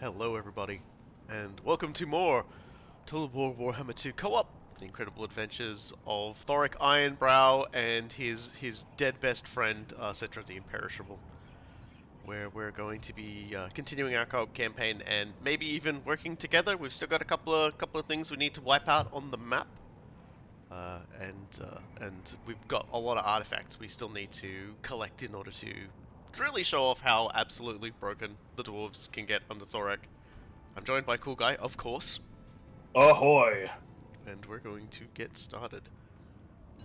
Hello everybody, and welcome to more Total War Warhammer 2 Co-op, the incredible adventures of Thorek Ironbrow and his dead best friend, Settra the Imperishable, where we're going to be continuing our co-op campaign and maybe even working together. We've still got a couple of things we need to wipe out on the map, and we've got a lot of artifacts we still need to collect in order to really show off how absolutely broken the dwarves can get under Thorek. I'm joined by Coolguye, of course, Ahoy! and we're going to get started.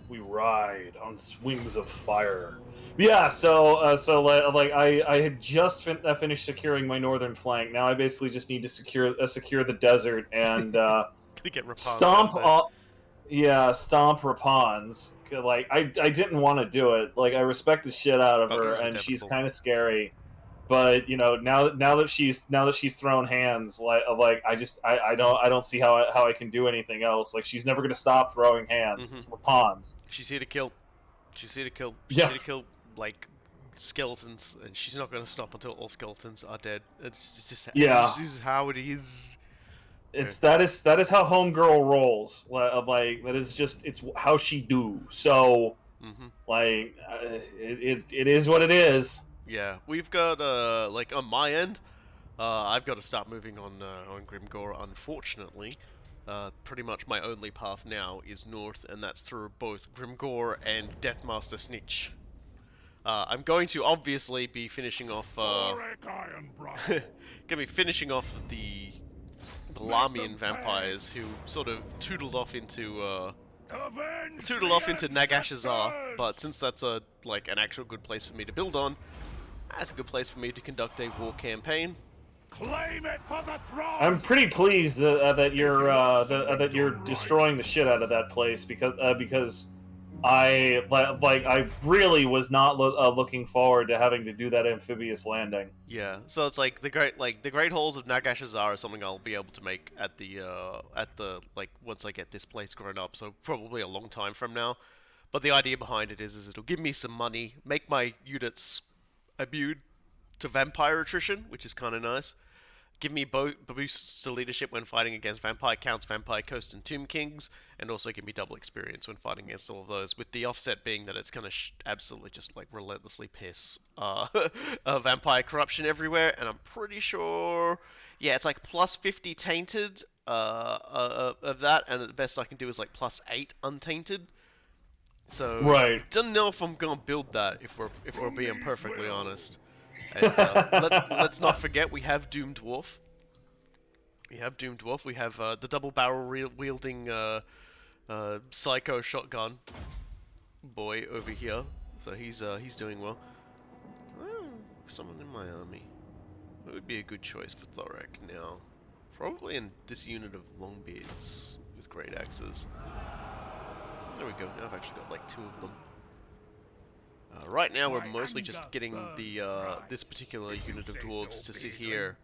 We ride on wings of fire. Yeah, I had just finished securing my northern flank. Now I basically just need to secure the desert and Gonna get Rapans out stomp there. all. Yeah, stomp Rapans. Like I didn't want to do it. Like I respect the shit out of Oh, it her, was and she's inevitable. kind of scary. But now that she's thrown hands, I don't see how I can do anything else. Like she's never gonna stop throwing hands. Mm-hmm. We're pawns. She's here to kill. She's here to kill. She's Yeah, here to kill, like, skeletons, and she's not going to stop until all skeletons are dead. yeah. This is how it is. Okay. That is how homegirl rolls. Like that is just it's how she do. So Mm-hmm. it is what it is. Yeah, we've got, like, on my end, I've got to start moving on Grimgor, unfortunately. Pretty much my only path now is north, and that's through both Grimgor and Deathmaster Snitch. I'm going to obviously be finishing off, gonna be finishing off the Lamian vampires who sort of tootled off into Nagashazar, but since that's an actual good place for me to build on, that's a good place for me to conduct a war campaign. Claim it for the throne! I'm pretty pleased that you're destroying the shit out of that place because I really was not looking forward to having to do that amphibious landing. Yeah, so it's like the great halls of Nagashazar is something I'll be able to make at the once I get this place grown up, so probably a long time from now. But the idea behind it is it'll give me some money, make my units immune to vampire attrition, which is kind of nice. Give me boosts to leadership when fighting against Vampire Counts, Vampire Coast, and Tomb Kings, and also give me double experience when fighting against all of those, with the offset being that it's going to absolutely just, like, relentlessly piss Vampire Corruption everywhere, and I'm pretty sure... Yeah, it's like plus 50 Tainted of that, and the best I can do is, like, plus 8 Untainted. So, Right. don't know if I'm gonna build that if we're being perfectly honest. And let's not forget we have Doom Dwarf. We have Doom Dwarf. We have the double barrel wielding psycho shotgun boy over here. So he's doing well. Someone in my army. That would be a good choice for Thorek now. Probably in this unit of Longbeards with great axes. There we go. Now I've actually got like 2 of them. Right now we're mostly just getting the this particular unit of dwarves to sit here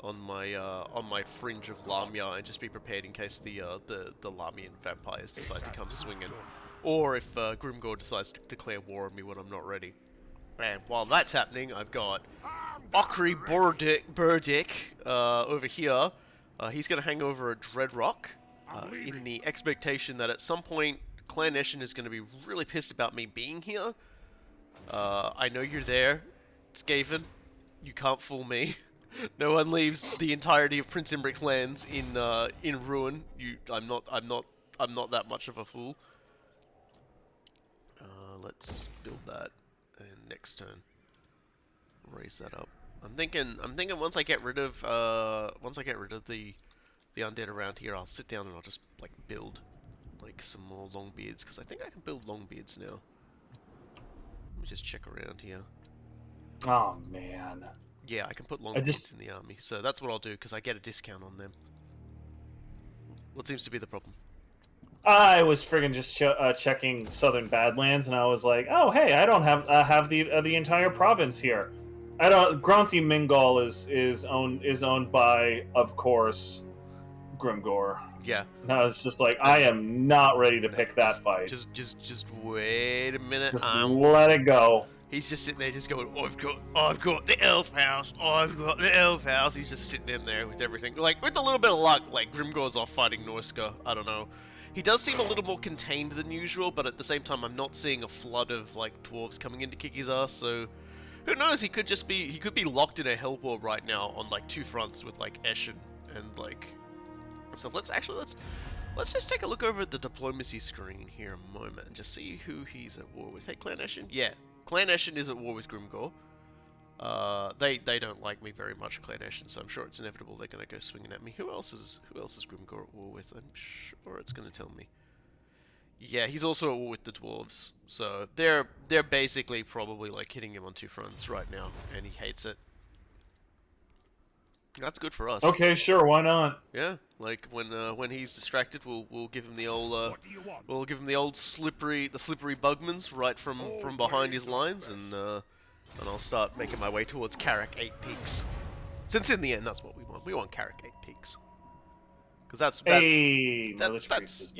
on my fringe of Lamia and just be prepared in case the Lamian vampires decide to come swinging, or if Grimgor decides to declare war on me when I'm not ready. And while that's happening, I've got Okri Burdick over here. He's going to hang over a Dreadrock in the expectation that at some point Clan Eshin is going to be really pissed about me being here. I know you're there, Skaven. You can't fool me. No one leaves the entirety of Prince Imbric's lands in ruin. I'm not that much of a fool. Let's build that, and next turn, raise that up. I'm thinking once I get rid of the undead around here, I'll sit down and I'll just like build like some more Longbeards, because I think I can build Longbeards now. Let me just check around here. Oh man. Yeah, I can put Longbeards in the army, so that's what I'll do because I get a discount on them. What seems to be the problem? I was friggin' just checking Southern Badlands, and I was like, "Oh, hey, I don't have the entire province here. I don't. Granthi Mingal is owned by, of course, Grimgor." Yeah. And I was just like, I am not ready to pick that fight. Just wait a minute. Just let it go. He's just sitting there, just going, I've got the elf house, I've got the elf house. He's just sitting in there with everything. Like, with a little bit of luck, like, Grimgor's off fighting Norska. I don't know. He does seem a little more contained than usual, but at the same time, I'm not seeing a flood of, like, dwarves coming in to kick his ass, so... Who knows, he could be locked in a hell war right now on, like, 2 fronts with, like, Eshin and, like... So let's just take a look over at the diplomacy screen here a moment and just see who he's at war with. Hey, Clan Eshin? Yeah. Clan Eshin is at war with Grimgor. They don't like me very much, Clan Eshin, so I'm sure it's inevitable they're gonna go swinging at me. Who else is Grimgor at war with? I'm sure it's gonna tell me. Yeah, he's also at war with the dwarves. So they're basically probably like hitting him on 2 fronts right now, and he hates it. That's good for us. Okay, sure, why not? Yeah, like when he's distracted, we'll give him the old slippery bugmans right from behind his lines, and I'll start making my way towards Carrick 8 Peaks. Since in the end that's what we want. We want Carrick 8 Peaks. Because that's you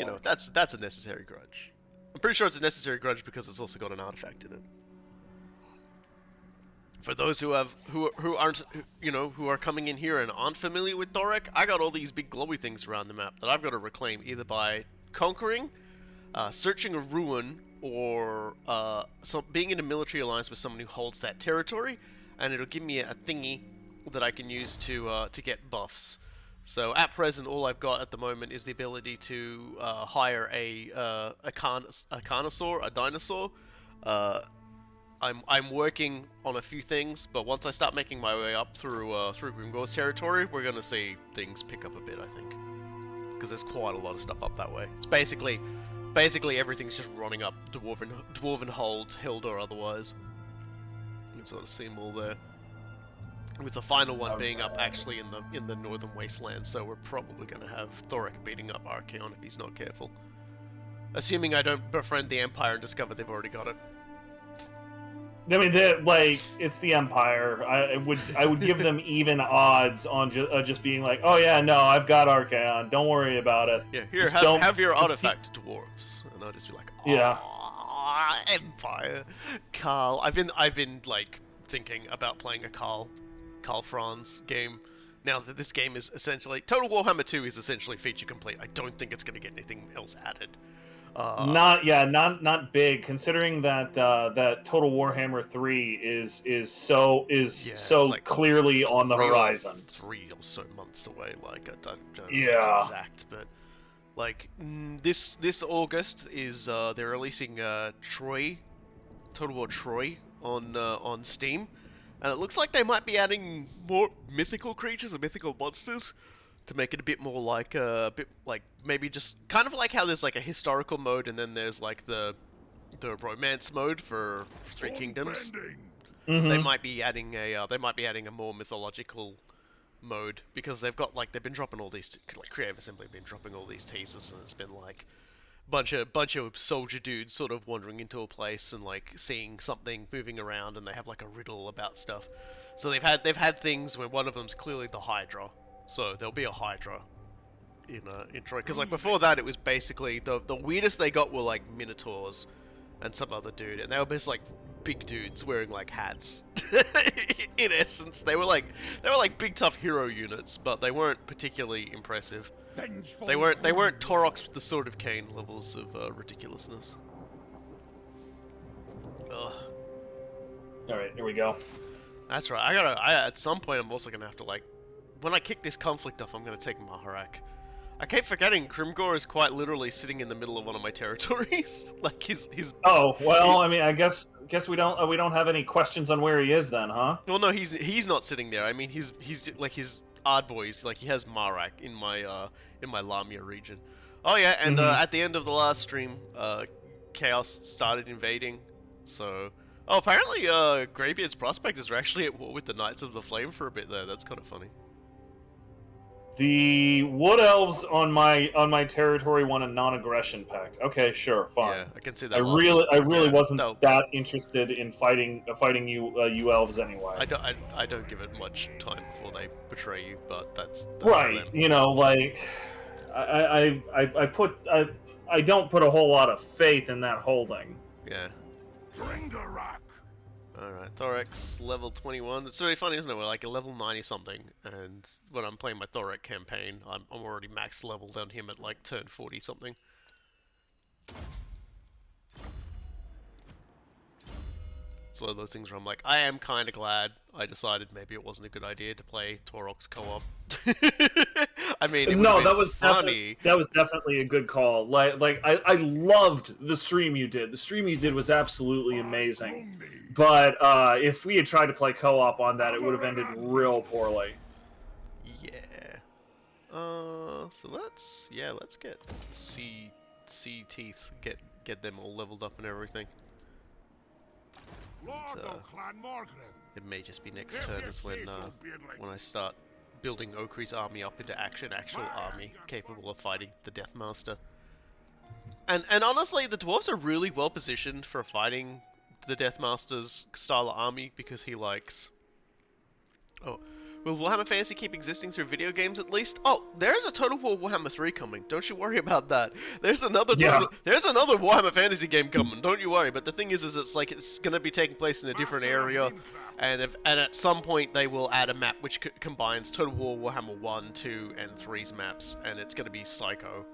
know, that's a necessary grudge. I'm pretty sure it's a necessary grudge because it's also got an artifact in it. For those who are coming in here and aren't familiar with Thorek, I got all these big glowy things around the map that I've got to reclaim either by conquering, searching a ruin, or being in a military alliance with someone who holds that territory, and it'll give me a thingy that I can use to get buffs. So at present, all I've got at the moment is the ability to hire a carnosaur, a dinosaur. I'm working on a few things, but once I start making my way up through Grimgor's territory, we're gonna see things pick up a bit, I think, because there's quite a lot of stuff up that way. It's basically everything's just running up dwarven holds, hild or otherwise. You can sort of see them all there. With the final one being up actually in the northern wasteland, so we're probably gonna have Thorek beating up Archaon if he's not careful. Assuming I don't befriend the Empire and discover they've already got it. I mean, it's the Empire. I would give them even odds on just being like, oh yeah, no, I've got Archaon. Don't worry about it. Yeah, here, have your artifact, dwarves, and I'll just be like, yeah, Empire, Carl. I've been like thinking about playing a Carl Franz game. Now that this game is essentially Total Warhammer 2 is essentially feature complete. I don't think it's going to get anything else added. Not big, considering that that Total Warhammer 3 is so like clearly on the horizon. 3 or so months away. Like I don't know if yeah, it's exact, but like this August is they're releasing Troy, Total War Troy on Steam, and it looks like they might be adding more mythical creatures and mythical monsters to make it a bit more like maybe just kind of like how there's like a historical mode and then there's like the romance mode for Three Kingdoms. Mm-hmm. They might be adding a more mythological mode because they've been dropping all these, like Creative Assembly have been dropping all these teasers, and it's been like bunch of soldier dudes sort of wandering into a place and like seeing something moving around, and they have like a riddle about stuff. So they've had things where one of them's clearly the Hydra. So there'll be a Hydra in Troy, because like before that it was basically the weirdest they got were like Minotaurs and some other dude, and they were just like big dudes wearing like hats. In essence, they were like big tough hero units, but they weren't particularly impressive. They weren't Toroks with the Sword of Cain levels of ridiculousness. Ugh. All right, here we go. That's right. At some point I'm also gonna have to like. When I kick this conflict off, I'm going to take Maharak. I keep forgetting Grimgor is quite literally sitting in the middle of one of my territories. Like his. Oh well, I mean, I guess we don't have any questions on where he is then, huh? Well, no, he's not sitting there. I mean, he's like his Ardboys. Like he has Maharak in my Lamia region. Oh yeah, and at the end of the last stream, Chaos started invading. So. Oh, apparently, Greybeard's Prospectors are actually at war with the Knights of the Flame for a bit there. That's kind of funny. The Wood Elves on my territory won a non-aggression pact. Okay, sure, fine. Yeah, I can see that. I really wasn't that interested in fighting you elves anyway. I don't give it much time before they betray you, but that's right. Them. You know, like I don't put a whole lot of faith in that holding. Yeah. Gringarak. Alright, Thorek's level 21. It's really funny, isn't it? We're like a level 90 something, and when I'm playing my Thorek campaign, I'm already max leveled on him at like turn 40 something. It's one of those things where I'm like, I am kind of glad I decided maybe it wasn't a good idea to play Torok's co-op. I mean, it No, would that have been was funny. that was definitely a good call. I loved the stream you did. The stream you did was absolutely amazing. But if we had tried to play co-op on that, it would have ended real poorly. Yeah. So let's get sea teeth, get them all leveled up and everything. It may just be next turn is when I start building Okri's army up into actual army capable of fighting the Deathmaster. And honestly, the dwarves are really well positioned for fighting the Deathmaster's style of army because he likes. Oh, will Warhammer Fantasy keep existing through video games at least? Oh, there's a Total War Warhammer 3 coming. Don't you worry about that. There's another there's another Warhammer Fantasy game coming. Don't you worry. But the thing is it's like it's gonna be taking place in a different area, and at some point they will add a map which combines Total War Warhammer 1, 2, and 3's maps, and it's gonna be psycho.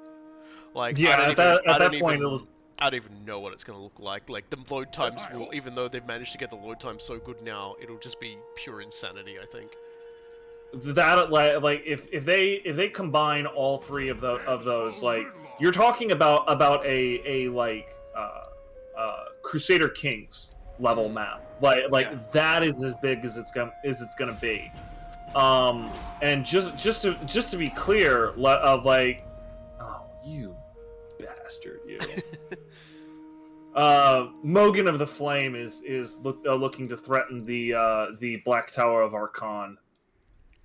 Like Yeah, at that point, I don't even know what it's going to look like. Like, the load times will, even though they've managed to get the load time so good now, it'll just be pure insanity, I think. that like if they combine all three of those, like you're talking about a Crusader Kings level map. Like that is as big as it's gonna be. And just to be clear, like, oh, you bastard, you. Mogan of the Flame is looking to threaten the Black Tower of Archon.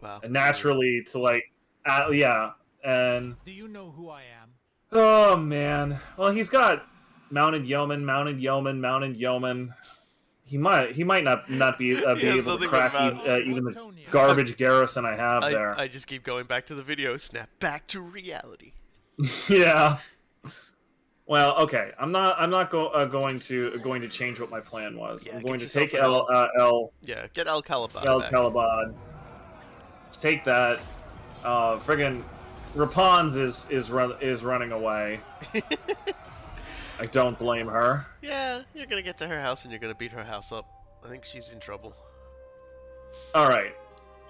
Wow. And naturally, to like, and. Do you know who I am? Oh man. Well, he's got mounted yeoman, mounted yeoman, mounted yeoman. He might not be able to crack even the garbage garrison I have there. I just keep going back to the video. Snap back to reality. Yeah. Well, okay. I'm not going to change what my plan was. Yeah, I'm going to get yourself take Yeah, get El Calibad El back. Calibad. Let's take that. Friggin' Rapons is running away. I don't blame her. Yeah, you're gonna get to her house and you're gonna beat her house up. I think she's in trouble. Alright.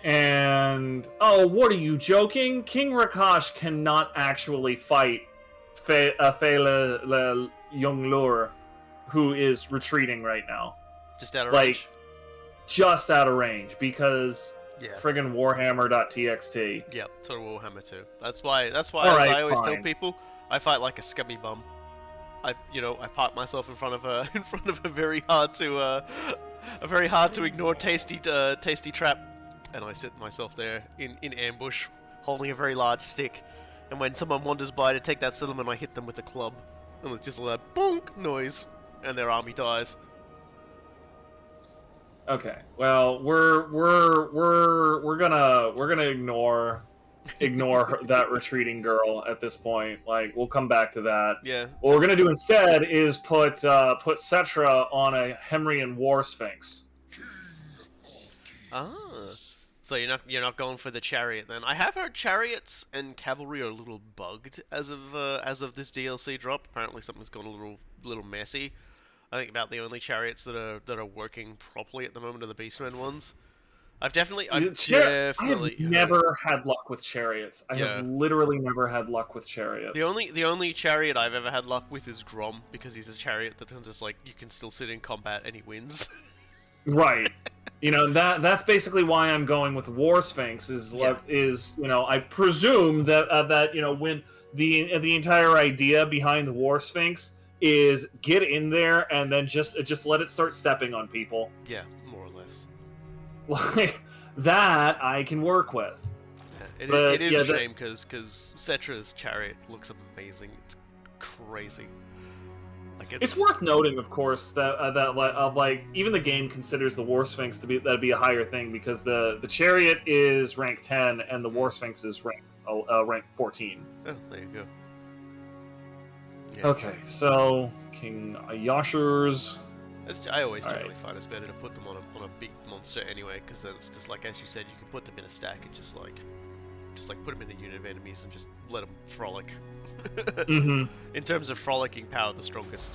And... oh, what are you joking? King Rakash cannot actually fight Faye le Yonglur, who is retreating right now. Just out of range? Just out of range, because... yeah. Friggin' Warhammer.txt. Yep, Total Warhammer 2. That's why Alright, as I always tell fine. people, I fight like a scummy bum. I park myself in front of a very hard to ignore tasty trap, and I sit myself there in ambush, holding a very large stick. And when someone wanders by to take that settlement, I hit them with a club, and it's just a loud bonk noise, and their army dies. Okay. Well, we're gonna ignore that retreating girl at this point. Like, we'll come back to that. Yeah. What we're gonna do instead is put Settra on a Hemrian war sphinx. Ah. So you're not going for the chariot then? I have heard chariots and cavalry are a little bugged as of this DLC drop. Apparently something's gone a little messy. I think about the only chariots that are working properly at the moment are the Beastmen ones. I've definitely I have never had luck with chariots. I have literally never had luck with chariots. The only chariot I've ever had luck with is Grom, because he's a chariot that just like you can still sit in combat and he wins. Right. That's basically why I'm going with War Sphinx. I presume that when the entire idea behind the War Sphinx is get in there and then just let it start stepping on people. Yeah, more or less. Like that I can work with. Yeah, it is a shame because Settra's chariot looks amazing. It's crazy. Like it's worth noting, of course, that even the game considers the War Sphinx to be a higher thing, because the chariot is rank 10 and the War Sphinx is rank 14. Oh, there you go. Yeah. Okay, so King Ayashur's I always Alright. generally find it's better to put them on a big monster anyway, because then it's just like, as you said, you can put them in a stack and just like put them in a unit of enemies and just let them frolic. Mm-hmm. In terms of frolicking power, the strongest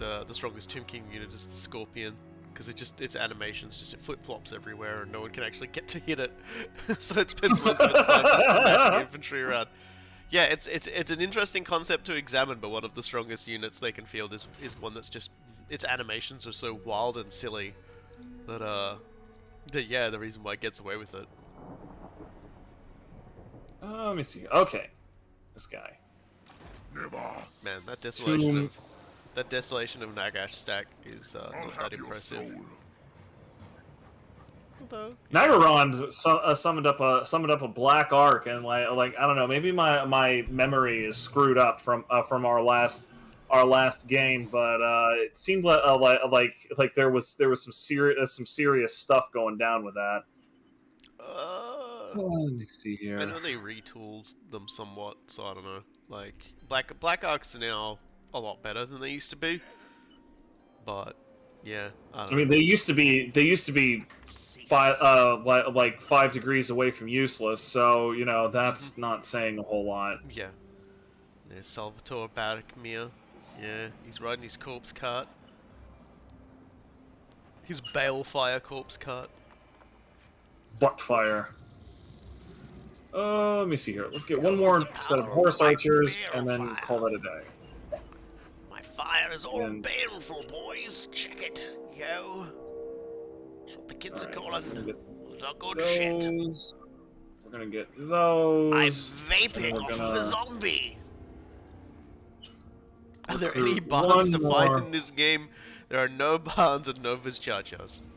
Tomb King unit is the Scorpion, because its animations just it flip flops everywhere and no one can actually get to hit it, so it spends most of its time just smashing infantry around. Yeah, it's an interesting concept to examine, but one of the strongest units they can field is one that's just its animations are so wild and silly that yeah, the reason why it gets away with it. Let me see. Okay, this guy. Man, that Tomb- desolation of Nagash stack is not that impressive. Although, Nagaron summoned up a black arc, and like I don't know, maybe my memory is screwed up from our last game, but it seemed like there was some serious stuff going down with that. Let me see here. I know they retooled them somewhat, so I don't know. Like black arcs are now a lot better than they used to be, but yeah. I mean, they used to be 5 degrees away from useless, so you know that's not saying a whole lot. Yeah. There's Salvatore Barkmere. Yeah, he's riding his corpse cart. His balefire corpse cart. Buttfire. Let me see here. Let's get one more set of horse archers, and then call that a day. My fire is all And- baleful, boys. Check it, yo. That's what the kids are calling the good shit. Those. We're gonna get those. I'm and vaping we're off of gonna a zombie. Are there any recruit barns to one find more. in this game? There are no barns and no Vizchachas.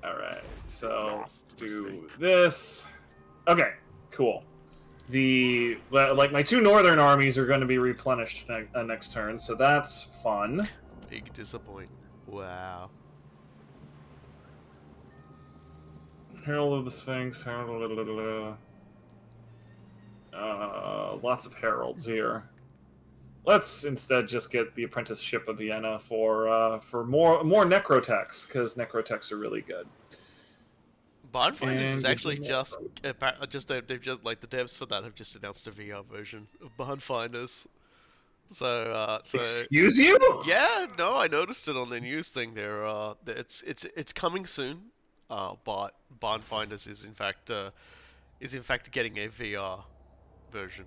Alright, so do this. Okay, cool. Like my 2 northern armies are going to be replenished next turn, so that's fun. Big disappointment. Wow. Herald of the Sphinx. Lots of heralds here. Let's instead just get the Apprenticeship of Vienna for more necrotechs, because necrotechs are really good. Bonfinders is And actually get just they've just like the devs for that have just announced a VR version of Bonfinders. So Excuse you? yeah, no, I noticed it on the news thing there. It's coming soon. But Bonfinders is in fact getting a VR version.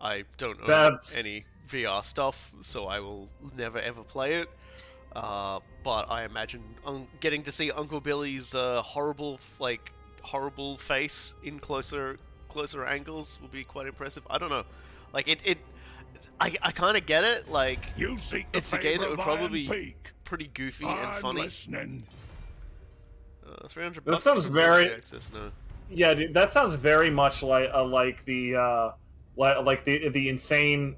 I don't own any VR stuff, so I will never ever play it. But I imagine getting to see Uncle Billy's horrible face in closer angles will be quite impressive. I don't know, like I kind of get it. Like You seek the it's a game that favor would of probably Iron be Peak. pretty goofy and I'm funny. listening. 300 That bucks sounds for very- early access, no. Yeah, dude, that sounds very much like the insane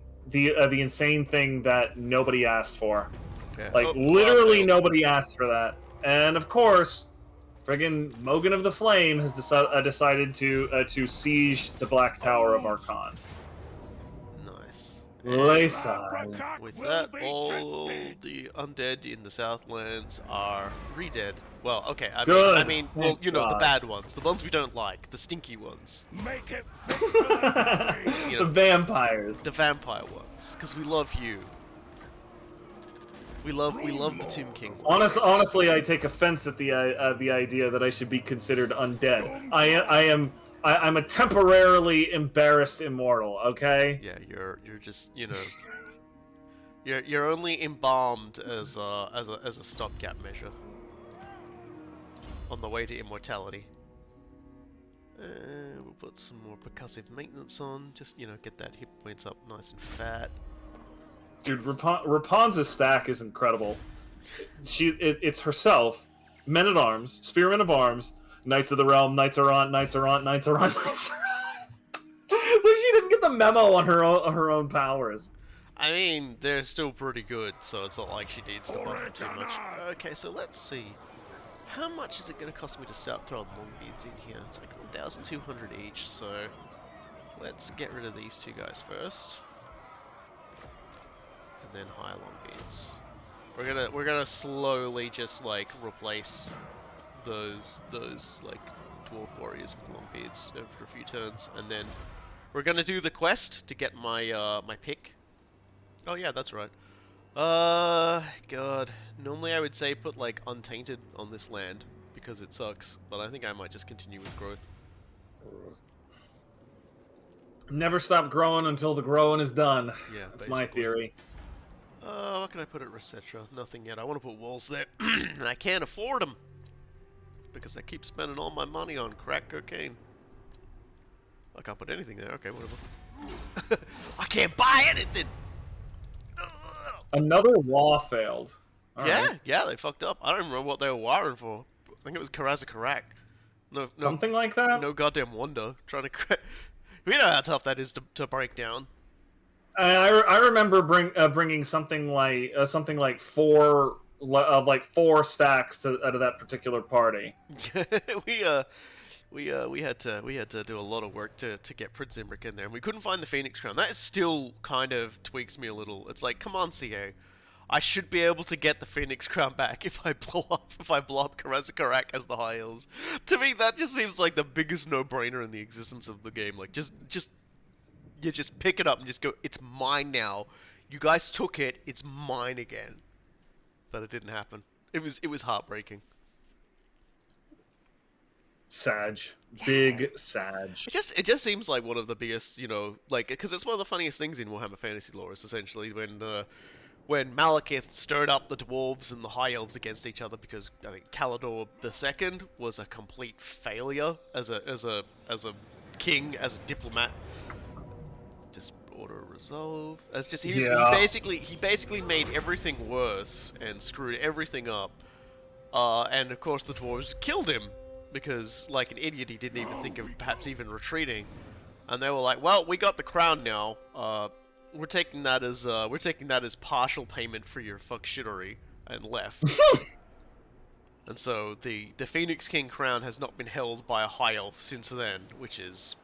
thing that nobody asked for. Yeah. Like Oh, literally well, nobody asked for that. And of course, friggin' Mogan of the Flame has decided to siege the Black Tower of Archon. nice. Layside. With that, all the undead in the Southlands are re-dead. Well, okay, Good. I mean, well, Thank you know, the God. bad ones, the ones we don't like, the stinky ones, Make it fit for the day. you The know, vampires. the vampire ones, because we love you. We love the Tomb King. Honestly, I take offense at the idea that I should be considered undead. I'm a temporarily embarrassed immortal. Okay. Yeah, you're just, you know, you're only embalmed as a stopgap measure on the way to immortality. We'll put some more percussive maintenance on, just, you know, get that hit points up nice and fat. Dude, Rapunzel's stack is incredible. It's herself, men at arms, spearmen of arms, knights of the realm, knights are on, knights are on, knights are on, knights are on. So she didn't get the memo on her own powers. I mean, they're still pretty good, so it's not like she needs to buff them too much. Okay, so let's see. How much is it going to cost me to start throwing longbeards in here? It's like 1,200 each, so let's get rid of these two guys first. and then higher long beards. We're gonna slowly just like replace those like dwarf warriors with long beards over a few turns, and then we're gonna do the quest to get my my pick. Oh yeah, that's right. God. Normally I would say put like untainted on this land because it sucks, but I think I might just continue with growth. Never stop growing until the growing is done. Yeah, That's my basically. theory. What can I put at Settra? Nothing yet. I want to put walls there, and I can't afford them because I keep spending all my money on crack cocaine. I can't put anything there. Okay, whatever. I can't buy anything. Another wall failed. All Yeah, right. yeah, they fucked up. I don't remember what they were wiring for. I think it was Karazakarak. No, Something like that? no goddamn wonder. Trying to, we know how tough that is to break down. I remember bringing something like four stacks out of that particular party. we had to do a lot of work to get Prince Imric in there, and we couldn't find the Phoenix Crown. That still kind of tweaks me a little. It's like, come on, CA. I should be able to get the Phoenix Crown back if I blow up Karazakarak as the High Elves. To me, that just seems like the biggest no-brainer in the existence of the game. Like, just pick it up and just go, it's mine now. You guys took it, it's mine again. But it didn't happen. It was heartbreaking. Sag. Big Sag. It just seems like one of the biggest, you know, like, because it's one of the funniest things in Warhammer Fantasy lore is essentially when Malekith stirred up the dwarves and the high elves against each other, because I think Kalador II was a complete failure as a king, as a diplomat. Just auto resolve. As just he basically made everything worse and screwed everything up. And of course the dwarves killed him because, like an idiot, he didn't even think of perhaps even retreating. And they were like, "Well, we got the crown now. We're taking that as partial payment for your fuck shittery," and left. And so the Phoenix King crown has not been held by a high elf since then, which is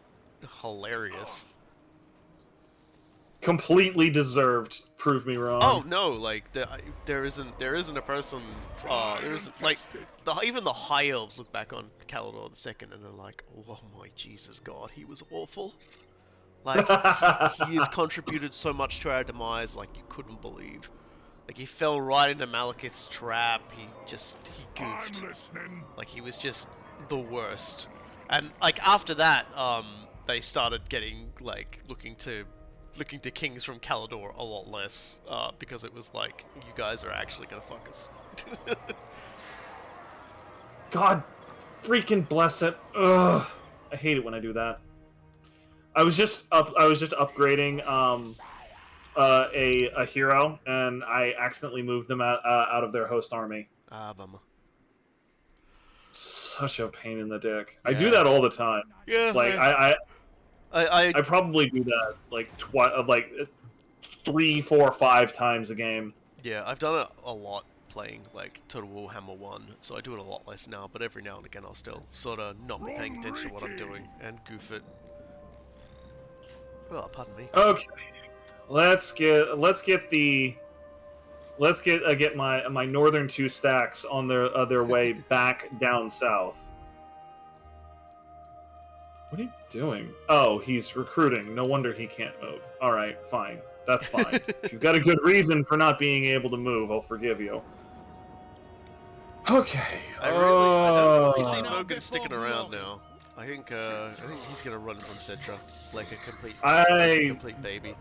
hilarious. Completely deserved. Prove me wrong. Oh no! Like there isn't a person. There isn't like even the high elves look back on Kalador II and they're like, "Oh my Jesus God, he was awful." Like he has contributed so much to our demise, like you couldn't believe. Like he fell right into Malekith's trap. He goofed. Like he was just the worst. And like after that, they started getting like looking to kings from Kalador a lot less, because it was like, you guys are actually gonna fuck us. God freaking bless it. Ugh. I hate it when I do that. I was just upgrading a hero, and I accidentally moved them out of their host army. Ah, bummer. Such a pain in the dick. I Yeah. do that all the time. Yeah. Like yeah. I probably do that like 3, 4, 5 times a game. Yeah, I've done it a lot playing like Total Warhammer 1, so I do it a lot less now, but every now and again I'll still sort of not be paying attention to what I'm doing and goof it. Oh, pardon me. Okay. Let's get my northern 2 stacks on their way back down south. What are you doing? Oh, he's recruiting. No wonder he can't move. Alright, fine. That's fine. If you've got a good reason for not being able to move, I'll forgive you. Okay. I don't really see Mogan sticking around now. I think he's gonna run from Settra like a complete baby.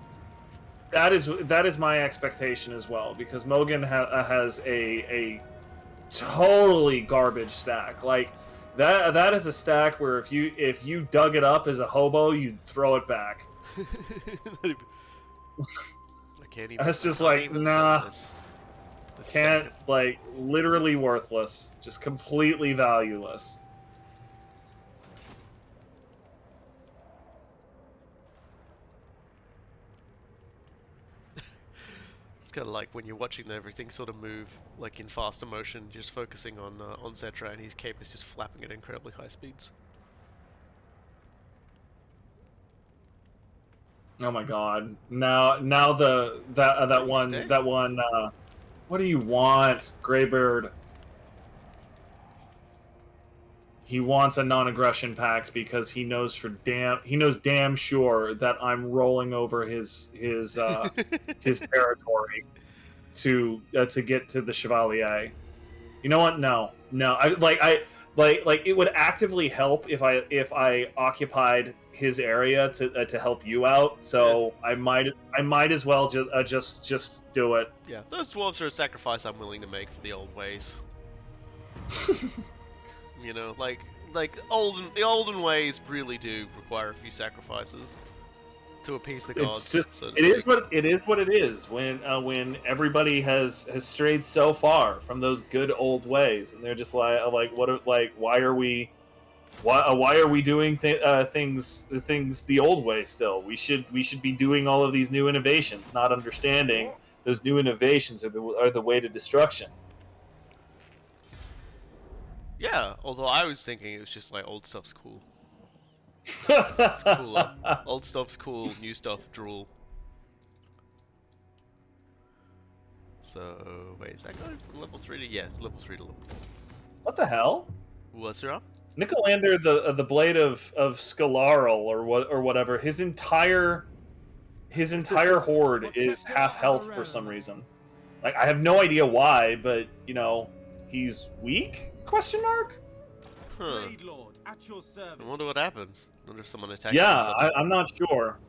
That is my expectation as well, because Mogan has a totally garbage stack. Like that is a stack where if you dug it up as a hobo, you'd throw it back. I can't even. That's just like, nah. This Can't, stack. like, literally worthless. Just completely valueless. It's kind of like when you're watching everything sort of move, like in faster motion, just focusing on Settra, and his cape is just flapping at incredibly high speeds. Oh my god. Now that one stay? what do you want, Greybird? He wants a non-aggression pact because he knows damn sure that I'm rolling over his territory to get to the Chevalier. You know what? No, no. I it would actively help if I occupied his area to help you out. So I might as well just do it. Yeah, those dwarves are a sacrifice I'm willing to make for the old ways. You know, like the olden ways really do require a few sacrifices to appease the gods. It's just so to it is speak. what it is when everybody has strayed so far from those good old ways, and they're just why are we doing things the old way still? We should be doing all of these new innovations, not understanding those new innovations are the way to destruction. Yeah, although I was thinking it was just like old stuff's cool. It's cooler. Old stuff's cool, new stuff drool. So wait, is that going from level 3 to it's level 3 to level 4. What the hell? What's her up? Nicolander, the blade of Scalarl or whatever. His entire horde is half health for some reason. Like, I have no idea why, but you know, he's weak? Question mark? Huh. Raid Lord, at your service. I wonder what happens. I wonder if someone attacks Yeah, I'm not sure.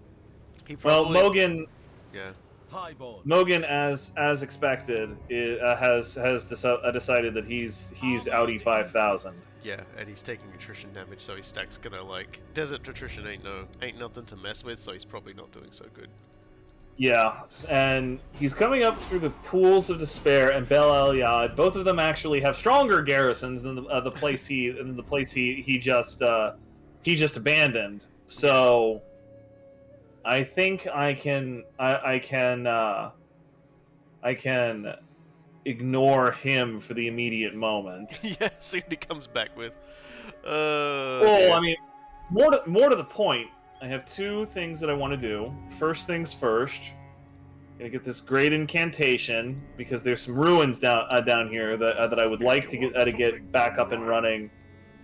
He Well, probably... Mogan, Yeah. Highborn. Mogan, as expected, has decided that he's outie 5,000. Yeah, and he's taking attrition damage, so his stack's gonna like desert attrition ain't nothing to mess with, so he's probably not doing so good. Yeah, and he's coming up through the pools of despair and Bel Eliad. Both of them actually have stronger garrisons than the place he just abandoned. So I think I can ignore him for the immediate moment. Yeah, see what he comes back with. Well, yeah. I mean, more to the point, I have two things that I want to do. First things first, gonna get this great incantation because there's some ruins down here that I would like to get back up and running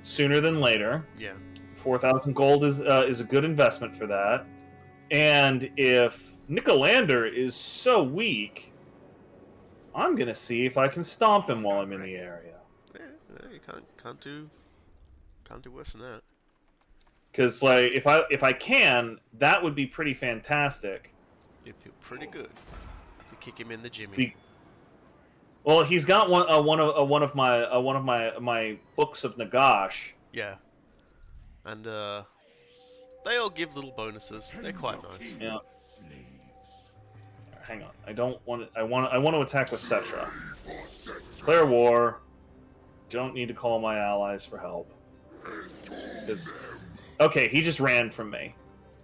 sooner than later. Yeah. 4,000 gold is a good investment for that. And if Nicolander is so weak, I'm gonna see if I can stomp him while I'm in the area. Yeah, you can't do worse than that. Because like if I can, that would be pretty fantastic. You feel pretty good to kick him in the jimmy. Well, he's got one of my books of Nagash. Yeah. And they all give little bonuses. They're quite nice. Yeah. Hang on. I want to attack with Settra. Declare war. Don't need to call my allies for help. Okay, he just ran from me.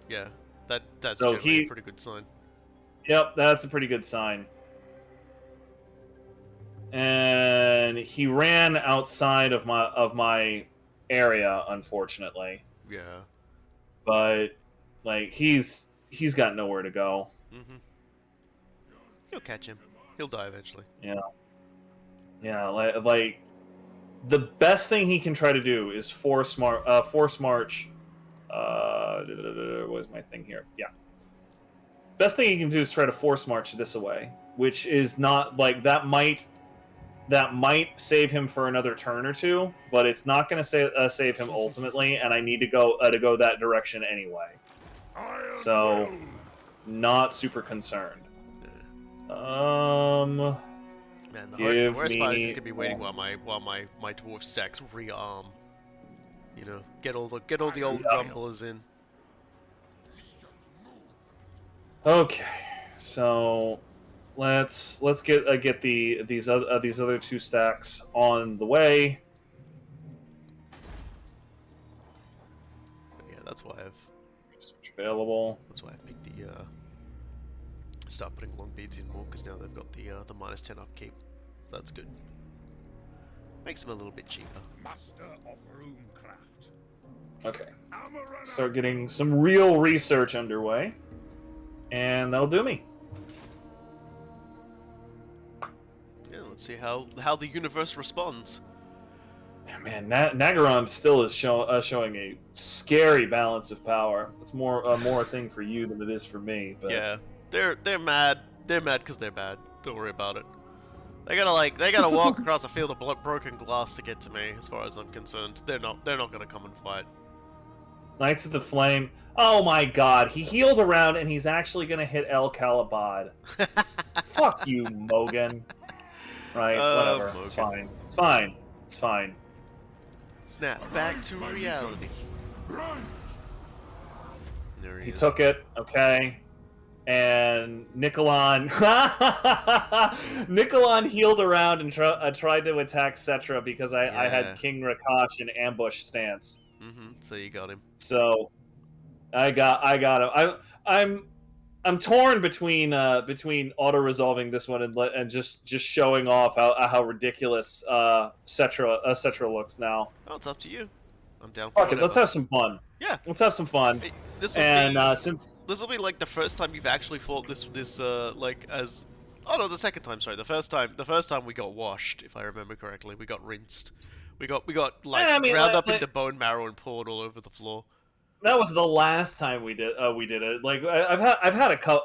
Yeah. That's So generally a pretty good sign. Yep, that's a pretty good sign. And he ran outside of my area, unfortunately. Yeah. But like he's got nowhere to go. Mm-hmm. You'll catch him. He'll die eventually. Yeah, like the best thing he can try to do is force march. What's my thing here? Yeah. Best thing he can do is try to force march this away, which is not like that might save him for another turn or two, but it's not going to save him ultimately, and I need to go that direction anyway. So, not super concerned. Man, the worst part is he's gonna be waiting while my dwarf stacks rearm. You know, get all the old grumblers in. Okay, so let's get these other two stacks on the way. But yeah, that's why I've Available. That's why I picked the start putting long beads in more, because now they've got the -10 upkeep, so that's good. Makes them a little bit cheaper. Master of runecraft. Okay. I'm a runner. Start getting some real research underway. And that'll do me. Yeah, let's see how the universe responds. Yeah, man, Nagaron still is showing a scary balance of power. It's more a thing for you than it is for me. But Yeah, they're mad. They're mad because they're bad. Don't worry about it. They gotta walk across a field of broken glass to get to me. As far as I'm concerned, they're not gonna come and fight. Knights of the Flame. Oh my God, he healed around and he's actually gonna hit El Calabad. Fuck you, Mogan. Right, whatever. Mogan. It's fine. It's fine. It's fine. Snap back to reality. There He is. took it, okay. And Nikolon Nikolon healed around and tried to attack Settra because I Yeah. had King Rakash in ambush stance. So you got him. So I got him. I'm torn between auto resolving this one and just showing off how ridiculous Settra looks now. Oh, it's up to you. I'm down for Fuck it, whatever. let's have some fun. Yeah. Let's have some fun. Hey, Since this will be like the first time you've actually fought this like as oh no, the second time, sorry. The first time we got washed, if I remember correctly. We got rinsed. We got like ground up into bone marrow and poured all over the floor. that was the last time we did it. Like I've had a couple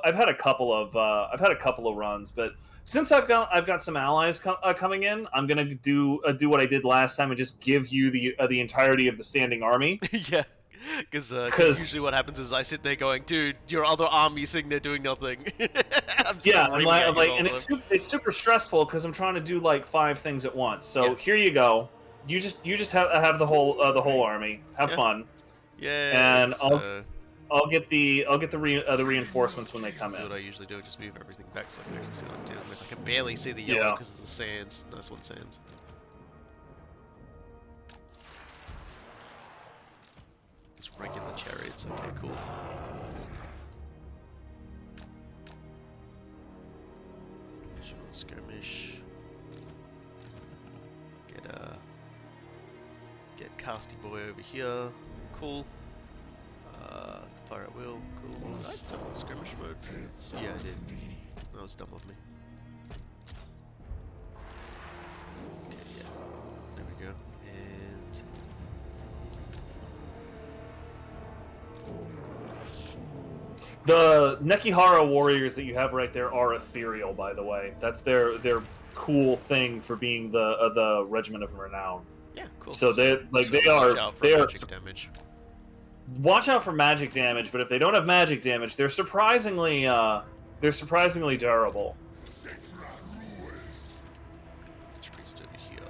of runs, but since I've got some allies coming in, I'm gonna do what I did last time and just give you the entirety of the standing army. Yeah. Because usually what happens is I sit there going, dude, your other army's sitting there doing nothing. I'm it's super stressful because I'm trying to do like 5 things at once. So Here you go. You just have the whole army. Have fun. Yeah. And I'll get the reinforcements when they come in. That's what I usually do. Just move everything back so I can actually see what I'm dealing with. I can barely see the yellow because of the sands. Nice one, sands. Just regular chariots. Okay, cool. Visual skirmish. Get Casty Boy over here. Cool. Fire at will. Cool. Did I done the skirmish mode? Yeah, I did. That was dumb of me. Okay, yeah. There we go. And The Nekihara warriors that you have right there are ethereal, by the way. That's their cool thing for being the regiment of renown. yeah, cool. So they are magic damage. Watch out for magic damage, but if they don't have magic damage, they're surprisingly durable. Priest over here.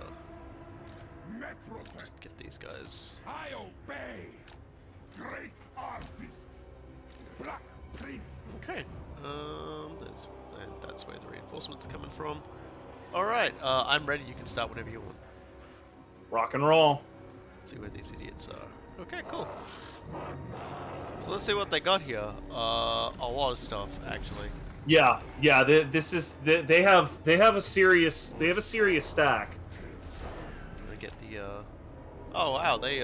Just get these guys. I obey. Great artist. Black Prince. Okay. That's where the reinforcements are coming from. All right. I'm ready. You can start whenever you want. Rock and roll. See where these idiots are. Okay, cool. So let's see what they got here. A lot of stuff, actually. Yeah. They have a serious stack. They get the oh wow, they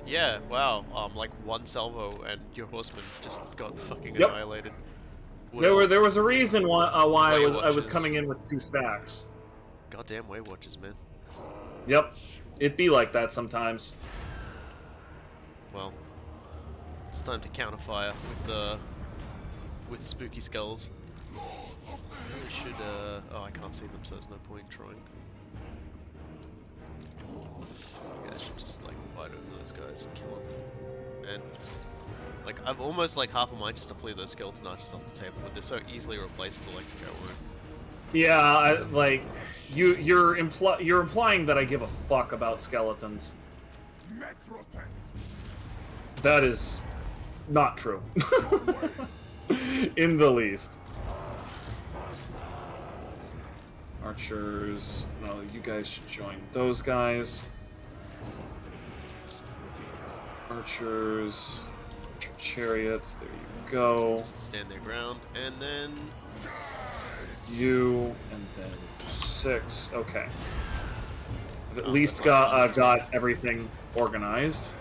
yeah, wow. Like one salvo and your horseman just got fucking annihilated. There was a reason why I was Watchers. coming in with 2 stacks. Goddamn Way Watchers, man. Yep. It'd be like that sometimes. Well, it's time to counterfire with spooky skulls. They should oh, I can't see them, so there's no point trying. You guys should just like fight over those guys and kill them. And like I've almost like half of mine just to flee those skeleton archers off the table, but they're so easily replaceable. I can go with. Yeah, you're implying that I give a fuck about skeletons. That is not true. In the least. Archers. No, you guys should join those guys. Archers. Chariots. There you go. Just stand their ground, and then You, and then 6. Okay. I've at least got everything organized.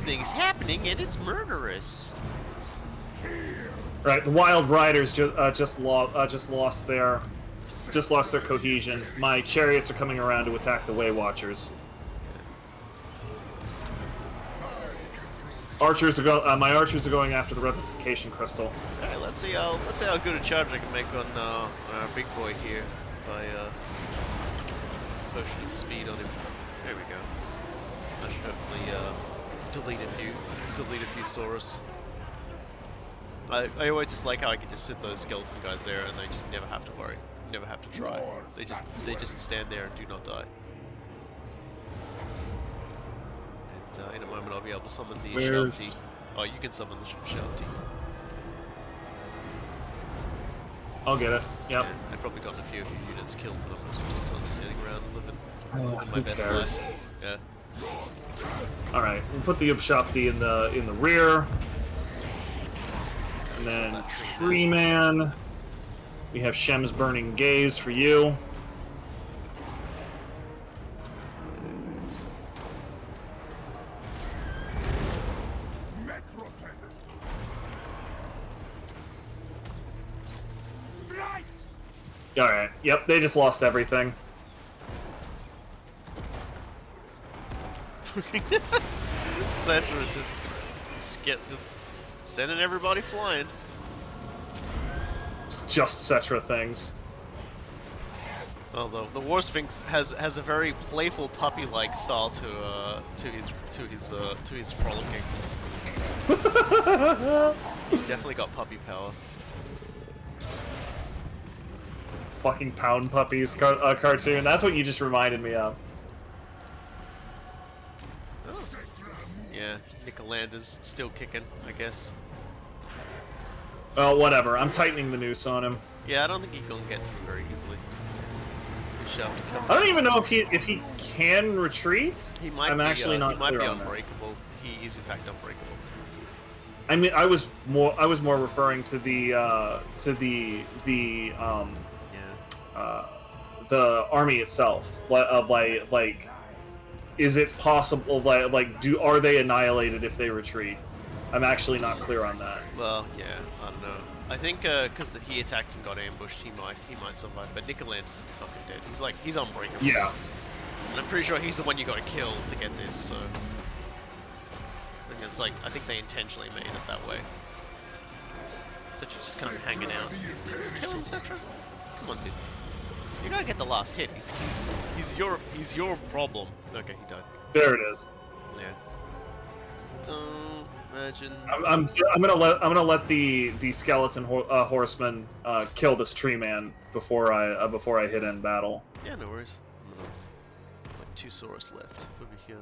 Something's happening and it's murderous. Right, the Wild Riders just lost their cohesion. My chariots are coming around to attack the Way Watchers. My archers are going after the replication crystal. Alright, let's see how good a charge I can make on our big boy here by pushing speed on him. There we go. I should hopefully delete a few Saurus. I always just like how I can just sit those skeleton guys there and they just never have to worry, never have to try. They just stand there and do not die. And in a moment I'll be able to summon the Sheltie. Oh, you can summon the Sheltie. I'll get it. Yep. Yeah, I've probably gotten a few of your units killed, but I'm just standing around and living my best cares? life. Yeah. All right, we'll put the Upshopti in the rear, and then Tree Man. We have Shem's Burning Gaze for you. All right. Yep, they just lost everything. Settra just sending everybody flying. It's just Settra things. Although the War Sphinx has a very playful puppy-like style to his frolicking. He's definitely got puppy power. Fucking Pound Puppies cartoon. That's what you just reminded me of. Oh. Yeah, Nicolander's still kicking, I guess. Well, whatever. I'm tightening the noose on him. Yeah, I don't think he can get through very easily. I don't even know if he can retreat. He might. I'm actually not clear on that. Unbreakable. He is in fact unbreakable. I mean, I was more referring to the army itself. Like, is it possible? Are they annihilated if they retreat? I'm actually not clear on that. Well, yeah, I don't know. I think because he attacked and got ambushed, he might survive. But Nicolander's fucking dead. He's unbreakable. Yeah. And I'm pretty sure he's the one you gotta kill to get this. So I think they intentionally made it that way. Settra just kind of hanging out. Kill him, Settra. Come on, dude. You gotta get the last hit. He's your problem. Okay, he died. There it is. Yeah. Don't imagine. I'm gonna let the skeleton horseman kill this tree man before I hit end battle. Yeah, no worries. There's like 2 Saurus left over here.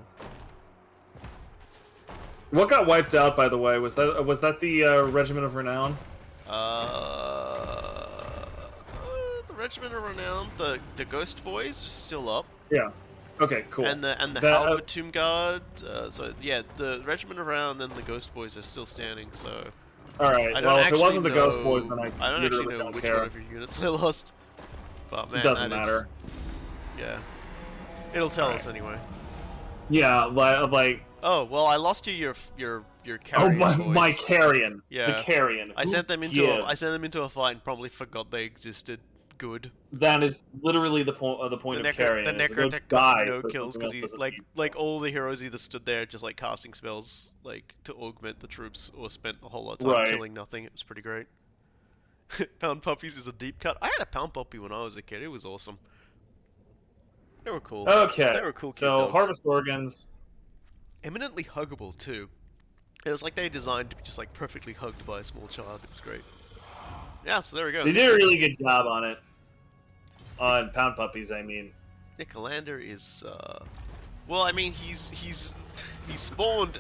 What got wiped out, by the way? Was that the Regiment of Renown? The Regiment of Renown, the Ghost Boys are still up. Yeah. Okay, cool. And the Halberd Tomb Guard. So yeah, the Regiment of Renown and the Ghost Boys are still standing. So. All right. Well, if it wasn't the Ghost Boys, then I don't actually know which one of your units I lost. But man, it doesn't matter. Yeah. It'll tell us anyway. Yeah, like. Oh well, I lost you your carrion. Oh my carrion. Yeah. The carrion. I sent them into a fight and probably forgot they existed. Good. That is literally the point of carrion. The Necrotech got no kills because he's like all the heroes either stood there just like casting spells like to augment the troops or spent a whole lot of time killing nothing. It was pretty great. Pound Puppies is a deep cut. I had a Pound Puppy when I was a kid. It was awesome. They were cool. Okay. They were cool. So harvest organs. Eminently huggable too. It was like they designed to be just like perfectly hugged by a small child. It was great. Yeah, so there we go. They did a really good job on it. On Pound Puppies, I mean. Nicolander is well, I mean he's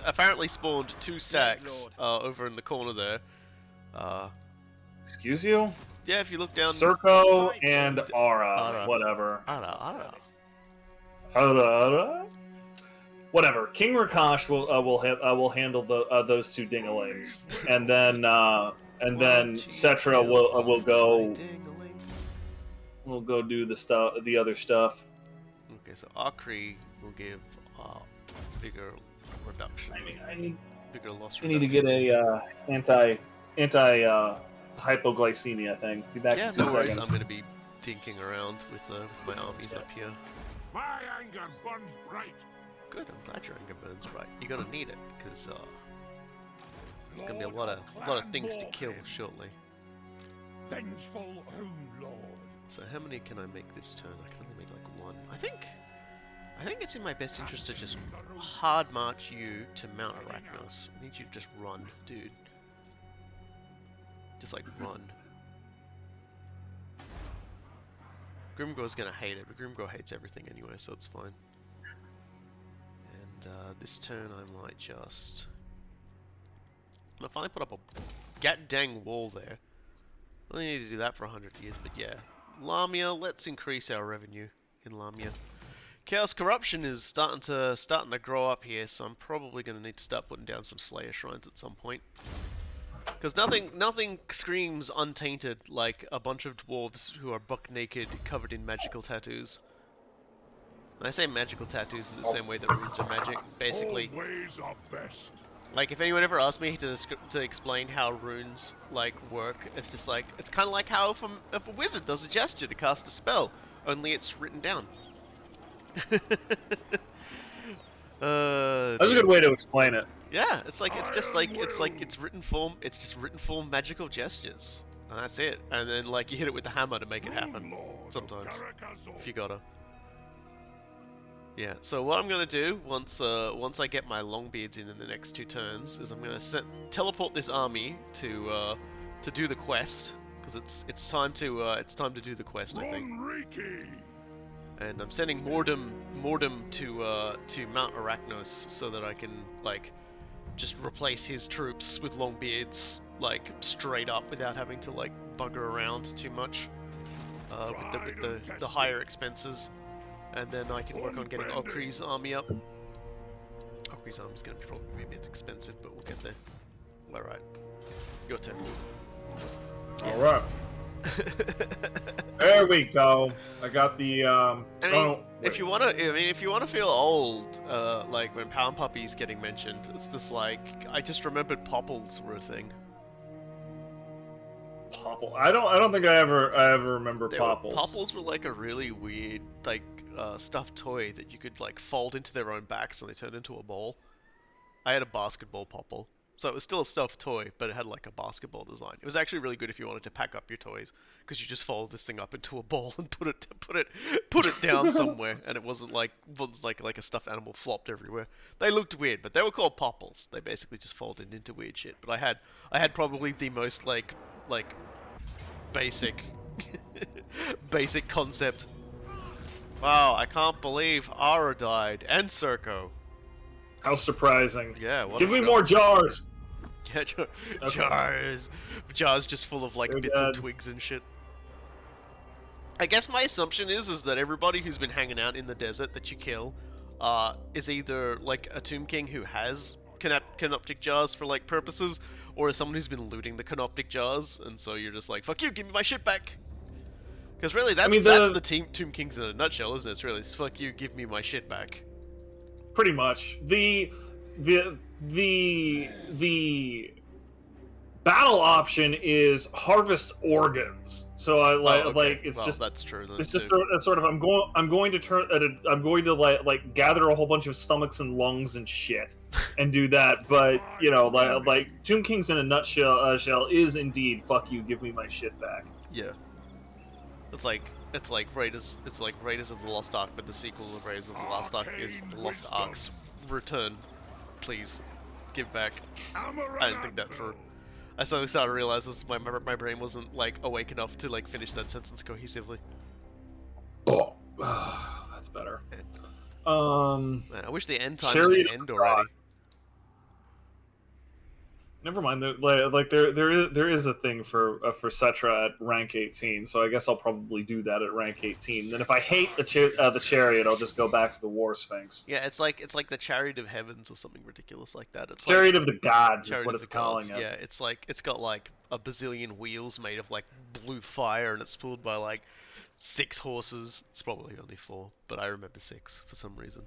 apparently spawned 2 stacks over in the corner there. Excuse you? Yeah, if you look down. Circo and Ara, whatever. Ara. Whatever. King Rakash will handle those 2 dingalings, and then Settra will go. We'll go do the other stuff. Okay, so Akri will give bigger reduction, bigger loss I reduction. need to get a anti hypoglycemia thing. Be back Yeah, in 2 no worries. seconds. I'm going to be tinking around with my armies up here. My anger burns bright. Good, I'm glad your anger burns bright. You're gonna need it, because there's gonna be a lot of things to kill shortly. Vengeful Rune Lord. So how many can I make this turn? I can only make like one. I think it's in my best interest to just hard march you to Mount Arachnos. I need you to just run, dude. Just like run. Grimgor's gonna hate it, but Grimgor hates everything anyway, so it's fine. And this turn I might just... I'm gonna finally put up a gat-dang wall there. I only need to do that for 100 years, but yeah. Lamia, let's increase our revenue in Lamia. Chaos Corruption is starting to grow up here, so I'm probably gonna need to start putting down some Slayer Shrines at some point. Because nothing screams untainted like a bunch of dwarves who are buck naked, covered in magical tattoos. And I say magical tattoos in the same way that runes are magic. Basically, All ways are best. like if anyone ever asked me to explain how runes like work, it's just like it's kind of like how if a wizard does a gesture to cast a spell, only it's written down. That's a good way to explain it. Yeah, it's written form. It's just written form magical gestures, and that's it. And then like you hit it with the hammer to make it happen. Sometimes, if you gotta. Yeah. So what I'm gonna do once I get my Longbeards in the next 2 turns is I'm gonna teleport this army to do the quest, because it's time to do the quest, I think. And I'm sending Mordem to Mount Arachnos so that I can like just replace his troops with Longbeards like straight up without having to like bugger around too much with the higher expenses. And then I can work on getting Okri's army up. Okri's army's gonna probably be a bit expensive, but we'll get there. Alright. Your turn. Alright. There we go. I got the if you wanna feel old, like when Pound Puppy's getting mentioned, it's just like I just remembered Popples were a thing. Popple. I don't think I ever remember Popples. Popples were like a really weird like stuffed toy that you could like fold into their own backs and they turned into a ball. I had a basketball Popple. So it was still a stuffed toy, but it had like a basketball design. It was actually really good if you wanted to pack up your toys, because you just fold this thing up into a ball and put it down somewhere, and it wasn't like a stuffed animal flopped everywhere. They looked weird, but they were called Popples. They basically just folded into weird shit. But I had probably the most like basic basic concept. Wow, I can't believe Ara died and Serco. How surprising. Yeah, what Give a me shock. more jars! Yeah, jars just full of like They're bits and dead. twigs and shit. I guess my assumption is that everybody who's been hanging out in the desert that you kill, is either like a Tomb King who has canoptic jars for like purposes, or is someone who's been looting the canoptic jars, and so you're just like, fuck you, give me my shit back. Because really, that's the Tomb Kings in a nutshell, isn't it? It's really, it's fuck you, give me my shit back. Pretty much. The battle option is harvest organs. So I like Okay. it's well, just that's true. Then it's just too. sort of I'm going to like gather a whole bunch of stomachs and lungs and shit and do that. But you know, like Tomb Kings in a nutshell shell is indeed fuck you, give me my shit back. Yeah. It's like Raiders of the Lost Ark, but the sequel of Raiders of the Lost Ark is the Lost Ark's Return. Please, give back. I didn't think that through. I suddenly started to realize this. My brain wasn't like awake enough to like finish that sentence cohesively. Oh, that's better. Man, I wish the end times Chariot would end of already. Never mind. There is a thing for Settra at rank 18, so I guess I'll probably do that at rank 18. Then if I hate the chariot, I'll just go back to the War Sphinx. Yeah, it's like the Chariot of Heavens or something ridiculous like that. It's Chariot like, of the Gods Chariot is what of it's the Gods. calling it. Yeah, it's got like a bazillion wheels made of like blue fire, and it's pulled by like 6 horses. It's probably only 4, but I remember 6 for some reason.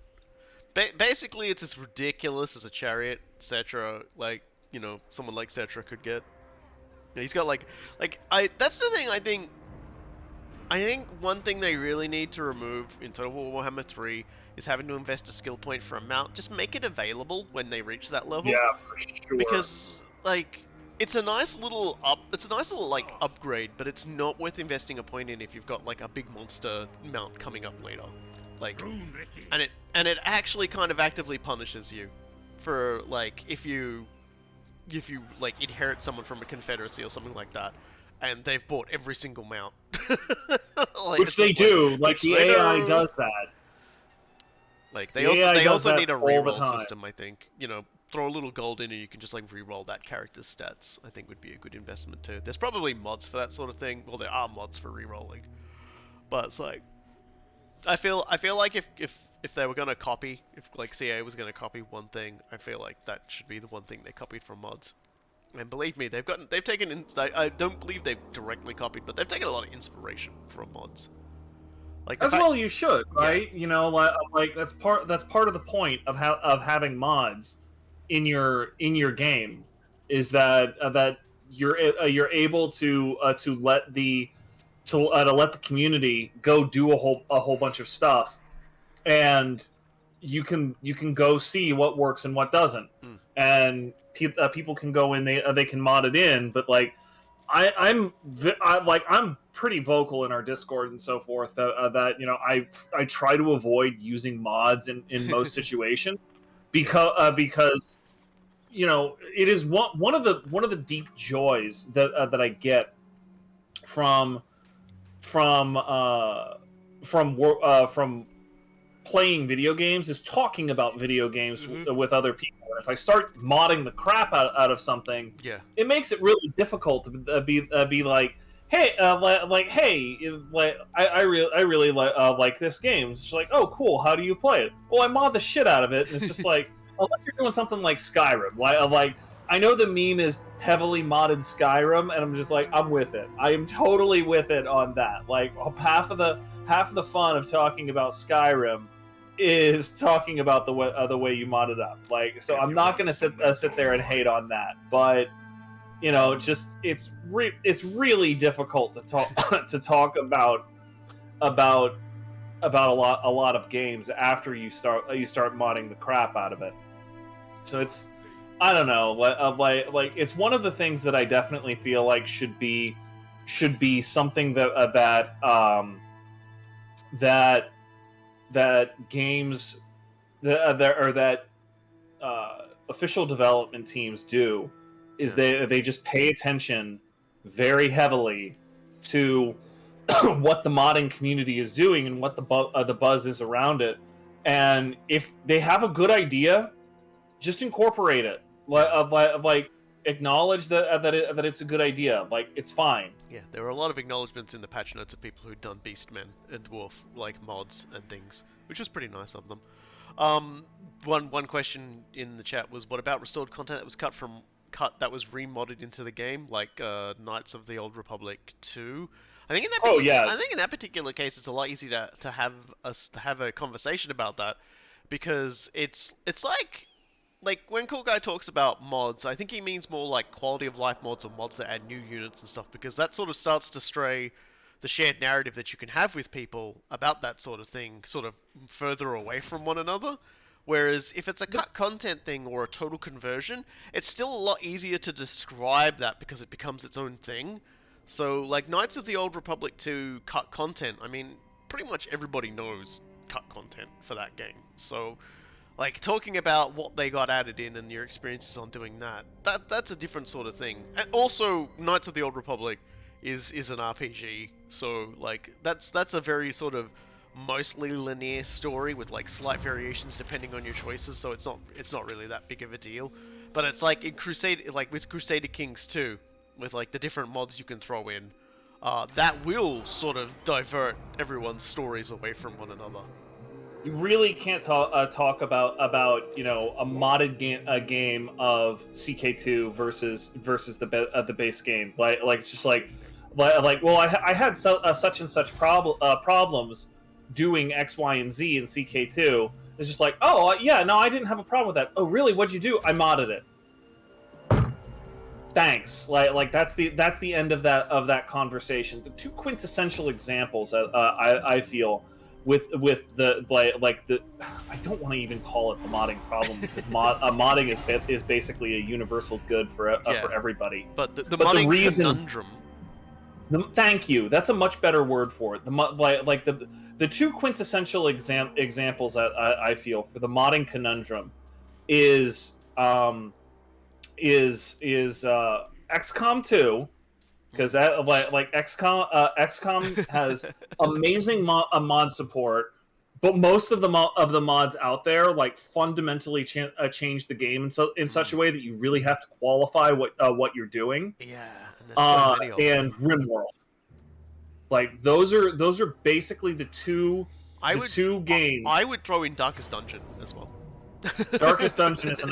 basically it's as ridiculous as a chariot, Settra, like, you know, someone like Settra could get. He's got that's the thing I think one thing they really need to remove in Total War Warhammer 3 is having to invest a skill point for a mount. Just make it available when they reach that level. Yeah, for sure. Because, like, it's a nice little like upgrade, but it's not worth investing a point in if you've got like a big monster mount coming up later. Like, and it actually kind of actively punishes you for, like, if you like inherit someone from a confederacy or something like that, and they've bought every single mount. Like, which they do. Like, the AI does that. Like, they also need a reroll system, I think. You know, throw a little gold in and you can just, like, reroll that character's stats. I think would be a good investment too. There's probably mods for that sort of thing. Well, there are mods for rerolling. But it's like, I feel like if they were gonna copy, if like CA was gonna copy one thing, I feel like that should be the one thing they copied from mods. And believe me, they've taken I don't believe they've directly copied, but they've taken a lot of inspiration from mods. Like, as well, you should, right? Yeah. You know, like that's part of the point of having mods in your game, is that you're able to let the community go do a whole bunch of stuff, and you can go see what works and what doesn't, and people can go in, they can mod it in, but like I'm pretty vocal in our Discord and so forth that you know I try to avoid using mods in most situations because you know it is one of the deep joys that I get from playing video games is talking about video games with other people. And if I start modding the crap out of something, it makes it really difficult to be like, hey, I really like this game. It's just like, oh, cool. How do you play it? Well, I mod the shit out of it, and it's just like, unless you're doing something like Skyrim, like I know the meme is heavily modded Skyrim, and I'm just like, I'm with it. I am totally with it on that. Like, half of the fun of talking about Skyrim is talking about the way you mod it up. Like, so I'm not gonna sit there and hate on that, but you know, just it's really difficult to talk to talk about a lot of games after you start modding the crap out of it. So it's, I don't know, like it's one of the things that I definitely feel like should be something that games that official development teams do, is they just pay attention very heavily to what the modding community is doing and what the buzz is around it, and if they have a good idea, just incorporate it. Like acknowledge that it's a good idea. Like, it's fine. Yeah, there were a lot of acknowledgements in the patch notes of people who'd done Beastmen and Dwarf like mods and things, which was pretty nice of them. One question in the chat was, what about restored content that was that was remodded into the game, like Knights of the Old Republic 2? I think in that particular case, it's a lot easier to have a conversation about that, because it's like when Coolguye talks about mods, I think he means more like quality of life mods or mods that add new units and stuff, because that sort of starts to stray the shared narrative that you can have with people about that sort of thing sort of further away from one another. Whereas if it's a cut content thing or a total conversion, it's still a lot easier to describe that because it becomes its own thing. So, like, Knights of the Old Republic 2 cut content, I mean, pretty much everybody knows cut content for that game. So, like, talking about what they got added in and your experiences on doing that's a different sort of thing. And also, Knights of the Old Republic is an RPG, so, like, that's a very sort of mostly linear story with, like, slight variations depending on your choices, so it's not really that big of a deal. But it's like in with Crusader Kings 2, with, like, the different mods you can throw in, that will sort of divert everyone's stories away from one another. You really can't talk about you know, a modded game of CK2 versus the base game. Like it's just like well, I had such and such problems doing X, Y, and Z in CK2, It's just like, oh yeah, no, I didn't have a problem with that. Oh really? What'd you do? I modded it. Thanks. Like that's the end of that conversation. The two quintessential examples that I feel with the like the I don't want to even call it the modding problem because modding is basically a universal good for everybody. But the modding conundrum. Thank you. That's a much better word for it. The two quintessential examples that I feel for the modding conundrum is XCOM 2, because that like XCOM has amazing mod support, but most of the mods out there like fundamentally change the game in such a way that you really have to qualify what you're doing. Yeah, and there's so many of them. And RimWorld, like those are basically the two games. I would throw in Darkest Dungeon as well. Darkest Dungeon is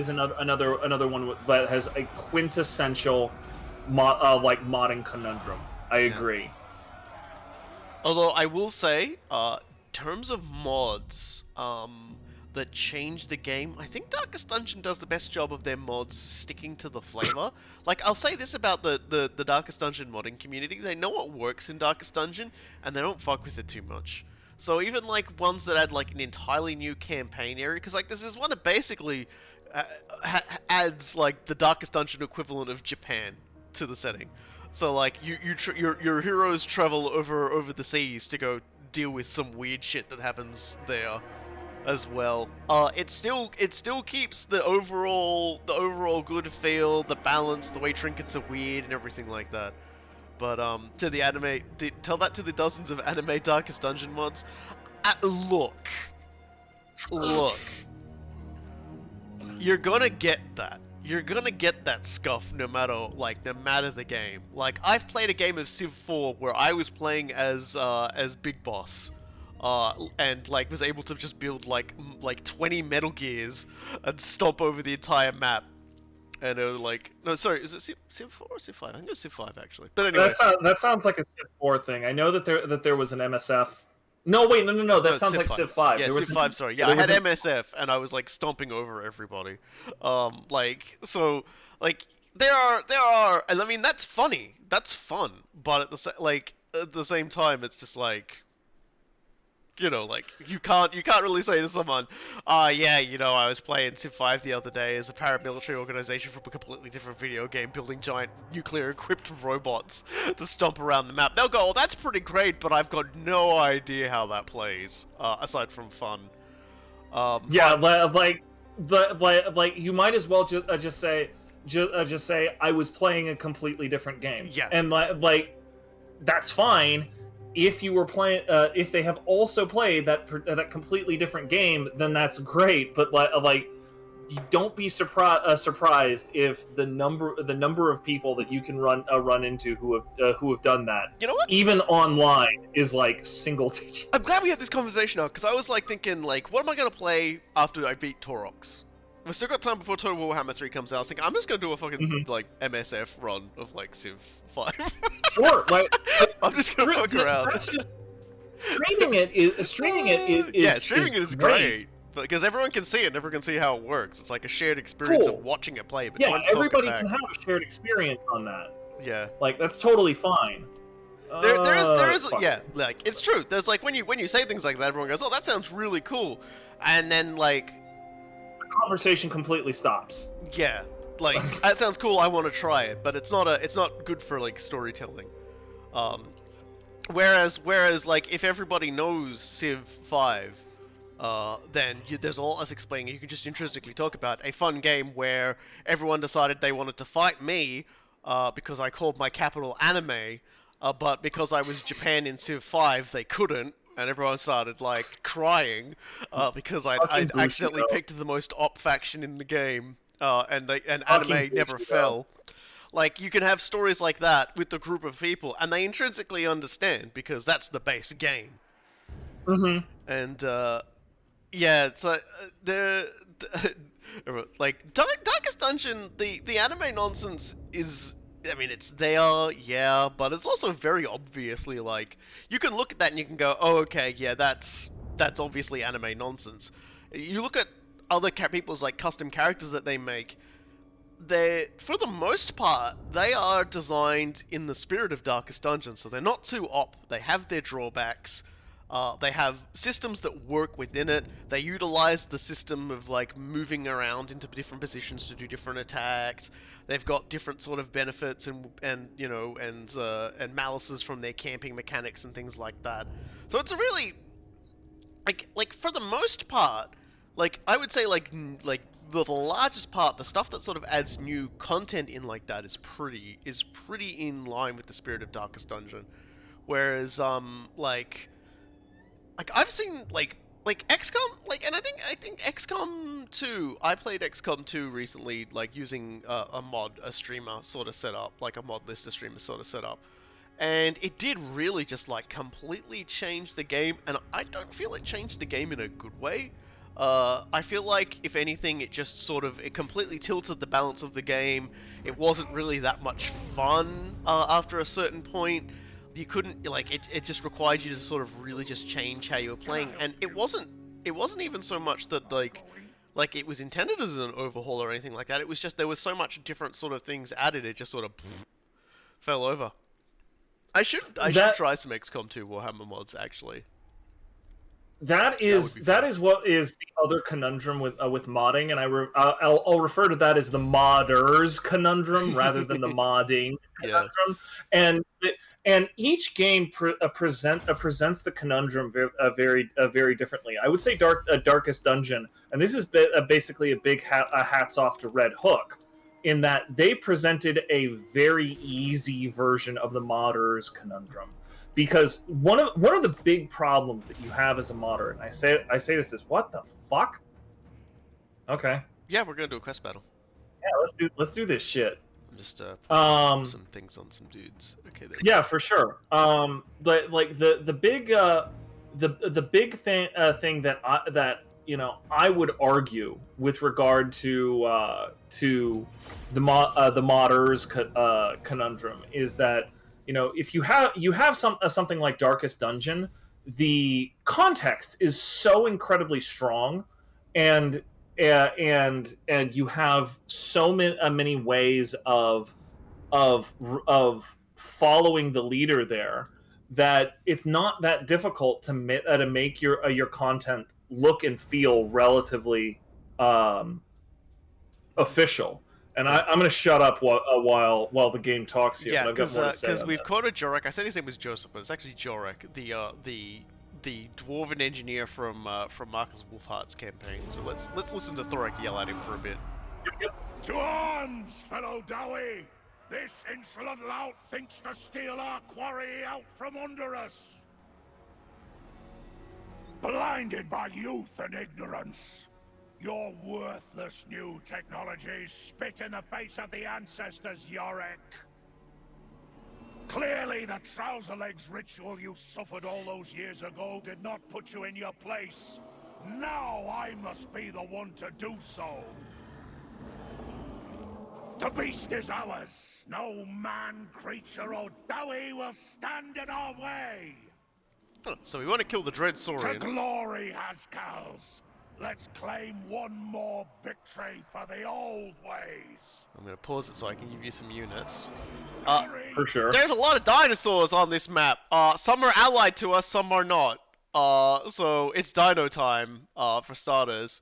another one that has a quintessential modding conundrum. I agree. Although I will say, terms of mods that change the game, I think Darkest Dungeon does the best job of their mods sticking to the flavor. Like, I'll say this about the Darkest Dungeon modding community: they know what works in Darkest Dungeon, and they don't fuck with it too much. So even like ones that add like an entirely new campaign area, because like this is one that basically adds like the Darkest Dungeon equivalent of Japan to the setting. So like your heroes travel over the seas to go deal with some weird shit that happens there as well. It still keeps the overall good feel, the balance, the way trinkets are weird and everything like that. But tell that to the dozens of anime Darkest Dungeon mods. Look, you're gonna get that. You're gonna get that scuff no matter the game. Like, I've played a game of Civ 4 where I was playing as Big Boss, and like was able to just build like 20 Metal Gears and stomp over the entire map. And it was like, no, sorry, is it Civ 4 or Civ 5? I think it was Civ 5 actually. But anyway, that sounds like a Civ 4 thing. I know that there was an MSF. No, wait, no. That sounds like Civ 5. Yeah, Civ 5. Sorry, yeah, I had MSF, and I was like stomping over everybody. There are. I mean, that's funny. That's fun. But at the same time, it's just like, you know, like you can't really say to someone, yeah, you know, I was playing Civ 5 the other day as a paramilitary organization from a completely different video game, building giant nuclear-equipped robots to stomp around the map. They'll go, oh, that's pretty great, but I've got no idea how that plays, aside from fun. Yeah, like you might as well just say I was playing a completely different game. Yeah, and like that's fine. If you were playing, if they have also played that completely different game, then that's great. But like, you don't be surprised if the number of people that you can run into who have done that. You know what? Even online is like single digit. I'm glad we had this conversation now, because I was like thinking, like, what am I gonna play after I beat Torox? We've still got time before Total Warhammer 3 comes out. I was thinking, I'm just gonna do a fucking like MSF run of like Civ 5. Sure, like I'm just gonna fuck around. Streaming it is great. Because everyone can see it, and everyone can see how it works. It's like a shared experience of watching it play. But yeah, everybody can have a shared experience on that. Yeah, like that's totally fine. There is, yeah, like it's true. There's like when you say things like that, everyone goes, "Oh, that sounds really cool," and then like the conversation completely stops. Yeah, like that sounds cool. I want to try it, but it's not good for like storytelling. Whereas like if everybody knows Civ 5. Then there's a lot less explaining. You can just intrinsically talk about a fun game where everyone decided they wanted to fight me because I called my capital anime, but because I was Japan in Civ 5, they couldn't, and everyone started like crying because I'd accidentally picked the most op faction in the game, and anime never fell. Like, you can have stories like that with a group of people, and they intrinsically understand because that's the base game. Mm-hmm. And yeah, it's like like Darkest Dungeon. The anime nonsense is, I mean, it's there, yeah, but it's also very obviously like you can look at that and you can go, oh, okay, yeah, that's that's obviously anime nonsense. You look at other people's like custom characters that they make. They're, for the most part, they are designed in the spirit of Darkest Dungeon, so they're not too op. They have their drawbacks. They have systems that work within it. They utilize the system of like moving around into different positions to do different attacks. They've got different sort of benefits and you know and malices from their camping mechanics and things like that. So it's a really like for the most part, like I would say like the largest part, the stuff that sort of adds new content in like that is pretty in line with the spirit of Darkest Dungeon. Whereas like I've seen like XCOM, like, and I think XCOM 2. I played XCOM 2 recently, like using a streamer sort of setup, like a mod list, a streamer sort of setup, and it did really just like completely change the game. And I don't feel it changed the game in a good way. I feel like if anything, it just sort of it completely tilted the balance of the game. It wasn't really that much fun after a certain point. You couldn't like it just required you to sort of really just change how you were playing, and it wasn't even so much that like it was intended as an overhaul or anything like that. It was just there was so much different sort of things added, it just sort of fell over. I should try some XCOM 2 Warhammer mods actually. That is what is the other conundrum with modding, and I'll refer to that as the modders conundrum rather than the modding conundrum. And each game presents the conundrum very differently. I would say Darkest Dungeon, and this is basically a big hats off to Red Hook, in that they presented a very easy version of the modders conundrum. Because one of the big problems that you have as a modder, and I say this is what the fuck? Okay. Yeah, we're gonna do a quest battle. Yeah, let's do this shit. I'm just some things on some dudes. Okay. Yeah, for sure. The big thing that I would argue with regard to the modders conundrum is that, if you have something like Darkest Dungeon, the context is so incredibly strong, and you have so many ways of following the leader there, that it's not that difficult to make your content look and feel relatively official. And I'm going to shut up while the game talks here. Yeah, because we've quoted Jorek. I said his name was Joseph, but it's actually Jorek, the dwarven engineer from Marcus Wolfhart's campaign. So let's listen to Thorek yell at him for a bit. To arms, fellow Dowie! This insolent lout thinks to steal our quarry out from under us. Blinded by youth and ignorance, your worthless new technologies spit in the face of the ancestors, Yorick. Clearly the trouser legs ritual you suffered all those years ago did not put you in your place. Now I must be the one to do so. The beast is ours. No man, creature, or Dowie will stand in our way. Oh, so we want to kill the Dread Saurian. To glory, Haskals. Let's claim one more victory for the old ways. I'm going to pause it so I can give you some units. For sure. There's a lot of dinosaurs on this map. Some are allied to us, some are not. So it's dino time, for starters.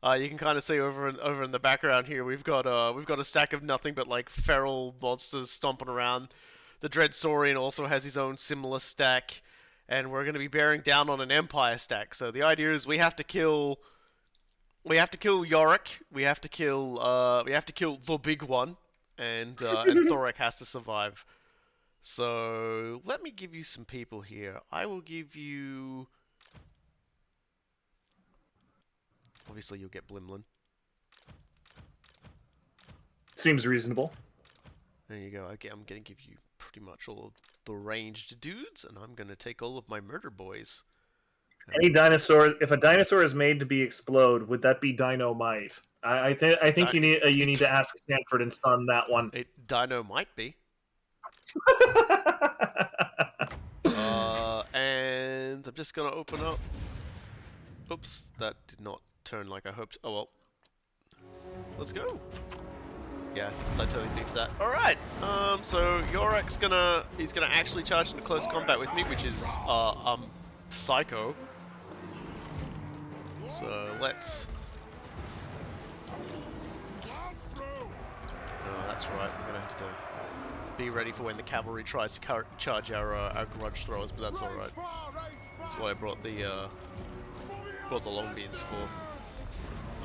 You can kind of see over in the background here, we've got a stack of nothing but like feral monsters stomping around. The Dread Saurian also has his own similar stack, and we're going to be bearing down on an Empire stack. So the idea is we have to kill Yorick. We have to kill the big one, and Thorek has to survive. So let me give you some people here. I will give you. Obviously, you'll get Blimlin. Seems reasonable. There you go. I'm going to give you pretty much all of the ranged dudes, and I'm going to take all of my murder boys. Any dinosaur? If a dinosaur is made to be explode, would that be dynamite? I think you need to ask Stanford and Son that one. Dino might be. And I'm just going to open up Oops, that did not turn like I hoped. Oh well. Let's go. Yeah, I totally beefed that. Alright, so Yorek's he's gonna actually charge into close combat with me, which is, psycho. So, let's... Oh, that's right, we're gonna have to be ready for when the cavalry tries to charge our grudge throwers, but that's alright. That's why I brought the longbeards for,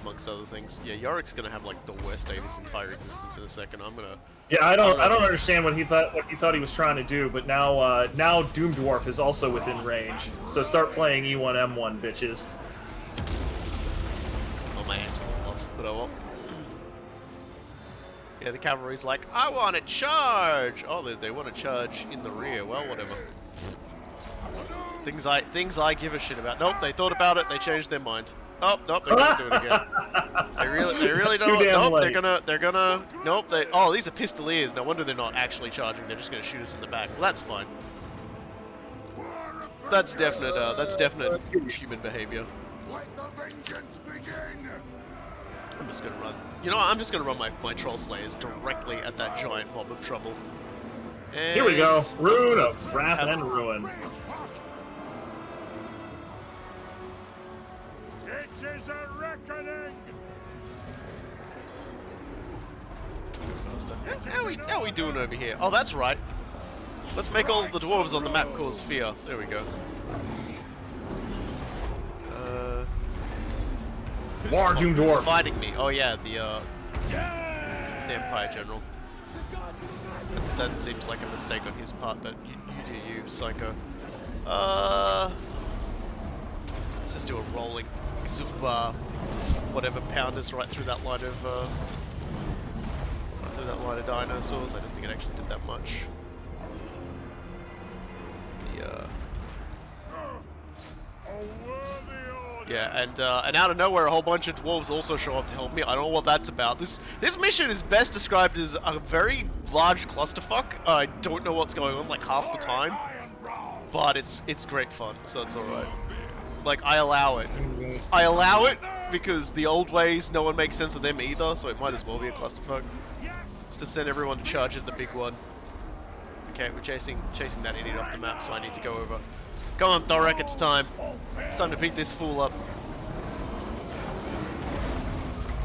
amongst other things. Yeah, Yorek's gonna have like the worst day of his entire existence in a second. Yeah, I don't understand what he thought he was trying to do, but now Doom Dwarf is also within range. So start playing E1M1, bitches. Oh, my aim's a little off, but oh well. Yeah, the cavalry's like, I want to charge! Oh, they want to charge in the rear. Well, whatever. Things I give a shit about. Nope, they thought about it, they changed their mind. Oh, nope, they're gonna do it again. They really don't. Nope, they're gonna. Nope, oh, these are pistoliers. No wonder they're not actually charging. They're just gonna shoot us in the back. Well, that's fine. That's definite human behavior. Let the vengeance begin! I'm just gonna run. You know what? I'm just gonna run my troll slayers directly at that giant mob of trouble. And here we go. Rune of Wrath and Ruin. It is a reckoning! How are we doing over here? Oh, that's right. Let's make all of the dwarves on the map cause fear. There we go. Doom Who's Dwarf fighting me? Oh yeah, the Empire General. That seems like a mistake on his part, but you do you, psycho. Let's just do a rolling whatever pounders right through that line of dinosaurs. I don't think it actually did that much. Yeah, and out of nowhere, a whole bunch of dwarves also show up to help me. I don't know what that's about. This mission is best described as a very large clusterfuck. I don't know what's going on like half the time, but it's great fun, so it's alright. Like, I allow it. I allow it because the old ways, no one makes sense of them either, so it might as well be a clusterfuck. Let's just send everyone to charge at the big one. Okay, we're chasing that idiot off the map, so I need to go over. Come on, Thorek, it's time. It's time to beat this fool up.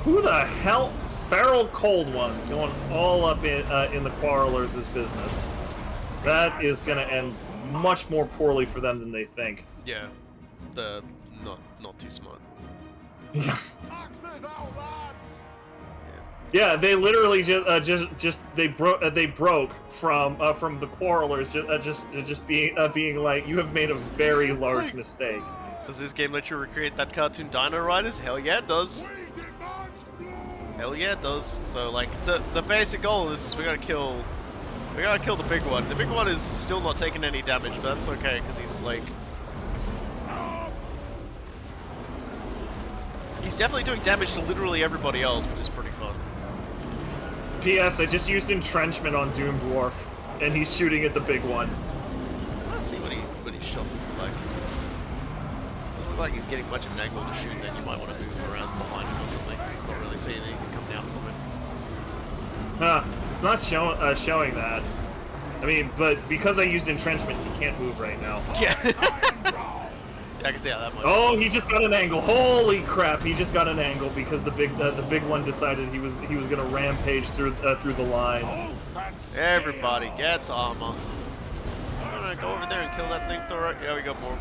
Who the hell? Feral Cold Ones going all up in the Quarrelers' business. That is going to end much more poorly for them than they think. Yeah, not too smart. Yeah. Yeah, they literally they broke from the Quarrelers just being like, you have made a very large mistake. Does this game let you recreate that cartoon Dino Riders? Hell yeah, it does. Hell yeah, it does. So like the basic goal of this is we gotta kill the big one. The big one is still not taking any damage, but that's okay because he's like. He's definitely doing damage to literally everybody else, which is pretty fun. P.S. I just used entrenchment on Doom Dwarf, and he's shooting at the big one. Let's see what he shots it like. Doesn't look like he's getting much of an angle to shoot. Then you might want to move around behind him or something. Not really seeing anything coming out from him. Huh? It's not showing that. I mean, but because I used entrenchment, he can't move right now. Yeah. I can see how that might. Oh, he just got an angle. Holy crap! He just got an angle because the big one decided he was gonna rampage through the line. Everybody gets armor. Alright, go over there and kill that thing, Thorek. Yeah, we got more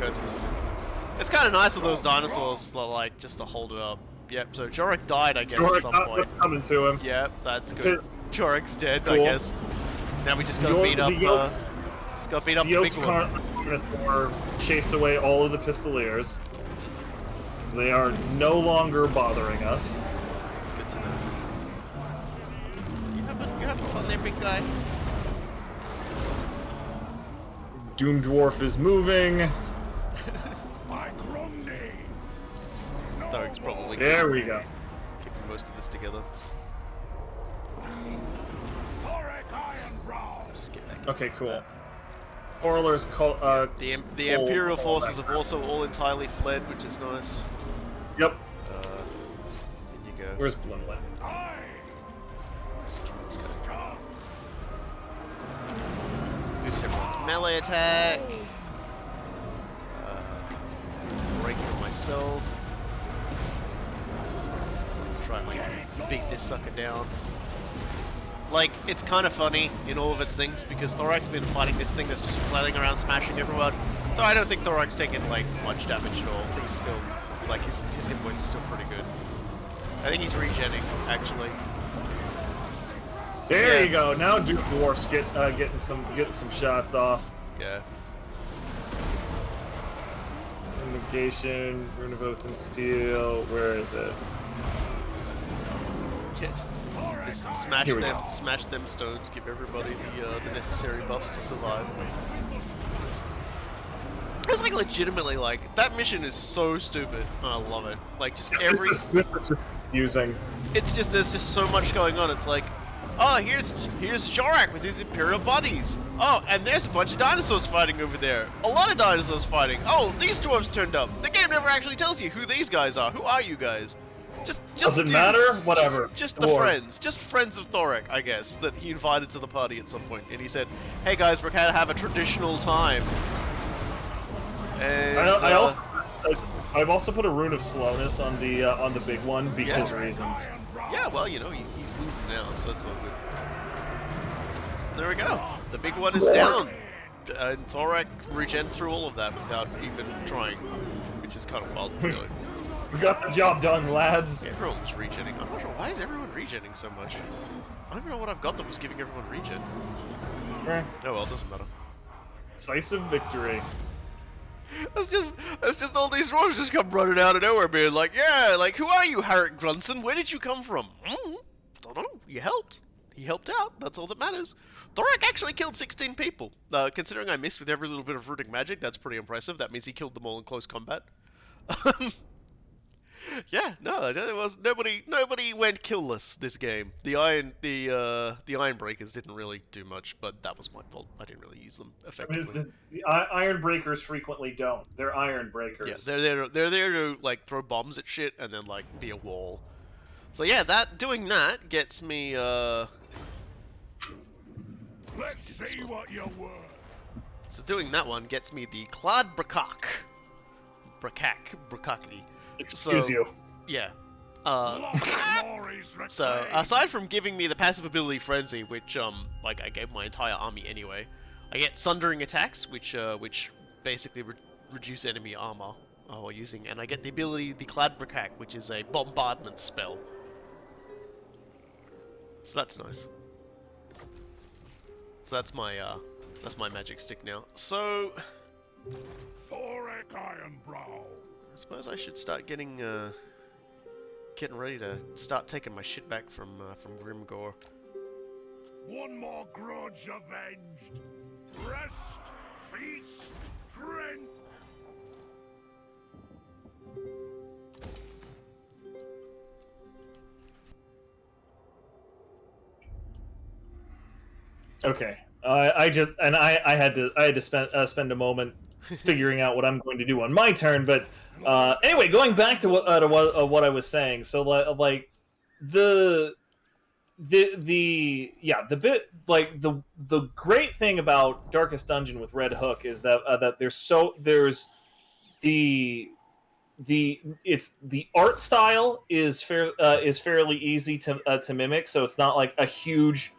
guys coming in. It's kind of nice of those dinosaurs, like just to hold it up. Yep. So Jorek died, I guess, at some point. Coming to him. Yep, that's good. Jorek's dead, cool. I guess. Now we just gotta beat up. Just gotta beat up the big one. Or chase away all of the pistoliers, so they are no longer bothering us. That's good to know. You having fun there, big guy? Doom Dwarf is moving. Thorek's probably there we go. Keeping most of this together. Just get back. Okay, cool. Horler's The Imperial forces have also all entirely fled, which is nice. Yep. In you go. Where's Bloomlet? Let's go. Boost everyone's melee attack. Break for myself. Try and like beat this sucker down. Like, it's kind of funny in all of its things because Thorek's been fighting this thing that's just flailing around, smashing everyone. So I don't think Thorek's taken like much damage at all. He's still like his hit points are still pretty good. I think he's regenning actually. There you go. Now dwarfs getting some shots off. Yeah. Negation, Rune of Oath and Steel. Where is it? Just smash them stones, give everybody the necessary buffs to survive. It's like legitimately like that mission is so stupid. I love it. Like just every this is just confusing. It's just there's just so much going on. It's like, oh here's Jorak with his Imperial buddies. Oh, and there's a bunch of dinosaurs fighting over there. A lot of dinosaurs fighting. Oh, these dwarves turned up. The game never actually tells you who these guys are. Who are you guys? Just doesn't dudes. matter. Whatever. Just the friends. Just friends of Thorek, I guess, that he invited to the party at some point. And he said, "Hey guys, we're gonna have a traditional time." And I've also put a rune of slowness on the big one because reasons. Yeah, well, you know he's losing now, so it's all good. There we go. The big one is down, and Thorek regen through all of that without even trying, which is kind of wild. Really. We got the job done, lads. Everyone was regenning. I'm not sure why is everyone regenning so much. I don't even know what I've got that was giving everyone regen. Oh well, it doesn't matter. Decisive victory. That's just all these dwarves just come running out of nowhere, being like, yeah, like who are you, Harrick Grunson? Where did you come from? Don't know. You helped. He helped out. That's all that matters. Thorek actually killed 16 people. Considering I missed with every little bit of runic magic, that's pretty impressive. That means he killed them all in close combat. Yeah, no, there was nobody went killless this game. The iron breakers didn't really do much, but that was my fault. I didn't really use them effectively. I mean, the iron breakers frequently don't. They're iron breakers. Yeah, they're there to like throw bombs at shit and then like be a wall. So yeah, doing that gets me Let's see what you're worth. So doing that one gets me the Clad Brakakity. Excuse you. Yeah. So aside from giving me the passive ability Frenzy, which like I gave my entire army anyway, I get Sundering attacks, which basically reduce enemy armor while using, and I get the ability the Clad Brakak, which is a bombardment spell. So that's nice. So that's my magic stick now. So Thorek Ironbrow. I suppose I should start getting ready to start taking my shit back from Grimgor. One more grudge avenged. Rest, feast, drink. Okay. I had to spend a moment figuring out what I'm going to do on my turn, but anyway, going back to what I was saying. So like the great thing about Darkest Dungeon with Red Hook is that there's the art style is fairly easy to mimic, so it's not like a huge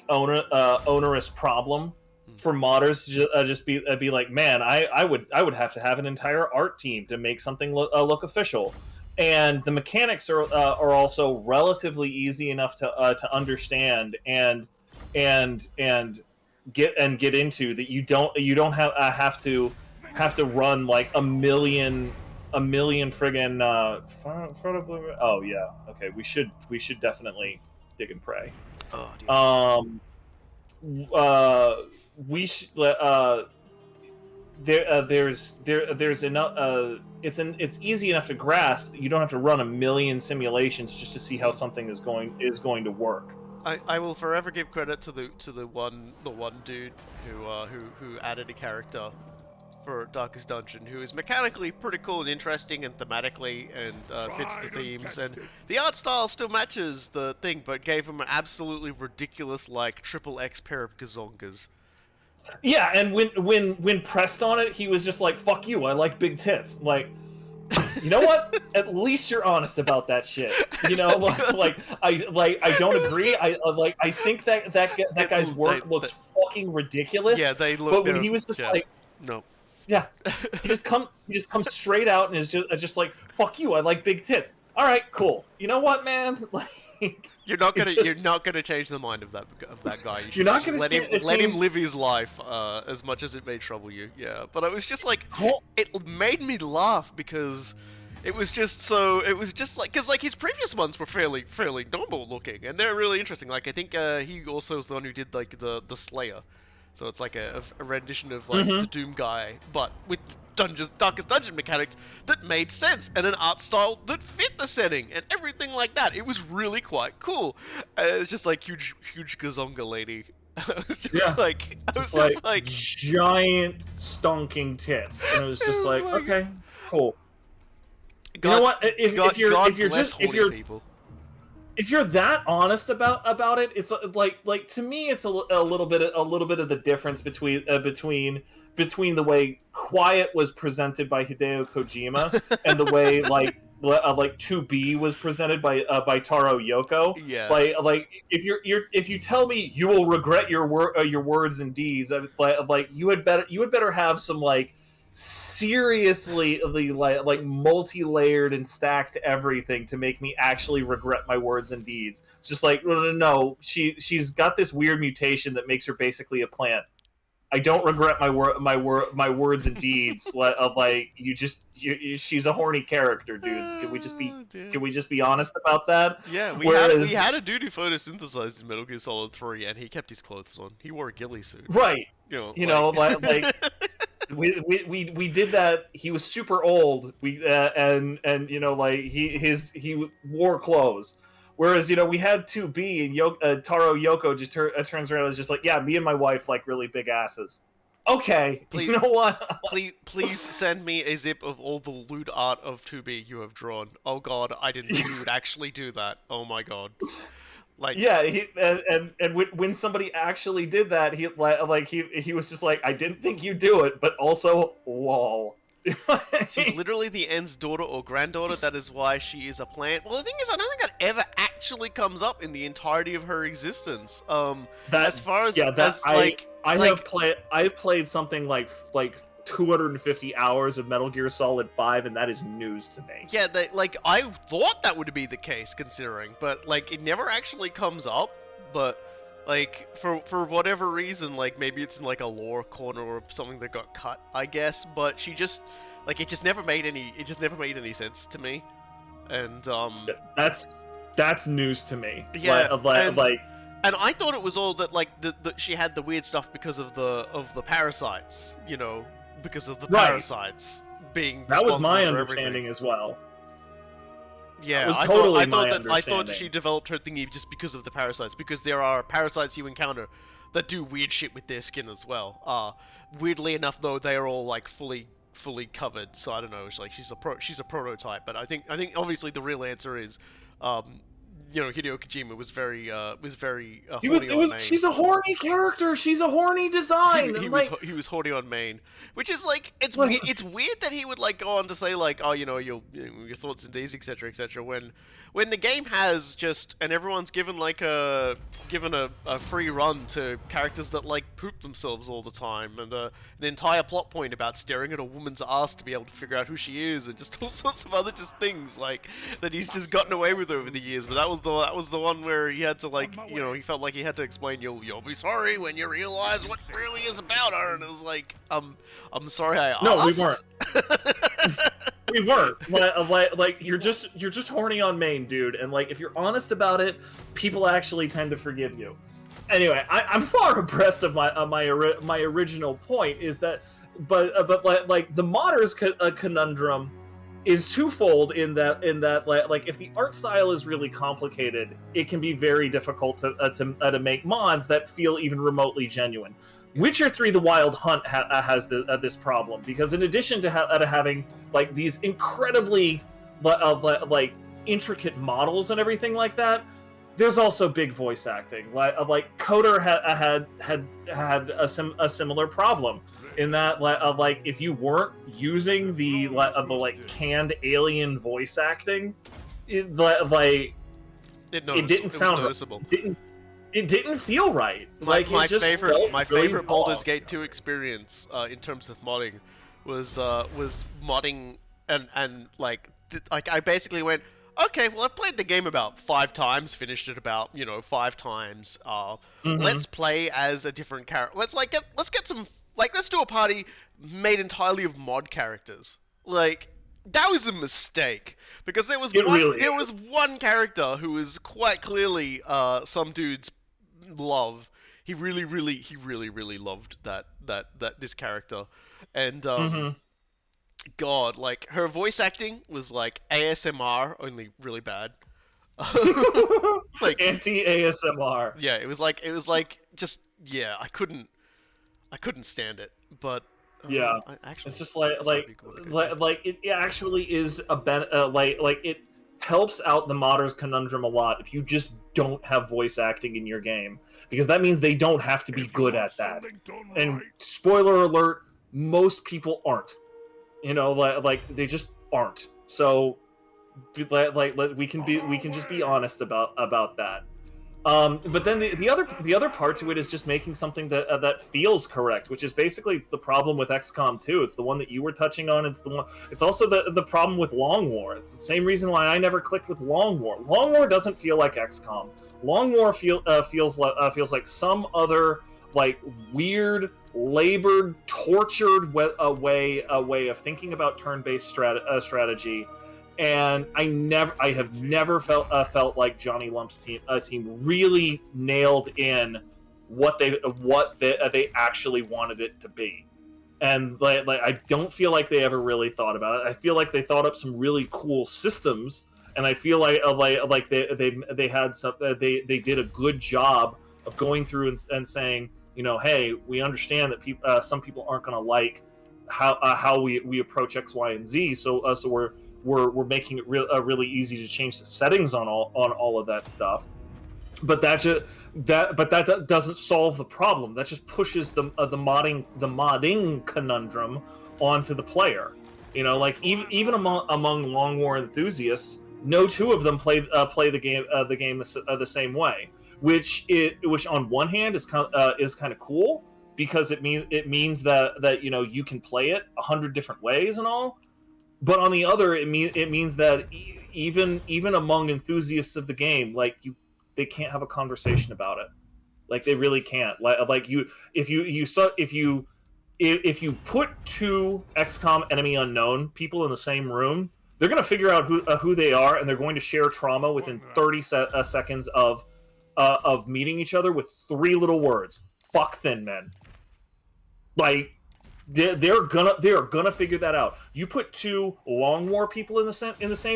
onerous problem for modders to just be like, man, I would have to have an entire art team to make something look official. And the mechanics are also relatively easy enough to understand and get into, that you don't have to run like a million friggin' oh yeah, okay, we should definitely dig and pray. Oh, there's enough. It's easy enough to grasp that you don't have to run a million simulations just to see how something is going to work. I will forever give credit to the one dude who added a character for Darkest Dungeon, who is mechanically pretty cool and interesting and thematically and fits the themes, and the art style still matches the thing, but gave him an absolutely ridiculous like triple X pair of gazongas. Yeah, and when pressed on it, he was just like, "Fuck you, I like big tits." Like, you know what? At least you're honest about that shit. You know, I don't agree. Just... I think that guy's work looks fucking ridiculous. Yeah, they look. But when he was just like, no. Yeah, he just comes straight out and is just like, "Fuck you, I like big tits." All right, cool. You know what, man? Like, you're not gonna change the mind of that guy. You're not gonna let him live his life as much as it may trouble you. Yeah, but it was just like it made me laugh because it was just like because like his previous ones were fairly normal looking and they're really interesting. Like I think he also was the one who did like the Slayer. So it's like a rendition of like the Doom guy, but with Darkest Dungeon mechanics that made sense and an art style that fit the setting and everything like that. It was really quite cool. It was just like huge gazonga lady. I was just like giant stonking tits, and it was just like okay, cool. You know what? If you're that honest about it, it's like to me, it's a little bit of the difference between the way Quiet was presented by Hideo Kojima and the way like 2B was presented by Taro Yoko. Yeah. Like if you tell me you will regret your words and deeds, like you had better have some like seriously like multi-layered and stacked everything to make me actually regret my words and deeds. It's just like no, she's got this weird mutation that makes her basically a plant. I don't regret my words and deeds. Like she's a horny character, dude. Can we just be honest about that? Yeah, we had a dude who photosynthesized in Metal Gear Solid 3, and he kept his clothes on. He wore a ghillie suit. Right. Like we did that. He was super old. And like he wore clothes. Whereas, we had 2B and Taro Yoko just turns around and is just like, yeah, me and my wife like really big asses. Okay, please, you know what? please send me a zip of all the lewd art of 2B you have drawn. Oh god, I didn't think you would actually do that. Oh my god. Like yeah, and when somebody actually did that, he was just like, I didn't think you'd do it, but also lol. She's literally the End's daughter or granddaughter. That is why she is a plant. Well, the thing is, I don't think that ever actually comes up in the entirety of her existence. As far as I've played something like 250 hours of Metal Gear Solid 5, and that is news to me. Yeah, I thought that would be the case, considering, but like it never actually comes up. But like for whatever reason, like maybe it's in like a lore corner or something that got cut, I guess. But she just like it just never made any sense to me, and that's news to me. Yeah, and I thought it was all that like she had the weird stuff because of the parasites, because of the parasites being that was my everything. understanding as well. Yeah, I thought that she developed her thingy just because of the parasites, because there are parasites you encounter that do weird shit with their skin as well. Weirdly enough, though, they are all like fully covered, so I don't know. It's like she's a prototype, but I think obviously the real answer is, Hideo Kojima was very horny on main. She's a horny character. She's a horny design. He was horny on main, which is like it's weird that he would like go on to say like, oh, your thoughts and deeds, etc., etc. When the game has just and everyone's given a free run to characters that like poop themselves all the time, and an entire plot point about staring at a woman's ass to be able to figure out who she is, and just all sorts of other just things like that he's just gotten away with over the years. But that was the one where he had to like he felt like he had to explain you'll be sorry when you realize what really is about her, and it was like I'm sorry I asked. No, we weren't. We weren't. Like you're just horny on main, dude, and like if you're honest about it, people actually tend to forgive you. Anyway, I'm far abreast of my original point is that, but like the modders conundrum is twofold in that like if the art style is really complicated, it can be very difficult to make mods that feel even remotely genuine. Witcher 3: The Wild Hunt has this problem, because in addition to having like these incredibly like intricate models and everything like that, there's also big voice acting. Like Coder had a similar problem in that like if you weren't using the like canned alien voice acting, it didn't sound noticeable. It didn't feel right. My favorite favorite Baldur's Gate 2 experience in terms of modding was modding and like I basically went, okay, well I've played the game about 5 times, finished it about 5 times. Let's play as a different character. Let's get some let's do a party made entirely of mod characters. Like, that was a mistake, because there was one character who was quite clearly some dude's love. He really loved this character, and God, like, her voice acting was like ASMR, only really bad. Like anti ASMR. Yeah, it was like I couldn't stand it, but yeah, it's just like it actually is a like it helps out the modder's conundrum a lot if you just don't have voice acting in your game, because that means they don't have to be good at that. And spoiler alert, most people aren't. Like they just aren't. So we can just be honest about that. But then the other part to it is just making something that feels correct, which is basically the problem with XCOM 2. It's the one that you were touching on. It's also the problem with Long War. It's the same reason why I never clicked with Long War. Long War doesn't feel like XCOM. Long War feels like some other like weird, labored, tortured way of thinking about turn-based strategy. And I have never felt like Johnny Lump's team really nailed in what they actually wanted it to be. And like I don't feel like they ever really thought about it. I feel like they thought up some really cool systems, and I feel like they had some they did a good job of going through and saying, hey, we understand that some people aren't going to like how we approach X, Y, and Z. So we're making it really easy to change the settings on all of that stuff. But that doesn't solve the problem. That just pushes the modding conundrum onto the player. Like even among Long War enthusiasts, no two of them play the game the same way. Which on one hand is kind of cool, because it means that you can play it 100 different ways and all. But on the other, it means that even among enthusiasts of the game, they can't have a conversation about it. Like, they really can't. If you put 2 XCOM Enemy Unknown people in the same room, they're going to figure out who they are, and they're going to share trauma within 30 seconds of meeting each other with 3 little words: "Fuck thin men." Like, they're gonna figure that out. You put 2 Long War people in the same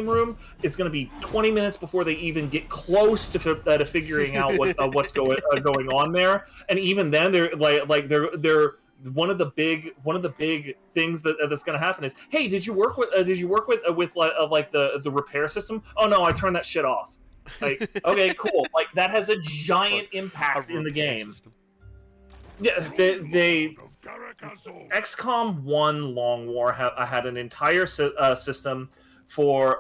room, it's gonna be 20 minutes before they even get close to figuring out what's going on there. And even then, they're one of the big things that's gonna happen is, hey, did you work with the repair system? Oh no, I turned that shit off. Like, okay, cool. Like, that has a giant impact in the game. System. Yeah, they XCOM 1 Long War had an entire system for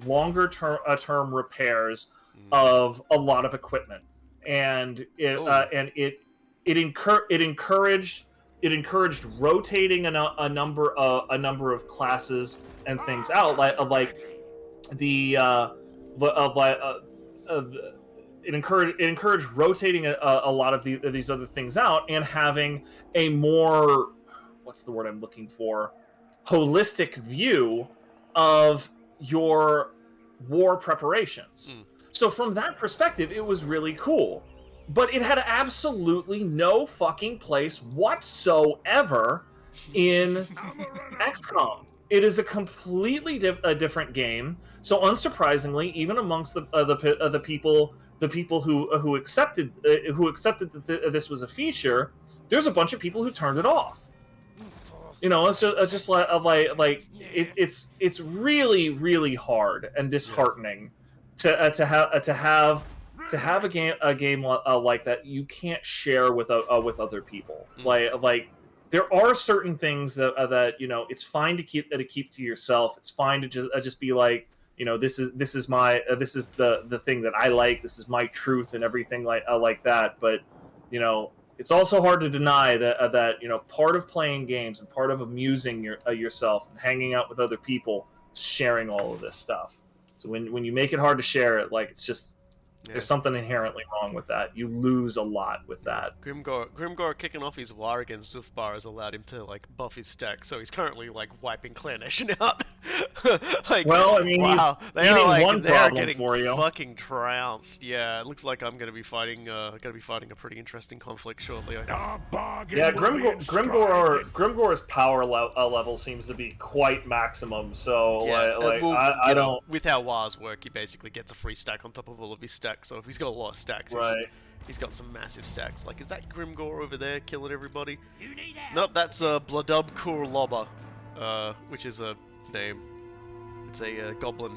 longer term repairs of a lot of equipment, and it encouraged rotating a number of classes and things out, it encouraged rotating a lot of these other things out, and having a more, what's the word I'm looking for, holistic view of your war preparations. So from that perspective, it was really cool. But it had absolutely no fucking place whatsoever in XCOM. it is a completely a different game. So unsurprisingly, even amongst the people who accepted that this was a feature, there's a bunch of people who turned it off. You know, it's just it's really really hard and disheartening to have a game like that you can't share with other people. Like there are certain things that you know it's fine to keep to yourself. It's fine to just be like, you know, this is the thing that I like. This is my truth and everything like that. But you know, it's also hard to deny that you know, part of playing games and part of amusing yourself and hanging out with other people, sharing all of this stuff. So when you make it hard to share it, like, it's just there's something inherently wrong with that. You lose a lot with that. Grimgor kicking off his war against Zufbar has allowed him to like buff his stack, so he's currently like wiping Clan Nation out. Like, well, I mean, wow, they are getting for you. fucking trounced. Yeah, it looks like I'm gonna be fighting a pretty interesting conflict shortly. Yeah, Grimgor's power level seems to be quite maximum. So yeah, I don't. With how wars work, he basically gets a free stack on top of all of his stacks. So if he's got a lot of stacks, he's got some massive stacks. Like, is that Grimgor over there killing everybody? Nope, that's Bladub Kur Loba, which is a name. It's a goblin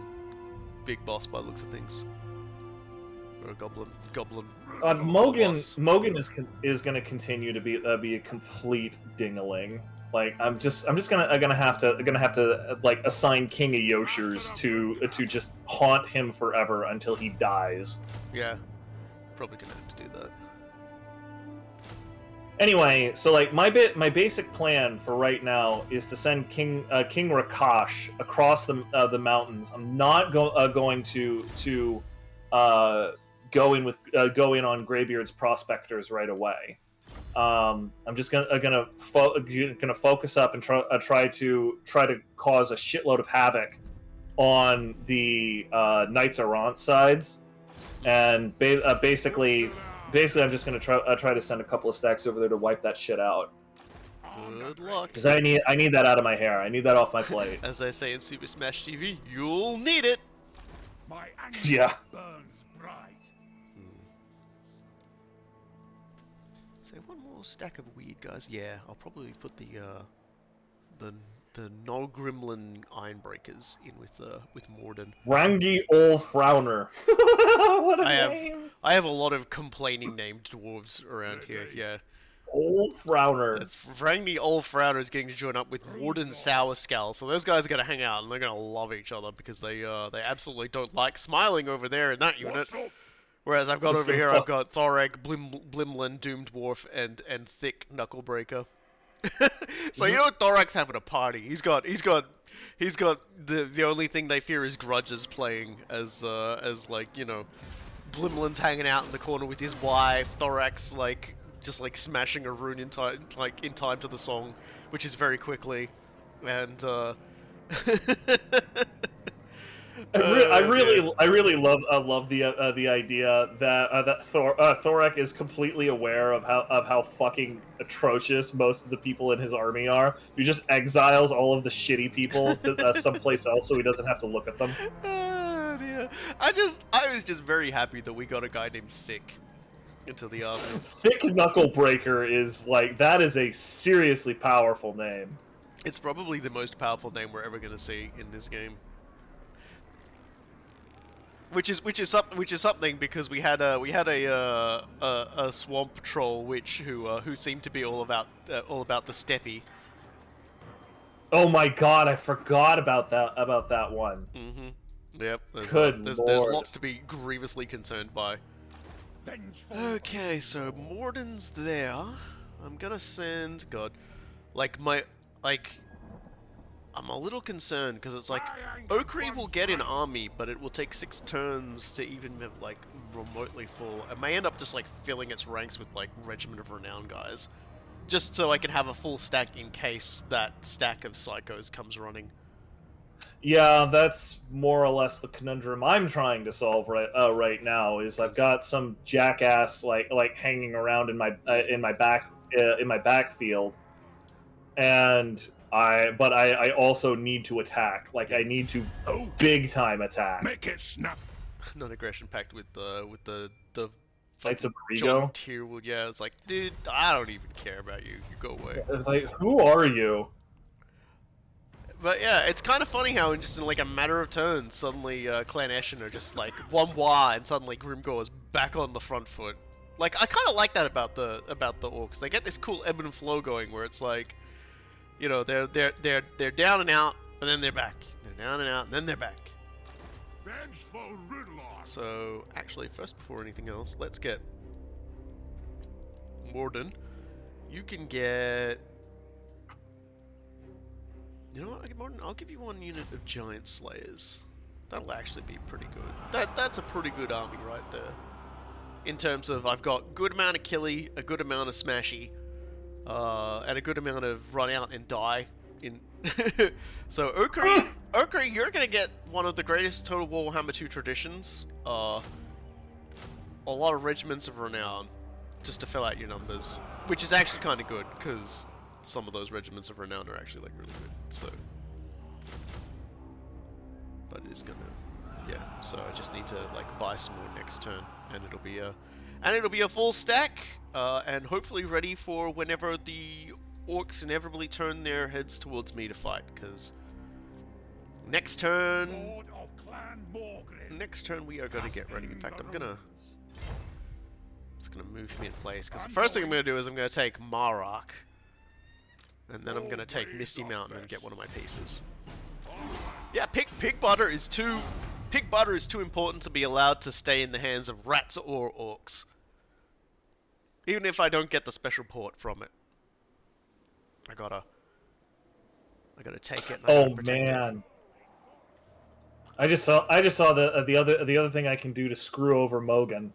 big boss by the looks of things. Or a goblin. Mogan is going to continue to be a complete dingaling. Like, I'm just gonna have to like assign King of Yoshers to just haunt him forever until he dies. Yeah, probably gonna have to do that. Anyway, so like my basic plan for right now is to send King Rakash across the mountains. I'm not going to go in on Greybeard's prospectors right away. I'm just gonna focus up and try to cause a shitload of havoc on the Knights Errant sides, and basically I'm just gonna try to send a couple of stacks over there to wipe that shit out. Good luck. Because I need that out of my hair. I need that off my plate. As they say in Super Smash TV, you'll need it. My anger Yeah. burns bright. So one more stack of weed, guys. Yeah, I'll probably put the no Gremlin Ironbreakers in with Morden. Rangi Ol Frowner. What a name! I have a lot of complaining named dwarves around here. Yeah. Ol Frowner. Rangi Ol Frowner is getting to join up with Morden Sourskull. So those guys are gonna hang out and they're gonna love each other because they absolutely don't like smiling over there in that unit. Whereas I've got over here, I've got Thorek, Blimlin, Doom Dwarf, and Thick Knucklebraker. So you know Thorek's having a party. He's got the only thing they fear is grudges playing as like, you know, Blimlin's hanging out in the corner with his wife. Thorek's like just like smashing a rune in time to the song, which is very quickly, and I really love the idea that Thorek is completely aware of how fucking atrocious most of the people in his army are. He just exiles all of the shitty people to someplace else so he doesn't have to look at them. Yeah. I was just very happy that we got a guy named Thick into the army. Thick Knucklebreaker is like, that is a seriously powerful name. It's probably the most powerful name we're ever going to see in this game. Which is something because we had a swamp troll witch who seemed to be all about the steppy. Oh my god, I forgot about that one. Mm-hmm. Yep. There's lots to be grievously concerned by. Okay, so Morden's there. I'm gonna send I'm a little concerned because it's like Oaktree will get an army, but it will take 6 turns to even have like remotely full. It may end up just like filling its ranks with like Regiment of Renown guys, just so I can have a full stack in case that stack of psychos comes running. Yeah, that's more or less the conundrum I'm trying to solve right now. Is I've got some jackass like hanging around in my backfield, and But I also need to attack. Like I need to Oh, big time attack. make it snap. Non-aggression pact with the Knights of John Rigo. Tyrrell. Yeah, it's like, dude, I don't even care about you. You go away. It's like, who are you? But yeah, it's kind of funny how in just in like a matter of turns, suddenly Clan Eshin are just like one wah, and suddenly Grimgor is back on the front foot. Like I kind of like that about the orcs. They get this cool ebb and flow going where it's like, you know, they're down and out, but then they're back. They're down and out, and then they're back. Vengeful Riddler. So actually, first before anything else, let's get Morden. You can get. You know what, Morden? I'll give you 1 unit of Giant Slayers. That'll actually be pretty good. That's a pretty good army right there. In terms of, I've got good amount of killy, a good amount of smashy, and a good amount of run out and die. In so Okri, you're gonna get one of the greatest Total Warhammer 2 traditions. A lot of regiments of renown, just to fill out your numbers, which is actually kind of good because some of those regiments of renown are actually like really good. So, but it is gonna, yeah. So I just need to like buy some more next turn, and it'll be a full stack, and hopefully ready for whenever the orcs inevitably turn their heads towards me to fight. Because next turn, Lord of Clan Morgrim. next turn we are gonna get ready. In fact, I'm just gonna move him in place. Because the first thing I'm gonna do is I'm gonna take Marok. And then I'm gonna take Misty Mountain and get one of my pieces. Yeah, pig butter is too important to be allowed to stay in the hands of rats or orcs. Even if I don't get the special port from it, I gotta take it. And I gotta protect Man, it. I just saw the other thing I can do to screw over Mogan.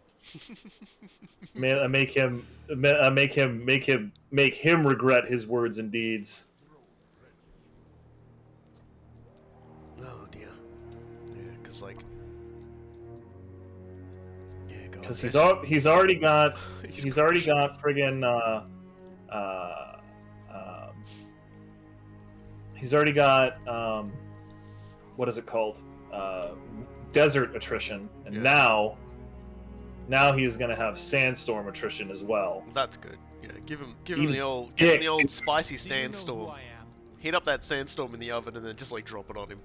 Make him regret his words and deeds. Oh dear. Yeah, because like. Yeah, God. Because he's already got friggin' he's already got what is it called? Desert attrition, and Yeah. now he's gonna have sandstorm attrition as well. That's good. Yeah, give him You the old dick. spicy Do you know who sandstorm. I am? Heat up that sandstorm in the oven and then just like drop it on him.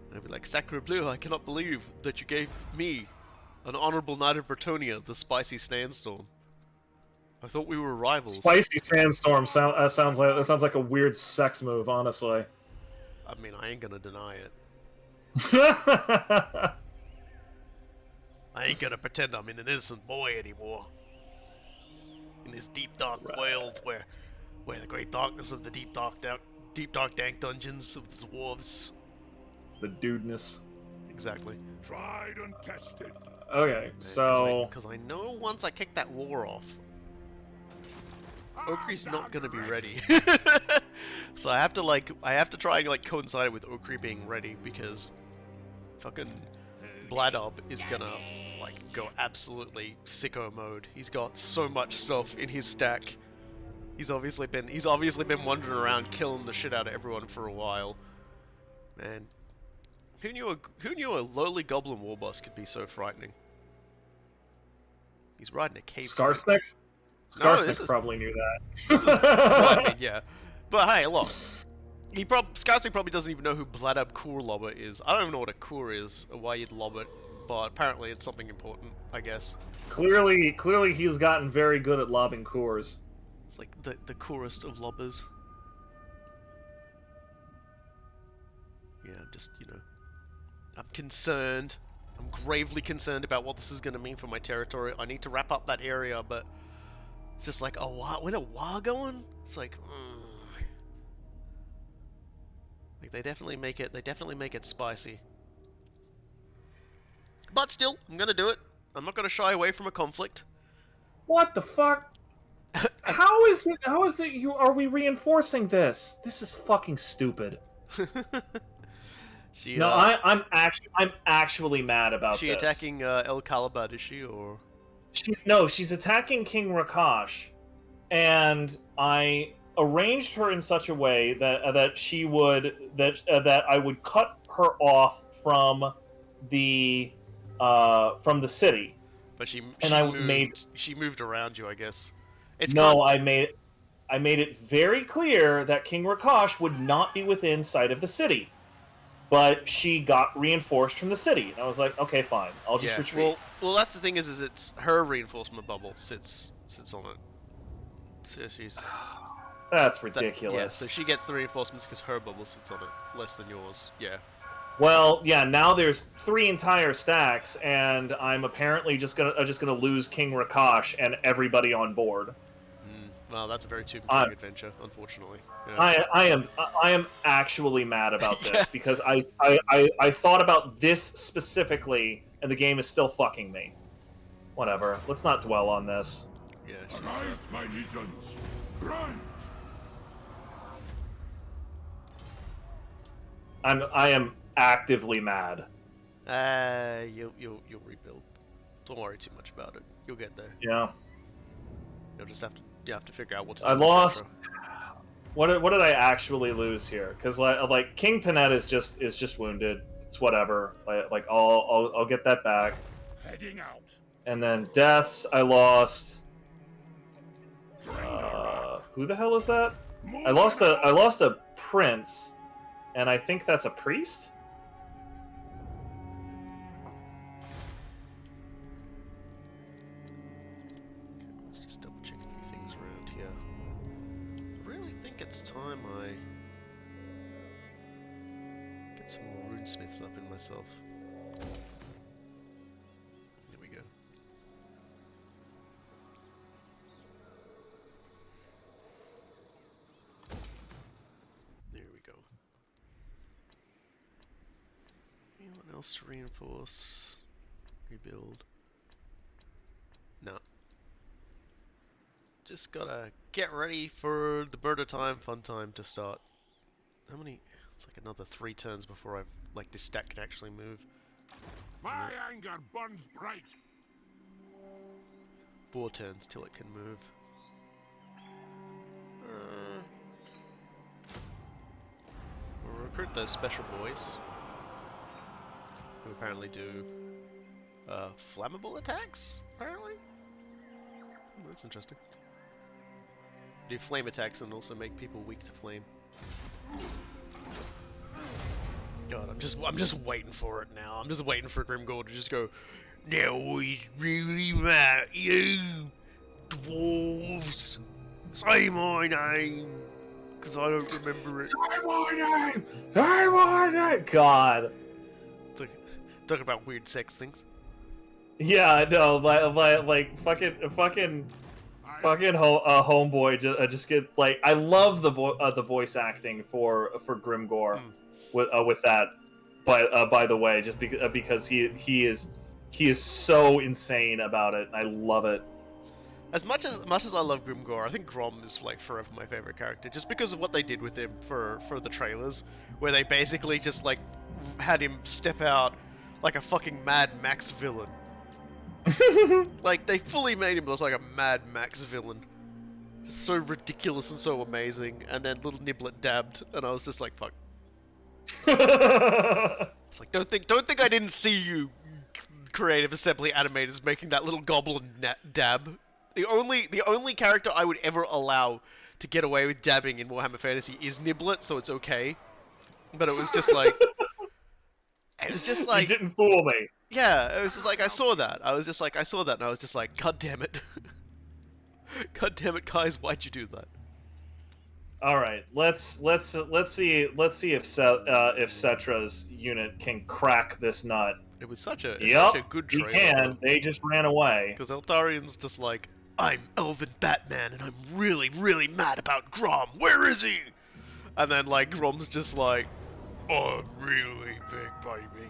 And he'll be like, Sacre Bleu, I cannot believe that you gave me, an honorable knight of Bretonia, the spicy sandstorm. I thought we were rivals. Spicy sandstorm sounds like a weird sex move, honestly. I mean, I ain't gonna deny it. I ain't gonna pretend I'm an innocent boy anymore. In this deep dark world where the great darkness of the deep dark dank dungeons of the dwarves. The dudeness. Exactly. Tried and tested. Okay, so Because I know once I kick that war off, Okri's not gonna be ready. So I have to try and like coincide it with Okri being ready, because fucking Bladub is gonna like go absolutely sicko mode. He's got so much stuff in his stack. He's obviously been wandering around killing the shit out of everyone for a while. Man, who knew a lowly goblin war boss could be so frightening? He's riding a cave. Skarsnik? No, Skarsnik probably knew that. This is, well, I mean, yeah. But hey, look. Skarsnik probably doesn't even know who Bladab Kur Lobber is. I don't even know what a Kur is, or why you'd lob it, but apparently it's something important, I guess. Clearly he's gotten very good at lobbing cores. It's like the coolest of lobbers. Yeah, I'm just, I'm concerned. I'm gravely concerned about what this is going to mean for my territory. I need to wrap up that area, but it's just like, oh, wow, when a war going? It's like, like they definitely make it spicy. But still, I'm gonna do it. I'm not gonna shy away from a conflict. What the fuck? How is it are we reinforcing this? This is fucking stupid. No, I'm actually mad about she this. attacking El Caliban, is she, or? She's attacking King Rakash, and arranged her in such a way that she would that I would cut her off from the city, But and I made she moved around you, I guess. It's kind. no, I made it very clear that King Rakash would not be within sight of the city. But she got reinforced from the city, and I was like, okay, fine, I'll just Yeah. retreat. Well, that's the thing is it's her reinforcement bubble sits on it. So she's That's that, ridiculous. yeah. So she gets the reinforcements because her bubble sits on it, less than yours. Yeah. Well, yeah. Now there's 3 entire stacks, and I'm apparently just gonna lose King Rakash and everybody on board. Well, that's a very Tomb King adventure, unfortunately. Yeah. I am actually mad about this Yeah. because I thought about this specifically, and the game is still fucking me. Whatever. Let's not dwell on this. Yeah. Arise, my legions! Grudge! I am actively mad. You'll rebuild. Don't worry too much about it. You'll get there. Yeah. You'll just have to figure out what to do. I with lost. Settra. What did I actually lose here? Because like King Panetta is just wounded. It's whatever. Like I'll get that back. Heading out. And then deaths I lost. Who the hell is that? I lost a prince, and I think that's a priest. Let's just double check a few things around here. I really think it's time I get some more runesmiths up in myself. Here we go. There we go. Anyone else to reinforce? Rebuild? No. Just gotta get ready for the murder time, fun time to start. How many? It's like another 3 turns before this stack can actually move. My anger burns bright. 4 turns till it can move. We'll recruit those special boys, who apparently do flammable attacks. Apparently, that's interesting. Do flame attacks and also make people weak to flame. God, I'm just waiting for it now. I'm just waiting for Grimgor to just go, now he's really mad at you, dwarves. Say my name, because I don't remember it. Say my name! Say my name! God. Talking about weird sex things. Yeah, I know. Like fucking homeboy just get like I love the voice acting for Grimgor with that. But by the way, just because he is so insane about it, I love it. As much as I love Grimgor, I think Grom is like forever my favorite character, just because of what they did with him for the trailers, where they basically just like had him step out like a fucking Mad Max villain. Like they fully made him look like a Mad Max villain. Just so ridiculous and so amazing, and then little Niblet dabbed, and I was just like, fuck. It's like don't think I didn't see you, Creative Assembly animators, making that little goblin dab. The only character I would ever allow to get away with dabbing in Warhammer Fantasy is Niblet, so it's okay. But it was just like, You didn't fool me. Yeah, it was just like I saw that, and I was just like, God damn it, God damn it, guys, why'd you do that? All right, let's see if Settra's unit can crack this nut. It was such a good he trailer. can. They just ran away. Because Eltarian's just like, I'm Elven Batman, and I'm really, really mad about Grom. Where is he? And then like Grom's just like, I'm really big, baby.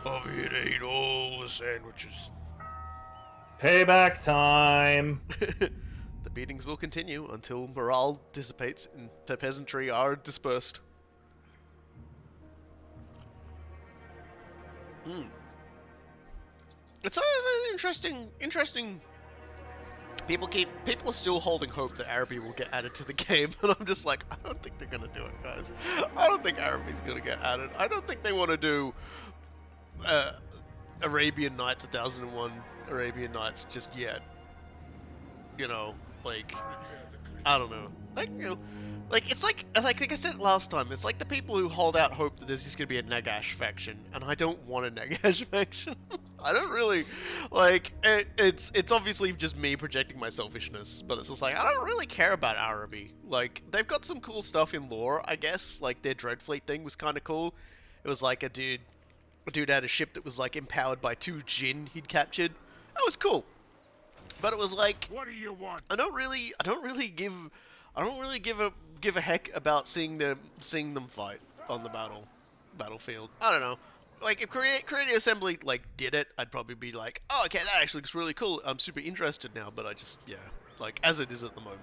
I'm here to eat all the sandwiches. Payback time. The beatings will continue until morale dissipates and the peasantry are dispersed. It's an interesting People are still holding hope that Araby will get added to the game, and I'm just like, I don't think they're gonna do it, guys. I don't think Araby's gonna get added. I don't think they want to do Arabian Nights 1001 Arabian Nights just yet. You know, like, I don't know. Like, you know, like, it's like I said last time, it's like the people who hold out hope that there's just gonna be a Nagash faction, and I don't want a Nagash faction. I don't really, like, it's obviously just me projecting my selfishness, but it's just like, I don't really care about Araby. Like, they've got some cool stuff in lore, I guess, like, their Dreadfleet thing was kind of cool. It was like a dude had a ship that was, like, empowered by 2 Jinn he'd captured. That was cool. But it was like, What do you want? I don't really give a heck about seeing them fight on the battlefield. I don't know. Like, if Creative Assembly, like, did it, I'd probably be like, oh, okay, that actually looks really cool. I'm super interested now, but I just, yeah, like, as it is at the moment,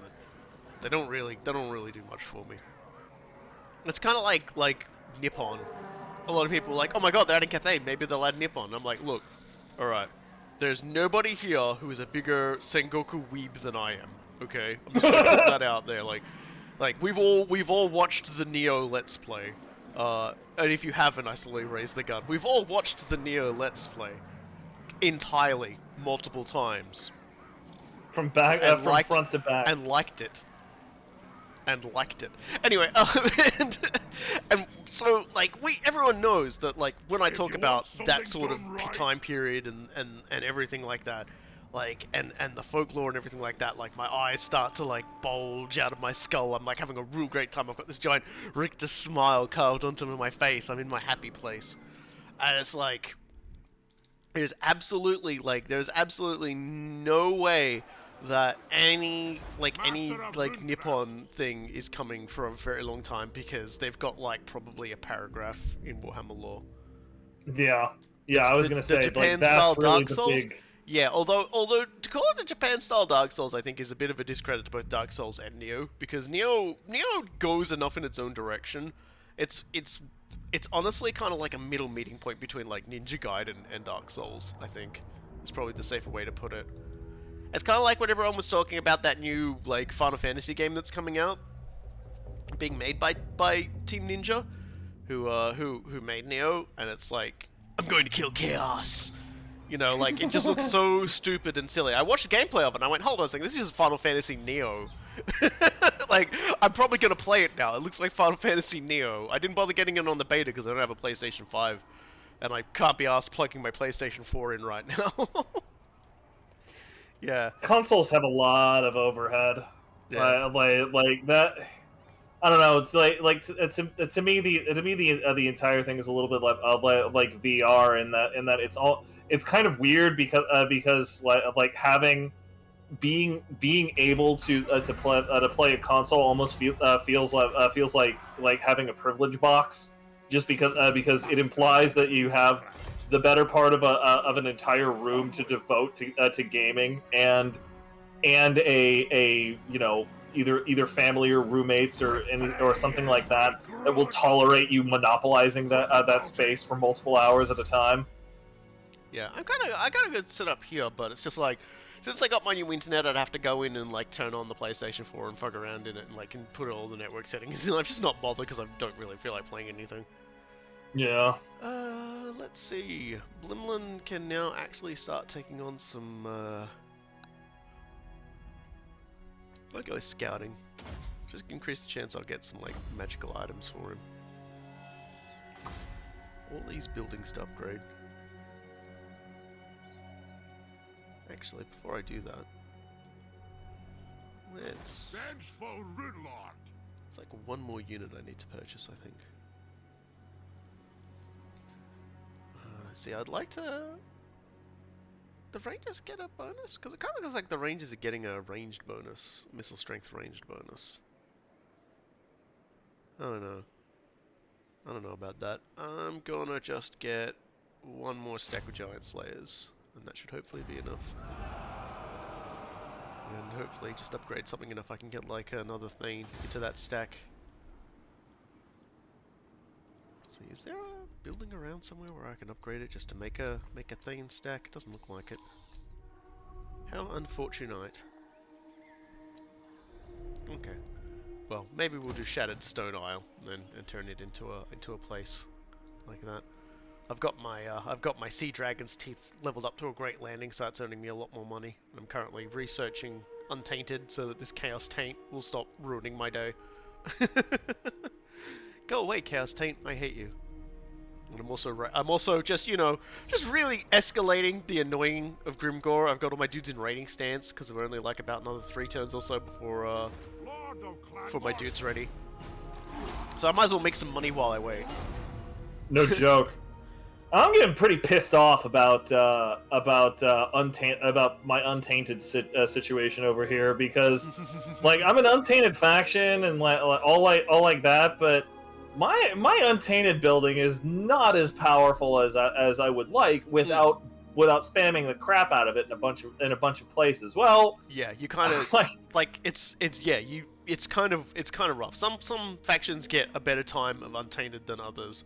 they don't really do much for me. It's kind of like Nippon. A lot of people are like, oh my god, they're adding Cathay, maybe they'll add Nippon. I'm like, look, alright, there's nobody here who is a bigger Sengoku weeb than I am, okay? I'm just gonna put that out there, like, we've all watched the Neo Let's Play. And if you haven't, I slowly raise the gun. We've all watched the Neo Let's Play entirely, multiple times. From front to back. And liked it. Anyway, and so, like, everyone knows that, like, when I talk about that sort of time period and everything like that, like, and the folklore and everything like that, like, my eyes start to, like, bulge out of my skull. I'm, like, having a real great time. I've got this giant Richter smile carved onto my face. I'm in my happy place. And it's like, there's absolutely no way that any Nippon thing is coming for a very long time, because they've got, like, probably a paragraph in Warhammer lore. Yeah, I was gonna say, Japan like, that's style really Dark the Souls. big... Yeah, although to call it the Japan-style Dark Souls, I think is a bit of a discredit to both Dark Souls and Neo, because Neo goes enough in its own direction. It's honestly kind of like a middle meeting point between, like, Ninja Gaiden and Dark Souls, I think. It's probably the safer way to put it. It's kind of like when everyone was talking about that new, like, Final Fantasy game that's coming out, being made by Team Ninja, who made Neo, and it's like, I'm going to kill chaos. You know, like, it just looks so stupid and silly. I watched the gameplay of it and I went, hold on a second, this is just Final Fantasy Neo. Like, I'm probably going to play it now. It looks like Final Fantasy Neo. I didn't bother getting it on the beta because I don't have a PlayStation 5. And I can't be asked plugging my PlayStation 4 in right now. Yeah. Consoles have a lot of overhead. Yeah. Like that... I don't know. It's like to me the entire thing is a little bit like VR in that it's kind of weird because like having being able to play a console almost feels like having a privilege box, just because it implies that you have the better part of an entire room to devote to gaming and a you know, either family or roommates or something like that will tolerate you monopolizing that space for multiple hours at a time. Yeah, I got a good setup here, but it's just like, since I got my new internet, I'd have to go in and, like, turn on the PlayStation 4 and fuck around in it and, like, and put all the network settings in. I've just not bothered because I don't really feel like playing anything. Yeah. Let's see. Blimlin can now actually start taking on some, I'll go scouting. Just increase the chance I'll get some, like, magical items for him. All these buildings to upgrade. Actually, before I do that, let's... It's like one more unit I need to purchase, I think. See, I'd like to... The Rangers get a bonus? Because it kind of looks like the Rangers are getting a ranged bonus. Missile strength ranged bonus. I don't know about that. I'm gonna just get one more stack of Giant Slayers. And that should hopefully be enough. And hopefully just upgrade something enough I can get, like, another Thane into that stack. So is there a building around somewhere where I can upgrade it just to make a Thane stack? It doesn't look like it. How unfortunate. Okay. Well, maybe we'll do Shattered Stone Isle and turn it into a place like that. I've got my Sea Dragon's Teeth leveled up to a great landing, so it's earning me a lot more money. I'm currently researching Untainted so that this Chaos Taint will stop ruining my day. Go away, Chaos Taint! I hate you. And I'm also just just really escalating the annoying of Grimgor. I've got all my dudes in raiding stance because we're only like about another 3 turns or so before my dude's ready. So I might as well make some money while I wait. No joke. I'm getting pretty pissed off about my untainted situation over here because, like, I'm an untainted faction and all like that, but my untainted building is not as powerful as I would like without spamming the crap out of it in a bunch of places. Well, yeah, you kind of it's kind of rough. Some factions get a better time of untainted than others.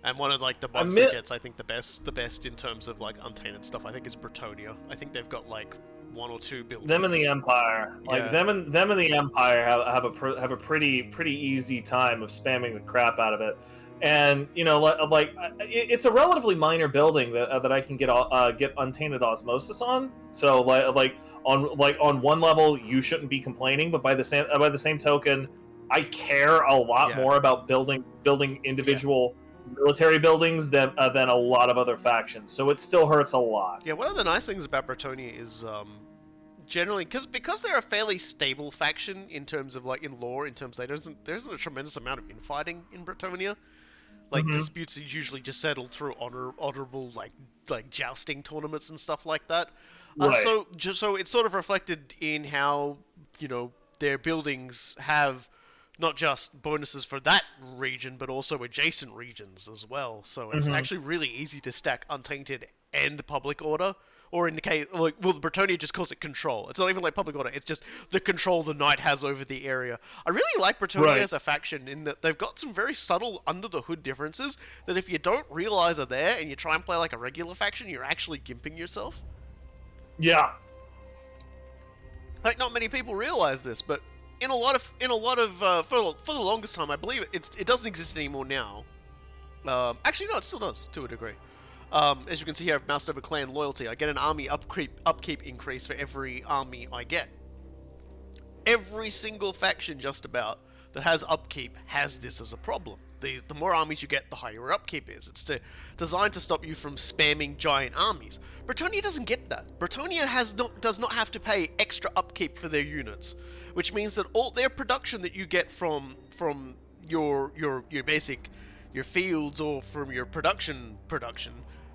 And one of like the ones that gets, I think, the best in terms of like untainted stuff, I think, is Bretonia. I think they've got like 1 or 2 buildings. Them and the Empire, like them and the Empire have a pretty easy time of spamming the crap out of it. And it's a relatively minor building that I can get untainted osmosis on. So on one level you shouldn't be complaining, but by the same token, I care a lot more about building individual military buildings than a lot of other factions, so it still hurts a lot. Yeah, one of the nice things about Bretonia is generally because they're a fairly stable faction in terms of like in lore, in terms of there isn't a tremendous amount of infighting in Bretonia. Like disputes are usually just settled through honorable like jousting tournaments and stuff like that. Right. So it's sort of reflected in how their buildings have not just bonuses for that region, but also adjacent regions as well. So it's actually really easy to stack Untainted and Public Order. Or in the case, Bretonia just calls it control. It's not even like Public Order, it's just the control the knight has over the area. I really like Bretonia as a faction in that they've got some very subtle under-the-hood differences that if you don't realize are there and you try and play like a regular faction, you're actually gimping yourself. Yeah. Like, not many people realize this, but in a lot of for the longest time, I believe it doesn't exist anymore now. Actually, no, it still does to a degree. As you can see here, I've moused over clan loyalty. I get an army upkeep increase for every army I get. Every single faction, just about, that has upkeep has this as a problem. The more armies you get, the higher your upkeep is. It's designed to stop you from spamming giant armies. Bretonia doesn't get that. Bretonia does not have to pay extra upkeep for their units, which means that all their production that you get from your basic your fields or from your production,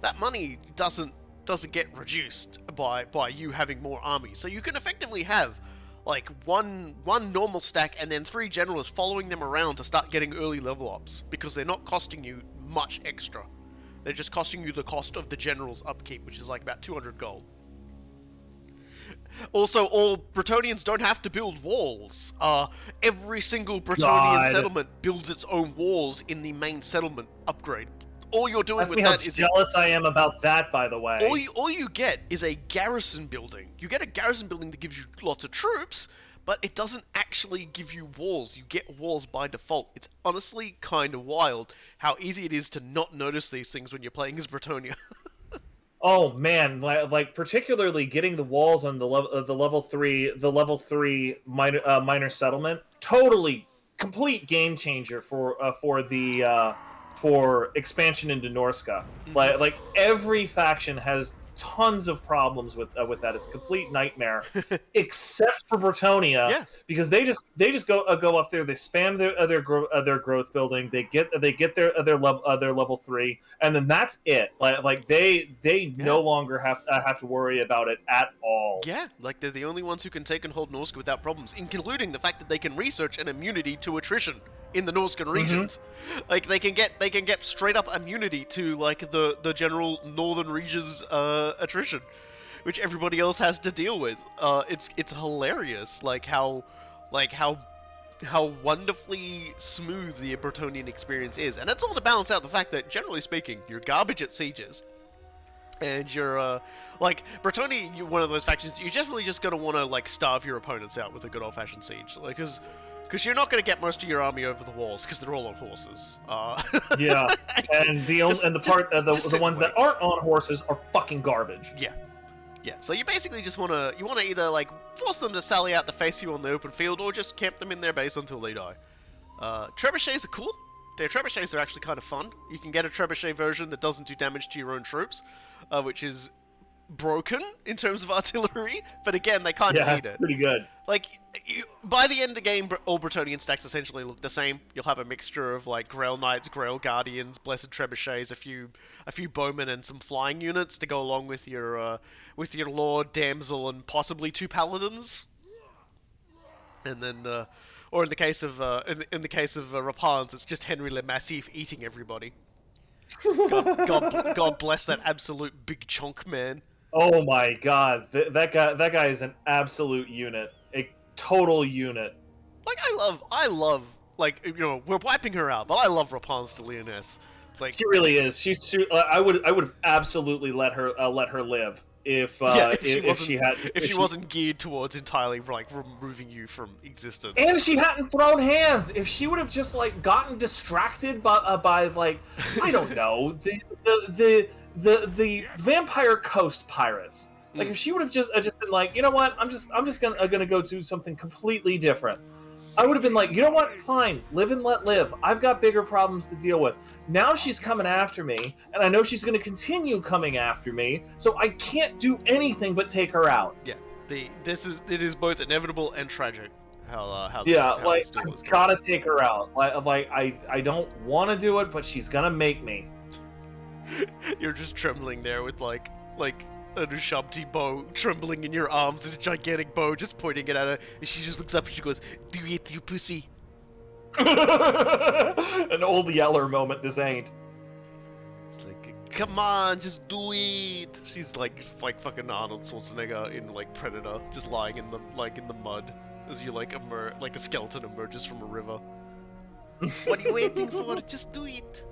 that money doesn't get reduced by you having more armies. So you can effectively have like one normal stack and then 3 generals following them around to start getting early level ups because they're not costing you much extra. They're just costing you the cost of the general's upkeep, which is like about 200 gold. Also, all Bretonians don't have to build walls. Every single Bretonian settlement builds its own walls in the main settlement upgrade. All you're doing with that is jealous I am about that, by the way. All you get is a garrison building. You get a garrison building that gives you lots of troops, but it doesn't actually give you walls. You get walls by default. It's honestly kind of wild how easy it is to not notice these things when you're playing as Bretonia. Oh man, like particularly getting the walls on the level 3 minor settlement, totally complete game changer for expansion into Norska. Like every faction has tons of problems with that. It's a complete nightmare, except for Bretonia, because they just go up there. They spam their growth building. They get their level 3, and then that's it. Like they no longer have to worry about it at all. Yeah, like they're the only ones who can take and hold Norska without problems, including the fact that they can research an immunity to attrition in the Norskan regions. Like they can get straight up immunity to like the general northern regions attrition, which everybody else has to deal with. It's hilarious how wonderfully smooth the Bretonian experience is, and that's all to balance out the fact that generally speaking you're garbage at sieges. And you're, like, Bretonnia, you're one of those factions, you're definitely just gonna want to, like, starve your opponents out with a good old-fashioned siege. Like, because you're not gonna get most of your army over the walls, because they're all on horses. Yeah, and the ones that aren't on horses are fucking garbage. Yeah. Yeah, so you basically just wanna either like force them to sally out to face you on the open field, or just camp them in their base until they die. Trebuchets are cool. Their trebuchets are actually kind of fun. You can get a trebuchet version that doesn't do damage to your own troops, which is broken in terms of artillery, but again, they kind of need it. Yeah, pretty good. Like, by the end of the game, all Bretonnian stacks essentially look the same. You'll have a mixture of, like, Grail Knights, Grail Guardians, Blessed Trebuchets, a few Bowmen, and some flying units to go along with your Lord, Damsel, and possibly 2 Paladins. And then, or in the case of, Rapans, it's just Henry Le Massif eating everybody. God bless that absolute big chunk man. Oh my god, that guy is an absolute unit, a total unit. Like I love, like, you know, we're wiping her out, but I love Rapunzel de Lyonesse. Like, she really is. She's I would have absolutely let her live if she wasn't geared towards entirely like removing you from existence. And she hadn't thrown hands. If she would have just like gotten distracted by like, I don't know, the Vampire Coast pirates. Like, if she would have just been like, you know what, I'm just gonna go do something completely different. I would have been like, you know what, fine, live and let live. I've got bigger problems to deal with. Now she's coming after me, and I know she's going to continue coming after me, so I can't do anything but take her out. Yeah, it is both inevitable and tragic. How I gotta take her out. Like I don't want to do it, but she's gonna make me. You're just trembling there with like an Ushabti bow trembling in your arms, this gigantic bow just pointing it at her, and she just looks up and she goes, "Do it, you pussy." An old Yeller moment, this ain't. It's like, come on, just do it. She's like fucking Arnold Schwarzenegger in like Predator, just lying in the mud as you like a skeleton emerges from a river. What are you waiting for? Just do it.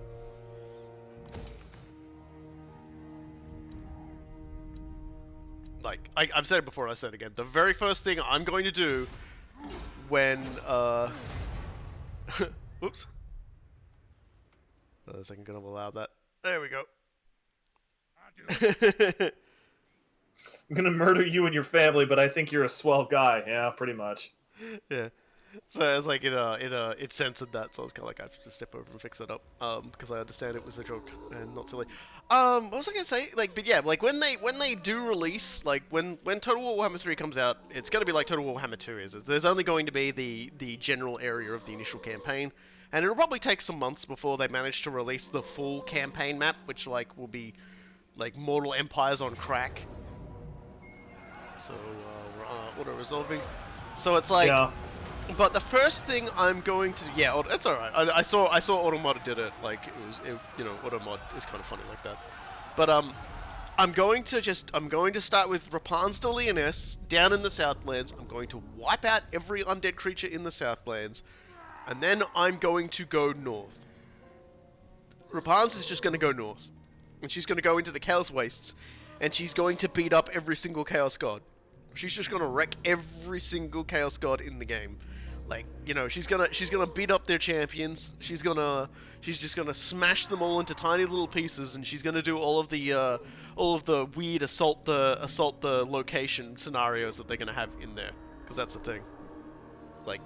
Like, I've said it before and I said it again. The very first thing I'm going to do when, whoops. I wasn't going to allow that. There we go. I'm gonna murder you and your family, but I think you're a swell guy. Yeah, pretty much. Yeah. So I was like, it censored that, so I was kind of like, I have to step over and fix it up, because I understand it was a joke and not silly. What was I gonna say? Like, but yeah, like when they do release, like when Total War Warhammer 3 comes out, it's gonna be like Total War Warhammer 2 is. There's only going to be the general area of the initial campaign, and it'll probably take some months before they manage to release the full campaign map, which like will be like Mortal Empires on crack. So auto resolving. So it's like. Yeah. But the first thing I'm going to, yeah, it's all right. I saw Automod did it. Like you know, Automod is kind of funny like that. But I'm going to start with Rapunzel de Lyonesse down in the Southlands. I'm going to wipe out every undead creature in the Southlands, and then I'm going to go north. Rapunzel is just going to go north, and she's going to go into the Chaos Wastes, and she's going to beat up every single Chaos God. She's just going to wreck every single Chaos God in the game. Like, you know, she's gonna beat up their champions. She's just gonna smash them all into tiny little pieces, and she's gonna do all of the weird assault the location scenarios that they're gonna have in there, because that's the thing. Like,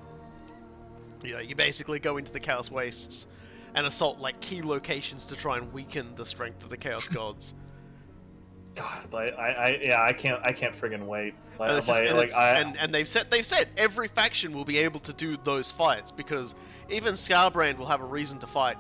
you know, you basically go into the Chaos Wastes and assault like key locations to try and weaken the strength of the Chaos Gods. God, I can't friggin' wait. And they've said every faction will be able to do those fights, because even Scarbrand will have a reason to fight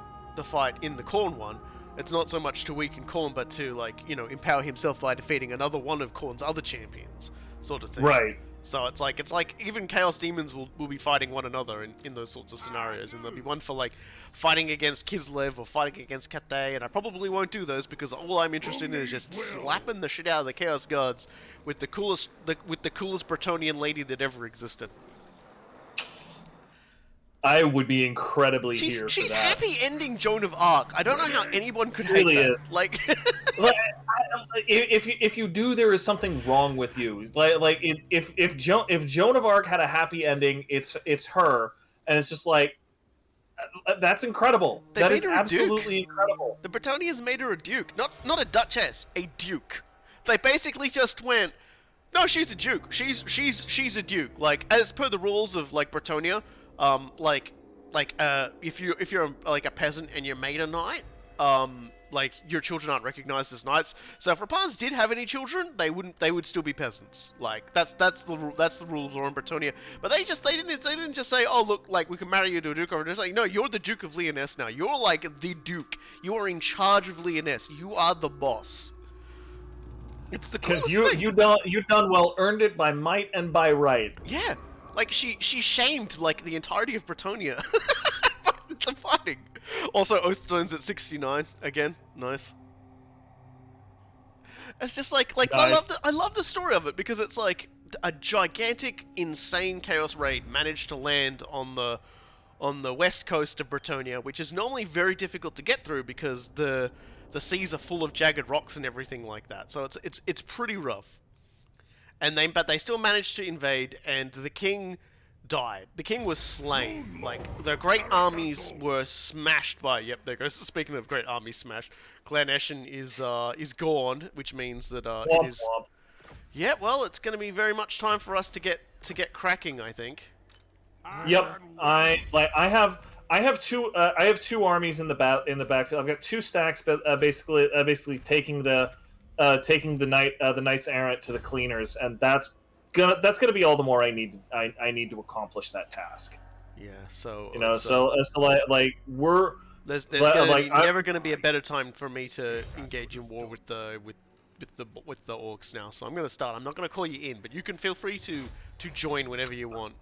in the Khorne one. It's not so much to weaken Khorne, but to, like, you know, empower himself by defeating another one of Khorne's other champions, sort of thing. Right. So it's like even Chaos Demons will be fighting one another in those sorts of scenarios, and there'll be one for like fighting against Kislev or fighting against Cathay, and I probably won't do those because all I'm interested in is just slapping the shit out of the Chaos Gods with the coolest Bretonnian lady that ever existed. I would be incredibly here for She's that. happy ending Joan of Arc. I don't know how anyone could hate really that. Is. Like, if you do, there is something wrong with you. If Joan of Arc had a happy ending, it's her, and it's just like that's incredible. They That made is her a duke. absolutely incredible. The Bretonians made her a duke, not a duchess, a duke. They basically just went, no, she's a duke. She's a duke. Like as per the rules of like Bretonia, if you're like a peasant and you're made a knight, like your children aren't recognized as knights. So if Rapans did have any children, they would still be peasants. Like that's the rules in Bretonia. But they didn't just say, oh look, like we can marry you to a duke, or just like, no, you're the Duke of Lyonesse now. You're like the duke. You are in charge of Lyonesse. You are the boss. It's the coolest thing. You done well, earned it by might and by right. Yeah, like she shamed like the entirety of Bretonia. It's fighting. Also, Oathstone's at 69 again. Nice. It's just like Nice. I love the story of it because it's like a gigantic, insane chaos raid managed to land on the west coast of Bretonia, which is normally very difficult to get through because the seas are full of jagged rocks and everything like that. So it's pretty rough. But they still managed to invade, and the king died. The king was slain. Like the great armies were smashed by. Yep, there goes. Speaking of great armies smashed, Clan Eshin is gone, which means that it is. Womp. Yeah, well, it's going to be very much time for us to get cracking, I think. Yep, I have two armies in the backfield. I've got two stacks, but basically taking the knights errant to the cleaners, and that's gonna be all the more I need to accomplish that task. Yeah, so You know, we're there's like, never going to be a better time for me to engage in war with the orcs now. So I'm going to start. I'm not going to call you in, but you can feel free to join whenever you want.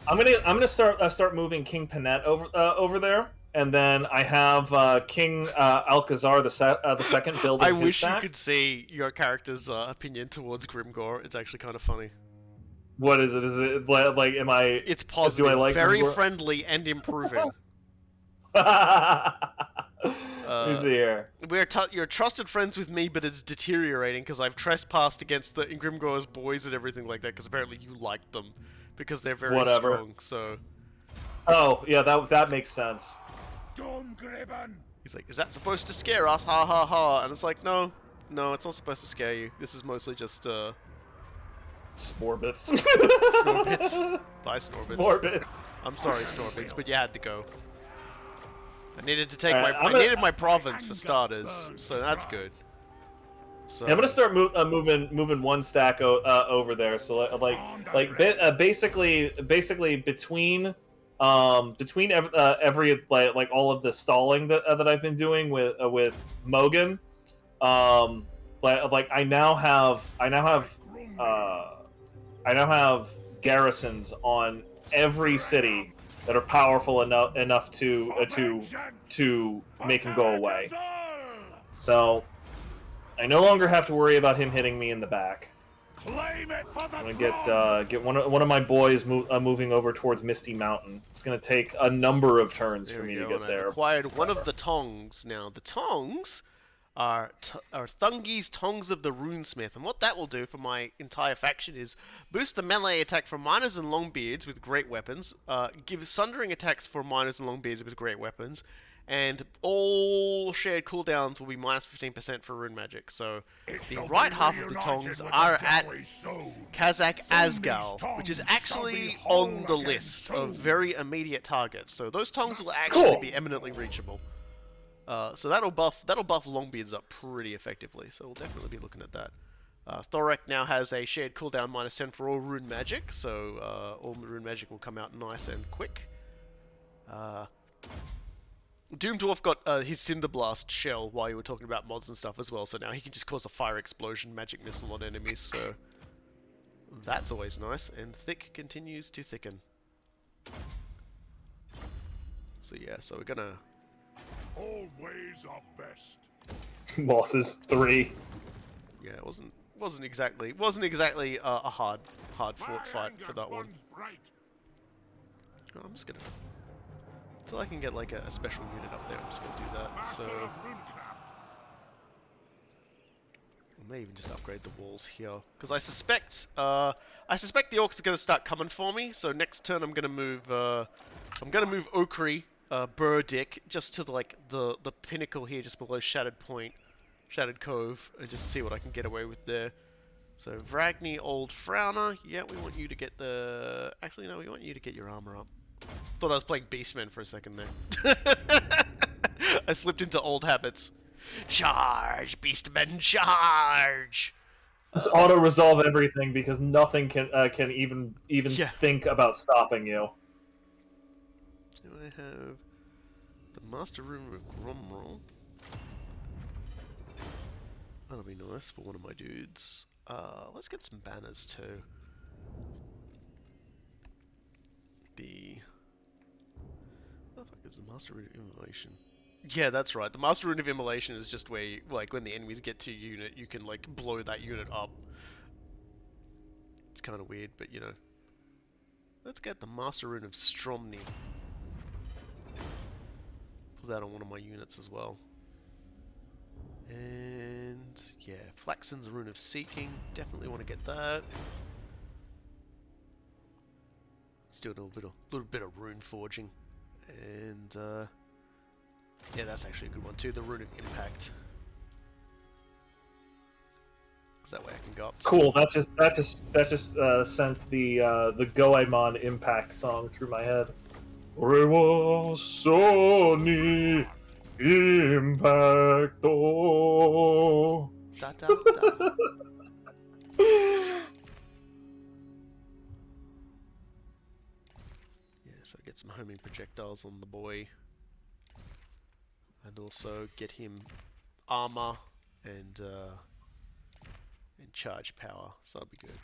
I'm gonna start moving King Panet over there, and then I have King Alcazar the second building. I his wish stack. you could see your character's opinion towards Grimgor. It's actually kind of funny. What is it? Is it like? Am I? It's positive, Do I like very Grimgor? friendly, and improving. Let me see here. You're trusted friends with me, but it's deteriorating because I've trespassed against the Grimgor's boys and everything like that. Because apparently you like them because they're very strong. So. Oh yeah, that makes sense. He's like, is that supposed to scare us? Ha ha ha! And it's like, no, it's not supposed to scare you. This is mostly just Sporbits. Snorbits. Bye, Snorbits. Sporbits. I'm sorry, Snorbits, but you had to go. I needed to take Alright, I needed my province for starters, so that's good. So I'm gonna start moving one stack over there. So basically between every like all of the stalling that I've been doing with Mogan, I now have garrisons on every city that are powerful enough to make him go away. So I no longer have to worry about him hitting me in the back. I'm gonna get one of my boys moving over towards Misty Mountain. It's gonna take a number of turns for me to get there. I've acquired one of the tongs now. The tongs are Thungi's Tongs of the Runesmith, and what that will do for my entire faction is boost the melee attack for miners and longbeards with great weapons, give sundering attacks for miners and longbeards with great weapons, and all shared cooldowns will be minus 15% for rune magic. So the right half of the tongs are at Kazakh Asgal, which is actually on the list of very immediate targets. So those tongs will actually be eminently reachable. So that'll buff Longbeards up pretty effectively, so we'll definitely be looking at that. Thorek now has a shared cooldown minus 10 for all rune magic, so all rune magic will come out nice and quick. Doom Dwarf got his Cinder Blast shell while you were talking about mods and stuff as well, so now he can just cause a fire explosion magic missile on enemies, so that's always nice. And thick continues to thicken. So yeah, so we're gonna... All ways are best. Bosses 3. Yeah, it wasn't exactly a hard fought fight for that one. Oh, I'm just gonna until I can get like a special unit up there. I'm just gonna do that. So I may even just upgrade the walls here, because I suspect the orcs are going to start coming for me. So next turn I'm going to move Okri, Burdick, just to the pinnacle here, just below Shattered Point, Shattered Cove, and just see what I can get away with there. So Vragni, Old Frowner, yeah, we want you to get the. Actually, no, we want you to get your armor up. Thought I was playing Beastman for a second there. I slipped into old habits. Charge, Beastmen, charge! Just auto-resolve everything because nothing can even think about stopping you. So I have the Master Rune of Gromroll. That'll be nice for one of my dudes. Let's get some banners too. What the fuck is the Master Rune of Immolation? Yeah, that's right. The Master Rune of Immolation is just where, like, when the enemies get to your unit, you can, like, blow that unit up. It's kind of weird, but, you know. Let's get the Master Rune of Stromny. Put that on one of my units as well. And, yeah, Flaxen's Rune of Seeking. Definitely want to get that. Still do a little bit of rune forging. And, yeah, that's actually a good one too, the Rune of Impact. Because that way I can go up to... Cool, that just sent the Goemon Impact song through my head. Rewa Sony Impacto. Da, da, da. Yeah, so get some homing projectiles on the boy. And also get him armor and charge power, so that'll be good.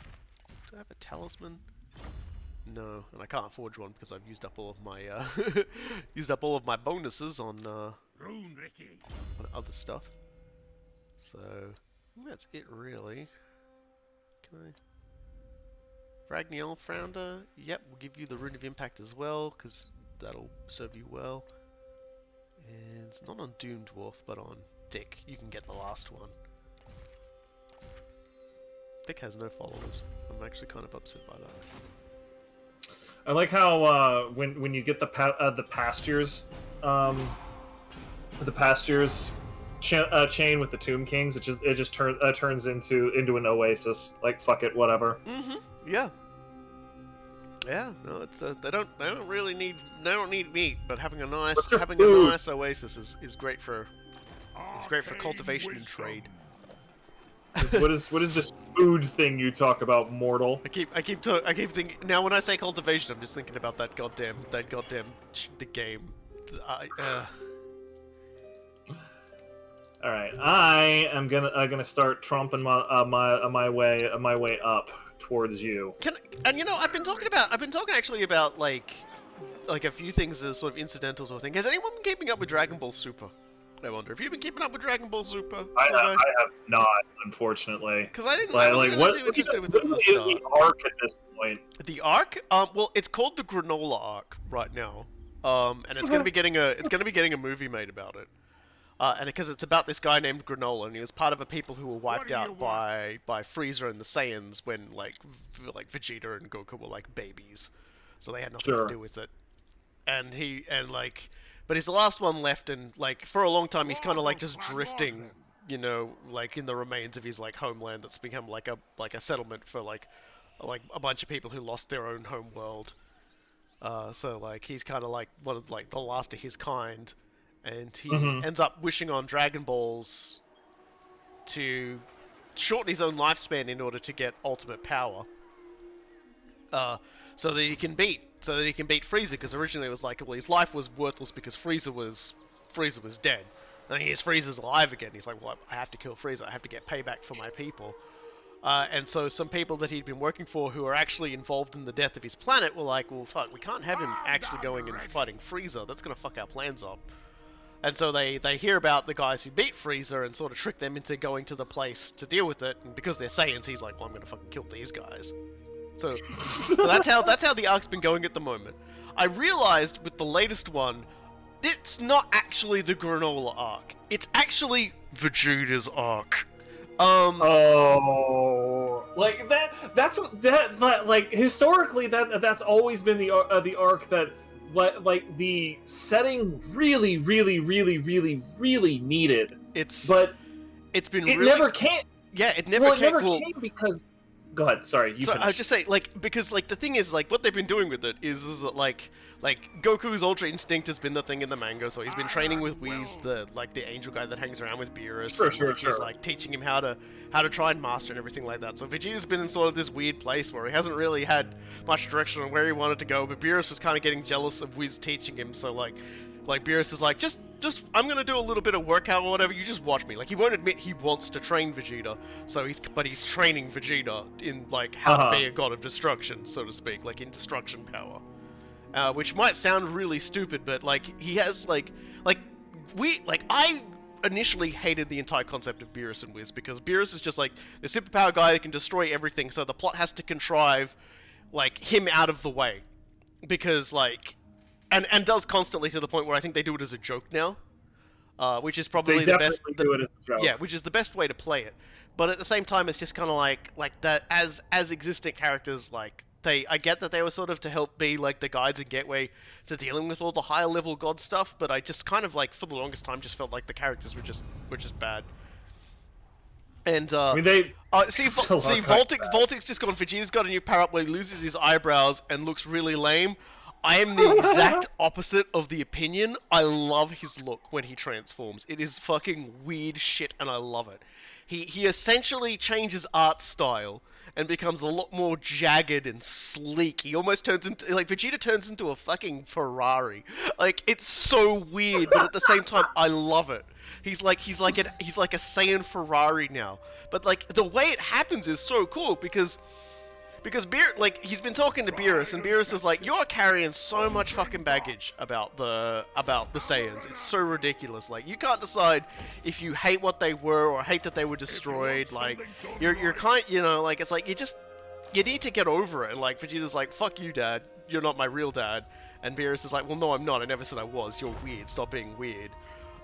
Do I have a talisman? No, and I can't forge one because I've used up all of my bonuses on other stuff. So that's it really. Can I? Vragniel Frounder, yep, we'll give you the Rune of Impact as well, because that'll serve you well. And it's not on Doom Dwarf, but on Dick. You can get the last one. Dick has no followers. I'm actually kind of upset by that. I like how when you get the pastures, chain with the Tomb Kings, it just turns into an oasis. Like fuck it, whatever. Mm-hmm. Yeah. Yeah, no, it's they don't really need meat, but having a nice oasis is great for cultivation and trade. What is this food thing you talk about, mortal? I keep thinking now when I say cultivation, I'm just thinking about that goddamn the game. All right, I am gonna start trumping my way up towards you. And you know, I've been talking actually about like a few things as sort of incidental sort of thing. Has anyone been keeping up with Dragon Ball Super? I wonder. Have you been keeping up with Dragon Ball Super? I have not, unfortunely. Because I didn't. What too interested with it. What is the arc at this point? The arc? Well, it's called the Granola arc right now. And it's gonna be getting a movie made about it. And because it's about this guy named Granola, and he was part of a people who were wiped out by Frieza and the Saiyans when like Vegeta and Goku were like babies, so they had nothing to do with it. But he's the last one left, and like for a long time he's kind of like just drifting, you know, like in the remains of his like homeland that's become like a settlement for like a bunch of people who lost their own home world. So like he's kind of like one of like the last of his kind. And he ends up wishing on Dragon Balls to shorten his own lifespan in order to get ultimate power. So that he can beat Frieza, because originally it was like, well, his life was worthless because Frieza was dead. And here's Frieza's alive again. He's like, well, I have to kill Frieza. I have to get payback for my people. And so some people that he'd been working for who are actually involved in the death of his planet were like, well, fuck, we can't have him actually going and fighting Frieza. That's going to fuck our plans up. And so they hear about the guys who beat Frieza and sort of trick them into going to the place to deal with it. And because they're Saiyans, he's like, well, I'm going to fucking kill these guys. So that's how the arc's been going at the moment. I realized with the latest one, it's not actually the Granola arc. It's actually Vegeta's arc. Oh, like that. That's what that like historically that's always been the arc that like the setting really needed. It's But it's been it really never came. yeah, it never Well, it came. never Well, came because. Go ahead. Sorry, you so finish. I would just say, like, because, like, the thing is, like, what they've been doing with it is that, like, Goku's Ultra Instinct has been the thing in the manga, so he's been training with Whis, the angel guy that hangs around with Beerus, and, like, he's, like, teaching him how to try and master and everything like that. So Vegeta's been in sort of this weird place where he hasn't really had much direction on where he wanted to go, but Beerus was kind of getting jealous of Whis teaching him, so, like, Beerus is like, just, I'm gonna do a little bit of workout or whatever, you just watch me. Like, he won't admit he wants to train Vegeta, so but he's training Vegeta in, like, how to be a god of destruction, so to speak, like, in destruction power. Which might sound really stupid, but, like, he has, I initially hated the entire concept of Beerus and Whis, because Beerus is just, like, the superpower guy that can destroy everything, so the plot has to contrive, like, him out of the way. Because, like... And does constantly, to the point where I think they do it as a joke now, which is probably the best. Do it as a joke. Yeah, which is the best way to play it. But at the same time, it's just kind of like that as existing characters, like I get that they were sort of to help be like the guides and gateway to dealing with all the higher level god stuff. But I just kind of like for the longest time just felt like the characters were just bad. And I mean, they Voltic's just gone. Vegeta's got a new power up where he loses his eyebrows and looks really lame. I am the exact opposite of the opinion. I love his look when he transforms. It is fucking weird shit, and I love it. He essentially changes art style and becomes a lot more jagged and sleek. He almost turns into, like, Vegeta turns into a fucking Ferrari. Like, it's so weird, but at the same time, I love it. He's like a Saiyan Ferrari now. But, like, the way it happens is so cool because he's been talking to Beerus, and Beerus is like, you're carrying so much fucking baggage about the Saiyans. It's so ridiculous. Like, you can't decide if you hate what they were or hate that they were destroyed. Like, you're kind, you know, like, it's like, you need to get over it. And, like, Vegeta's like, fuck you, Dad. You're not my real dad. And Beerus is like, well, no, I'm not. I never said I was. You're weird. Stop being weird.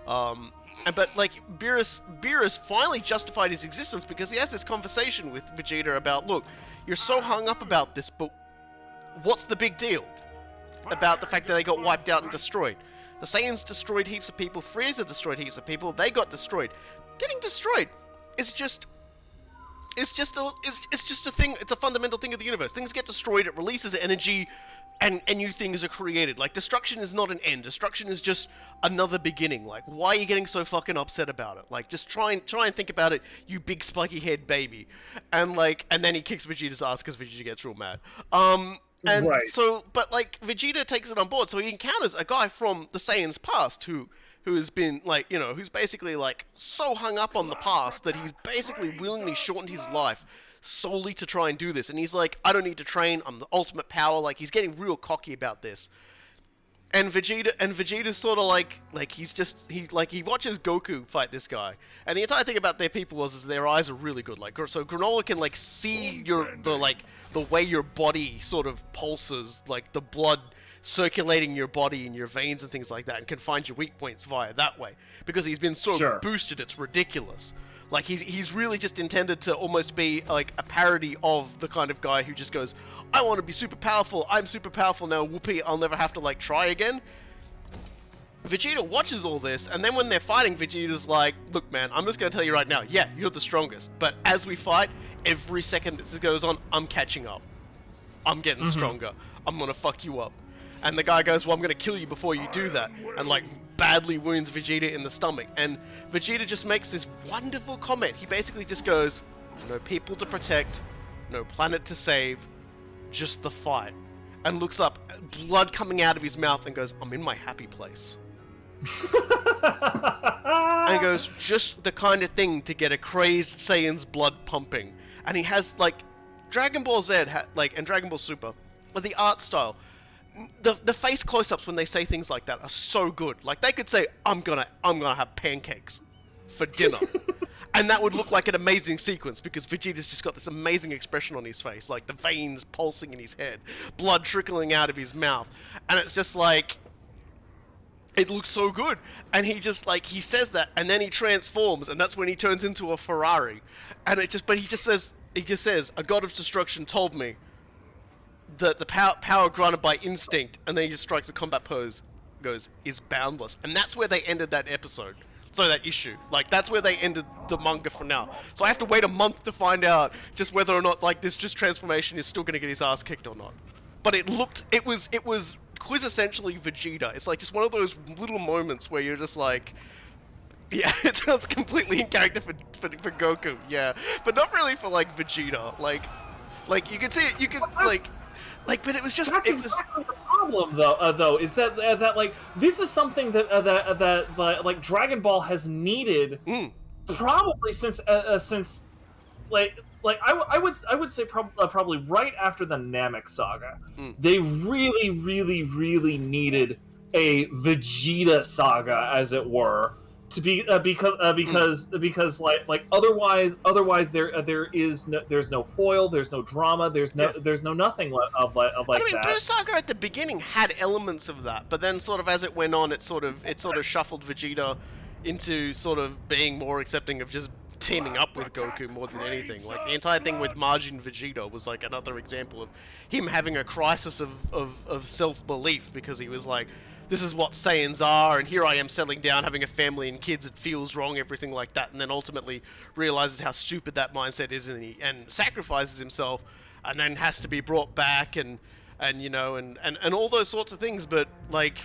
But, like, Beerus finally justified his existence because he has this conversation with Vegeta about, look, you're so hung up about this, but what's the big deal about the fact that they got wiped out and destroyed? The Saiyans destroyed heaps of people, Frieza destroyed heaps of people, they got destroyed. Getting destroyed is just a thing, it's a fundamental thing of the universe. Things get destroyed, it releases energy, and new things are created. Like, destruction is not an end. Destruction is just another beginning. Like, why are you getting so fucking upset about it? Like, just try and think about it, you big spiky-haired baby. And, like, and then he kicks Vegeta's ass because Vegeta gets real mad. Right. So, but, like, Vegeta takes it on board. So he encounters a guy from the Saiyans' past who has been, like, you know, who's basically, like, so hung up on the past that he's basically willingly shortened his life solely to try and do this. And he's like, I don't need to train, I'm the ultimate power. Like, he's getting real cocky about this. And Vegeta's sort of like he watches Goku fight this guy. And the entire thing about their people is their eyes are really good. Like, so Granola can, like, see the way your body sort of pulses, like the blood circulating your body and your veins and things like that, and can find your weak points via that way. Because he's been so boosted, it's ridiculous. Like, he's really just intended to almost be, like, a parody of the kind of guy who just goes, I want to be super powerful, I'm super powerful now, whoopee, I'll never have to, like, try again. Vegeta watches all this, and then when they're fighting, Vegeta's like, look, man, I'm just going to tell you right now, yeah, you're the strongest, but as we fight, every second that this goes on, I'm catching up. I'm getting stronger. I'm going to fuck you up. And the guy goes, well, I'm going to kill you before you do that. And, like, badly wounds Vegeta in the stomach. And Vegeta just makes this wonderful comment. He basically just goes, no people to protect, no planet to save, just the fight. And looks up, blood coming out of his mouth, and goes, I'm in my happy place. And he goes, just the kind of thing to get a crazed Saiyan's blood pumping. And he has, like, Dragon Ball Z, and Dragon Ball Super, but the art style. The face close-ups when they say things like that are so good. Like, they could say, I'm gonna have pancakes for dinner. And that would look like an amazing sequence, because Vegeta's just got this amazing expression on his face, like the veins pulsing in his head, blood trickling out of his mouth. And it's just like, It looks so good, and he just like he says that, and then he transforms, and that's when he turns into a Ferrari, and but he just says, a god of destruction told me that the power granted by instinct, and then he just strikes a combat pose, goes, is boundless, and that's where they ended that episode. So that issue, like that's where they ended the manga for now. So I have to wait a month to find out just whether or not like this just transformation is still going to get his ass kicked or not. But it was quintessentially Vegeta. It's like just one of those little moments where you're just like, yeah, it sounds completely in character for Goku, yeah, but not really for like Vegeta. Like you can see it, you can like, but it was just. That's exactly the problem, though. Is that like this is something that like Dragon Ball has needed probably since I would say probably right after the Namek saga. They really needed a Vegeta saga, as it were, to be because like otherwise there's no foil, there's no drama, there's no nothing of like I mean, that. Buu Saga at the beginning had elements of that, but then sort of as it went on, it sort of shuffled Vegeta into sort of being more accepting of just teaming up with Goku more than anything. Like the entire thing with Majin Vegeta was like another example of him having a crisis of self-belief, because he was like, this is what Saiyans are, and here I am settling down, having a family and kids, it feels wrong, everything like that, and then ultimately realizes how stupid that mindset is, and sacrifices himself, and then has to be brought back, and you know, and all those sorts of things. But like,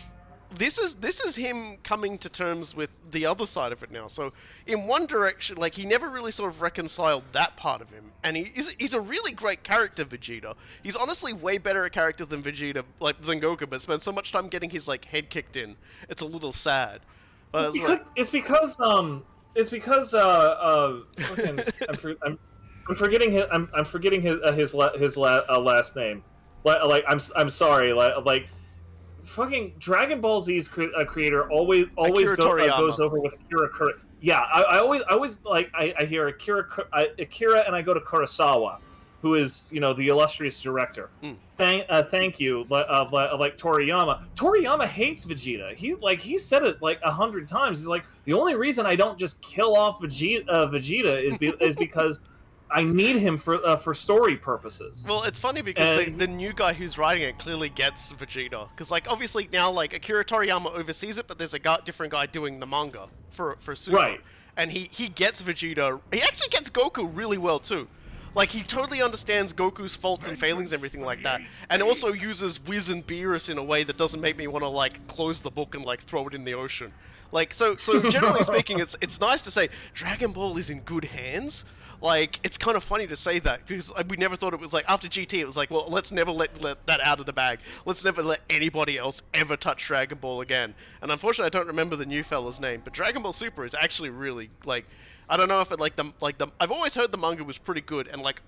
this is him coming to terms with the other side of it now. So in one direction, like, he never really sort of reconciled that part of him, and he's a really great character, Vegeta. He's honestly way better a character than Vegeta, like than Goku, but spent so much time getting his like head kicked in. It's a little sad. But it's because fucking, I'm forgetting his last name. Like I'm sorry. Like fucking Dragon Ball Z's creator always goes over with Akira. Yeah, I always like I hear Akira and I go to Kurosawa, who is, you know, the illustrious director. Thank you, like Toriyama. Toriyama hates Vegeta. He said it like 100 times. He's like, the only reason I don't just kill off Vegeta is because I need him for story purposes. Well, it's funny because the new guy who's writing it clearly gets Vegeta, because like obviously now like Akira Toriyama oversees it, but there's a different guy doing the manga for Super. Right. And he gets Vegeta. He actually gets Goku really well too. Like, he totally understands Goku's faults and failings and everything like that, and also uses Whis and Beerus in a way that doesn't make me want to like close the book and like throw it in the ocean. Like, so generally speaking, it's nice to say Dragon Ball is in good hands. Like, it's kind of funny to say that, because we never thought it was like, after GT, it was like, well, let's never let that out of the bag. Let's never let anybody else ever touch Dragon Ball again. And unfortunately, I don't remember the new fella's name, but Dragon Ball Super is actually really, like, I don't know if it, I've always heard the manga was pretty good, and, like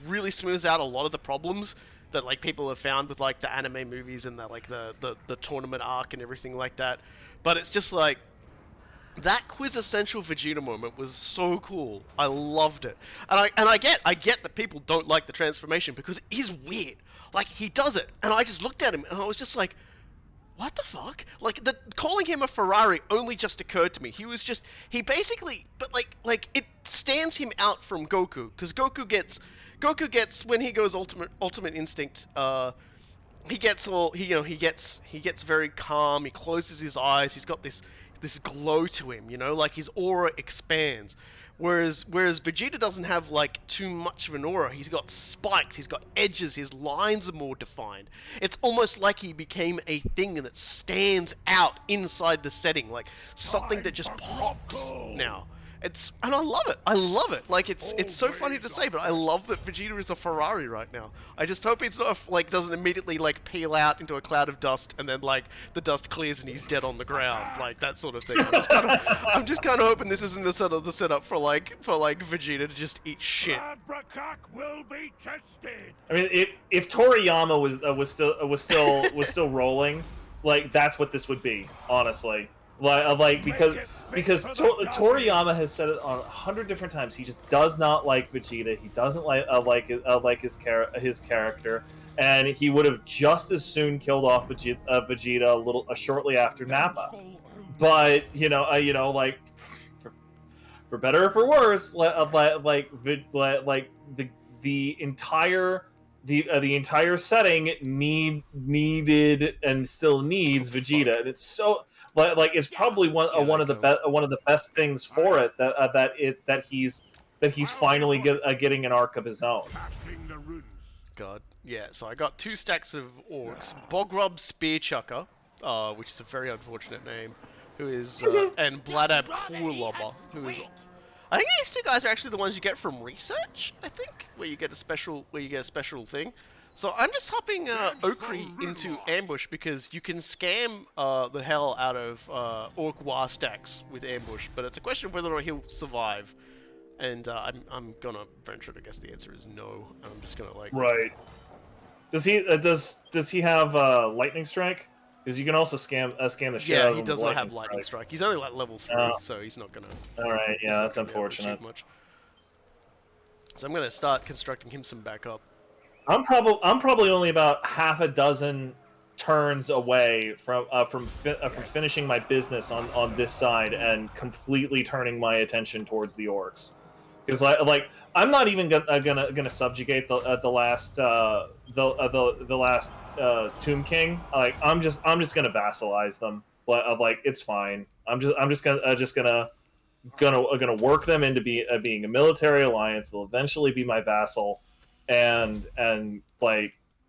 really smooths out a lot of the problems that, like, people have found with, like, the anime movies and the tournament arc and everything like that. But it's just, like, that quintessential Vegeta moment was so cool. I loved it. And I get that people don't like the transformation because it is weird. Like, he does it, and I just looked at him, and I was just like, what the fuck? Like, calling him a Ferrari only just occurred to me. He basically, but like it stands him out from Goku, because Goku gets when he goes ultimate instinct, he gets very calm, he closes his eyes, he's got this glow to him, you know, like his aura expands. Whereas Vegeta doesn't have, like, too much of an aura. He's got spikes, he's got edges, his lines are more defined. It's almost like he became a thing that stands out inside the setting, like something that just pops now. And I love it. Like, it's so funny to say, but I love that Vegeta is a Ferrari right now. I just hope it's not, like, doesn't immediately, like, peel out into a cloud of dust, and then, like, the dust clears and he's dead on the ground, like, that sort of thing. I'm just kind of hoping this isn't the setup for Vegeta to just eat shit. Will be tested. I mean, if Toriyama was still rolling, like, that's what this would be, honestly. Because Toriyama has said it on 100 different times. He just does not like Vegeta. He doesn't like his character, and he would have just as soon killed off Vegeta shortly after Nappa. But for better or for worse, the entire setting needed and still needs Vegeta, and it's so it's probably one of the best things for it that he's finally getting an arc of his own. God, yeah. So I got 2 stacks of orcs. Bogrub Spearchucker, which is a very unfortunate name, who is and Bladab Coolobber, who is. I think these 2 guys are actually the ones you get from research. I think where you get a special thing. So I'm just hopping Okri into ambush because you can scam the hell out of Orc War stacks with ambush, but it's a question of whether or not he'll survive. And I'm gonna venture to guess the answer is no. I'm just gonna right. Does he have lightning strike? Because you can also scam the shit out of him. Yeah, he does not have lightning strike. He's only like level 3, so he's not gonna. All right, yeah, that's unfortunate. Much. So I'm gonna start constructing him some backup. I'm probably only about half a dozen turns away from finishing my business on this side and completely turning my attention towards the orcs. Because I'm not even gonna subjugate the last Tomb King. I'm just gonna vassalize them. It's fine. I'm just gonna work them into being a military alliance. They'll eventually be my vassal, and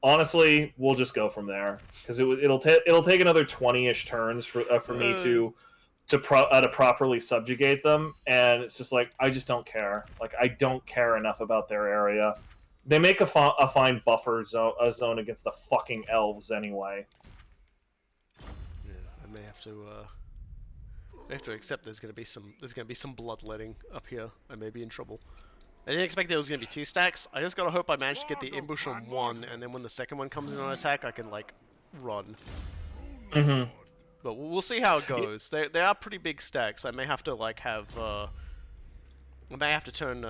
honestly, we'll just go from there because it'll take another 20-ish turns for me to properly subjugate them, and it's just I just don't care. I don't care enough about their area. They make a fine buffer zone against the fucking elves anyway. Yeah, I may have to accept there's gonna be some bloodletting up here. I may be in trouble. I didn't expect there was gonna be 2 stacks. I just gotta hope I manage to get the ambush on 1, and then when the second one comes in on attack, I can run. Mm-hmm. But we'll see how it goes. They are pretty big stacks. I may have to I may have to turn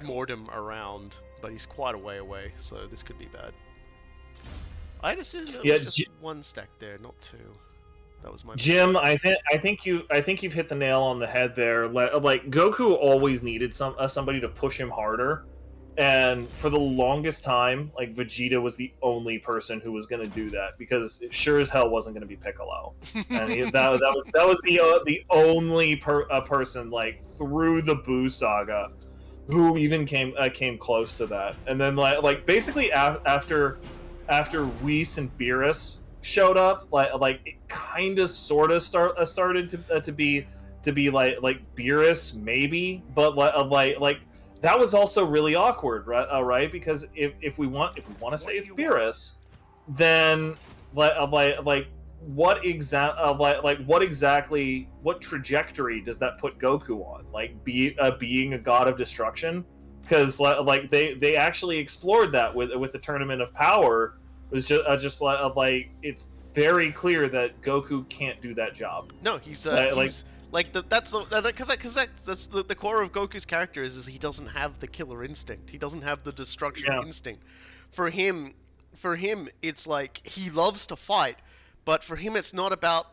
Mordem around, but he's quite a way away, so this could be bad. I just assumed it was just 1 stack there, not 2. That was my Jim. Mistake. I think you've hit the nail on the head there. Goku always needed somebody to push him harder, and for the longest time, Vegeta was the only person who was going to do that because it sure as hell wasn't going to be Piccolo, and that was the only person through the Buu saga who even came close to that. And then basically after Whis and Beerus showed up, it kind of sort of started to be Beerus maybe, but that was also really awkward, right? Because if we want to say it's Beerus, then what trajectory does that put Goku on? Being a god of destruction? Because they actually explored that with the Tournament of Power. It was just it's very clear that Goku can't do that job. No, he's that's the core of Goku's character is he doesn't have the killer instinct. He doesn't have the destruction instinct. For him, it's he loves to fight, but for him it's not about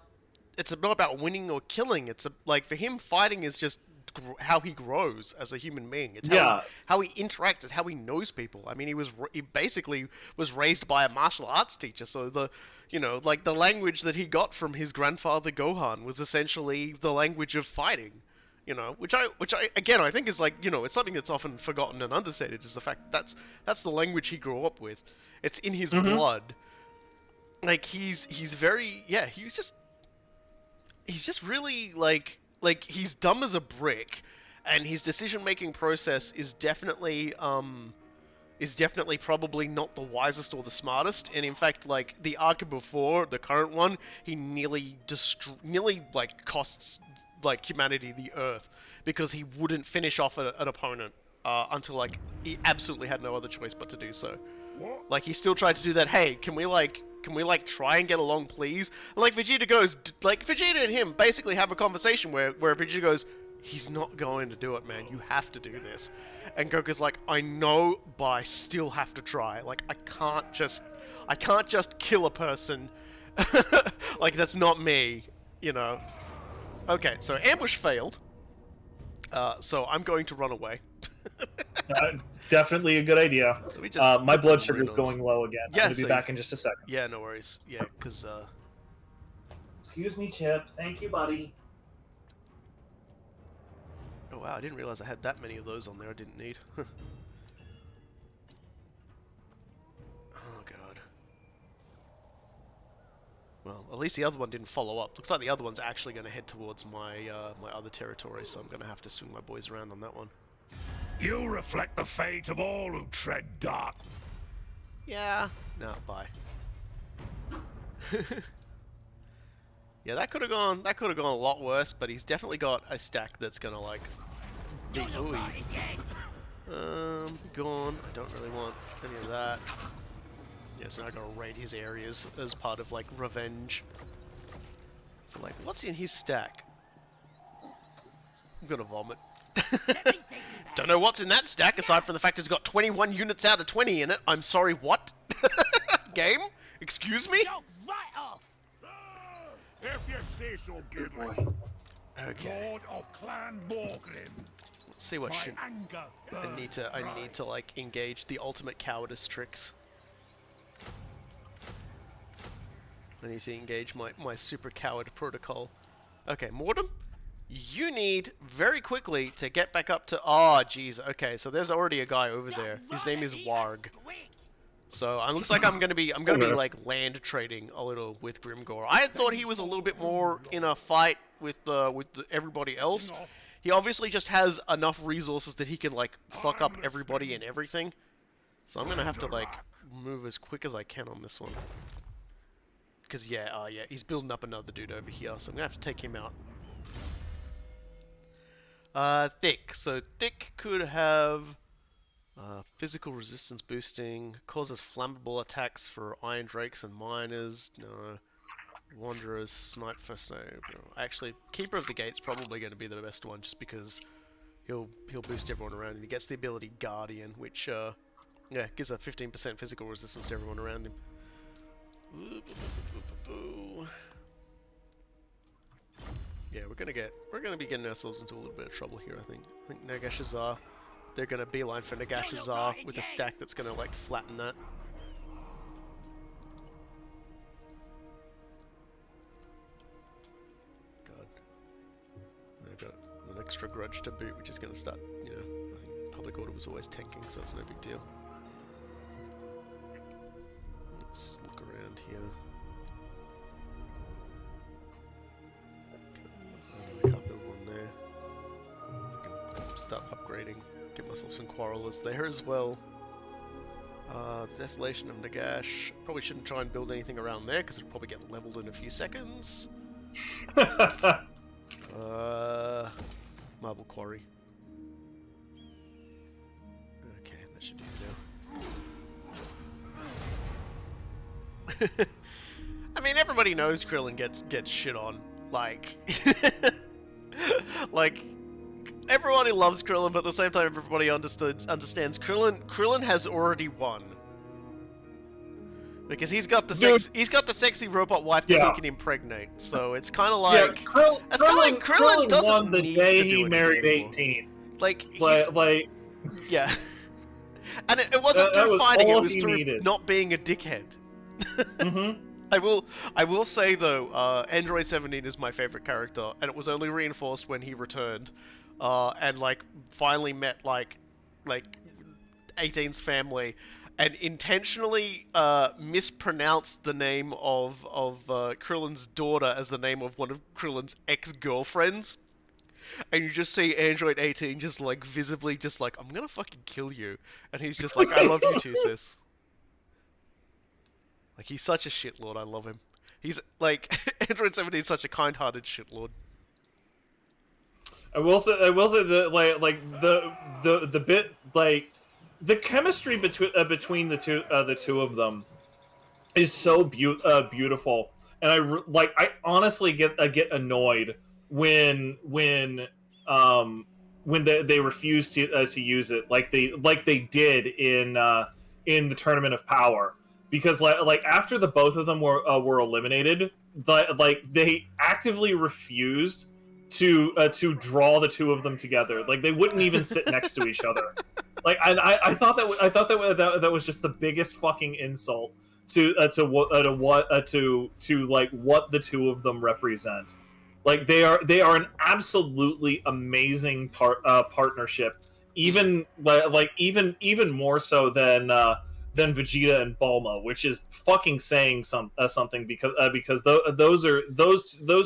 winning or killing. It's for him fighting is just how he grows as a human being. It's how he interacts. It's how he knows people. I mean, he basically was raised by a martial arts teacher. So the language that he got from his grandfather Gohan was essentially the language of fighting. Which I again I think is it's something that's often forgotten and understated is the fact that's the language he grew up with. It's in his blood. He's just really he's dumb as a brick, and his decision-making process is definitely probably not the wisest or the smartest. And in fact, the arc before the current one, he nearly costs humanity the Earth because he wouldn't finish off an opponent until he absolutely had no other choice but to do so. He still tried to do that. Hey, can we can we like try and get along, please? And like Vegeta goes, like Vegeta and him basically have a conversation where Vegeta goes, he's not going to do it, man. You have to do this. And Goku's like, I know, but I still have to try. Like, I can't just kill a person. Like, that's not me, you know. Okay, so ambush failed. So I'm going to run away. Definitely a good idea. My blood sugar's going low again. Yeah, I'm gonna be back in just a second. Yeah, no worries. Yeah, because Excuse me, Chip. Thank you, buddy. oh wow, I didn't realize I had that many of those on there I didn't need. Oh god. Well, at least the other one didn't follow up. Looks like the other one's actually going to head towards my my other territory, so I'm going to have to swing my boys around on that one. You reflect the fate of all who tread dark. Yeah. No, bye. Yeah, that could have gone a lot worse, but he's definitely got a stack that's going to like be ooey. Gone. I don't really want any of that. Yeah, so I gotta raid his areas as part of like revenge. So like, what's in his stack? I'm gonna vomit. Don't know what's in that stack aside from the fact it's got 21 units out of 20 in it. I'm sorry, what? Game? Excuse me? Right off. If you say so, Gidley. Okay. Lord of Clan Morgrim. Let's see what My shit. anger I need to like engage the ultimate cowardice tricks. I need to engage my super coward protocol. Okay, Mortem, you need very quickly to get back up to. Oh, jeez. Okay, so there's already a guy over there. His name is Warg. So it looks like I'm gonna be like land trading a little with Grimgor. I had thought he was a little bit more in a fight with everybody else. He obviously just has enough resources that he can like fuck up everybody and everything. So I'm gonna have to like move as quick as I can on this one. Because yeah, he's building up another dude over here, so I'm gonna have to take him out. Thick. So Thick could have physical resistance boosting, causes flammable attacks for Iron Drakes and Miners. No. Wanderers, Snipe first. No. Actually, Keeper of the Gate's probably going to be the best one, just because he'll boost everyone around him. He gets the ability Guardian, which yeah, gives a 15% physical resistance to everyone around him. Yeah, we're gonna be getting ourselves into a little bit of trouble here. I think Nagashazar. They're gonna beeline for Nagashazar with a stack that's gonna like flatten that. God, I got an extra grudge to boot, which is gonna start. You know, I think public order was always tanking, so it's no big deal. Let's look around here. I can't build one there. I can start upgrading. Get myself some quarrelers there as well. The Desolation of Nagash. Probably shouldn't try and build anything around there because it'll probably get leveled in a few seconds. Marble Quarry. Okay, that should do now. I mean, everybody knows Krillin gets shit on. Like, like, everybody loves Krillin, but at the same time, everybody understands Krillin has already won because he's got the sexy robot wife that he can impregnate. So it's kind of like Krillin doesn't won the need day to do he married anymore. 18. Like, Yeah. And it wasn't that through was fighting; all it was he through needed. not being a dickhead. Mm-hmm. I will say though, Android 17 is my favorite character, and it was only reinforced when he returned, and like finally met like 18's family, and intentionally mispronounced the name of Krillin's daughter as the name of one of Krillin's ex-girlfriends. And you just see Android 18 just like visibly just like, I'm gonna fucking kill you, and he's just like, I love you too, sis. Like, he's such a shitlord, I love him. He's, like, Android 17 is such a kind-hearted shitlord. I will say the bit, like, the chemistry between the two of them is so beautiful, and I honestly get annoyed when they refuse to use it like they did in the Tournament of Power, because after the both of them were eliminated, like they actively refused to draw the two of them together. Like they wouldn't even sit next to each other. Like I thought that was just the biggest fucking insult to what the two of them represent. Like they are an absolutely amazing partnership, even more so than Vegeta and Bulma, which is fucking saying something, because those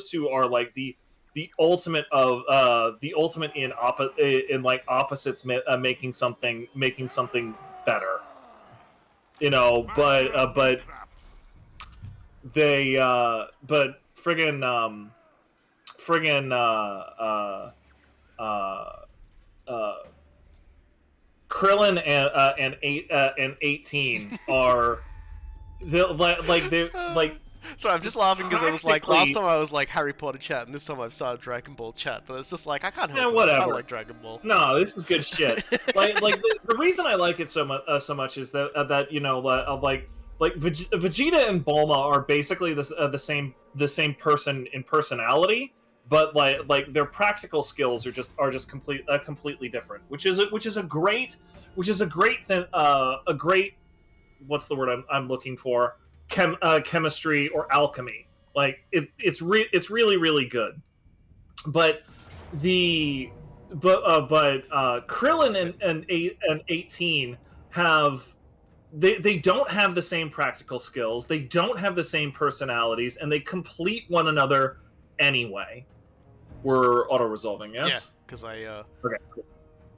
two are like the ultimate in like opposites, making something better, but they but friggin uh Krillin and 18 are they're like Sorry, I'm just laughing because I was like, practically- last time I was like Harry Potter chat, and this time I've started Dragon Ball chat, but it's just like, I can't help it. whatever. I like Dragon Ball. No, this is good shit. The reason I like it so much is that Vegeta and Bulma are basically the same person in personality, but their practical skills are just completely different, which is a great thing, a great, what's the word I'm looking for, chemistry or alchemy. Like it's really really good. But the Krillin and 18 have, they don't have the same practical skills, they don't have the same personalities, and they complete one another anyway. We're auto resolving, yes? Yeah, because Okay.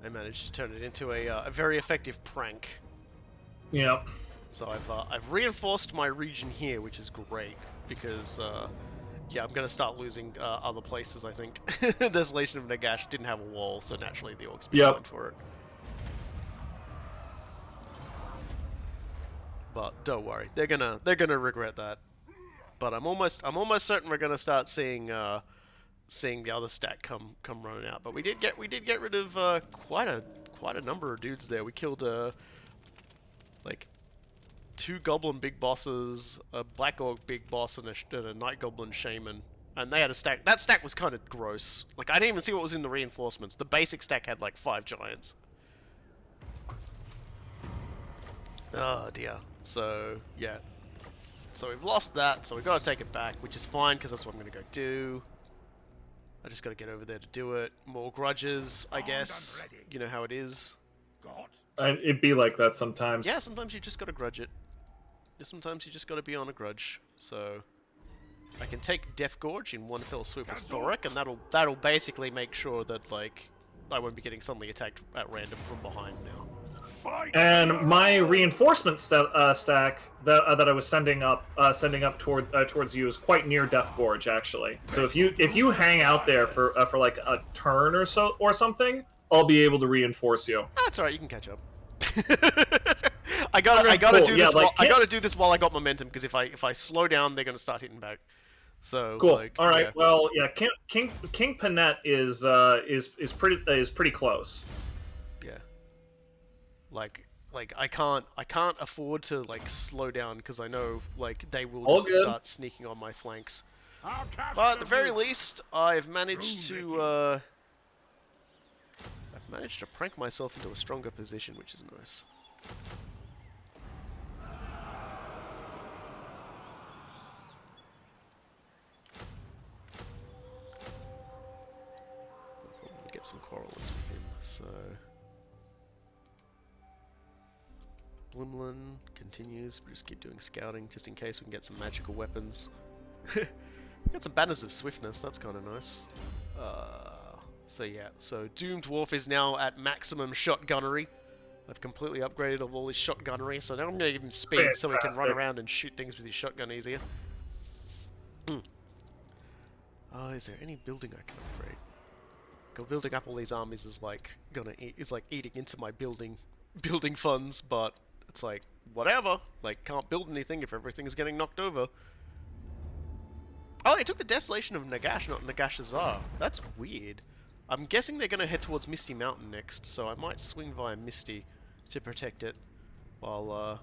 I managed to turn it into a very effective prank. Yeah. So I've reinforced my region here, which is great, because yeah, I'm gonna start losing other places, I think. Desolation of Nagash didn't have a wall, so naturally the orcs be going for it. But don't worry, they're gonna regret that. But I'm almost certain we're gonna start seeing the other stack come running out. But we did get rid of quite a number of dudes there. We killed like 2 goblin big bosses, a black orc big boss, and a night goblin shaman. And they had a stack. That stack was kind of gross. Like, I didn't even see what was in the reinforcements. The basic stack had like 5 giants. Oh dear. So yeah. So we've lost that. So we've got to take it back, which is fine because that's what I'm gonna go do. I just got to get over there to do it. More grudges, I guess. You know how it is. It'd be like that sometimes. Yeah, sometimes you just got to grudge it. Sometimes you just got to be on a grudge. So I can take Death Gorge in one fell swoop as Thorek, and that'll basically make sure that like I won't be getting suddenly attacked at random from behind now. And my reinforcement stack that I was sending up towards you is quite near Death Gorge, actually. So if you hang out there for like a turn or so or something, I'll be able to reinforce you. That's alright, you can catch up. I gotta do this. I gotta do this while I got momentum, because if I slow down, they're gonna start hitting back. So cool. Like, all right. Yeah. Well, yeah. King Panette is pretty close. Yeah. Like I can't afford to like slow down, because I know like they will All just good. start sneaking on my flanks. But at the very least, I've managed to prank myself into a stronger position, which is nice. Get some corals for him, so Blimlin continues, we just keep doing scouting just in case we can get some magical weapons. Got some banners of swiftness, that's kind of nice. So yeah, so Doom Dwarf is now at maximum shotgunnery. I've completely upgraded all his shotgunnery, so now I'm going to give him speed so he can run around and shoot things with his shotgun easier. Is there any building I can upgrade? Building up all these armies is like eating into my building funds, but it's like, whatever. Like, can't build anything if everything's getting knocked over. Oh, they took the Desolation of Nagash, not Nagashazar. That's weird. I'm guessing they're gonna head towards Misty Mountain next, so I might swing via Misty to protect it, while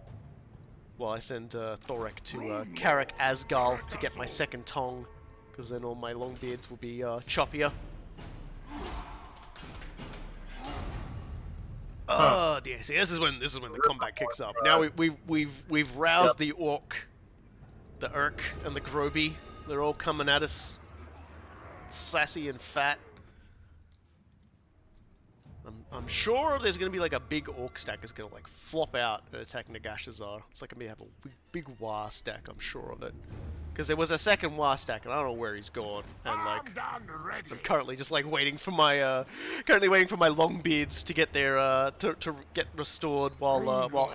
I send Thorek to Karak Asgal to get my second tongue, because then all my Longbeards will be choppier. Oh dear! See, this is when the combat kicks up. Now we've roused the Orc, the Urk, and the Groby. They're all coming at us, sassy and fat. I'm sure there's gonna be like a big Orc stack is gonna like flop out and attack Nagashazar. It's like gonna have a big War stack. I'm sure of it, because there was a second War stack and I don't know where he's gone. And like I'm currently just like waiting for my Longbeards to get their to get restored while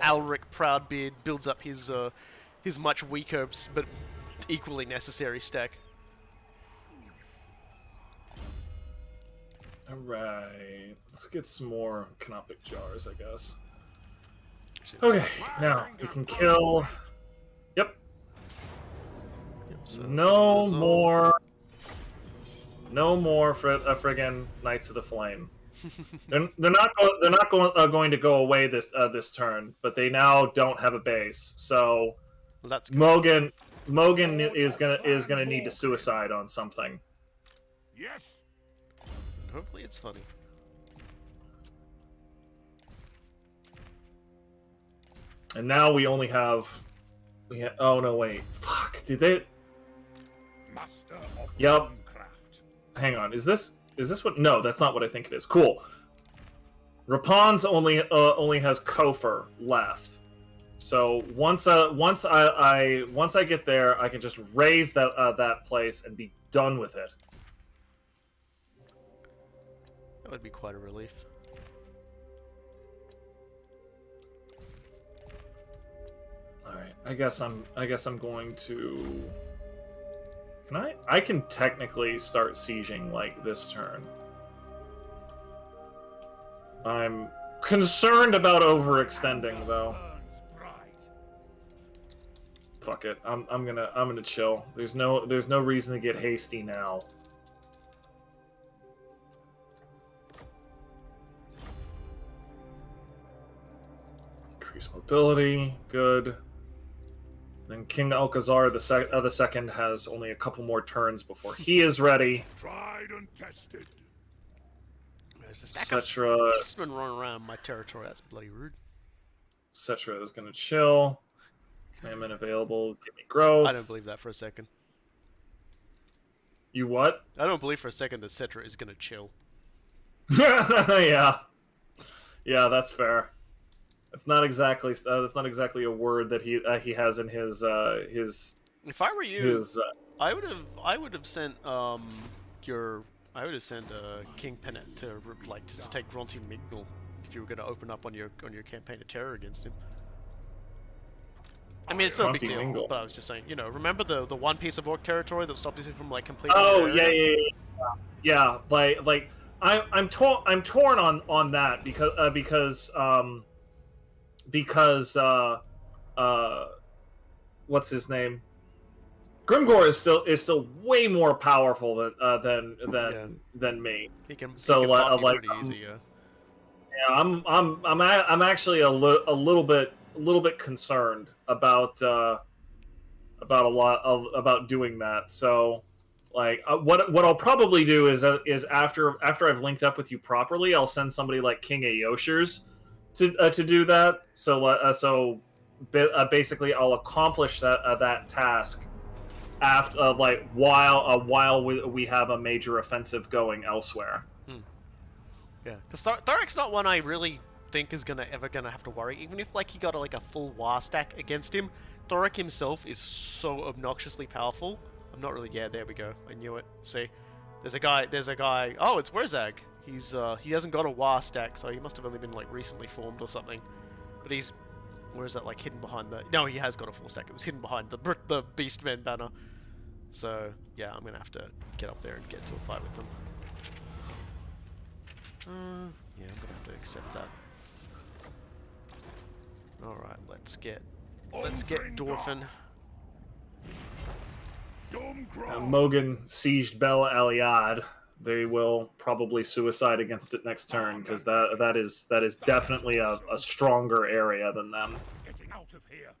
Alric Proudbeard builds up his much weaker but equally necessary stack. Alright, let's get some more canopic jars, I guess. Okay, now we can kill. Yep. So No more friggin' Knights of the Flame. they're not going to go away this turn, but they now don't have a base. So well, that's good. Mogan is gonna need to suicide on something. Yes. Hopefully it's funny. And now we only have. Oh no! Wait. Fuck. Did they? Master of Yep. runecraft. Hang on. Is this what? No, that's not what I think it is. Cool. Rapun's only has Kofor left. So once I get there, I can just raise that place and be done with it. That would be quite a relief. All right. I guess I'm going to. Can I can technically start sieging like this turn. I'm concerned about overextending though. Burns bright. Fuck it. I'm gonna chill. There's no reason to get hasty now. Increase mobility, good. Then King Alcazar the second has only a couple more turns before he is ready. Tried and tested. There's a stack of Settra beastmen running around my territory. That's bloody rude. Settra is gonna chill. Famine available. Give me growth. I don't believe that for a second. You what? I don't believe for a second that Settra is gonna chill. Yeah, that's fair. It's not exactly that's not exactly a word that he has in his. If I were you, his. I would have sent King Penet to take Grunty Mignal if you were going to open up on your campaign of terror against him. I mean, it's no big Grunty deal, Mingle. but I was just saying, you know, remember the one piece of Orc territory that stopped you from like completing? Oh the area? yeah. Like I'm torn on that because what's his name? Grimgor is still way more powerful than me. He can So pretty easy, yeah. Yeah, I'm actually a little bit concerned about doing that. So like what I'll probably do is after I've linked up with you properly, I'll send somebody like King Ayoshers to do that. So basically I'll accomplish that task after while we have a major offensive going elsewhere. Yeah, because Thorek's not one I really think is ever gonna have to worry. Even if like he got a full War stack against him, Thorek himself is so obnoxiously powerful. I'm not really. Yeah, there we go. I knew it. See, there's a guy. Oh, it's Wurzag. He hasn't got a War stack, so he must have only been like recently formed or something. But where is that, like hidden behind the? No, he has got a full stack. It was hidden behind the Beastmen banner. So yeah, I'm gonna have to get up there and get into a fight with them. Yeah, I'm gonna have to accept that. All right, let's get Dorfin. Mogan sieged Bel Aliad. They will probably suicide against it next turn because that is definitely a stronger area than them. Getting out of here.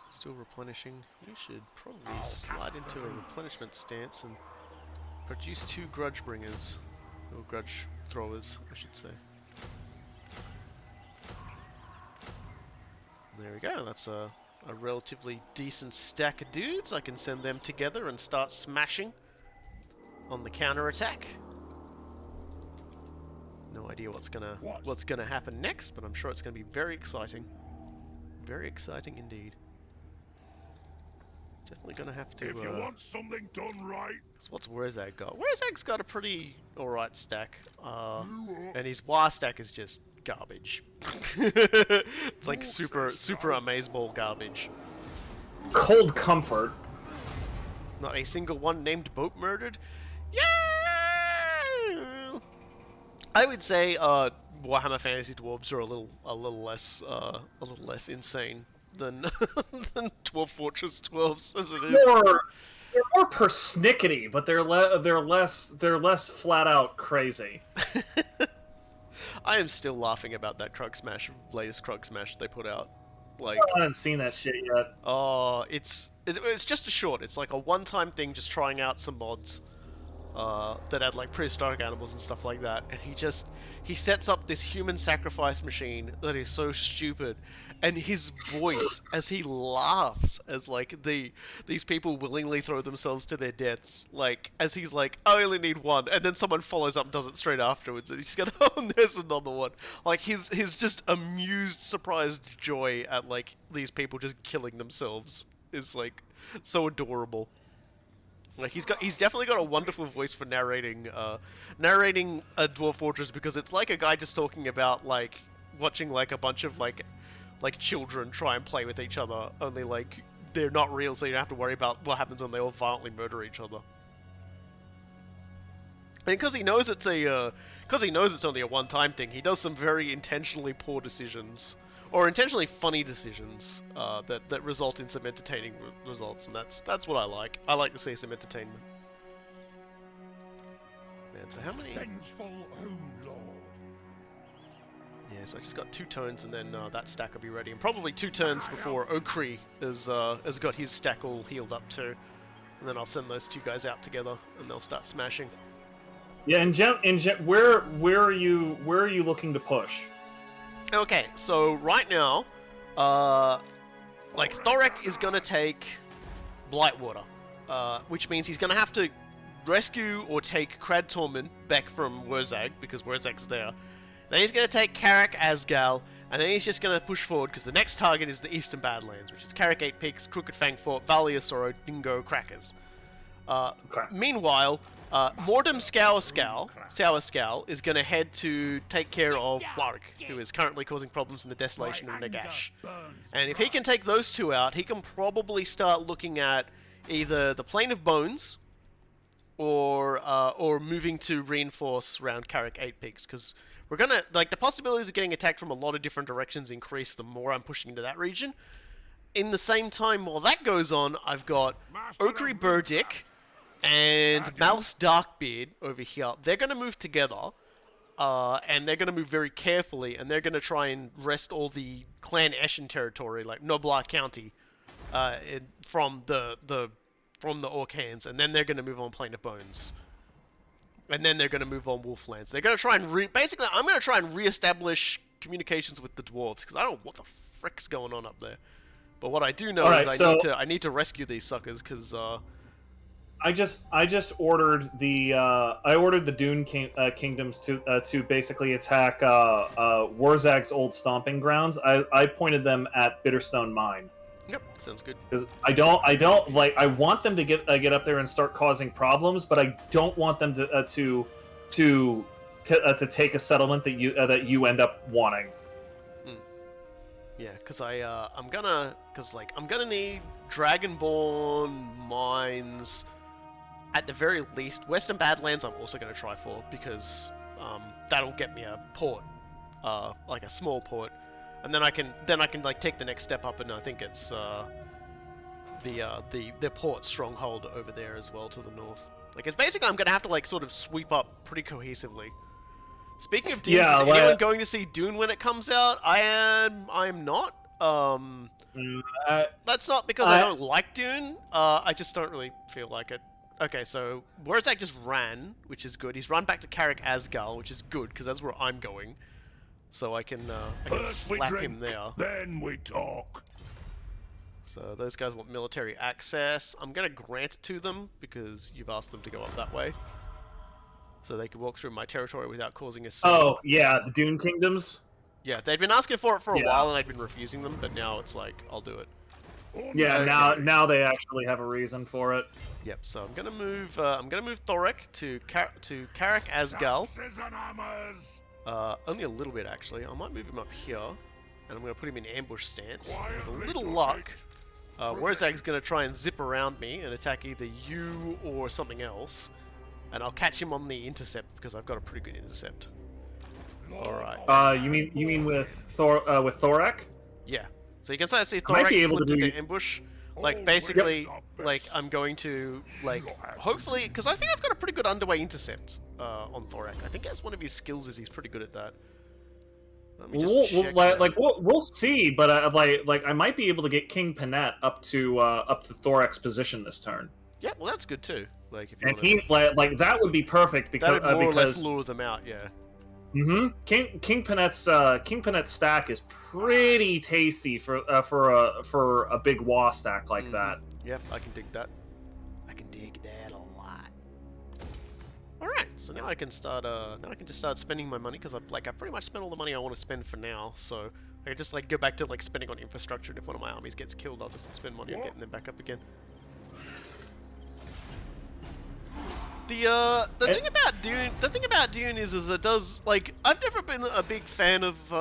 Still replenishing. We should probably slide into a replenishment stance and produce 2 grudge bringers. Or grudge throwers, I should say. There we go, that's a relatively decent stack of dudes. I can send them together and start smashing on the counter-attack. No idea what's gonna happen next, but I'm sure it's gonna be very exciting. Very exciting indeed. Definitely gonna have to. If you want something done right. So what's Wurzag got? Wurzag's got a pretty alright stack, and his war stack is just garbage. It's like super amazeball garbage. Cold comfort. Not a single one named boat murdered. Yeah. I would say Warhammer Fantasy Dwarves are a little less insane than than Dwarf Fortress 12s as it is. They're more persnickety, but they're less flat out crazy. I am still laughing about that latest Krug Smash they put out. Like, I haven't seen that shit yet. Oh, it's just a short. It's like a one-time thing, just trying out some mods that add like prehistoric animals and stuff like that. And he sets up this human sacrifice machine that is so stupid, and his voice as he laughs as like these people willingly throw themselves to their deaths, like as he's like, I only need one, and then someone follows up and does it straight afterwards, and he's going, oh, and there's another one. Like his just amused, surprised joy at like these people just killing themselves is like so adorable. Like he's definitely got a wonderful voice for narrating a Dwarf Fortress, because it's like a guy just talking about like watching like a bunch of like children try and play with each other, only like they're not real, so you don't have to worry about what happens when they all violently murder each other. And because he knows it's only a one-time thing, he does some very intentionally poor decisions, or intentionally funny decisions that result in some entertaining results, and that's what I like. I like to see some entertainment. Man, so how many? Vengeful Rune Lord. Yes, I just got 2 turns, and then that stack will be ready, and probably 2 turns before Okri has got his stack all healed up too, and then I'll send those 2 guys out together, and they'll start smashing. Yeah, where are you looking to push? Okay, so right now, like Thorek is gonna take Blightwater, which means he's gonna have to rescue or take Krad Tormund back from Wurzag, because Wurzag's there. Then he's gonna take Karak Asgal, and then he's just gonna push forward, because the next target is the Eastern Badlands, which is Karak 8 Peaks, Crooked Fang Fort, Valley of Sorrow, Dingo, Crackers. Meanwhile, Mordem Sour is going to head to take care of Warwick, who is currently causing problems in the Desolation of Nagash. And if he can take those 2 out, he can probably start looking at either the Plain of Bones or moving to reinforce around Karak 8 Peaks, because we're going to, like, the possibilities of getting attacked from a lot of different directions increase the more I'm pushing into that region. In the same time, while that goes on, I've got Okri Burdick and Mouse Darkbeard over here. They're going to move together, and they're going to move very carefully, and they're going to try and wrest all the Clan Eshin territory, like Noblar County, from the Orc hands, and then they're going to move on Plain of Bones. And then they're going to move on Wolflands. They're going to try and basically, I'm going to try and re-establish communications with the dwarves, because I don't know what the frick's going on up there. But what I do know is I need to rescue these suckers, because I just ordered the Dune kingdoms to basically attack Wurzag's old stomping grounds. I pointed them at Bitterstone Mine. Yep, sounds good. Because I don't like. I want them to get up there and start causing problems, but I don't want them to take a settlement that you end up wanting. Yeah, because I'm gonna need Dragonborn mines at the very least, Western Badlands I'm also going to try for, because that'll get me a port, like a small port, and then I can like take the next step up, and I think it's the port stronghold over there as well to the north. Like, it's basically I'm going to have to like sort of sweep up pretty cohesively. Speaking of Dune, is anyone going to see Dune when it comes out? I am not. That's not because I don't like Dune. I just don't really feel like it. Okay, so Warzak just ran, which is good. He's run back to Carrick Asgal, which is good because that's where I'm going. So I can slap him there. Then we talk. So those guys want military access. I'm gonna grant it to them because you've asked them to go up that way, so they can walk through my territory without causing a scene. Oh yeah, the Dune Kingdoms. Yeah, they'd been asking for it for a while, and I'd been refusing them, but now it's like, I'll do it. Yeah, now they actually have a reason for it. Yep. So I'm gonna move Thorek to Carrick Asgal. Only a little bit actually. I might move him up here, and I'm gonna put him in ambush stance. With a little luck, Warzag's gonna try and zip around me and attack either you or something else, and I'll catch him on the intercept because I've got a pretty good intercept. All right. You mean with Thorek? Yeah. So you can sort of see Thorek slipped into ambush. Like, basically, like, I'm going to, like, hopefully, because I think I've got a pretty good underway intercept on Thorek. I think that's one of his skills is he's pretty good at that. Let me just check we'll see, but like I might be able to get King Panette up to Thorek's position this turn. Yeah, well that's good too. Like if you and he like that would be perfect because that would more or less lure them out. Yeah. King Panette's stack is pretty tasty for a big Wa stack like that. Yep, I can dig that. I can dig that a lot. All right, so now I can start. Now I can just start spending my money because I pretty much spent all the money I want to spend for now. So I can just like go back to like spending on infrastructure. And if one of my armies gets killed, I'll just spend money on getting them back up again. The thing about Dune is it does like I've never been a big fan of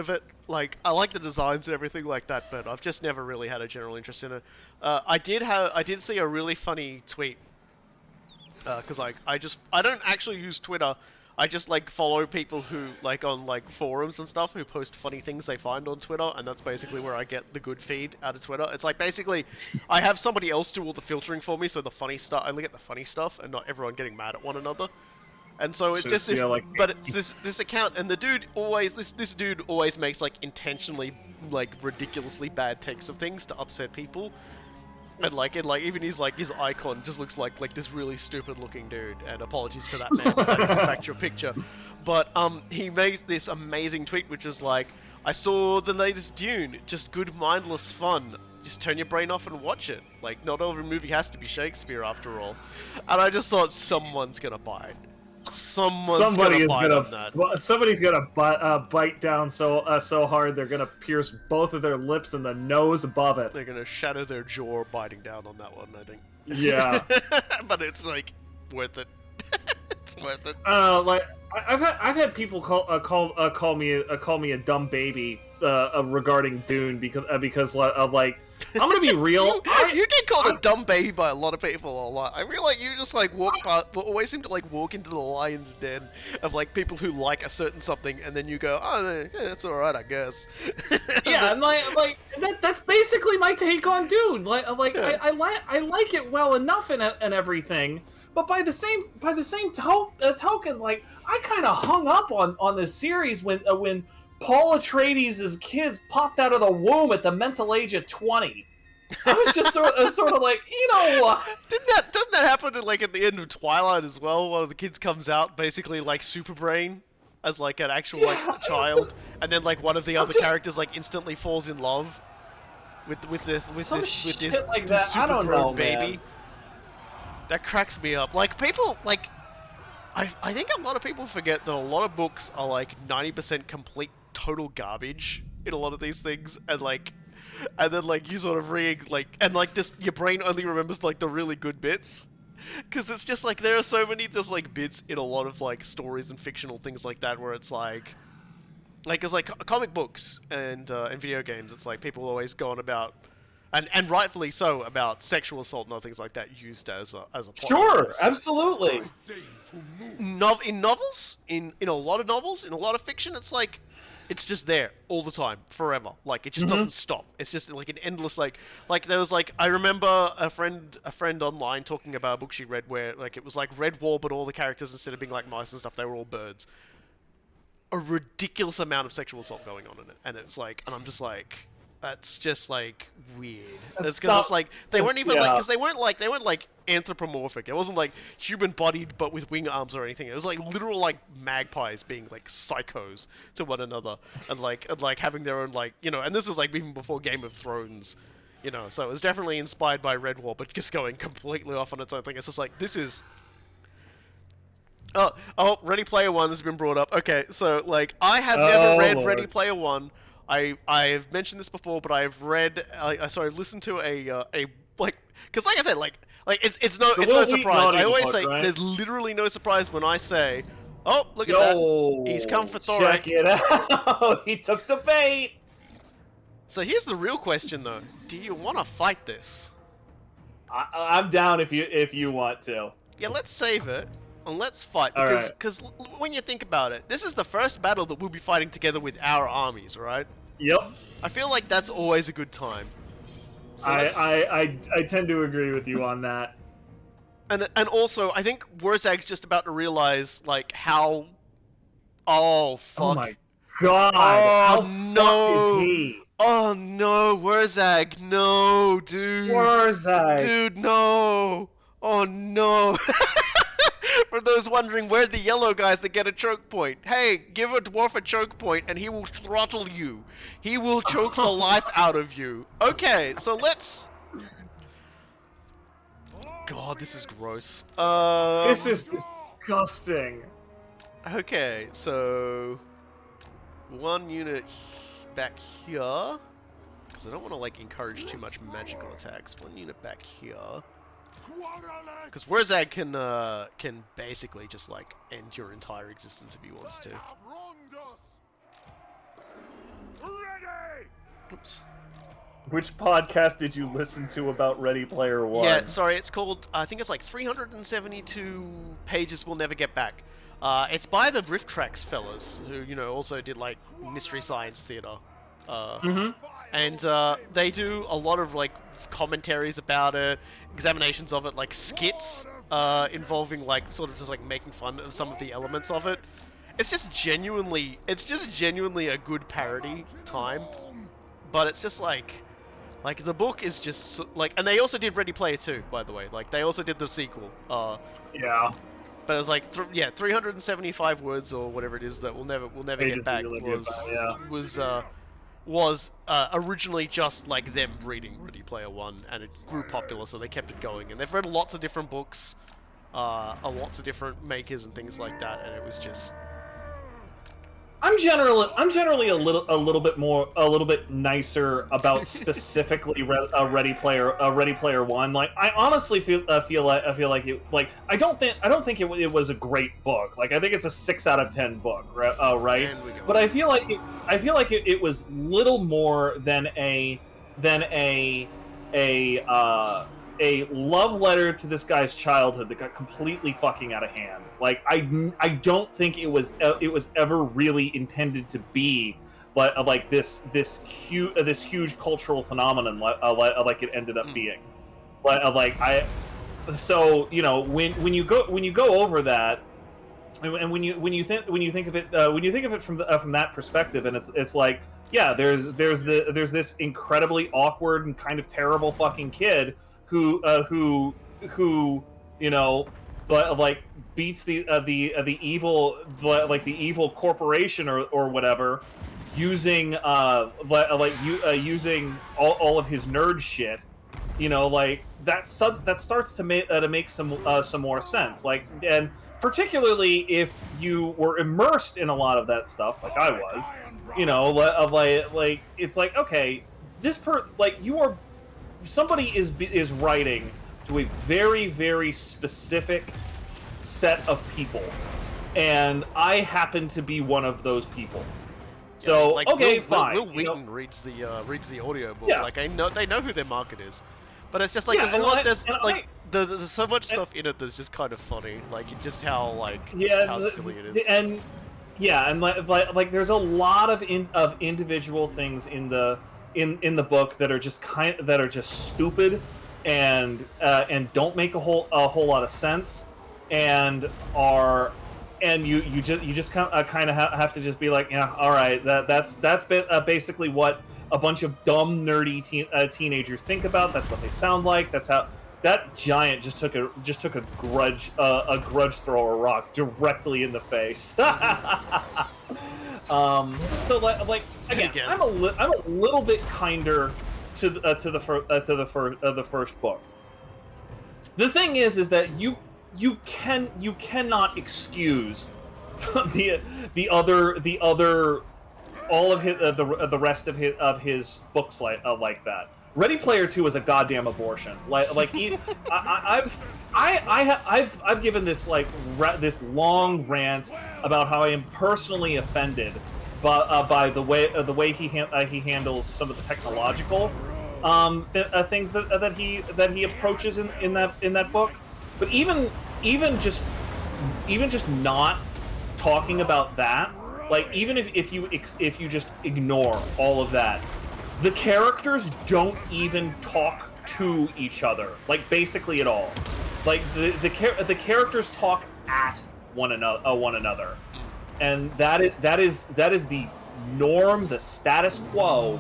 it. Like I like the designs and everything like that, but I've just never really had a general interest in it. I did see a really funny tweet because I don't actually use Twitter. I just like follow people who like on like forums and stuff who post funny things they find on Twitter, and that's basically where I get the good feed out of Twitter. It's like basically I have somebody else do all the filtering for me, so the funny stuff I only get the funny stuff, and not everyone getting mad at one another. And so it's just this, but it's this account, and the dude always this dude always makes like intentionally like ridiculously bad takes of things to upset people. And like even his icon just looks like this really stupid looking dude. And apologies to that man if that is in fact your picture. But he made this amazing tweet which was like, I saw the latest Dune, just good mindless fun. Just turn your brain off and watch it. Like not every movie has to be Shakespeare after all. And I just thought someone's gonna buy it. Somebody's gonna bite down so hard they're gonna pierce both of their lips and the nose above it. They're gonna shatter their jaw biting down on that one, I think. Yeah. But it's like worth it. It's worth it. Like I've had people call me a dumb baby regarding Dune because of like I'm gonna be real. You get called a dumb baby by a lot of people a lot. I feel like you just like always seem to like walk into the lion's den of like people who like a certain something, and then you go, oh, no, yeah, that's all right, I guess. Yeah, and like that's basically my take on Dune. I like it well enough and everything, but by the same token, like I kind of hung up on this series when Paul Atreides' kids popped out of the womb at the mental age of 20. I was just sort of like, you know what? Didn't that happen at the end of Twilight as well? One of the kids comes out basically like super brain as like an actual like child, and then like one of the other characters like instantly falls in love with this super grown baby. Man. That cracks me up. Like people like. I think a lot of people forget that a lot of books are like 90% complete total garbage in a lot of these things, and then like you sort of your brain only remembers like the really good bits, because it's just like there are so many just like bits in a lot of like stories and fictional things like that where it's like it's like comic books and video games. It's like people always go on about and rightfully so, about sexual assault and other things like that used as a plot Sure, device. absolutely. In novels, in a lot of novels, in a lot of fiction, it's like, it's just there all the time, forever. Like, it just doesn't stop. It's just like an endless, like there was like, I remember a friend online talking about a book she read where like it was like Red War, but all the characters, instead of being like mice and stuff, they were all birds. A ridiculous amount of sexual assault going on in it, and it's like, and I'm just like, that's just like weird. It's because it's like they weren't even like, because they weren't like anthropomorphic. It wasn't like human bodied but with wing arms or anything. It was like literal like magpies being like psychos to one another, and like having their own like, you know. And this is like even before Game of Thrones, you know. So it was definitely inspired by Red War, but just going completely off on its own thing. It's just like, this is. Oh, Ready Player One has been brought up. Okay, so like I have never read Lord. Ready Player One. I've mentioned this before, but I've read. I've listened to a like, because like I said, like it's no surprise. I always say there's literally no surprise when I say, oh, look at that, he's come for Thorek. Check it out. He took the bait. So here's the real question though: do you want to fight this? I'm down if you want to. Yeah, let's save it. And let's fight, because when you think about it, this is the first battle that we'll be fighting together with our armies, right? Yep. I feel like that's always a good time. So I tend to agree with you on that. And also, I think Wurzag's just about to realize like how. Oh fuck! Oh my god! Oh how no! Fuck is he? Oh no, Wurzag! No, dude! Wurzag! Dude, no! Oh no! For those wondering, where the yellow guys that get a choke point? Hey, give a dwarf a choke point and he will throttle you. He will choke the life out of you. Okay, so let's... God, this is gross. This is disgusting. Okay, so... one unit back here. Because I don't want to, like, encourage too much magical attacks. One unit back here. Because Wurzag can basically just like end your entire existence if he wants to. Oops. Which podcast did you listen to about Ready Player One? Yeah, sorry, it's called, I think it's like 372 pages we'll never get back. It's by the Rift Tracks fellas, who, you know, also did like Mystery Science Theater. And they do a lot of like commentaries about it, examinations of it, like skits involving like sort of just like making fun of some of the elements of it. It's just genuinely a good parody time, but it's just like the book is just like, and they also did Ready Player 2, by the way. Like they also did the sequel. Yeah. But it was like 375 words or whatever it is that we'll never get back. Was originally just like them reading Ready Player One, and it grew popular, so they kept it going. And they've read lots of different books, lots of different makers and things like that, and it was just. I'm generally a little bit nicer about specifically Ready Player One. Like I honestly feel like it, like I don't think it was a great book. Like I think it's a 6 out of 10 book, right? But I feel like it was little more than a love letter to this guy's childhood that got completely fucking out of hand. Like I don't think it was ever really intended to be, but like this huge cultural phenomenon like it ended up being. So you know when you go over that, and when you think of it from that perspective, and it's like, yeah, there's this incredibly awkward and kind of terrible fucking kid who you know, but like beats the evil, like the evil corporation or whatever, using using all of his nerd shit, you know, like that starts to make some more sense, like, and particularly if you were immersed in a lot of that stuff like I was, you know, like it's like, okay, somebody is writing to a very, very specific set of people, and I happen to be one of those people. So like, okay, Will, fine. Will you know, Wheaton reads the audio book. Yeah. Like they know who their market is, but it's just like Yeah, there's a and lot. I- There's and like there's so much and- stuff in it that's just kind of funny. Like just how yeah, how silly it is. and yeah, and like there's a lot of individual things in the book that are just stupid and don't make a whole lot of sense and are you just kind of have to just be like, yeah, all right, that's basically what a bunch of dumb nerdy teenagers think about. That's what they sound like. That's how that giant just took a grudge thrower rock directly in the face. So like again, I'm a little bit kinder to the first book. The thing is that you cannot excuse the other all of his the rest of his books like that. Ready Player 2 is a goddamn abortion. I've given this this long rant about how I am personally offended by the way he handles some of the technological things that he approaches in that book. But even just not talking about that, like even if you just ignore all of that, the characters don't even talk to each other, like basically at all. Like the characters talk at one another, and that is the norm, the status quo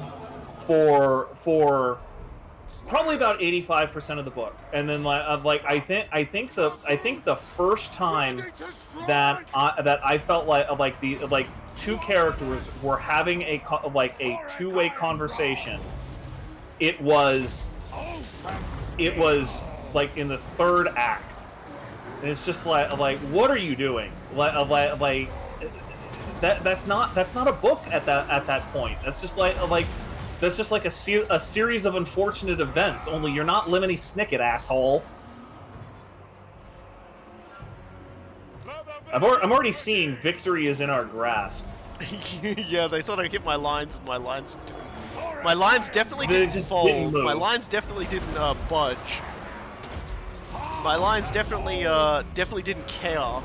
for probably about 85% of the book. And then I think the first time that I felt like two characters were having a two-way conversation, it was like in the third act, and it's just like what are you doing? That's not a book at that point. That's just like a series of unfortunate events. Only you're not Lemony Snicket, asshole. I'm already seeing victory is in our grasp. Yeah, they sort of hit my lines, and my lines definitely didn't fold. My lines definitely didn't budge. My lines definitely didn't care.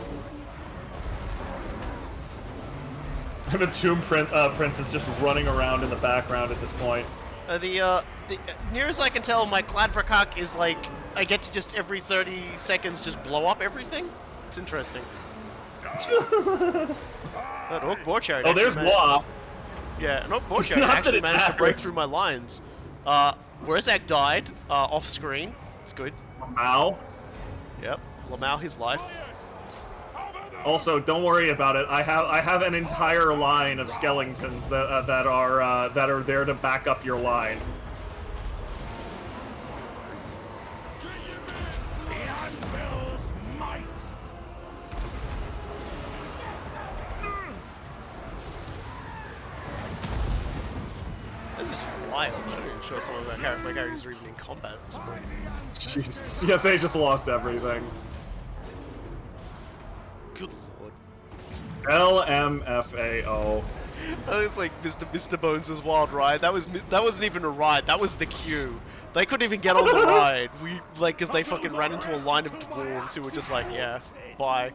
The Tomb Prince is just running around in the background at this point. The near as I can tell, my Cladbrakak is like I get to just every 30 seconds just blow up everything. It's interesting. That Orc Borchardt. Oh, there's Blah. Yeah, an Orc Borchardt actually managed to break through my lines. Werzak died off screen. It's good. Lamau. Yep, Lamau his life. Also, don't worry about it. I have an entire line of skeletons that are there to back up your line. This is just wild. I'm not even sure some of my characters are even in combat at this point. Jesus. Yeah, they just lost everything. Good lord. LMFAO. It's like Mr. Bones' wild ride. That wasn't even a ride. That was the queue. They couldn't even get on the ride. Because they fucking ran into a line of dwarves who were just like, yeah, bye.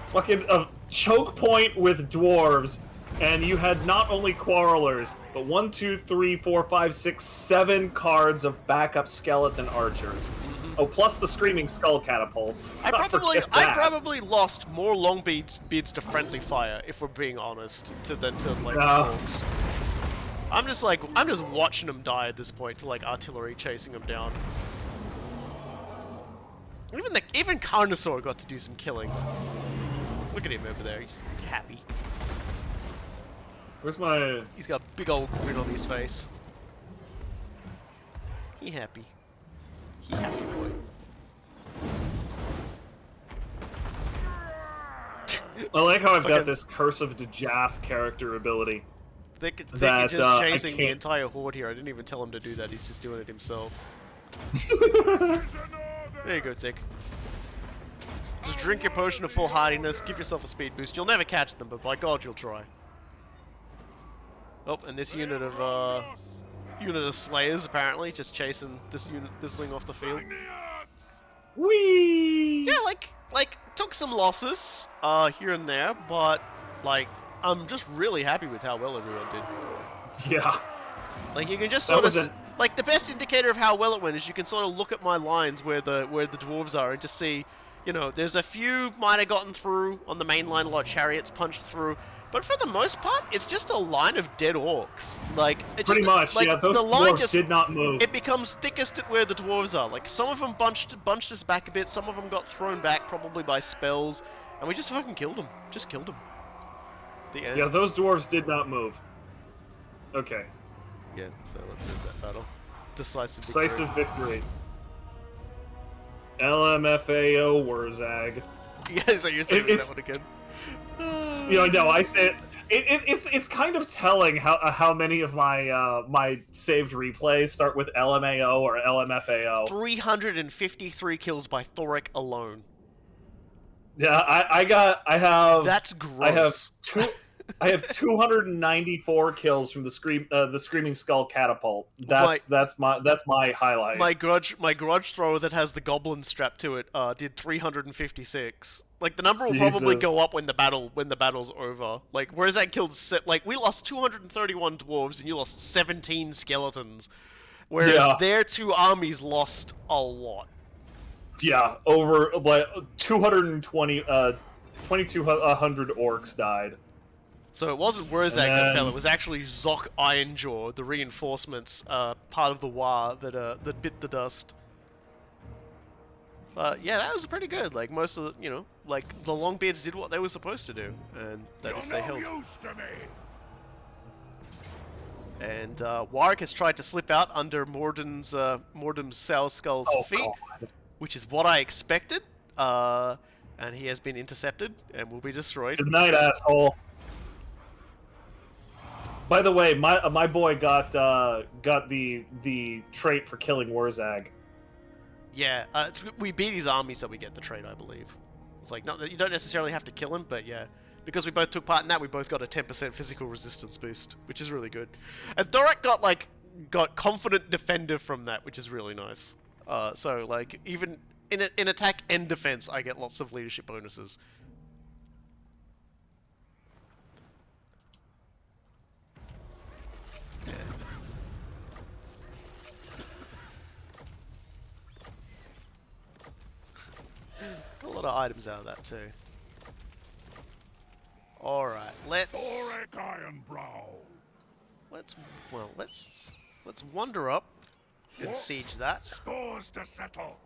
Fucking a choke point with dwarves, and you had not only quarrelers, but 1, 2, 3, 4, 5, 6, 7 cards of backup skeleton archers. Oh, plus the screaming skull catapults. I probably lost more long beads to friendly fire, if we're being honest, than to like orcs. I'm just watching them die at this point to like artillery chasing them down. Even Carnosaur got to do some killing. Look at him over there. He's happy. Where's my? He's got a big old grin on his face. He happy. He happy boy. I like how I've got this Curse of Djaf character ability. They could just chasing the entire horde here. I didn't even tell him to do that. He's just doing it himself. There you go, Thick. Just drink your potion of full hardiness, give yourself a speed boost. You'll never catch them, but by God, you'll try. Oh, and this unit of slayers apparently just chasing this thing off the field. Whee! Yeah, like took some losses here and there, but like I'm just really happy with how well everyone did. Yeah. Like you can just sort of like the best indicator of how well it went is you can sort of look at my lines where the dwarves are and just see, you know, there's a few might have gotten through on the main line, a lot of chariots punched through, but for the most part, it's just a line of dead orcs. Like it pretty just, much, like, yeah. Those the line dwarves just, did not move. It becomes thickest at where the dwarves are. Like some of them bunched us back a bit, some of them got thrown back probably by spells, and we just fucking killed them. Just killed them. The end. Yeah, those dwarves did not move. Okay. Yeah, so let's end that battle. Decisive victory. LMFAO Wurzag. Yeah, so you're saying that one again. You know, no, I said it's kind of telling how many of my my saved replays start with LMAO or LMFAO. 353 kills by Thorek alone. Yeah, I have. That's gross. I have 294 kills from the Screaming Skull catapult. That's my highlight. My grudge thrower that has the goblin strapped to it did 356. Like the number will probably go up when the battle's over. Like whereas that killed like we lost 231 dwarves and you lost 17 skeletons, whereas their two armies lost a lot. Yeah, over like 220 2200 orcs died. So it wasn't Wurzag that fell, it was actually Zok Ironjaw, the reinforcements, part of the War that bit the dust. Yeah, that was pretty good. Like, most of the, you know, like, the Longbeards did what they were supposed to do, and that is they held. And Warwick has tried to slip out under Mordim's Sour Skull's feet, God. Which is what I expected, and he has been intercepted and will be destroyed. Good night, asshole. By the way, my boy got the trait for killing Wurzag. Yeah, we beat his army, so we get the trait, I believe. It's like you don't necessarily have to kill him, but yeah, because we both took part in that, we both got a 10% physical resistance boost, which is really good. And Thorek got confident defender from that, which is really nice. So like even in attack and defense, I get lots of leadership bonuses. A lot of items out of that too. All right, let's wander up and siege that. Scores to settle.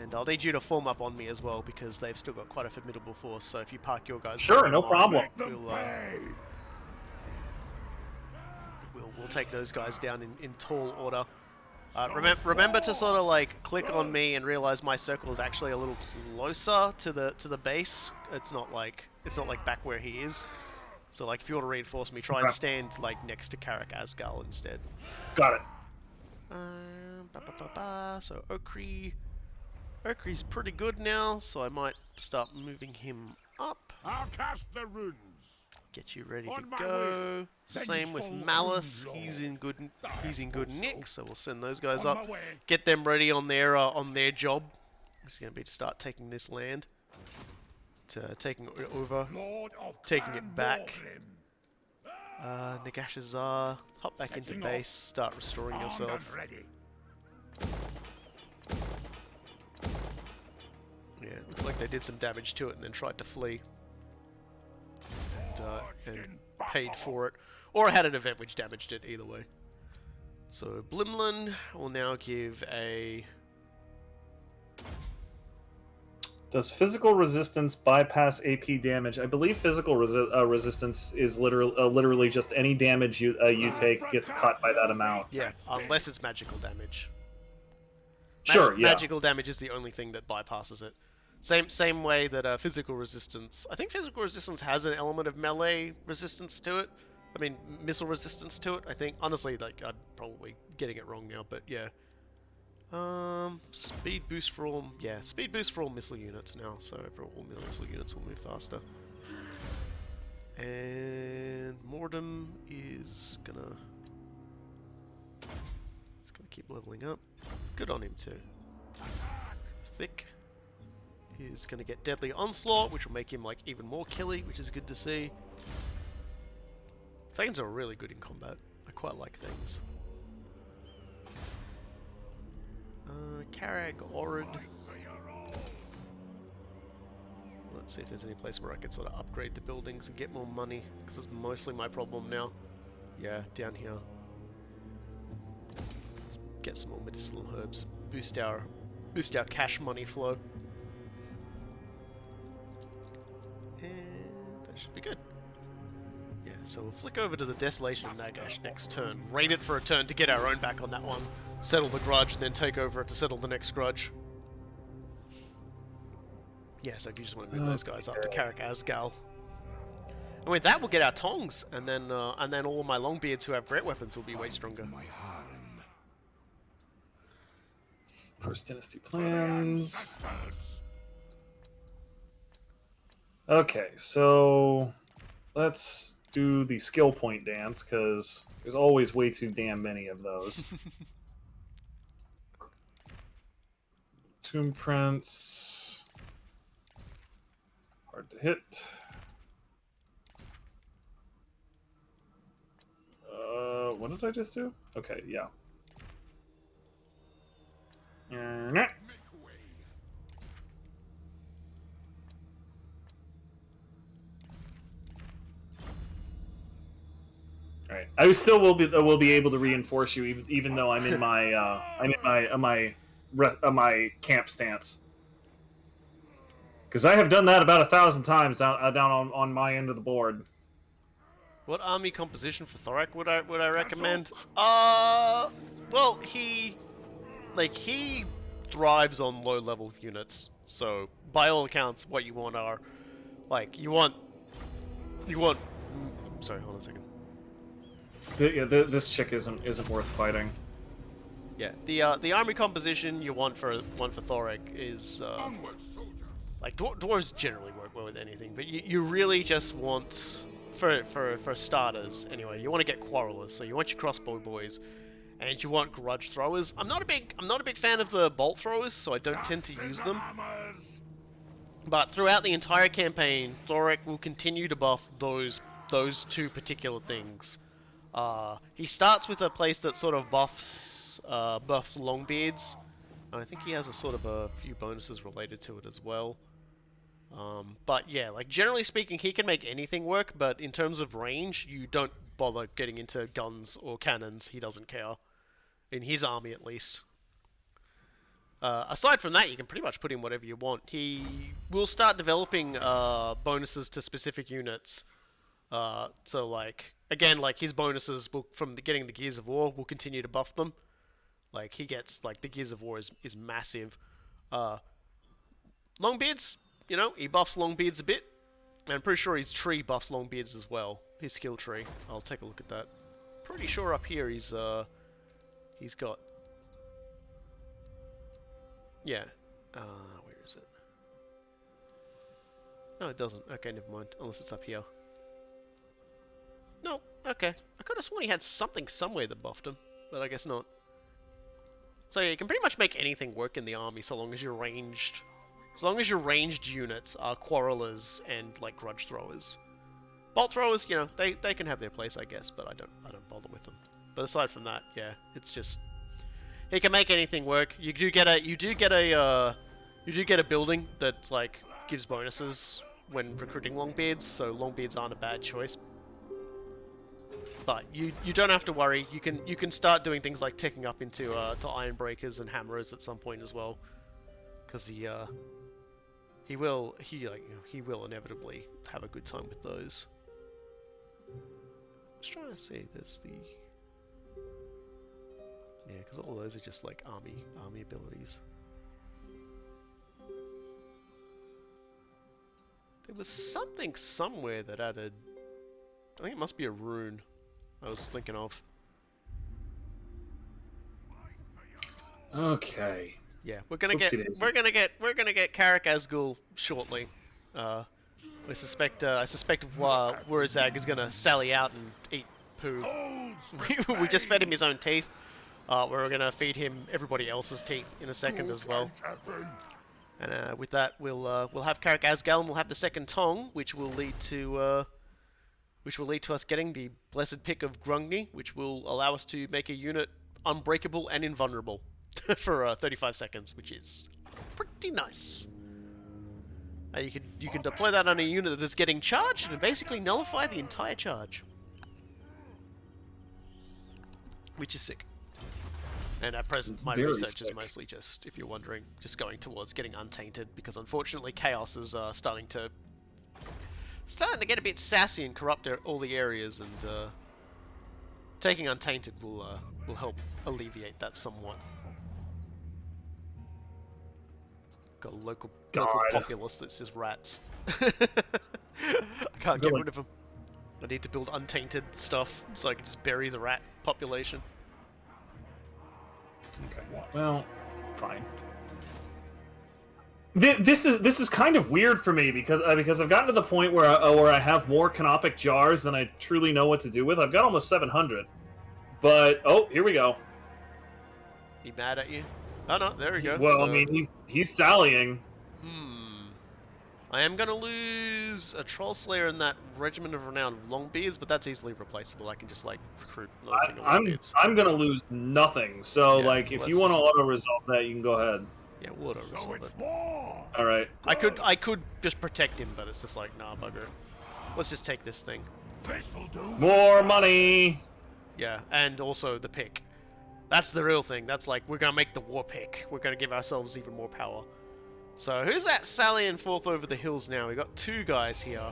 And I'll need you to form up on me as well because they've still got quite a formidable force. So if you park your guys, sure, no problem. We'll take those guys down in tall order. Remember to sort of like click on me and realize my circle is actually a little closer to the base. It's not like back where he is. So like if you want to reinforce me, try and stand like next to Karak Asgal instead. Got it. So Okri's pretty good now, so I might start moving him up. I'll cast the runes. Get you ready to go. Same with Malice. He's in good nick, so we'll send those guys up. Get them ready on their job. It's going to be to start taking this land, to taking it over, taking it back. Nagashazar, hop back into base, start restoring yourself. Yeah, looks like they did some damage to it and then tried to flee. And paid for it. Or had an event which damaged it, either way. So Blimlin will now give a... Does physical resistance bypass AP damage? I believe physical resistance is literally just any damage you take gets cut by that amount. Yeah, unless it's magical damage. Sure, yeah. Magical damage is the only thing that bypasses it. Same way that physical resistance... I think physical resistance has an element of melee resistance to it. I mean, missile resistance to it, I think. Honestly, like, I'm probably getting it wrong now, but yeah. Speed boost for all, yeah, speed boost for all missile units now, so all missile units will move faster. And Mordem is gonna keep leveling up. Good on him too. Thick is gonna get Deadly Onslaught, which will make him like even more killy, which is good to see. Thanes are really good in combat. I quite like Thanes. Karag, Orid. Let's see if there's any place where I can sort of upgrade the buildings and get more money, because that's mostly my problem now. Yeah, down here. Let's get some more medicinal herbs. Boost our cash money flow. And that should be good. Yeah, so we'll flick over to the Desolation of Nagash next turn. Raid it for a turn to get our own back on that one. Settle the grudge, and then take over to settle the next grudge. Yeah, so if you just want to move those guys up to Karak Asgal. And with that, we'll get our tongs, and then all of my longbeards who have great weapons will be way stronger. First Dynasty plans. Okay, so let's do the skill point dance, because there's always way too damn many of those. Tomb Prince. Hard to hit. What did I just do? Okay, yeah. Alright. I still will be able to reinforce you even though I'm in my my camp stance. Because I have done that about 1,000 times down on my end of the board. What army composition for Thorek would I recommend? Well, he thrives on low level units. So by all accounts, what you want are you want. Sorry, hold on a second. This chick isn't worth fighting. Yeah, the army composition you want for Thorek is like dwarves generally work well with anything, but you really just want for starters anyway. You want to get quarrelers, so you want your crossbow boys, and you want grudge throwers. I'm not a big fan of the bolt throwers, so I don't tend to use them. But throughout the entire campaign, Thorek will continue to buff those two particular things. He starts with a place that sort of buffs longbeards. And I think he has a sort of a few bonuses related to it as well. But yeah, like generally speaking, he can make anything work, but in terms of range, you don't bother getting into guns or cannons. He doesn't care. In his army, at least. Aside from that, you can pretty much put in whatever you want. He will start developing bonuses to specific units. So like, again, like his bonuses from getting the Gears of War will continue to buff them. Like he gets, like the Gears of War is massive. Longbeards, you know, he buffs Longbeards a bit. And I'm pretty sure his tree buffs Longbeards as well. His skill tree. I'll take a look at that. Pretty sure up here he's got... Yeah. Where is it? No, it doesn't. Okay, never mind. Unless it's up here. No, okay. I could have sworn he had something somewhere that buffed him, but I guess not. So yeah, you can pretty much make anything work in the army so long as you're ranged. As long as your ranged units are quarrelers and like grudge throwers. Bolt throwers, you know, they can have their place, I guess, but I don't bother with them. But aside from that, yeah, it's just he can make anything work. You do get a building that like gives bonuses when recruiting longbeards, so longbeards aren't a bad choice. But you don't have to worry. You can start doing things like taking up into to Ironbreakers and Hammerers at some point as well, because he will inevitably have a good time with those. Just trying to see. There's the because all those are just like army abilities. There was something somewhere that added. I think it must be a rune. I was thinking of. Okay. Yeah, we're gonna Oopsie-daisy. get Karak Azgul shortly. I suspect Wurzag is gonna sally out and eat poo. We just fed him his own teeth. We're gonna feed him everybody else's teeth in a second as well. And with that, we'll have Karak Azgal, and we'll have the second Tong, which will lead to us getting the blessed pick of Grungni, which will allow us to make a unit unbreakable and invulnerable for 35 seconds, which is pretty nice. You can deploy that on a unit that's getting charged and basically nullify the entire charge, which is sick. And at present, my Very research is sick. mostly just, if you're wondering, just going towards getting untainted, because unfortunately Chaos is starting to get a bit sassy and corrupt all the areas, and taking untainted will help alleviate that somewhat. Got a local populace that's just rats. I can't get rid of them. I need to build untainted stuff so I can just bury the rat population. Okay. Well, fine. This is kind of weird for me because I've gotten to the point where I have more canopic jars than I truly know what to do with. I've got almost 700, but here we go. He mad at you? Oh no, there we go. Well, So, I mean, he's sallying. I am gonna lose a Troll Slayer in that Regiment of Renown of Longbeards, but that's easily replaceable. I can just like recruit another thing of Longbeards. I'm gonna lose nothing. So Yeah, like, so if let's you want to just- auto resolve that, you can go ahead. Yeah, we'll auto So resolve it's it. war. All right. I could just protect him, but it's just like, nah, bugger. Let's just take this thing. This'll do. More money. Yeah, and also the pick. That's the real thing. That's like, we're gonna make the war pick. We're gonna give ourselves even more power. So, who's that sallying forth over the hills now? We got two guys here.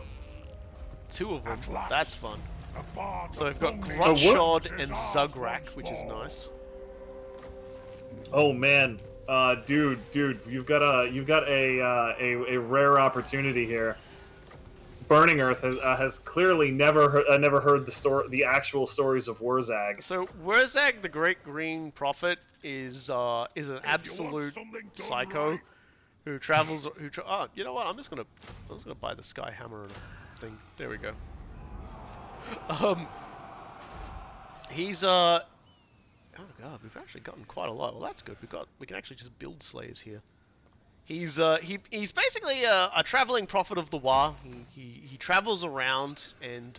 Two of them. At last. That's fun. The bard So of we've got Longbeard Grudshod is and ours Zugrak, once which is more. nice. Oh man, dude, you've got a rare opportunity here. Burning Earth has clearly never heard the actual stories of Wurzag. So Wurzag, the Great Green Prophet, is an absolute something done psycho right. who travels. Oh, you know what? I'm just gonna buy the Sky Hammer and a thing. There we go. He's Oh god, we've actually gotten quite a lot. Well, that's good. We can actually just build slayers here. He's basically a traveling prophet of the Wa. He travels around and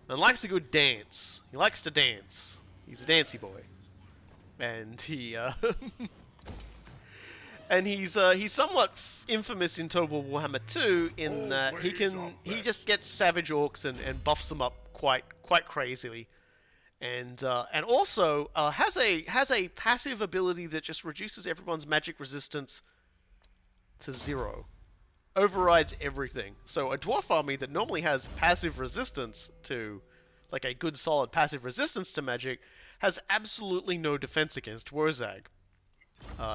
likes a good dance. He likes to dance. He's a dancey boy, and he's somewhat infamous in Total War Warhammer 2 in that he just gets savage orcs and buffs them up quite crazily. And also has a passive ability that just reduces everyone's magic resistance to 0. Overrides everything. So a dwarf army that normally has passive resistance to, like a good solid passive resistance to magic, has absolutely no defense against Wurzag.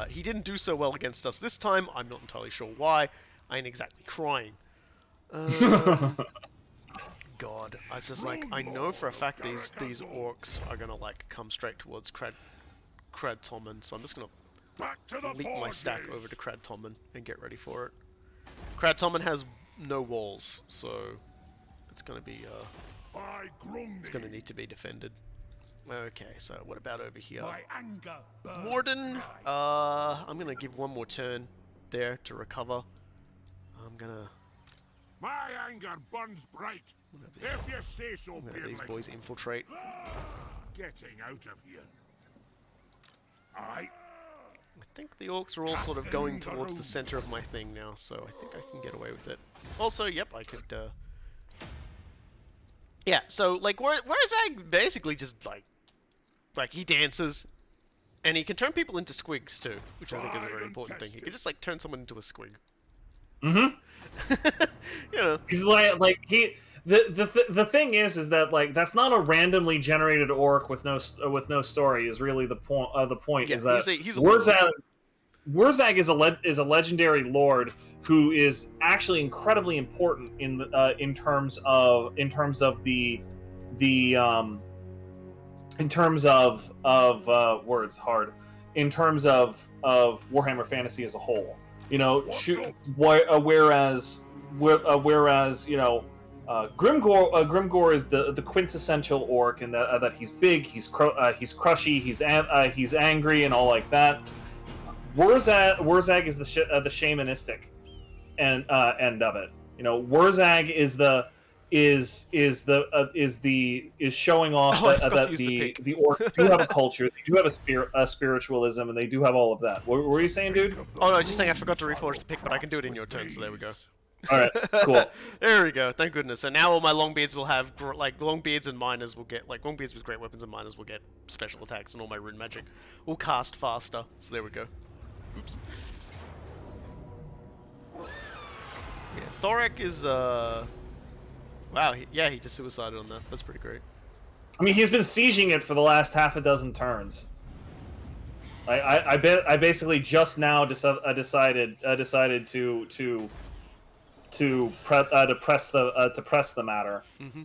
He didn't do so well against us this time. I'm not entirely sure why. I ain't exactly crying. God, I was just like, I know for a fact these orcs are gonna like come straight towards Crad Tommen, so I'm just gonna Back to the leap my stack forges. over to Crad Tommen and get ready for it. Crad Tommen has no walls, so it's gonna be By Grungni. it's gonna need to be defended. Okay, so what about over here? My anger burns Morden, bright. I'm gonna give one more turn there to recover. I'm gonna My anger burns bright. If you say so, let these Beardling. boys infiltrate. Getting out of here. I think the orcs are all sort of going towards the center of my thing now, so I think I can get away with it. Also, yep, I could, yeah, so, like, Wurzag basically just, like, he dances, and he can turn people into squigs, too, which I think is a very important thing. He can just, like, turn someone into a squig. Mm-hmm. You know. He's like he. The thing is that like that's not a randomly generated orc with no story is really the point. The point Yeah, is that he's a Wurzag is a legendary lord who is actually incredibly important in terms of words hard in terms of Warhammer Fantasy as a whole. You know, whereas you know, Grimgor is the quintessential orc, and that he's big, he's crushy, he's angry, and all like that. Wurzag is the shamanistic end of it. You know, Wurzag is showing off that the orcs do have a culture, they do have a spiritualism, and they do have all of that. What were you saying, dude? Oh no, just saying I forgot to reforge the pick, but I can do it in your turn, so there we go. Alright, cool. There we go, thank goodness. So now all my longbeards will have, longbeards and miners will get, longbeards with great weapons and miners will get special attacks, and all my rune magic will cast faster. So there we go. Oops. Yeah, Thorek is, wow, he just suicided on that. That's pretty great. I mean, he's been sieging it for the last half a dozen turns. I basically just now decided to press the matter. Mm-hmm.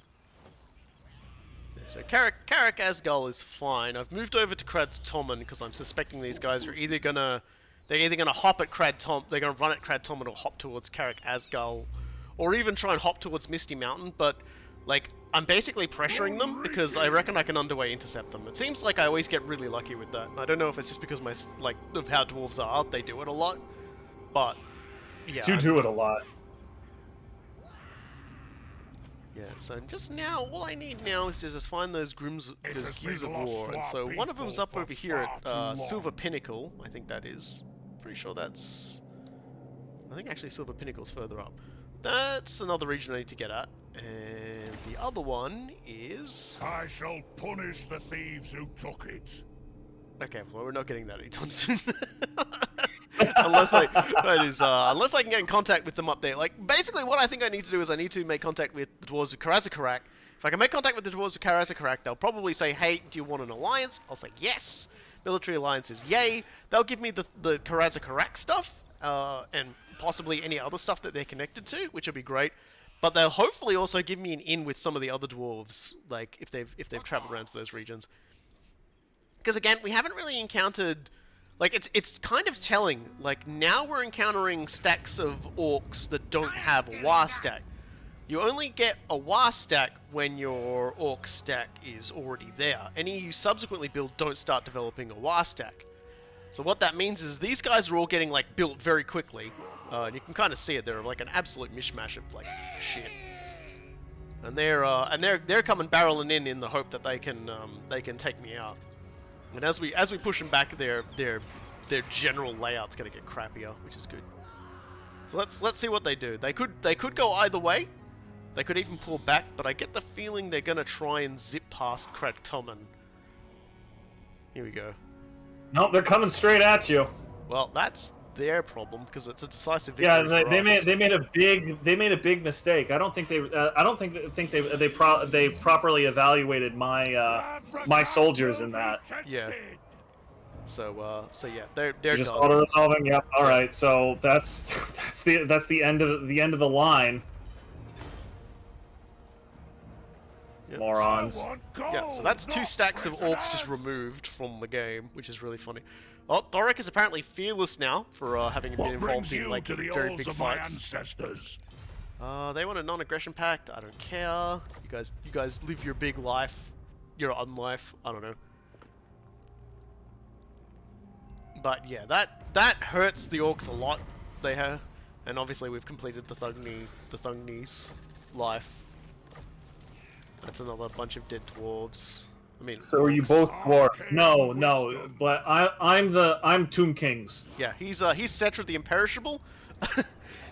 So Karak Asgul is fine. I've moved over to Crad Tommen because I'm suspecting these guys are either gonna hop at Crad Tom, they're gonna run at Crad Tommen or hop towards Karak Asgul, or even try and hop towards Misty Mountain. But like, I'm basically pressuring them because I reckon I can underway intercept them. It seems like I always get really lucky with that. I don't know if it's just because of how dwarves are, they do it a lot, but yeah. You do it a lot. Yeah, so just now, all I need now is to just find those Gears of War, and so one of them's up over here at Silver Pinnacle, I think that is. Pretty sure that's... I think actually Silver Pinnacle's further up. That's another region I need to get at, and the other one is... I shall punish the thieves who took it. Okay, well we're not getting that anytime soon. unless I can get in contact with them up there. Like, basically what I think I need to do is I need to make contact with the dwarves of Karazakarak. If I can make contact with the dwarves of Karazakarak, they'll probably say, hey, do you want an alliance? I'll say yes. Military alliances, yay. They'll give me the Karazakarak stuff, and possibly any other stuff that they're connected to, which will be great. But they'll hopefully also give me an in with some of the other dwarves, like if they've traveled around to those regions. Because again, we haven't really encountered... Like, it's kind of telling. Like, now we're encountering stacks of orcs that don't have a war stack. You only get a war stack when your orc stack is already there. Any you subsequently build don't start developing a war stack. So what that means is these guys are all getting, like, built very quickly. And you can kind of see it. They're like an absolute mishmash of, like, shit. And they're coming barreling in the hope that they can take me out. And as we push them back, their general layout's gonna get crappier, which is good. So let's see what they do. They could go either way. They could even pull back, but I get the feeling they're gonna try and zip past Kraktomen. Here we go. Nope, they're coming straight at you. Well, that's their problem because it's a decisive victory. Yeah, for they us. made a big mistake. I don't think they properly evaluated my soldiers in that. Yeah. So yeah, they're just gone. auto resolving. Yep. All right. So that's the end of the line. Yep. Morons. Yeah, so that's 2 stacks of orcs just removed from the game, which is really funny. Oh, Thorek is apparently fearless now for having been involved in like very big fights. They want a non-aggression pact. I don't care. You guys live your big life, your unlife. I don't know. But yeah, that hurts the orcs a lot. They have, and obviously we've completed the Thugni's life. That's another bunch of dead dwarves. I mean, so are you both dwarves? No, but I'm Tomb Kings. Yeah, he's Settra the Imperishable.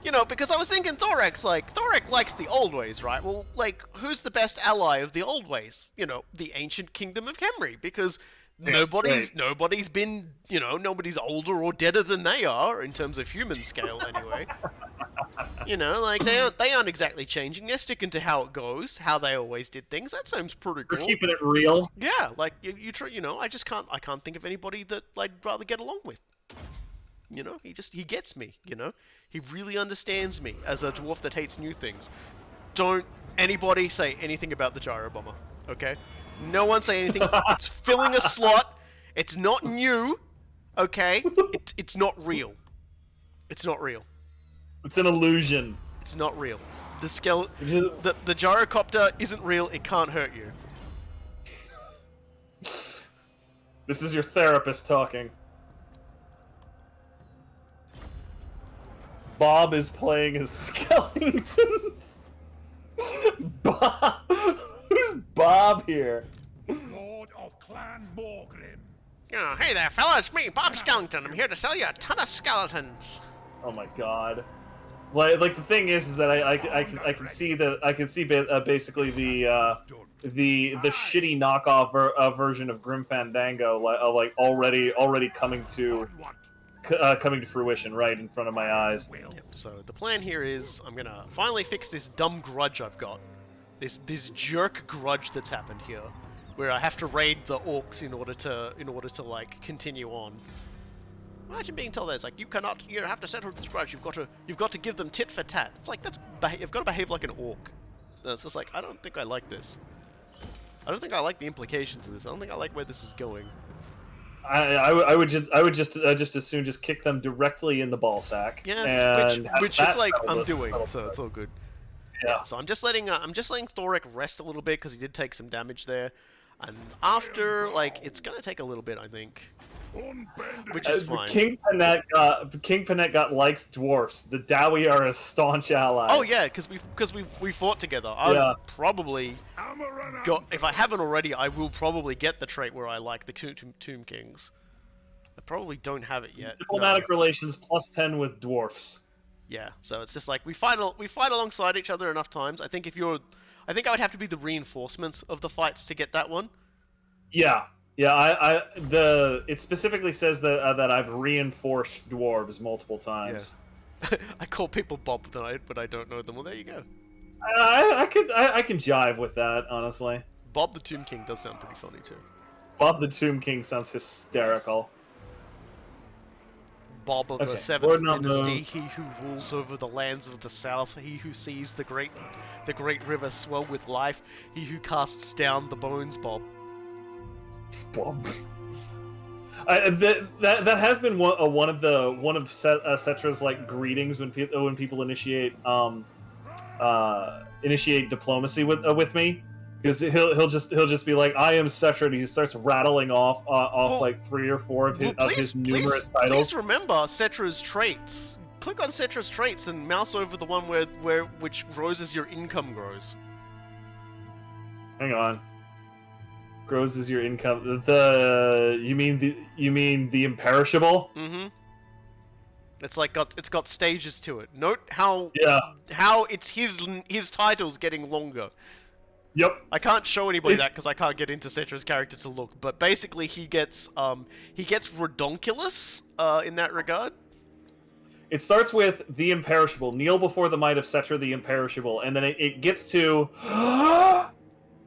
You know, because I was thinking Thorek likes the old ways, right? Well, like, who's the best ally of the old ways? You know, the ancient kingdom of Khemri, because nobody's been, you know, nobody's older or deader than they are in terms of human scale, anyway. You know, like they aren't exactly changing. They're sticking to how it goes, how they always did things. That seems pretty cool. We're keeping it real. Yeah, like you know, I can't think of anybody that I'd rather get along with. You know, he gets me. You know, he really understands me as a dwarf that hates new things. Don't anybody say anything about the gyro bomber, okay? No one say anything. It's filling a slot. It's not new. Okay, it's not real. It's not real. It's an illusion. It's not real. The gyrocopter isn't real. It can't hurt you. This is your therapist talking. Bob is playing as skeletons. Bob? Who's Bob here? Lord of Clan Morgrim. Oh, hey there, fella. It's me, Bob Skellington. I'm here to sell you a ton of skeletons. Oh my god. Like the thing is that I can see basically the shitty knockoff version of Grim Fandango like already coming to fruition right in front of my eyes. Yep, so the plan here is I'm gonna finally fix this dumb grudge I've got. This jerk grudge that's happened here, where I have to raid the orcs in order to like continue on. Imagine being told that it's like you have to settle this grudge. You've got to give them tit for tat. It's like you've got to behave like an orc. And it's just like I don't think I like this. I don't think I like the implications of this. I don't think I like where this is going. I would just as soon just kick them directly in the ball sack. Yeah, which is like I'm doing, settle so it's all good. Yeah. So I'm just letting Thorek rest a little bit because he did take some damage there, and after it's gonna take a little bit, I think. Which is fine. King Panette got likes dwarfs. The Dowie are a staunch ally. Oh yeah, because we fought together. I've probably got, if I haven't already, I will probably get the trait where I like the Tomb Kings. I probably don't have it yet. Diplomatic relations +10 with dwarfs. Yeah, so it's just like we fight alongside each other enough times. I think I would have to be the reinforcements of the fights to get that one. Yeah. Yeah, it specifically says that I've reinforced dwarves multiple times. Yeah. I call people Bob tonight, but I don't know them. Well, there you go. I can jive with that, honestly. Bob the Tomb King does sound pretty funny too. Bob the Tomb King sounds hysterical. Bob of the Seventh Dynasty, he who rules over the lands of the South, he who sees the great river swell with life, he who casts down the bones, Bob. Bob. That has been one of Settra's like greetings when people initiate diplomacy with me, because he'll just be like, I am Settra, and he starts rattling off like 3 or 4 of his numerous titles. Please remember Settra's traits. Click on Settra's traits and mouse over the one which grows as your income grows. Hang on. Grows as your income. You mean the imperishable? Mm-hmm. It's got stages to it. Note how it's his titles getting longer. Yep. I can't show anybody that because I can't get into Settra's character to look, but basically he gets redonkulous in that regard. It starts with the imperishable, kneel before the might of Settra the imperishable, and then it gets to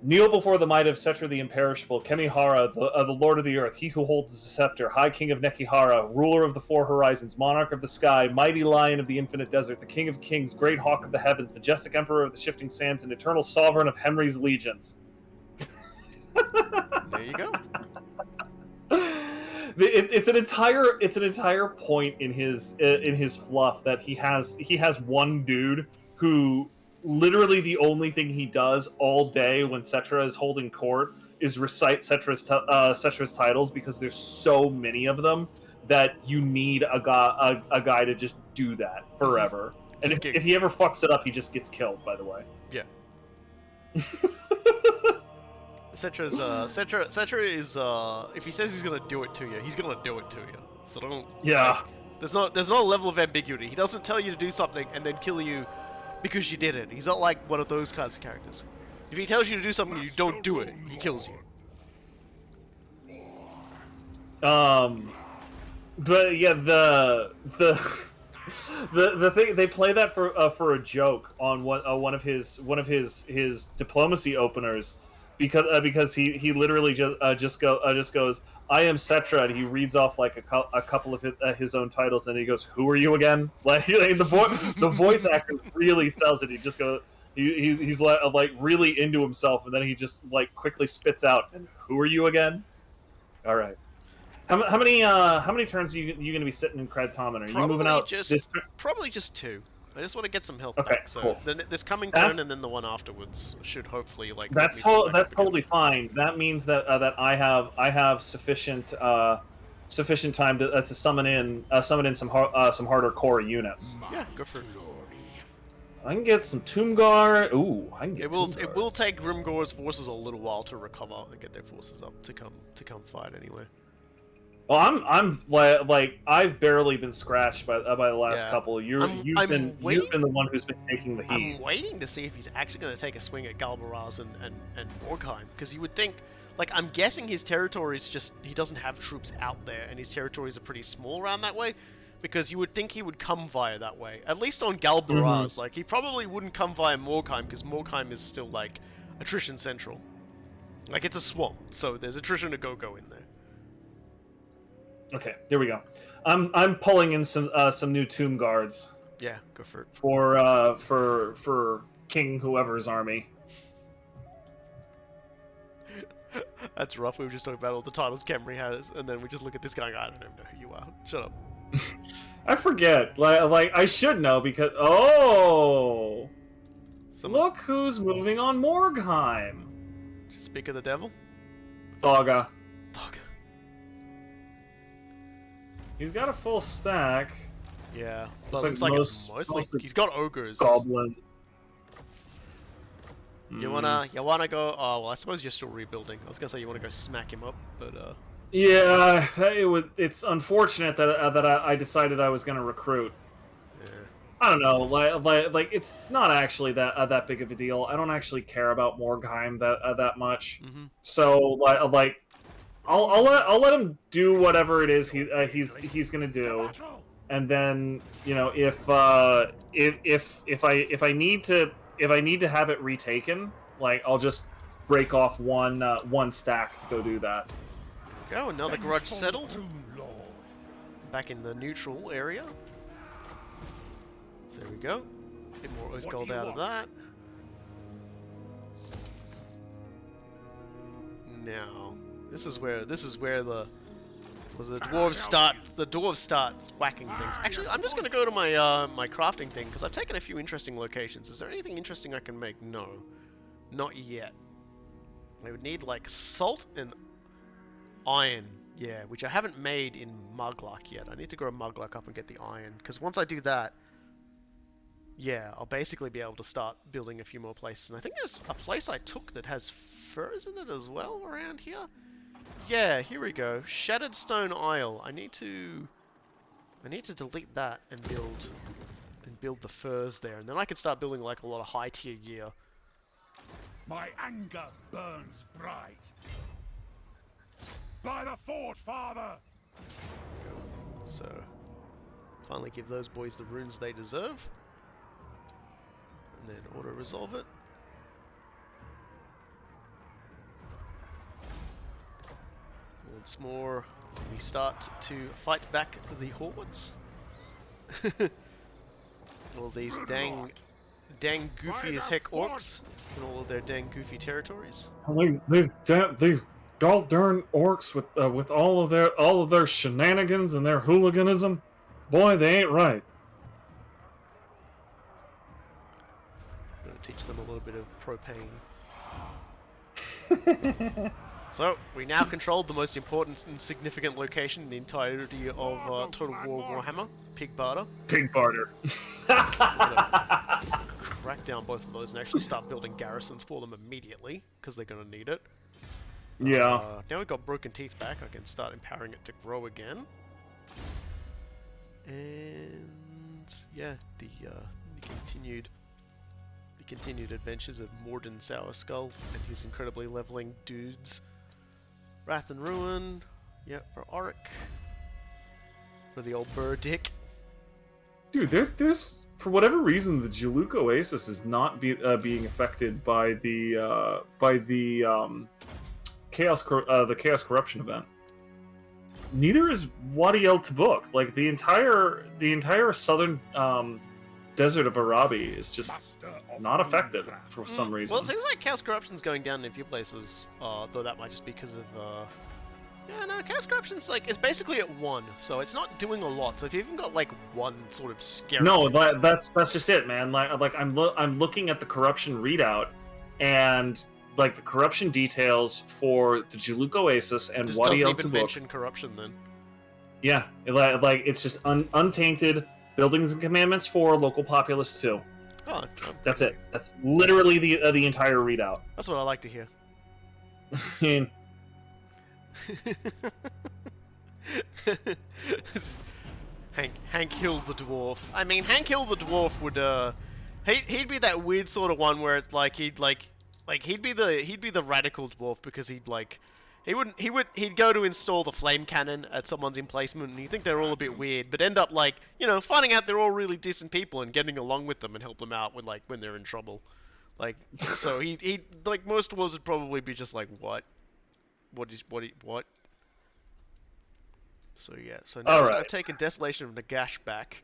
kneel before the might of Settra the imperishable, Kemihara, the Lord of the Earth, he who holds the scepter, High King of Nekihara, ruler of the 4 horizons, monarch of the sky, mighty lion of the infinite desert, the King of kings, great hawk of the heavens, majestic emperor of the shifting sands, and eternal sovereign of Henry's legions. There you go. It's an entire point in his fluff that he has one dude who literally the only thing he does all day when Settra is holding court is recite Settra's titles, because there's so many of them that you need a guy to just do that forever. And if he ever fucks it up, he just gets killed, by the way. Yeah. Settra is if he says he's gonna do it to you, he's gonna do it to you. So don't. Yeah. There's no level of ambiguity. He doesn't tell you to do something and then kill you because you did it. He's not like one of those kinds of characters. If he tells you to do something and you don't do it, he kills you. But yeah, the thing, they play that for a joke on one of his diplomacy openers, because he literally just goes, I am Settra, and he reads off like a couple of his own titles, and he goes, who are you again? Like the voice actor really sells it. He just goes, he's like really into himself, and then he just like quickly spits out, and who are you again? All right. How many turns are you going to be sitting in Credtomin? Are you moving out this turn? Probably just 2. I just want to get some health Okay, back. So cool. this coming That's- turn and then the one afterwards should hopefully like. That's that's totally fine. That means that that I have sufficient sufficient time to summon in some harder core units. Yeah, go for it. I can get some Tombgar. Ooh, I can get. It will take Grimgor's forces a little while to recover and get their forces up to come fight anyway. Well, I'm like I've barely been scratched by the last couple. You've been the one who's been taking the heat. I'm waiting to see if he's actually going to take a swing at Galbaraz and Morgheim, because you would think, like, I'm guessing his territory is just, he doesn't have troops out there, and his territories are pretty small around that way, because you would think he would come via that way. At least on Galbaraz, like, he probably wouldn't come via Morgheim, because Morgheim is still, like, attrition central. Like, it's a swamp, so there's attrition to go in there. Okay, there we go. I'm pulling in some new Tomb Guards. Yeah, go for it. For King whoever's army. That's rough. We were just talking about all the titles Camry has, and then we just look at this guy. I don't even know who you are. Shut up. I forget. Like I should know because look who's moving on Morgheim. Just speak of the devil. Thaga. Thaga. He's got a full stack. Yeah, Looks looks like it's mostly he's got ogres. Goblins. You wanna go? Oh well, I suppose you're still rebuilding. I was gonna say you wanna go smack him up, but Yeah, it's unfortunate that I decided I was gonna recruit. yeah. I don't know, like it's not actually that big of a deal. I don't actually care about Morgheim that much. So like I'll let him do whatever it is he's gonna do, and then if I need to have it retaken, like I'll just break off one stack to go do that. Go, another grudge settled. Back in the neutral area. So there we go. Get more Oath Gold out of that. Now, this is where the dwarves start whacking things. Actually, I'm just gonna go to my my crafting thing because I've taken a few interesting locations. Is there anything interesting I can make? No, not yet. I would need like salt and iron, yeah, which I haven't made in Mugluck yet. I need to grow Mugluck up and get the iron, because once I do that, yeah, I'll basically be able to start building a few more places. And I think there's a place I took that has furs in it as well around here. Yeah, here we go. Shattered Stone Isle. I need to delete that and build the furs there, and then I can start building like a lot of high tier gear. My anger burns bright. By the Forge, Father! So, finally give those boys the runes they deserve. And then auto-resolve it. Once more, we start to fight back the hordes. All these dang goofy as heck orcs in all of their dang goofy territories. These god darn orcs with all of their shenanigans and their hooliganism, boy, they ain't right. I'm gonna teach them a little bit of propane. So we now control the most important and significant location in the entirety of Total War Warhammer, Pig Barter. Pig Barter. Crack down both of those and actually start building garrisons for them immediately, because they're gonna need it. Yeah. Now we've got Broken Teeth back, I can start empowering it to grow again. And yeah, the continued adventures of Morden Sour Skull and his incredibly leveling dudes. Wrath and Ruin, yeah, for Auric. For the old Burdick. Dude, there's for whatever reason the Jaluk Oasis is not being affected by the Chaos Corruption event. Neither is Wadi El Tabuk. Like the entire southern desert of Arabi is just not affected for some reason. Well, it seems like Chaos Corruption's going down in a few places, though that might just be because of Yeah, no, chaos corruption's like it's basically at 1, so it's not doing a lot. So if you've even got like 1 sort of scary. No, that's just it, man. Like I'm looking at the corruption readout, and like the corruption details for the Jaluk Oasis and just Wadi doesn't El even Tabuk. mention corruption then. Yeah, like it's just untainted buildings and commandments for local populace too. Oh, That's it. That's literally the entire readout. that's what I like to hear. I mean, Hank Hill the dwarf. I mean, Hank Hill the dwarf would he'd be that weird sort of one where it's like he'd be the radical dwarf because he'd go to install the flame cannon at someone's emplacement and you think they're all a bit weird, but end up like, you know, finding out they're all really decent people and getting along with them and help them out with like when they're in trouble. Like, so he like most dwarves would probably be just like what? So yeah, so now that I've taken Desolation of Nagash back,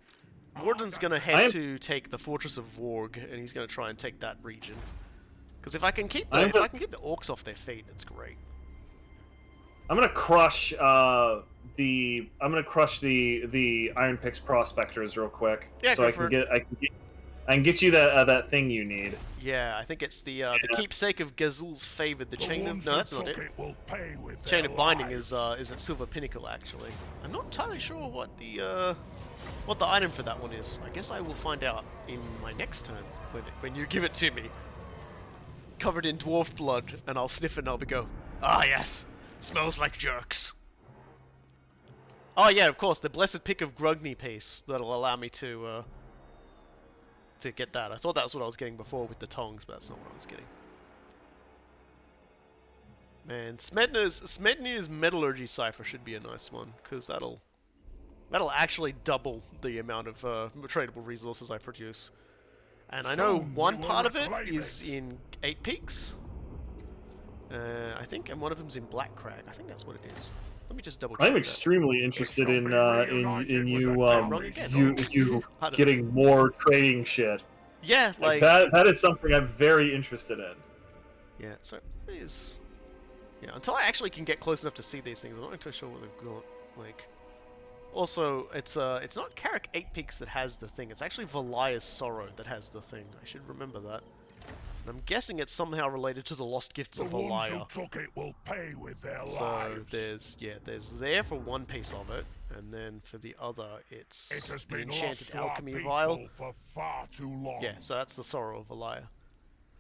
Warden's gonna head to take the Fortress of Vorg, and he's gonna try and take that region. Because if I can keep the orcs off their feet, it's great. I'm gonna crush the Iron Pix prospectors real quick, Yeah, so I can get you that thing you need. Yeah, I think it's the keepsake of Gazul's favored. The chain of no, that's not it. Chain of binding is at Silver Pinnacle actually. I'm not entirely sure what the item for that one is. I guess I will find out in my next turn when you give it to me. Covered in dwarf blood, and I'll sniff it and I'll go, ah yes, smells like jerks. Oh yeah, of course, the blessed pick of Grugny piece that'll allow me to get that. I thought that was what I was getting before with the tongs, but that's not what I was getting. Man, Smednir's Metallurgy Cipher should be a nice one, because that'll actually double the amount of tradable resources I produce. And I know one part of it is in 8 Peaks, I think, and one of them's in Black Crag. I think that's what it is. Let me just double check. I'm extremely interested in you getting more trading shit. Yeah, like that is something I'm very interested in. Yeah, so it is. Yeah, until I actually can get close enough to see these things, I'm not entirely sure what they've got. Like, also, it's not Carrick 8 Peaks that has the thing. It's actually Valia's Sorrow that has the thing. I should remember that. And I'm guessing it's somehow related to the lost gifts of Valia. So there's there for one piece of it, and then for the other, it's the enchanted alchemy vial. Yeah, so that's the Sorrow of Valia.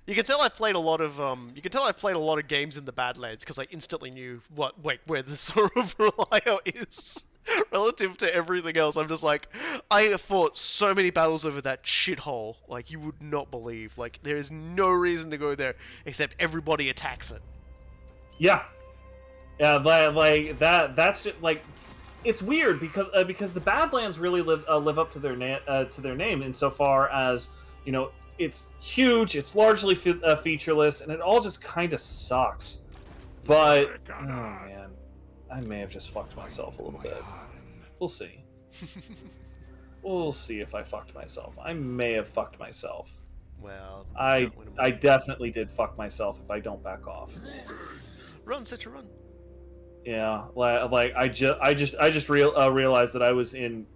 You can tell I've played a lot of games in the Badlands because I instantly knew where the Sorrow of Valia is. Relative to everything else, I'm just like, I have fought so many battles over that shithole, like you would not believe. Like, there is no reason to go there except everybody attacks it. Yeah, like that. That's just, like, it's weird because the Badlands really live up to their name insofar as, you know, it's huge, it's largely featureless, and it all just kind of sucks. But oh man. I may have just fucked myself a little bit. We'll see. We'll see if I fucked myself. I may have fucked myself. Well, I definitely did fuck myself if I don't back off. Run, Settra, run. Yeah, like I just realized that I was in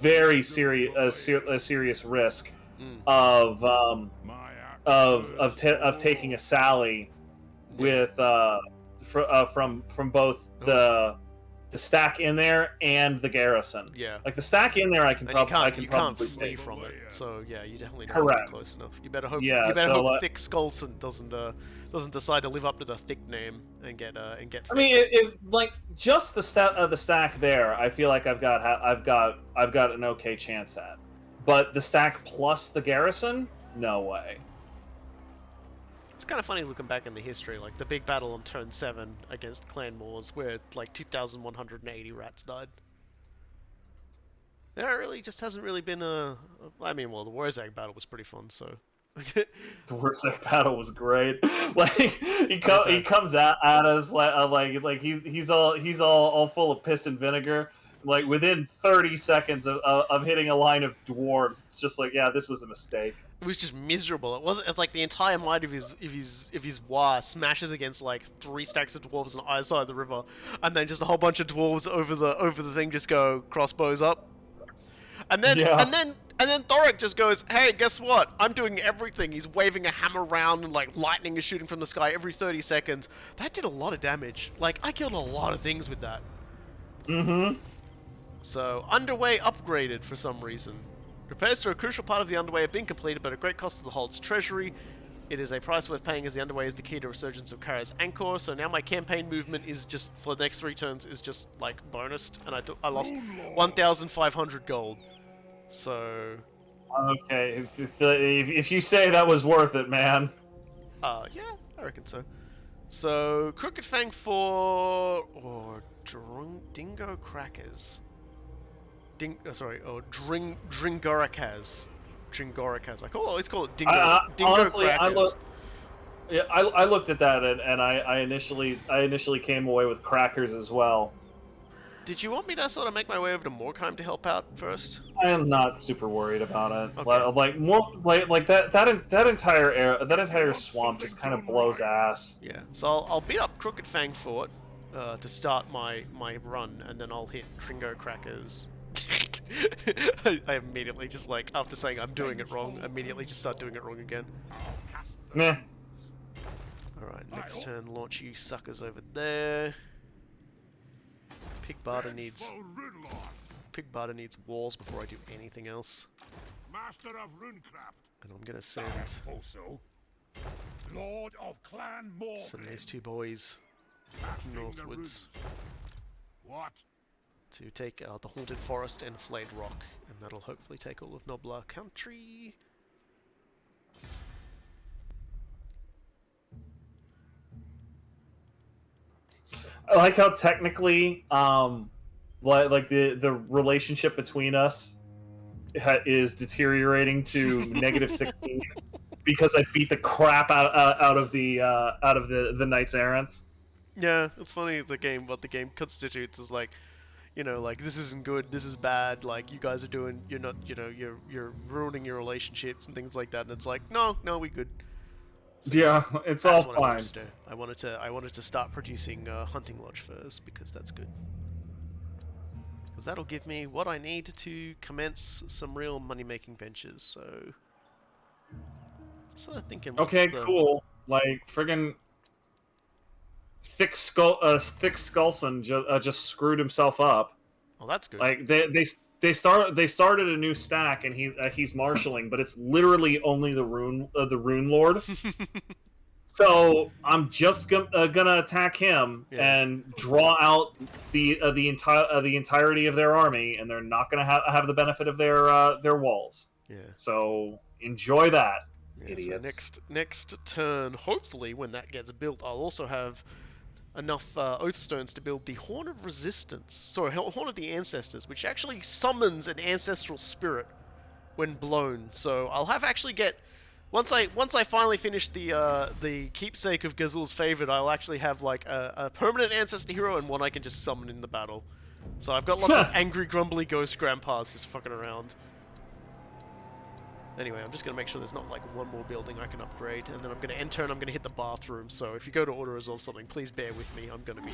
very serious risk of taking a Sally with from both the stack in there and the garrison. Yeah. Like the stack in there, I can probably can't flee from it. So yeah, you definitely don't Correct. get close enough. You better hope. Yeah, you better so, hope Thick Skullson doesn't decide to live up to the thick name and get. Thick. I mean, it like just the stack there, I feel like I've got an okay chance at. But the stack plus the garrison, no way. It's kind of funny looking back in the history, like the big battle on turn 7 against Clan Moors, where like 2,180 rats died. There really just hasn't really been I mean, well, the Warzag battle was pretty fun, so. The Warzag battle was great. Like he comes at us like he's all full of piss and vinegar. Like within 30 seconds of hitting a line of dwarves, it's just like, yeah, this was a mistake. It was just miserable. It wasn't. It's like the entire might of his war smashes against like 3 stacks of dwarves on either side of the river, and then just a whole bunch of dwarves over the thing just go crossbows up, and then Yeah. and then Thorek just goes, "Hey, guess what? I'm doing everything." He's waving a hammer around and like lightning is shooting from the sky every 30 seconds. That did a lot of damage. Like I killed a lot of things with that. Mm-hmm. So underway upgraded for some reason. Repairs to a crucial part of the underway have been completed, but at great cost to the Holde's treasury. It is a price worth paying, as the underway is the key to resurgence of Kara's Anchor. So now my campaign movement is just, for the next 3 turns, is just like bonused, and I lost 1,500 gold. So Okay, if you say that was worth it, man. yeah, I reckon so. So Crooked Fang or Dingo Crackers. Dringoricaz. Dringoricaz. I always call it Dingo. Dingo honestly, Crackers. I looked at that and I initially came away with crackers as well. Did you want me to sort of make my way over to Morkheim to help out first? I am not super worried about it. Okay. Like that entire swamp just kind of blows ass. Yeah. So I'll beat up Crooked Fang Fort to start my run, and then I'll hit Tringo Crackers. I immediately just like, after saying I'm doing it wrong, immediately just start doing it wrong again. Meh. Alright, next turn, launch you suckers over there. Pig Barter needs walls before I do anything else. Master of runecraft. And I'm gonna send Also, Lord of Clan Morgan. these 2 boys northwards What? to take the Haunted Forest and Flayed Rock, and that'll hopefully take all of Noblar Country. I like how technically, like the relationship between us is deteriorating to -16 because I beat the crap out of the Knights Errants. Yeah, it's funny what the game constitutes is like, you know, like this isn't good, this is bad, like you guys are doing, you're not, you know, you're ruining your relationships and things like that, and it's like, no, we good. So Yeah, it's that's all what I wanted fine. to do. I wanted to start producing Hunting Lodge furs because that's good. Because that'll give me what I need to commence some real money-making ventures. So, sort of thinking. Okay, cool. Like friggin' Thick Skullson just screwed himself up. Oh, that's good. Like they started a new stack and he's marshaling, but it's literally only the rune lord. So I'm just gonna attack him and draw out the entirety of their army, and they're not gonna have the benefit of their walls. Yeah. So enjoy that, Yeah, idiots. so next turn, hopefully, when that gets built, I'll also have enough Oath Stones to build the Horn of Resistance. Sorry, Horn of the Ancestors, which actually summons an ancestral spirit when blown. So I'll have actually get once I finally finish the Keepsake of Gazel's Favorite, I'll actually have like a permanent ancestor hero and one I can just summon in the battle. So I've got lots of angry, grumbly ghost grandpas just fucking around. Anyway, I'm just going to make sure there's not like one more building I can upgrade, and then I'm going to enter and I'm going to hit the bathroom. So if you go to order resolve something, please bear with me. I'm going to be...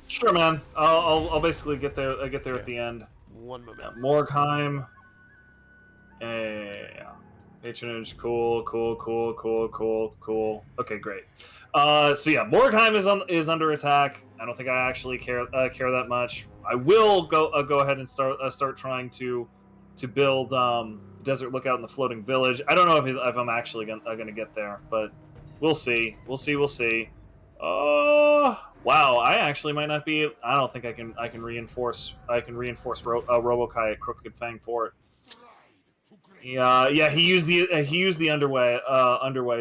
Sure, man. I'll basically get there at the end. One moment. Morkheim. Yeah. Patronage, cool. Okay, great. So yeah, Morkheim is under attack. I don't think I actually care that much. I will go ahead and start trying to build the Desert Lookout in the Floating Village. I don't know if I'm actually gonna get there, but we'll see. We'll see. Wow, I actually might not be. I don't think I can reinforce Robokai at Crooked Fang Fort. Yeah, he used the underway,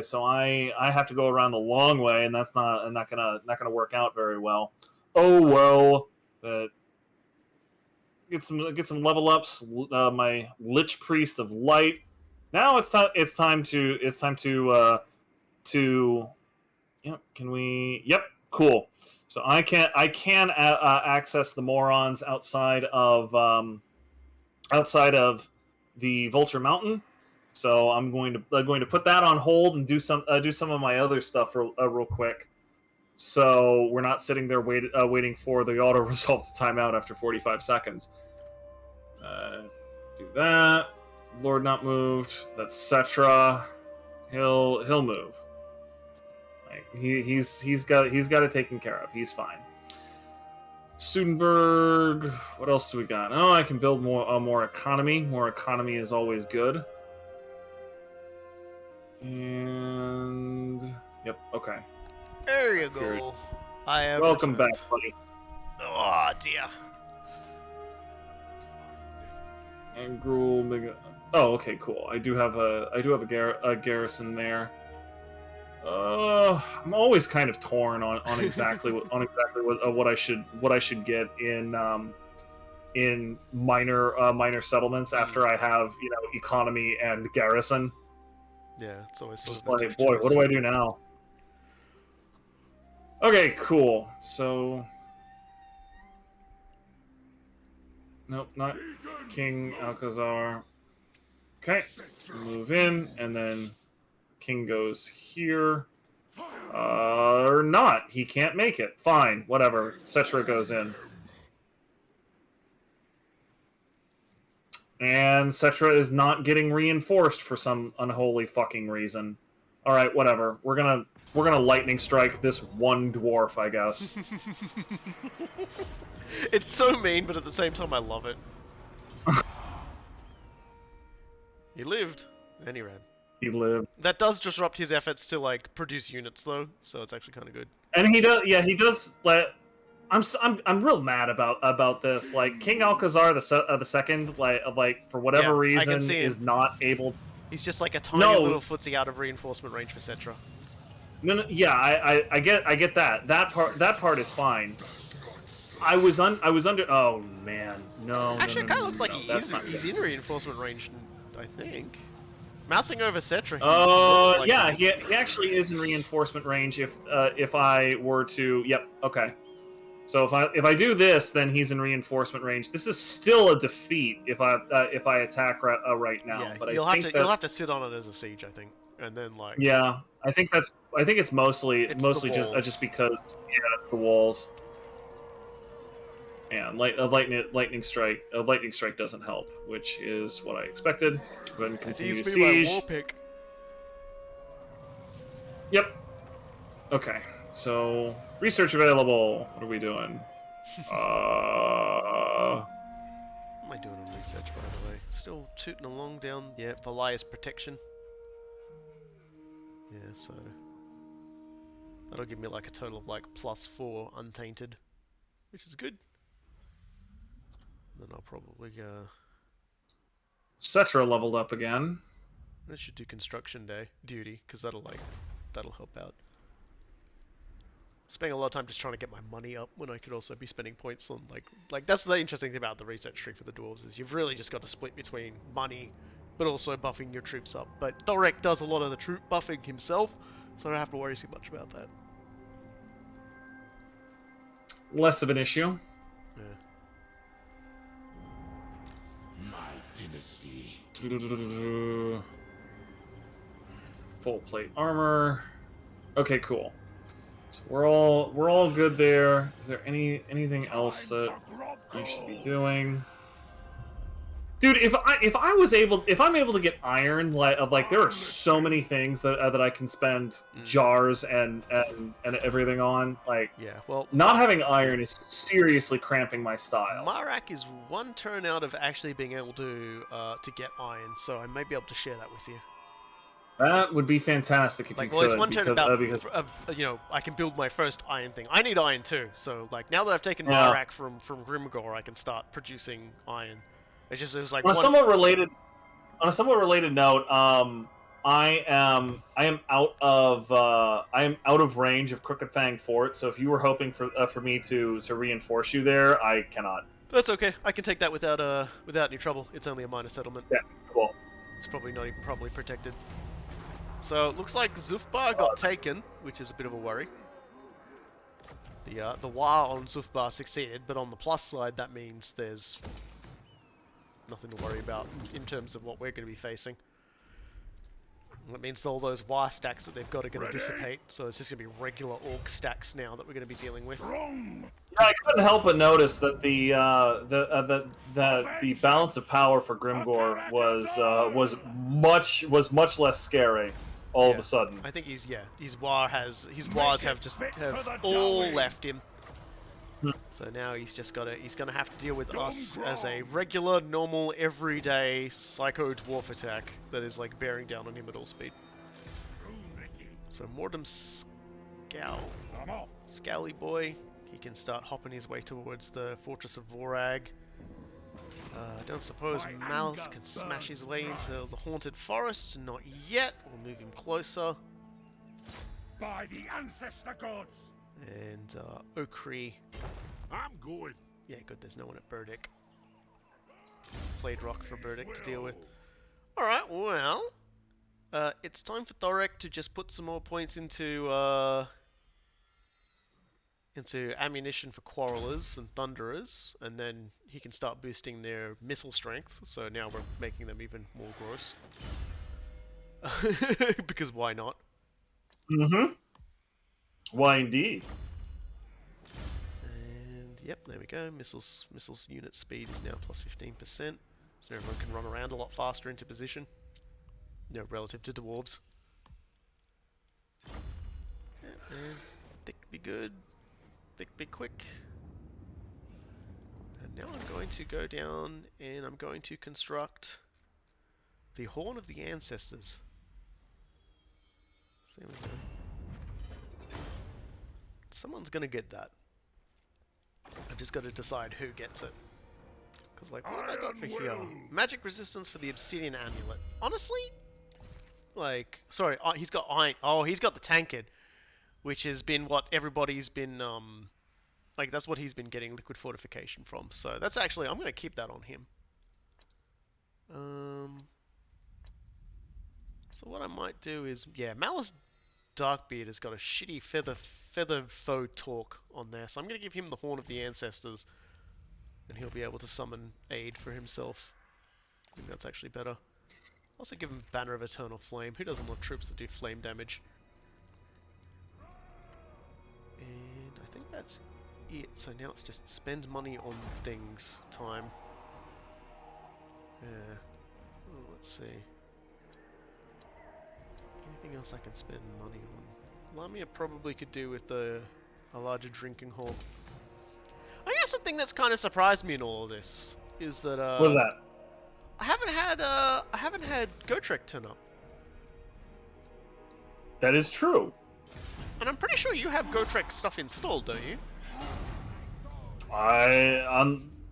so I have to go around the long way, and that's not gonna work out very well. Oh well, but get some level ups. My Lich Priest of Light. Now it's time to Yep. Can we? Yep. Cool. So I can access the morons outside of the Vulture Mountain. So I'm going to put that on hold and do some of my other stuff real quick. So we're not sitting there waiting for the auto resolve to time out after 45 seconds. Do that. Lord not moved. That's Settra. He'll move. Like he's got it taken care of. He's fine. Sudenberg. What else do we got? Oh, I can build more economy. More economy is always good. And yep, okay. There you go. I have Welcome returned. back, buddy. Oh dear. And Gruul, Mega. Oh, okay, cool. I do have a garrison there. I'm always kind of torn on exactly what I should get in minor settlements after I have economy and garrison. Yeah, it's always Just sort of a like, tough boy, choice. what do I do now? Okay, cool. So, nope, not King Alcazar. Okay, move in, and then King goes here. Or not. He can't make it. Fine, whatever. Settra goes in. And Settra is not getting reinforced for some unholy fucking reason. Alright, whatever. We're gonna lightning strike this one dwarf, I guess. It's so mean, but at the same time I love it. He lived, and he ran. He lived. That does disrupt his efforts to like produce units though, so it's actually kind of good. And he does, yeah, he does let. I'm real mad about this. Like King Alcazar the second, like for whatever Yeah, I can reason, see him. is not able. He's just like a tiny No. little footsie out of reinforcement range for Settra. No, yeah, I get that. That part is fine. I was under. Oh man, no. Actually, no, it kind no, of looks like no, he that's is. not He's good. in reinforcement range, I think. Mousing over Settra. Oh, like yeah, he is. he actually is in reinforcement range. If I were to, yep, okay. So if I do this, then he's in reinforcement range. This is still a defeat if I attack right now. Yeah, But you'll I have think to you'll have to sit on it as a siege, I think, and then like. yeah, I think it's mostly It's the walls. just because it's the walls. Yeah, lightning strike doesn't help, which is what I expected. Go ahead and It continue needs to be my siege. war pick. Yep. Okay. So research available. What are we doing? What am I doing on research, by the way? Still tooting along down. Yeah, Valia's protection. Yeah, so that'll give me like a total of like +4 untainted, which is good. Then I'll probably Settra leveled up again. I should do construction day duty because that'll help out. Spending a lot of time just trying to get my money up when I could also be spending points on like that's the interesting thing about the research tree for the dwarves is you've really just got to split between money, but also buffing your troops up. But Thorek does a lot of the troop buffing himself, so I don't have to worry too much about that. Less of an issue. Yeah. Dynasty. Full plate armor. Okay, cool. So we're all good there. Is there anything else that we should be doing? Dude, if I'm able to get iron, like there are so many things that I can spend jars and everything on. Like, Yeah, well, not having iron is seriously cramping my style. Marak is one turn out of actually being able to get iron, so I may be able to share that with you. That would be fantastic if you Well, it's could. one turn because I can build my first iron thing. I need iron too, so like now that I've taken Yeah. Marak from Grimgor, I can start producing iron. It was like on a one... somewhat related note, I am out of range of Crooked Fang Fort. So if you were hoping for me to reinforce you there, I cannot. That's okay. I can take that without any trouble. It's only a minor settlement. Yeah, cool. It's probably not even properly protected. So it looks like Zufbar got taken, which is a bit of a worry. The war on Zufbar succeeded, but on the plus side, that means there's nothing to worry about in terms of what we're going to be facing. That means all those war stacks that they've got are going to dissipate, so it's just going to be regular orc stacks now that we're going to be dealing with. Drum! Yeah, I couldn't help but notice that the balance of power for Grimgor was much less scary all of Yeah. a sudden. I think his wars have all left him. So now he's gonna have to deal with us as a regular, normal, everyday psycho dwarf attack that is like bearing down on him at all speed. So Mordem's I'm off. Scowly boy, he can start hopping his way towards the Fortress of Vorag. I don't suppose Malice can smash his way into the Haunted Forest. Not yet. We'll move him closer. By the ancestor gods. And Okri. I'm going. Yeah, good. There's no one at Burdick. Played rock for Burdick to deal with. Alright, well. It's time for Thorek to just put some more points into ammunition for Quarrelers and Thunderers, and then he can start boosting their missile strength, so now we're making them even more gross. Because why not? Mm-hmm. Why indeed? And yep, there we go. Missiles unit speed is now plus 15%, so everyone can run around a lot faster into position. No, relative to dwarves. And thick be good. Thick be quick. And now I'm going to go down and I'm going to construct the Horn of the Ancestors. So there we go. Someone's gonna get that. I've just got to decide who gets it. Because, like, what have I got for here? Magic resistance for the Obsidian Amulet. Honestly? Like, sorry, he's got iron. Oh, he's got the Tankard. Which has been what everybody's been, like, that's what he's been getting liquid fortification from. So that's actually, I'm going to keep that on him. So what I might do is, yeah, Malice Darkbeard has got a shitty feather foe talk on there. So I'm going to give him the Horn of the Ancestors. And he'll be able to summon aid for himself. I think that's actually better. Also give him Banner of Eternal Flame. Who doesn't want troops that do flame damage? And I think that's it. So now it's just spend money on things time. Yeah. Oh, let's see. Anything else I can spend money on? Lamia probably could do with a larger drinking hall. I guess something that's kind of surprised me in all of this is that What's that? I haven't had Gotrek turn up. That is true. And I'm pretty sure you have Gotrek stuff installed, don't you?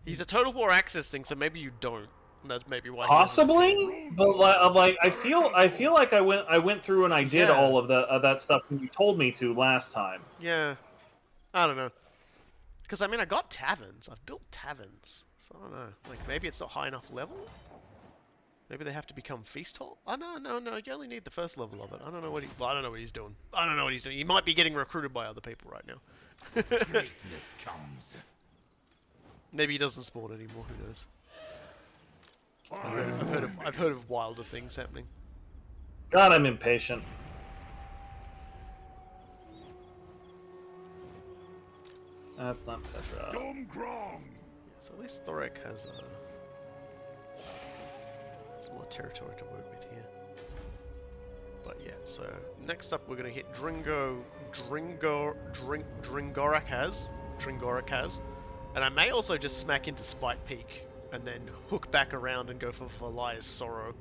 He's a Total War Access thing, so maybe you don't. That's maybe why. Possibly, but like I feel like I went through and I did all of that stuff when you told me to last time. Yeah, I don't know. Because I mean, I got taverns. I've built taverns, so I don't know. Like maybe it's not high enough level. Maybe they have to become feast hall. Oh no! You only need the first level of it. I don't know what I don't know what he's doing. I don't know what he's doing. He might be getting recruited by other people right now. Greatness comes. Maybe he doesn't spawn anymore. Who knows? I've heard of wilder things happening. God, I'm impatient. That's not Settra. So at least Thorek has some more territory to work with here. But yeah, so next up we're gonna hit Dringorakaz, and I may also just smack into Spite Peak and then hook back around and go for Valia's Sorrow.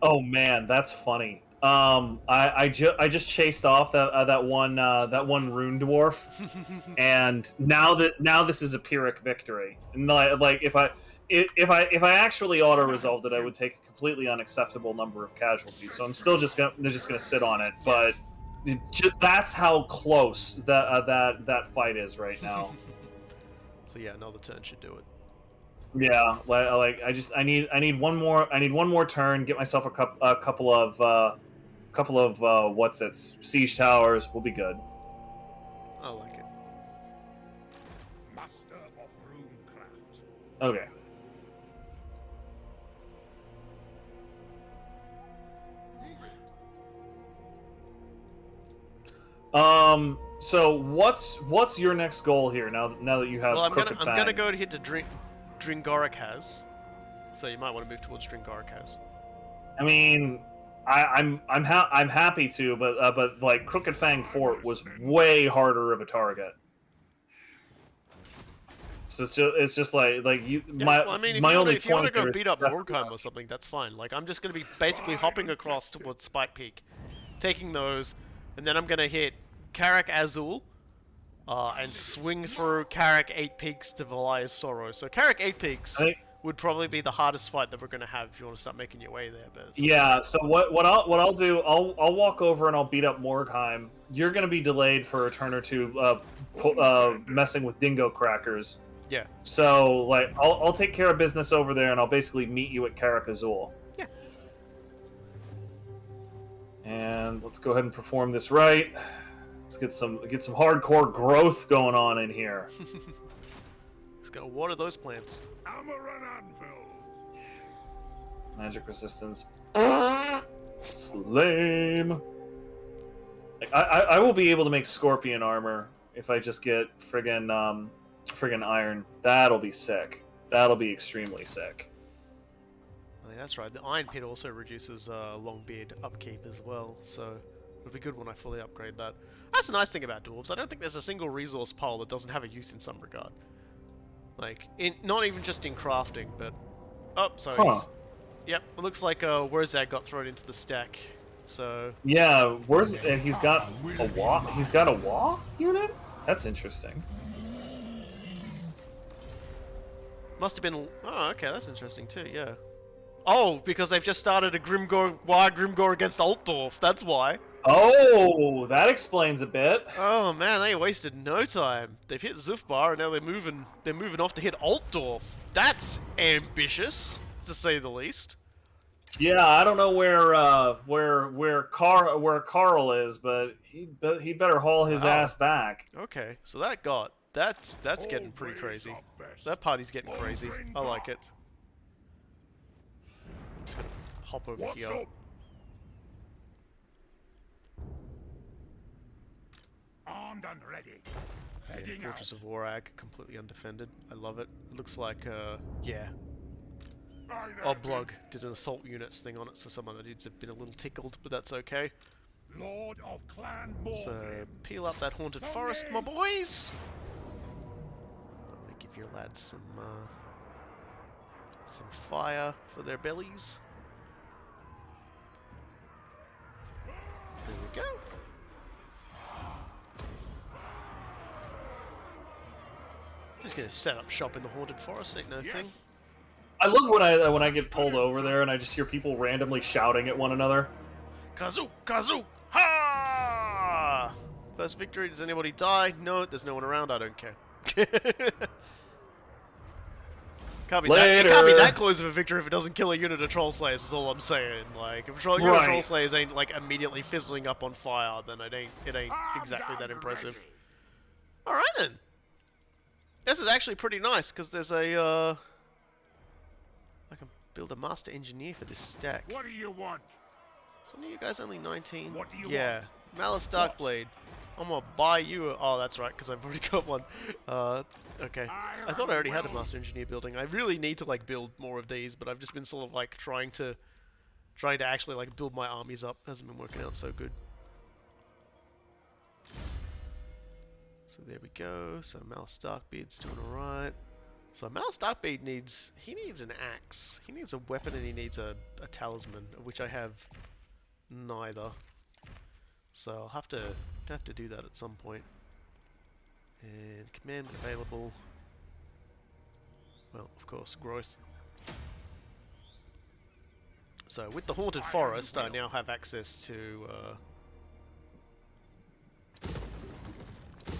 Oh man, that's funny. I just chased off that one rune dwarf, and now this is a Pyrrhic victory. And like if I actually auto resolved it, I would take a completely unacceptable number of casualties. So I'm still just gonna sit on it, but that's how close that fight is right now. So yeah, another turn should do it. Yeah, like I need one more turn, get myself a couple of siege towers. We'll be good. I like it. Master of runecraft. Okay. So what's your next goal here? Now that you have Well, I'm Crooked gonna Fang? go to hit the Dringoric has. So you might want to move towards Dringoric has. I mean, I'm happy to, but like Crooked Fang Fort was way harder of a target. So it's just like you. Yeah, my well, I mean, my only if you want to point go there is beat up definitely- Mordheim or something, that's fine. Like, I'm just gonna be basically hopping across towards Spike Peak, taking those, and then I'm gonna hit Karak Azul, and swing through Karak 8 Peaks to Valia's Sorrow. So Karak 8 Peaks would probably be the hardest fight that we're gonna have if you want to start making your way there. But Yeah. So what I'll do, I'll walk over and I'll beat up Mordheim. You're gonna be delayed for a turn or two, messing with dingo crackers. yeah. So like I'll take care of business over there, and I'll basically meet you at Karak Azul. Yeah. And let's go ahead and perform this right. Let's get some hardcore growth going on in here. Let's go water those plants. Hammer and anvil. Magic resistance. Lame. Like, I will be able to make scorpion armor if I just get friggin' iron. That'll be sick. That'll be extremely sick. Oh, yeah, that's right. The Iron Pit also reduces Longbeard upkeep as well, so it'll be good when I fully upgrade that. That's the nice thing about dwarves. I don't think there's a single resource pile that doesn't have a use in some regard. Like, not even just in crafting, but... Oh, sorry. Huh. Yep, it looks like Wurzag got thrown into the stack, so... Yeah, he's got a wah? He's got a wah unit? That's interesting. Must have been... Oh, okay, that's interesting too, yeah. Oh, because they've just started a Grimgor against Altdorf, that's why. Oh, that explains a bit. Oh man, they wasted no time. They've hit Zufbar and now they're moving off to hit Altdorf. That's ambitious, to say the least. Yeah, I don't know where Carl is, but he better haul his ass back. Okay, so that's getting pretty crazy. That party's getting crazy. I like it. I'm just gonna hop over here. Up? Armed and ready. Heading Fortress out. of Warag, completely undefended. I love it. It looks like, yeah. Aye, there, Oblog did an assault units thing on it, so someone had been a little tickled, but that's okay. Lord of Clan So, Morgrim. peel up that haunted forest, my boys! I'm gonna give your lads some fire for their bellies. There we go. Just gonna set up shop in the haunted forest, ain't no thing. I love when I get pulled over there and I just hear people randomly shouting at one another. Kazoo! Kazoo! Ha! First victory, does anybody die? No, there's no one around, I don't care. Can't be that close of a victory if it doesn't kill a unit of Troll Slayers, is all I'm saying. Like, if a unit of Troll Slayers ain't, like, immediately fizzling up on fire, then it ain't exactly that impressive. Alright then. This is actually pretty nice, because there's a, I can build a master engineer for this stack. What do you want? So one of you guys only 19? What do you yeah. want? Malice Darkblade. I'm gonna buy you a... Oh, that's right, because I've already got one. Okay. I thought I already had a master engineer building. I really need to, like, build more of these, but I've just been sort of, like, trying to actually, like, build my armies up. It hasn't been working out so good. So there we go. So Malice Darkbeard's doing alright. So Malice Darkbeard needs... He needs an axe. He needs a weapon and he needs a talisman, of which I have neither. So I'll have to do that at some point. And command available. Well, of course, growth. So with the haunted forest, I now have access to.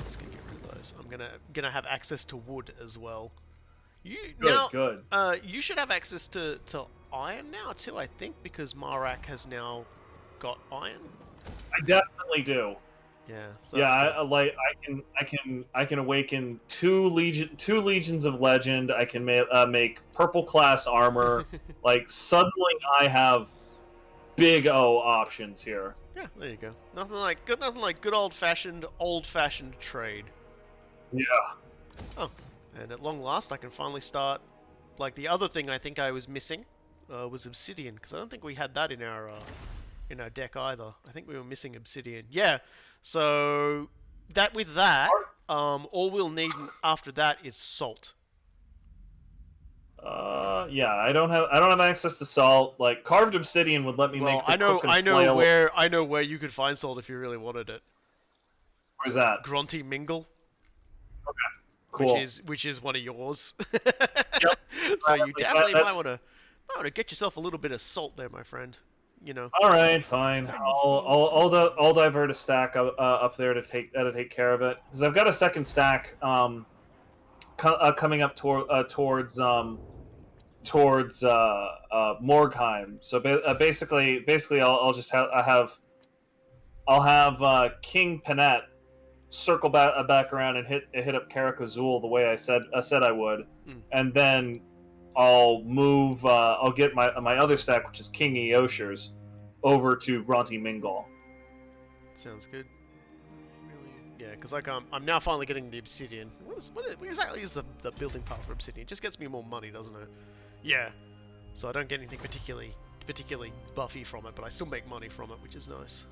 Just gonna get rid of those. I'm gonna have access to wood as well. Good. You should have access to iron now too, I think, because Marak has now got iron. I definitely do. Yeah. So Yeah, I can awaken two legions of legend. I can make purple class armor. Like suddenly, I have big O options here. Yeah, there you go. Nothing like good old-fashioned trade. Yeah. Oh, and at long last, I can finally start. Like the other thing I think I was missing was obsidian, because I don't think we had that in our deck either. I think we were missing obsidian. Yeah. So with that, all we'll need after that is salt. Yeah, I don't have access to salt. Like carved obsidian would let me make the cook and flail. I know where you could find salt if you really wanted it. Where's that? Grunty Mingle. Okay, cool. Which is one of yours. Yep. So you definitely might want to get yourself a little bit of salt there, my friend. You know. All right, fine. I'll divert a stack up there to take care of it, because I've got a second stack coming up towards Morgheim. So basically, I'll have King Penet circle back around and hit up Karak Azul the way I said I would, and then I'll move. I'll get my other stack, which is King Eosher's, over to Grunty Mingal. Sounds good. Yeah, because I'm now finally getting the obsidian. What exactly is the building path for obsidian? It just gets me more money, doesn't it? Yeah. So I don't get anything particularly buffy from it, but I still make money from it, which is nice.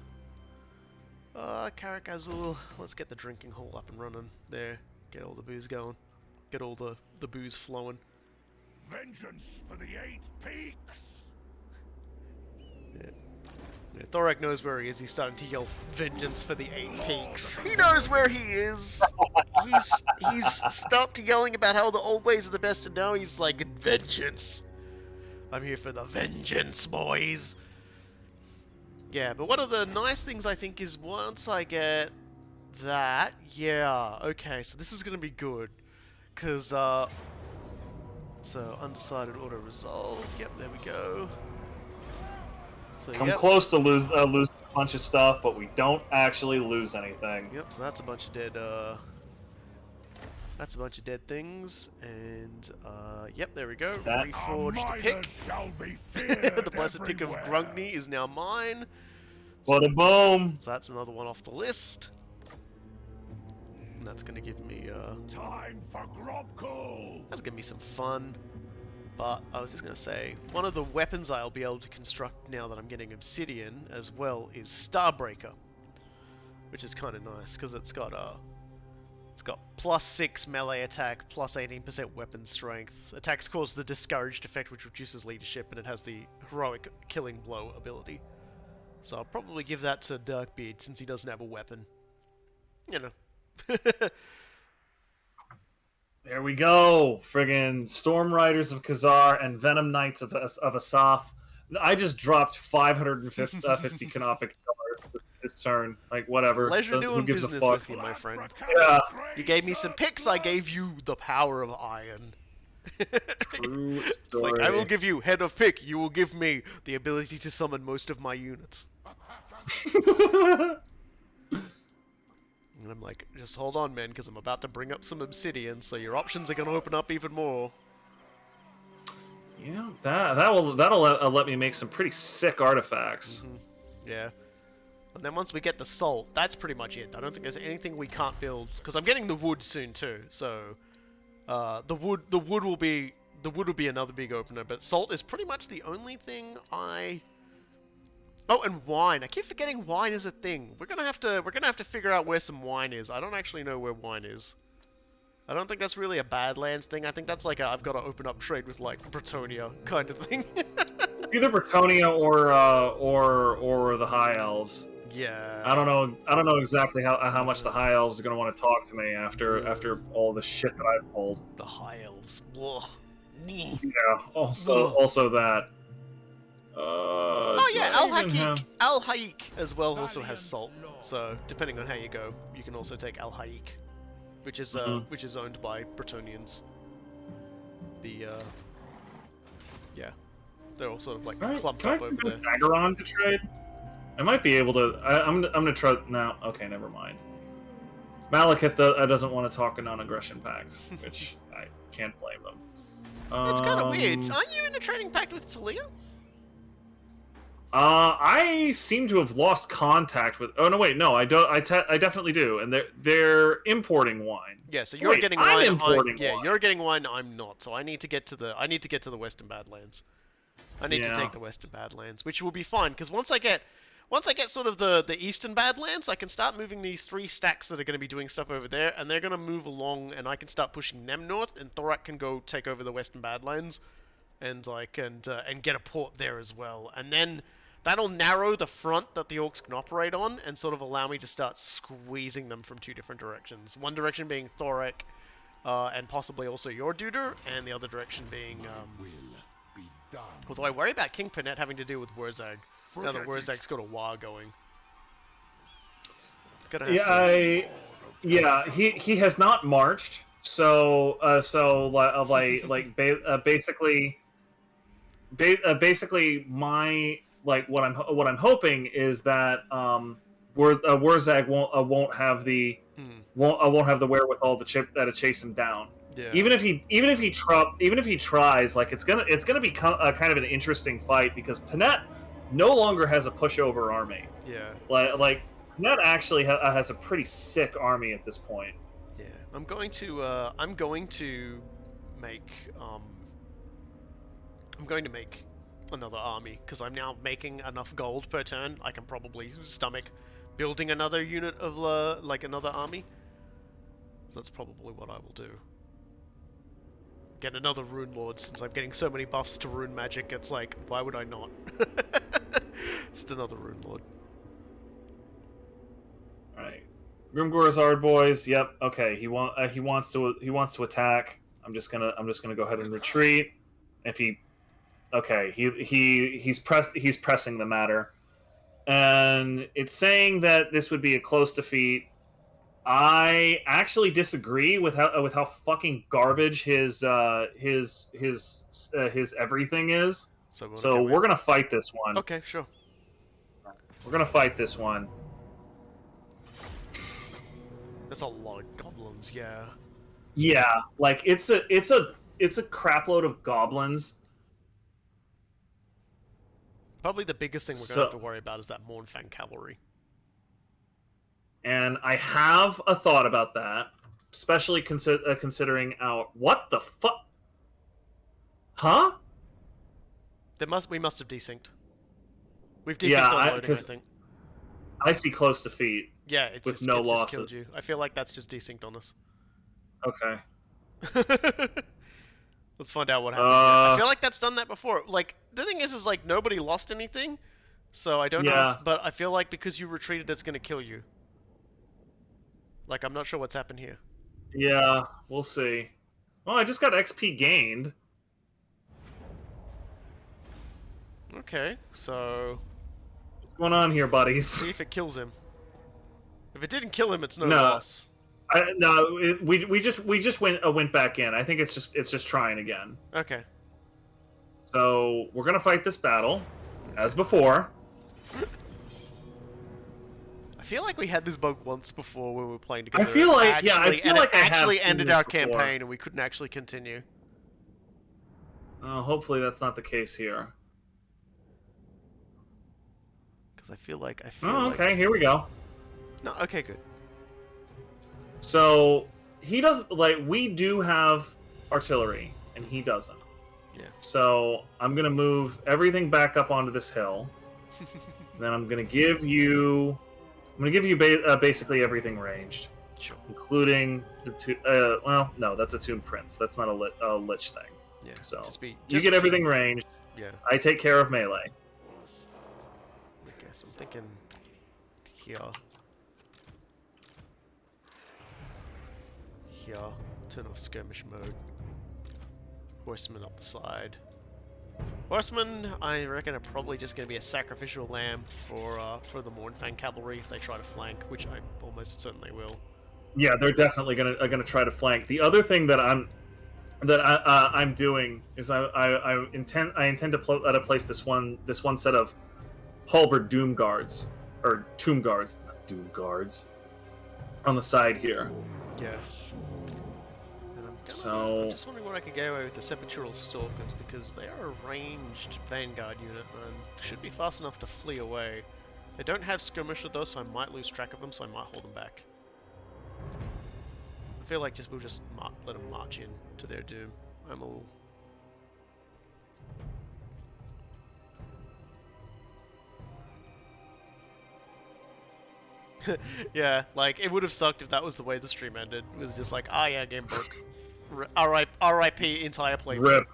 Karak Azul, let's get the drinking hole up and running. There, get all the booze going. Get all the booze flowing. Vengeance for the 8 peaks! Yeah, Thorek knows where he is. He's starting to yell vengeance for the 8 peaks. He knows where he is. He's stopped yelling about how the old ways are the best, and now he's like, vengeance. I'm here for the vengeance, boys. Yeah, but one of the nice things I think is once I get that, yeah, okay, so this is going to be good. Because, so undecided auto-resolve, yep, there we go. So, Come close to lose a bunch of stuff, but we don't actually lose anything. Yep, so that's a bunch of dead, things, and, yep, there we go. Reforged the pick. The blessed pick of Grungni is now mine. Bada boom! So that's another one off the list. And that's gonna give me, Time for Grobcool! That's gonna be some fun. But I was just gonna say, one of the weapons I'll be able to construct now that I'm getting obsidian as well is Starbreaker, which is kind of nice because it's got +6 melee attack, +18% weapon strength. Attacks cause the discouraged effect, which reduces leadership, and it has the heroic killing blow ability. So I'll probably give that to Darkbeard since he doesn't have a weapon. You know. There we go. Friggin' Storm Riders of Khazar and Venom Knights of Asaf. I just dropped 550 canopic dollars this turn. Like, whatever. Pleasure doing Who gives business a fuck? with you, my friend. Yeah. You gave me some picks, I gave you the power of iron. True It's story. like, I will give you head of pick, you will give me the ability to summon most of my units. And I'm like, just hold on, man, because I'm about to bring up some obsidian, so your options are going to open up even more. Yeah, that'll let me make some pretty sick artifacts. Yeah. And then once we get the salt, that's pretty much it. I don't think there's anything we can't build, because I'm getting the wood soon too. So, the wood will be another big opener. But salt is pretty much the only thing I. Oh, and wine. I keep forgetting wine is a thing. We're gonna have to figure out where some wine is. I don't actually know where wine is. I don't think that's really a Badlands thing. I think that's like I've got to open up trade with like Bretonia kind of thing. It's either Bretonia or the High Elves. Yeah. I don't know exactly how much the High Elves are gonna want to talk to me after all the shit that I've pulled. The High Elves. Ugh. Yeah. Also that. Oh yeah, Al Haik as well also has salt. So depending on how you go, you can also take Al Haik, which is owned by Bretonians. Yeah, they're all sort of like clumped up over there. Agaron to trade? I might be able to. I'm gonna try now. Okay, never mind. Malekith doesn't want to talk a non-aggression pact, which I can't blame them. It's kind of weird. Aren't you in a trading pact with Talia? I seem to have lost contact with. Oh no, wait, no, I don't. I definitely do, and they're importing wine. Yeah, so you're getting wine. I'm importing yeah, wine. you're getting wine. I'm not. So I need to get to the Western Badlands. I need to take the Western Badlands, which will be fine because once I get sort of the Eastern Badlands, I can start moving these 3 stacks that are going to be doing stuff over there, and they're going to move along, and I can start pushing them north, and Thorek can go take over the Western Badlands, and get a port there as well, and then that'll narrow the front that the Orcs can operate on, and sort of allow me to start squeezing them from 2 different directions. One direction being Thorek, and possibly also your Duder, and the other direction being. Although I worry about King Panet having to deal with Wurzag. Now that Wurzag's got a war going. He has not marched. Basically my what I'm hoping is that Wurzag won't have the won't have the wherewithal to chase him down. Yeah. Even if he tries, like it's gonna be kind of an interesting fight because Panet no longer has a pushover army. Yeah. Like Panet actually has a pretty sick army at this point. Yeah. I'm going to make another army because I'm now making enough gold per turn. I can probably stomach building another unit of another army. So that's probably what I will do. Get another Rune Lord, since I'm getting so many buffs to Rune Magic, it's like, why would I not? Just another Rune Lord. Alright. Grimgor's hard boys, yep, okay, he wants to attack. I'm just gonna go ahead and retreat. If he okay, he's pressing the matter. And it's saying that this would be a close defeat. I actually disagree with how fucking garbage his everything is. So we're gonna fight this one. Okay, sure. We're gonna fight this one. That's a lot of goblins, yeah. Yeah, like it's a crapload of goblins. Probably the biggest thing we're gonna have to worry about is that Mournfang cavalry. And I have a thought about that, especially considering our... What the fuck? Huh? We must have desynced. We've desynced on loading, I think. I see close defeat. Yeah, it's with just, no it losses. just kills you. I feel like that's just desynced on us. Okay. Let's find out what happened. I feel like that's done that before. Like, the thing is like, nobody lost anything, so I don't know but I feel like because you retreated, it's gonna kill you. Like, I'm not sure what's happened here. Yeah, we'll see. Well, I just got XP gained. Okay, so... What's going on here, buddies? See if it kills him. If it didn't kill him, it's no loss. We just went back in. I think it's just trying again. Okay. So we're gonna fight this battle, as before. I feel like we had this bug once before when we were playing together. I feel like I actually ended our before. campaign and we couldn't actually continue. Hopefully that's not the case here. Because I feel like okay, here we go. No, okay, good. So he doesn't we do have artillery, and he doesn't. Yeah. So I'm gonna move everything back up onto this hill. Then I'm gonna give you basically everything ranged, sure, including the well, no, that's a Toon Prince. That's not a Lich thing. Yeah. So you get everything ranged. Yeah. I take care of melee. Okay, so I'm thinking here. Here, turn off skirmish mode. Horsemen up the side. Horsemen, I reckon, are probably just going to be a sacrificial lamb for the Mournfang cavalry if they try to flank, which I almost certainly will. Yeah, they're definitely gonna try to flank. The other thing that I'm doing is I intend to place this one set of halberd doom guards or tomb guards, not doom guards, on the side here. Yeah. And I'm So just wondering what I can get away with the Sepulchral Stalkers, because they are a ranged vanguard unit and should be fast enough to flee away. They don't have skirmisher though, so I might lose track of them, so I might hold them back. I feel like we'll just let them march in to their doom. I'm a little... Yeah, like, it would have sucked if that was the way the stream ended. It was just like, ah yeah, game broke. R.I.P. entire playthrough.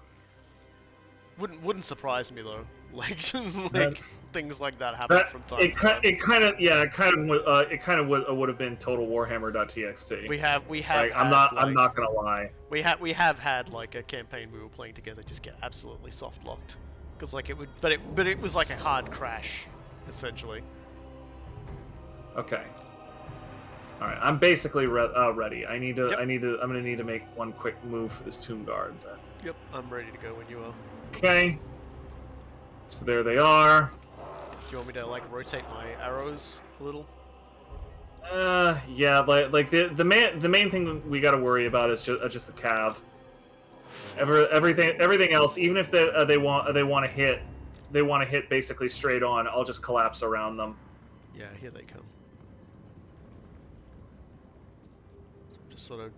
Wouldn't surprise me though. Like, just like things like that happen from time to time. It kind of would have been total Warhammer.txt. We have. Like, I'm not gonna lie. We have had like a campaign we were playing together just get absolutely soft locked, because like it would, but it was like a hard crash, essentially. Okay. All right, I'm basically ready. I'm Yep. gonna need to make one quick move as Tomb Guard. Then. Yep, I'm ready to go when you are. Okay. So there they are. Do you want me to like rotate my arrows a little? Yeah, like the main thing we got to worry about is just the cav. Everything else, even if they want to hit basically straight on, I'll just collapse around them. Yeah, here they come. So I'm just sort of,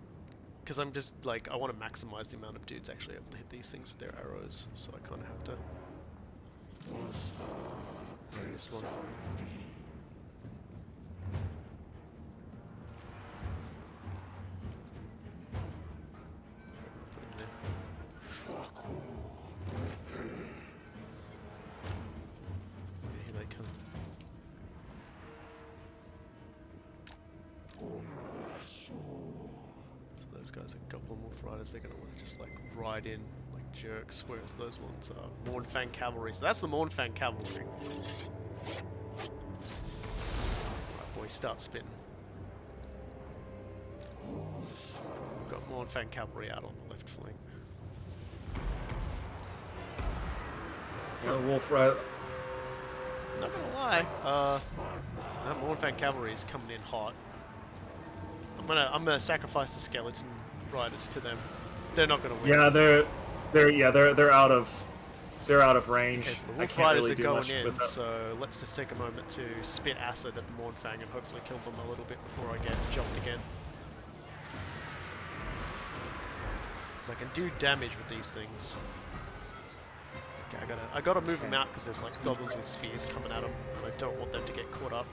because I'm just like, I want to maximize the amount of dudes actually able to hit these things with their arrows, so I kind of have to. This one. Here they come. So those guys are Goblin Wolf Riders, they're going to want to just like ride in like jerks, whereas those ones are Mournfang Cavalry. So that's the Mournfang Cavalry. Right, boys, start spinning. We've got Mournfang Cavalry out on the left flank. Wolf Rider. Not gonna lie, that Mournfang Cavalry is coming in hot. I'm gonna sacrifice the skeleton riders to them. They're not gonna win. Yeah, they're out of range. Okay, so the I Wolf can't Riders really are do going much in, with that. so let's just take a moment to spit acid at the Mournfang and hopefully kill them a little bit before I get jumped again. Because I can do damage with these things. Okay, I gotta move them out because there's like goblins with spears coming at them, and I don't want them to get caught up.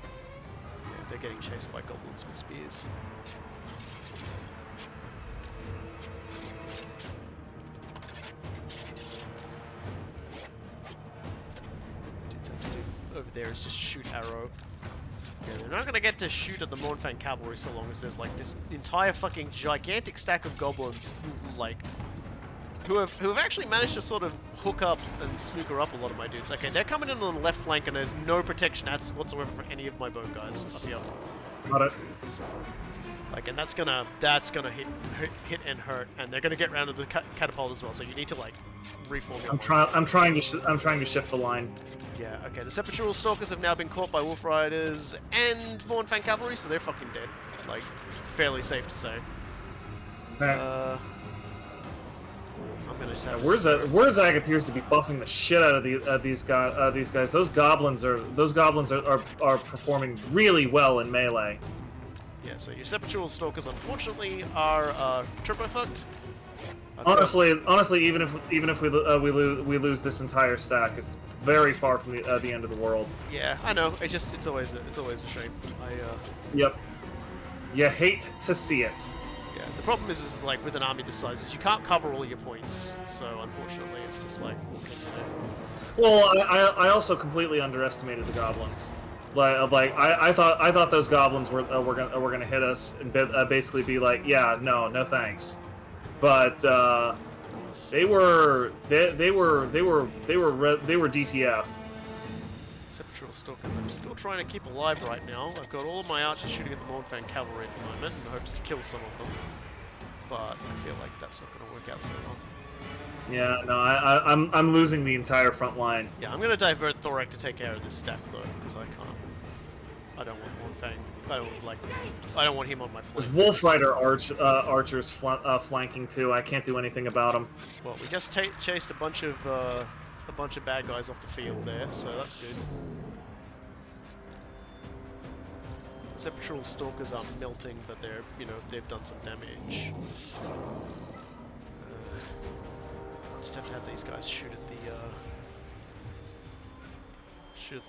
Yeah, they're getting chased by goblins with spears. Over there is just shoot arrow. Yeah, they're not gonna get to shoot at the Mournfang Cavalry so long as there's like this entire fucking gigantic stack of goblins who have actually managed to sort of hook up and snooker up a lot of my dudes. Okay, they're coming in on the left flank and there's no protection whatsoever for any of my bone guys up here. Got it. Like, and that's gonna hit and hurt, and they're gonna get round to the catapult as well. So you need to like reform your lines. I'm trying to shift the line. Yeah, okay, the Sepulchral Stalkers have now been caught by Wolf Riders and Mournfang Cavalry, so they're fucking dead. Like, fairly safe to say. Okay. I'm gonna just have Wurzag appears to be buffing the shit out of these guys. Those goblins are performing really well in melee. Yeah, so your Sepulchral Stalkers unfortunately are turbo fucked. Honestly, even if we lose this entire stack, it's very far from the end of the world. Yeah, I know. It's always a shame. Yep. You hate to see it. Yeah, the problem is like with an army this size is you can't cover all your points. So unfortunately, it's just like what can you do? Well, I also completely underestimated the goblins. Like I thought those goblins were gonna hit us and basically be like, yeah, no thanks. But they were DTF. Sepulchral Stalkers, I'm still trying to keep alive right now. I've got all of my archers shooting at the Mournfang Cavalry at the moment in hopes to kill some of them. But I feel like that's not going to work out so well. Yeah, no, I'm losing the entire front line. Yeah, I'm going to divert Thorek to take care of this stack though, because I can't. I don't want Mornfang. I don't want him on my There's flank. Wolf Rider archers flanking too. I can't do anything about them. Well, we just chased a bunch of bad guys off the field there, so that's good. Sepulchral Stalkers are melting, but they're, they've done some damage. Just have to have these guys shoot at the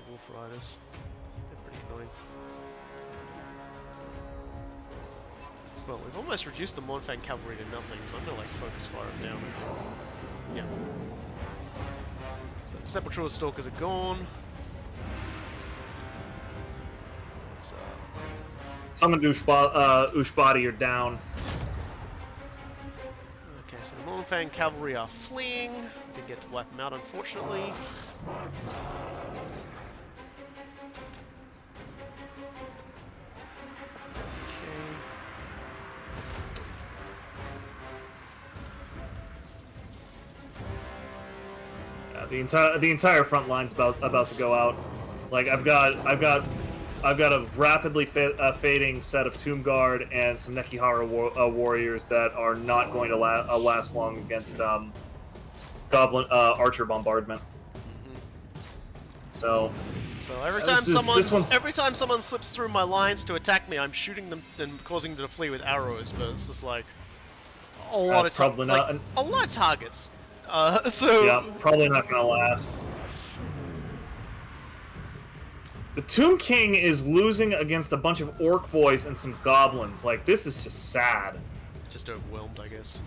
Wolf Riders. They're pretty annoying. Well, we've almost reduced the Mornfang cavalry to nothing, so I'm gonna focus fire them down. Yeah. So the Sepulchral Stalkers are gone. So, Summoned Ushbadi, you're down. okay, so the Mornfang cavalry are fleeing. Didn't get to wipe them out, unfortunately. The entire front line's about to go out. Like I've got a rapidly fading set of Tomb Guard and some Nekihara warriors that are not going to last long against Goblin Archer bombardment. So every time someone slips through my lines to attack me, I'm shooting them and causing them to flee with arrows. But it's just like a lot of targets. So yeah, probably not gonna last. The Tomb King is losing against a bunch of orc boys and some goblins. Like, this is just sad. Just overwhelmed, I guess.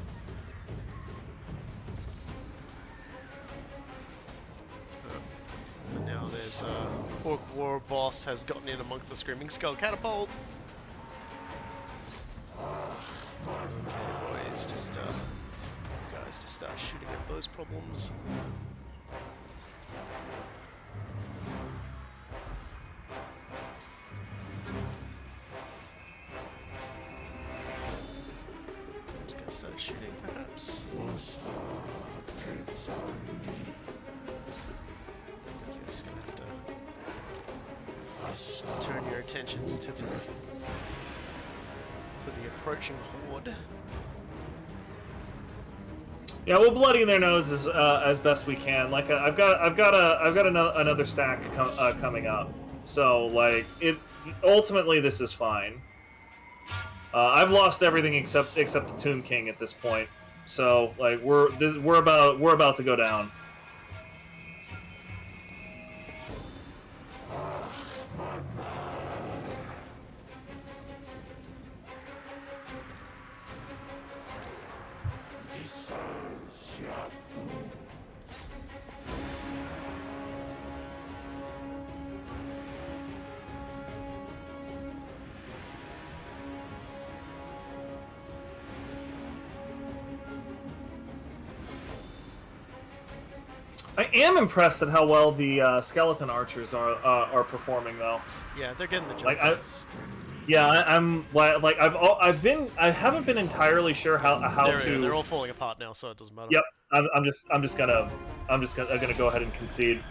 And now there's Orc War Boss has gotten in amongst the Screaming Skull Catapult. Okay, boys, just guys, just start shooting at those problems. Let's go start shooting, perhaps. Guys, you're just gonna have to turn your attentions to the approaching horde. Yeah, we'll bloody their noses as best we can. Like I've got another stack coming up. So like ultimately this is fine. I've lost everything except the Tomb King at this point. So like we're about to go down. I am impressed at how well the skeleton archers are performing, though. Yeah, they're getting the job. Like I haven't been entirely sure how to. They're all falling apart now, so it doesn't matter. Yep, I'm just gonna go ahead and concede.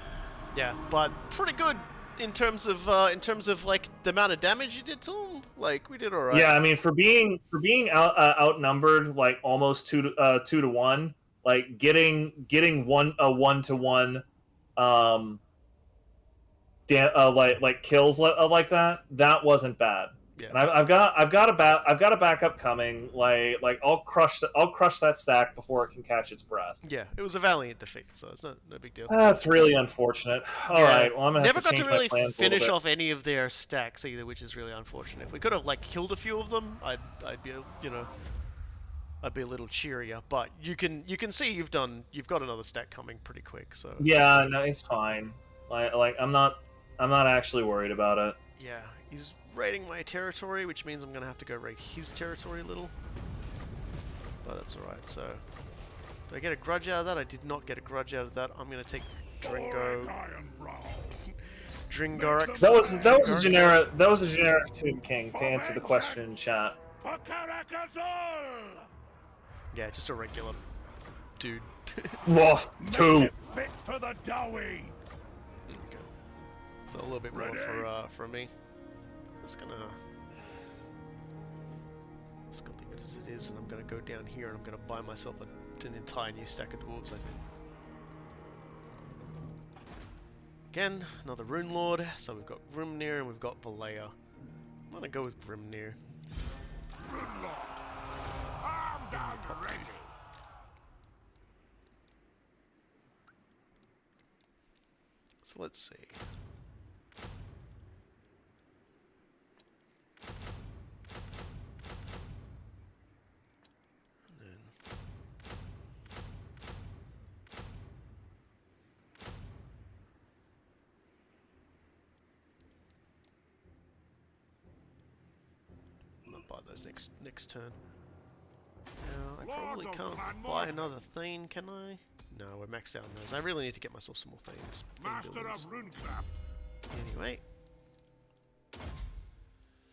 Yeah, but pretty good in terms of like the amount of damage you did to them. Like we did all right. Yeah, I mean for being outnumbered like almost 2 to 1. Like getting 1-to-1 kills like that wasn't bad. Yeah. And I've got a backup coming. Like I'll crush that stack before it can catch its breath. Yeah, it was a valiant defeat, so it's no big deal. That's really unfortunate. All right, well I'm gonna never have to change got to really my plans finish a little off any of their stacks either, which is really unfortunate. If we could have like killed a few of them, I'd be I'd be a little cheerier, but you can see you've got another stack coming pretty quick. So yeah, no, it's fine. Like I'm not actually worried about it. Yeah, he's raiding my territory, which means I'm gonna have to go raid his territory a little. But that's all right. So did I get a grudge out of that? I did not get a grudge out of that. I'm gonna take Dringo. Dringoric. That was a generic Tomb King to answer the question in chat. Yeah, just a regular dude. Lost 2. Fit for the doughy. There we go. So a little bit more for me. just gonna leave it as it is, and I'm gonna go down here and I'm gonna buy myself an entire new stack of dwarves, I think. Again, another Rune Lord. So we've got Grimnir and we've got Valleya. I'm gonna go with Grimnir. Rune Lord, armed and ready. So let's see. And then I'm gonna buy those next turn. Now I probably can't buy another thing, can I? No, we're maxed out on those. I really need to get myself some more things. Master of runecraft. Anyway.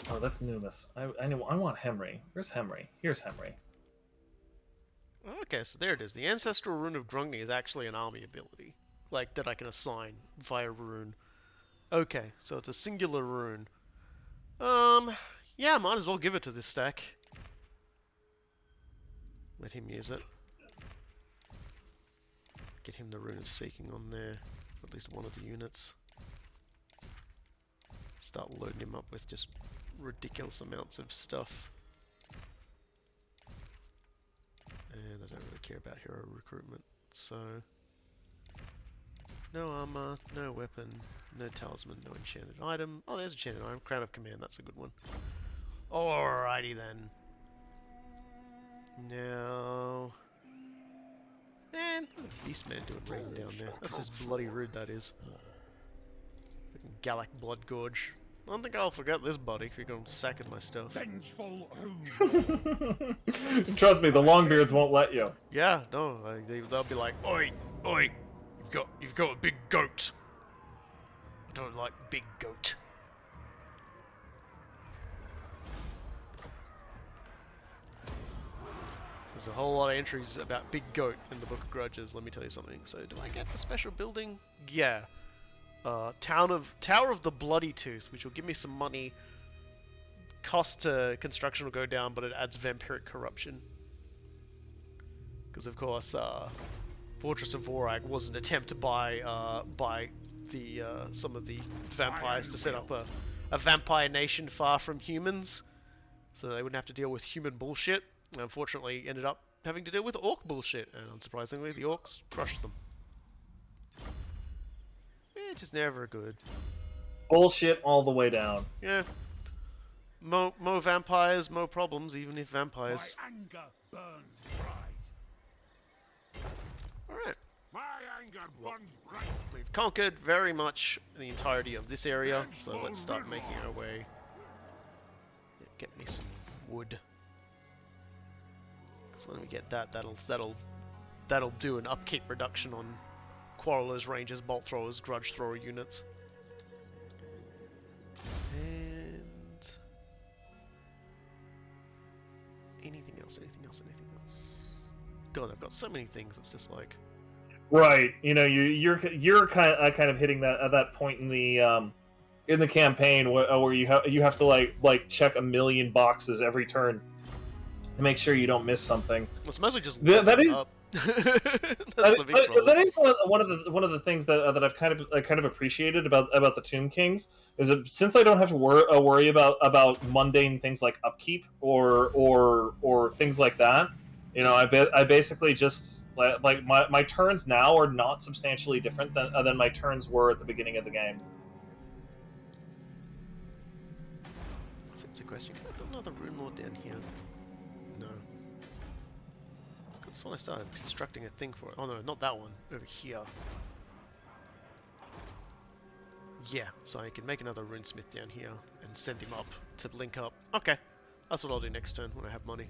Oh, that's Numis. I want Henry. Where's Henry? Here's Henry. Okay, so there it is. The Ancestral Rune of Grungni is actually an army ability. Like, that I can assign via rune. Okay, so it's a singular rune. Yeah, might as well give it to this stack. Let him use it. Get him the Rune of Seeking on there, for at least one of the units. Start loading him up with just ridiculous amounts of stuff. And I don't really care about hero recruitment, so... No armor, no weapon, no talisman, no enchanted item. Oh, there's enchanted item. Crown of Command, that's a good one. Alrighty then. Now... Man, what a Beastman doing raiding down there. That's just bloody rude, that is. Fucking Gallic Blood Gorge. I don't think I'll forget this buddy if you're going sacking my stuff. Vengeful Rune. Trust me, the Longbeards won't let you. Yeah, no, they'll be like, oi, oi, you've got a big goat. I don't like big goat. There's a whole lot of entries about Big Goat in the Book of Grudges, let me tell you something. So, do I get the special building? Yeah. Tower of the Bloody Tooth, which will give me some money. Cost to construction will go down, but it adds vampiric corruption. Because, of course, Fortress of Vorag was an attempt by the some of the vampires to set up a vampire nation far from humans, so they wouldn't have to deal with human bullshit. Unfortunately, ended up having to deal with orc bullshit, and unsurprisingly, the orcs crushed them. Yeah, just never good. Bullshit all the way down. Yeah. Mo vampires, mo problems, even if vampires. My anger burns bright. Alright. My anger burns bright. We've conquered very much the entirety of this area, so let's start making our way. Yeah, get me some wood. So when we get that, that'll do an upkeep reduction on Quarrelers, Rangers, Bolt Throwers, Grudge Thrower units. And anything else? God, I've got so many things. It's just like Right. You know, you're kind of hitting that at that point in the campaign where you have to like check a million boxes every turn to make sure you don't miss something. it's mostly just That is. up. That's the big problem. That is one of the things that I've kind of appreciated about the Tomb Kings is that since I don't have to worry about mundane things like upkeep or things like that, you know, I basically just like my turns now are not substantially different than my turns were at the beginning of the game. It's a question. Can I build another Rune Lord down here? No. So I started constructing a thing for it. Oh no, not that one. Over here. Yeah, so I can make another runesmith down here and send him up to link up. Okay, that's what I'll do next turn when I have money.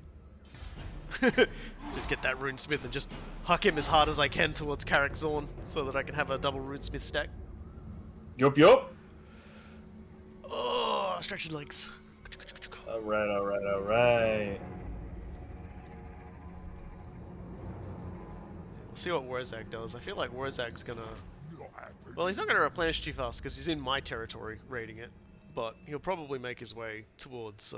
Just get that runesmith and just huck him as hard as I can towards Karak Zorn so that I can have a double runesmith stack. Yup. Oh, stretch your legs. Alright. We'll see what Warzag does. I feel like Warzag's gonna... Well, he's not gonna replenish too fast because he's in my territory raiding it. but he'll probably make his way towards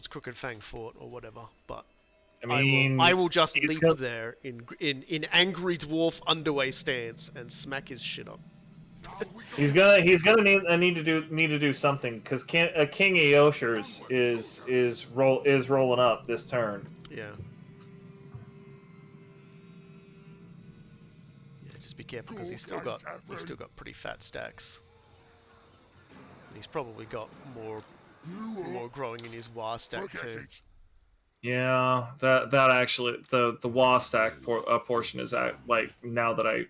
Crooked Fang Fort or whatever. But I mean, I will just he's leap gonna- there in angry dwarf underway stance and smack his shit up. He's gonna need to do something because King Aoshers is rolling up this turn. Yeah. Yeah, just be careful because he's still got pretty fat stacks. And he's probably got more growing in his Wa stack too. Yeah, that actually the Wa stack portion is like now that I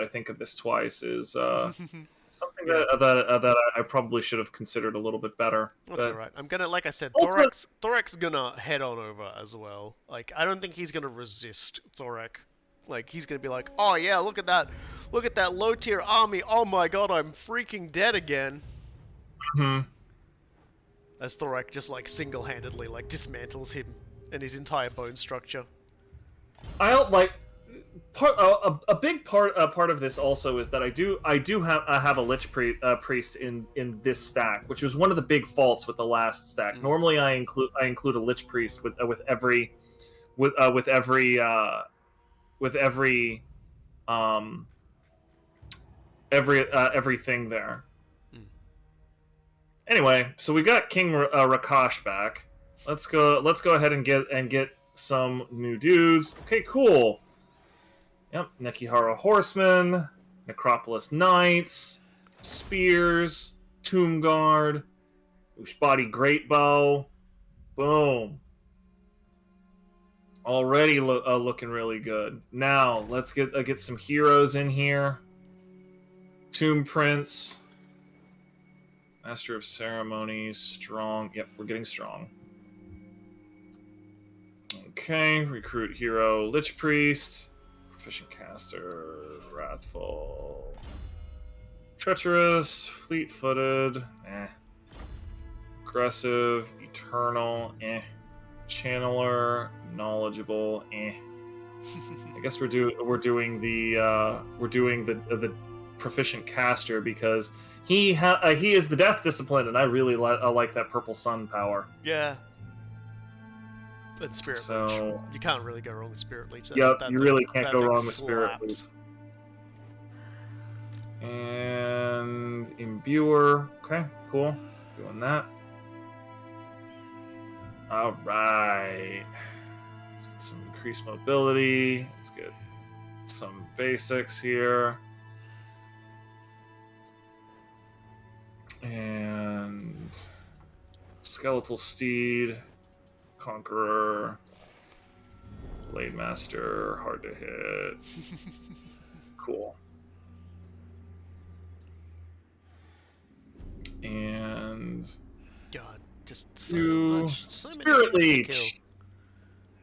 think of this twice is something that I probably should have considered a little bit better. That's alright. I'm gonna, like I said, Also- Thorek's gonna head on over as well. Like, I don't think he's gonna resist Thorek. Like, he's gonna be like, oh yeah, look at that low tier army. Oh my god, I'm freaking dead again. As Thorek just like single-handedly like dismantles him and his entire bone structure. I like a big part of this also is that I do have a Lich Priest in this stack, which was one of the big faults with the last stack. Normally I include a Lich Priest with every everything there. Anyway, so we got King Rakash back. Let's go ahead and get some new dudes. Okay, cool. Yep, Nekihara Horsemen, Necropolis Knights, Spears, Tomb Guard, Ushbadi Greatbow. Boom. Already looking really good. Now, let's get some heroes in here. Tomb Prince, Master of Ceremonies, strong. Yep, we're getting strong. Okay, recruit hero, Lich Priest, proficient caster, wrathful, treacherous, fleet-footed, aggressive, eternal, channeler, knowledgeable, I guess we're doing the proficient caster because he is the death discipline, and I really like that purple sun power. Yeah. But Spirit So- Leech. You can't really go wrong with Spirit Leech. Yep, you really can't go thing wrong with Spirit slaps. Leech. And Imbuer. Okay, cool. Doing that. Alright. Let's get some increased mobility. Let's get some basics here. And Skeletal Steed, Conqueror, Blade Master, hard to hit. Cool. And God, just so do much. So many Spirit things to kill. Leech.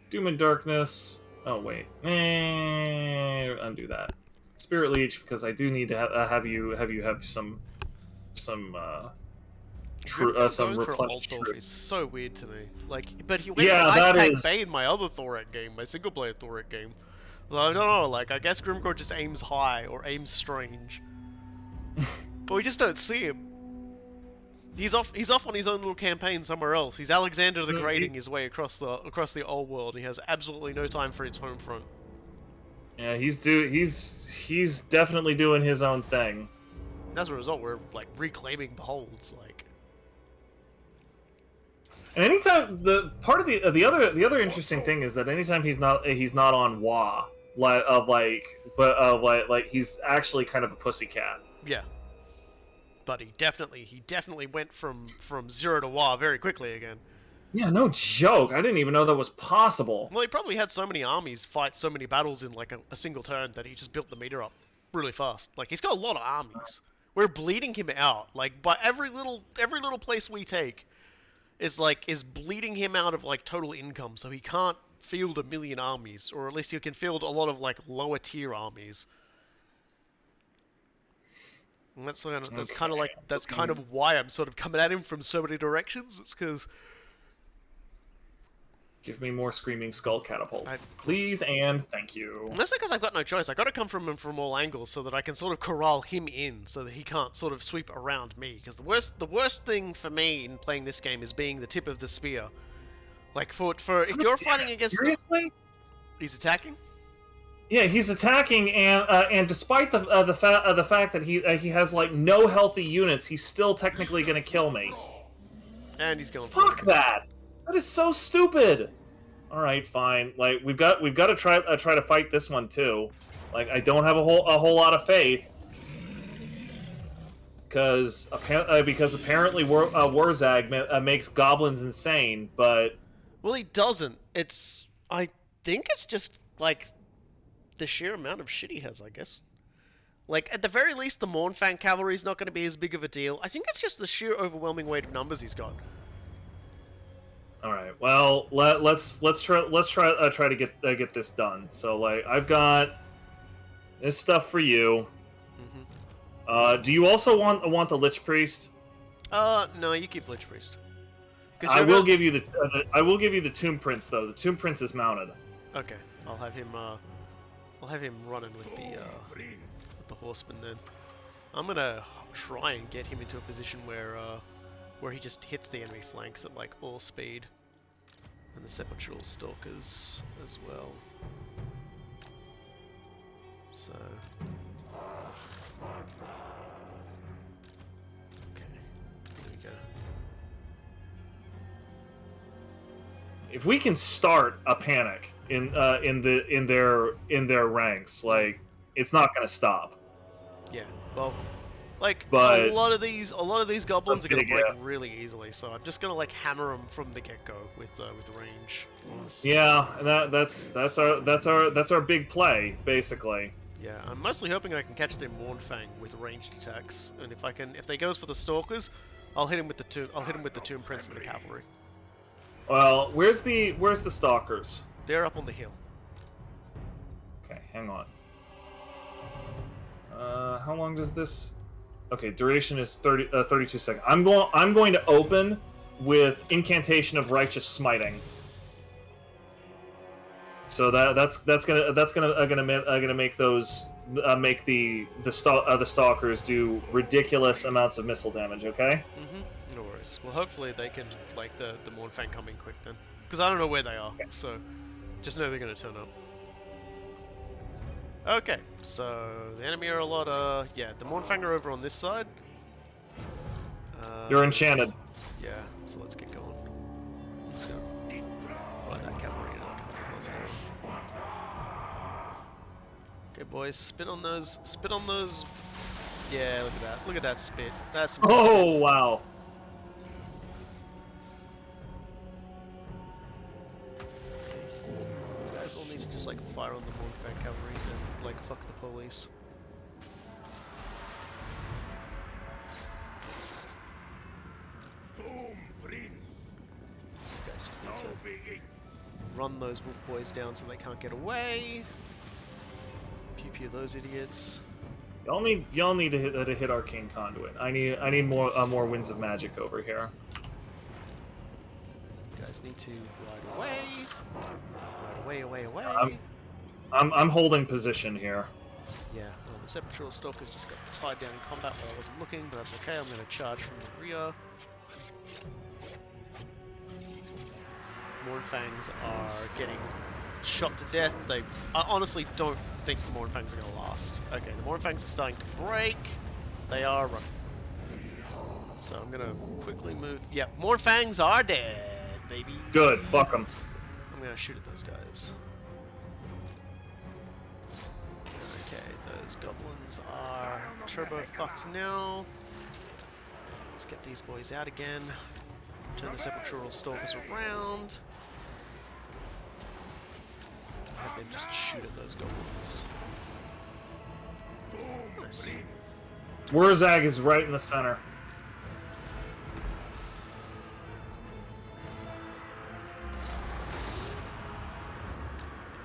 Doom and Darkness. Oh wait, undo that. Spirit Leech, because I do need to have you have some Grimgor some going for replenished Altdorf troops. is so weird to me. Like, but he went Yeah, for that Icepack is- Bane, my other Thorek game, my single-player Thorek game. Well, I don't know. Like, I guess Grimgor just aims high or aims strange, but we just don't see him. He's off on his own little campaign somewhere else. He's Alexander the Greating his way across the old world. He has absolutely no time for his home front. Yeah, he's definitely doing his own thing. As a result, we're like reclaiming the holds. Like, And anytime the other interesting thing is that anytime he's not on Wa, like he's actually kind of a pussycat. yeah. But he definitely went from 0 to Wa very quickly again. Yeah, no joke. I didn't even know that was possible. Well, he probably had so many armies fight so many battles in like a single turn that he just built the meter up really fast. Like, he's got a lot of armies. We're bleeding him out. Like, by every little place we take is bleeding him out of like total income, so he can't field 1 million armies, or at least he can field a lot of like lower tier armies. And that's kind of why I'm sort of coming at him from so many directions. It's because Give me more screaming skull catapult, I- please and thank you. Mostly because I've got no choice. I got to come from him from all angles so that I can sort of corral him in, so that he can't sort of sweep around me. Because the worst thing for me in playing this game is being the tip of the spear. Like for if you're fighting against, Seriously? he's attacking. Yeah, he's attacking, and despite the fact that he has like no healthy units, he's still technically gonna kill me. And he's going. Fuck that! That is so stupid. All right, fine. Like we've got to try to fight this one too. Like I don't have a whole lot of faith because apparently Warzag makes goblins insane, but Well, he doesn't. I think it's just like the sheer amount of shit he has, I guess. Like, at the very least, the Mournfang cavalry is not going to be as big of a deal. I think it's just the sheer overwhelming weight of numbers he's got. all right. Well, let's try to get this done. So like I've got this stuff for you. Do you also want the Lich Priest? No, you keep Lich Priest. I will give you the Tomb Prince though. The Tomb Prince is mounted. Okay, I'll have him running with the horseman then. I'm gonna try and get him into a position where he just hits the enemy flanks at like all speed, and the sepulchral stalkers as well. So. Okay, here we go. If we can start a panic in their ranks, like it's not gonna stop. Yeah, well, like But a lot of these goblins are gonna big break if. really easily. So I'm just gonna like hammer them from the get-go with range. Yeah, and that's our big play basically. Yeah, I'm mostly hoping I can catch their Mournfang with ranged attacks, and if they goes for the stalkers, I'll hit him with the Tomb Prince and the cavalry. Well, where's the stalkers? They're up on the hill. Okay, hang on. How long does this? Okay, duration is 32 seconds. I'm going to open with Incantation of Righteous Smiting. So that's gonna make those make the stalkers do ridiculous amounts of missile damage. Okay. No worries. Well, hopefully they can like the Mournfang come in quick then, because I don't know where they are. Okay. So just know they're gonna turn up. Okay, so the enemy are a lot. Yeah, the Mournfang are over on this side. You're enchanted. Yeah, so let's get going. Let's go. Right, that cavalry. Okay, boys, spit on those. Spit on those. Yeah, look at that. Look at that spit. That's some good Oh spit. wow. You guys all need to just like fire on the Mournfang cavalry and like fuck the police. Boom, Prince. You guys just need to run those wolf boys down so they can't get away. Pew pew those idiots. Y'all need to hit Arcane Conduit. I need more Winds of Magic over here. You guys need to ride away. Ride away. I'm holding position here. Yeah, well, the Sepulchral Stalkers just got tied down in combat while I wasn't looking, but that's okay. I'm going to charge from the rear. Mournfangs are getting shot to death. I honestly don't think the Mournfangs are going to last. Okay, the Mournfangs are starting to break. They are running. So I'm going to quickly move. Yeah, Mournfangs are dead, baby. Good, fuck them. I'm going to shoot at those guys. Okay, those goblins are turbo fucked now. Let's get these boys out again. Turn the Sepulchral Stalkers around. Have them just shoot at those goblins. Nice. Wurzag is right in the center.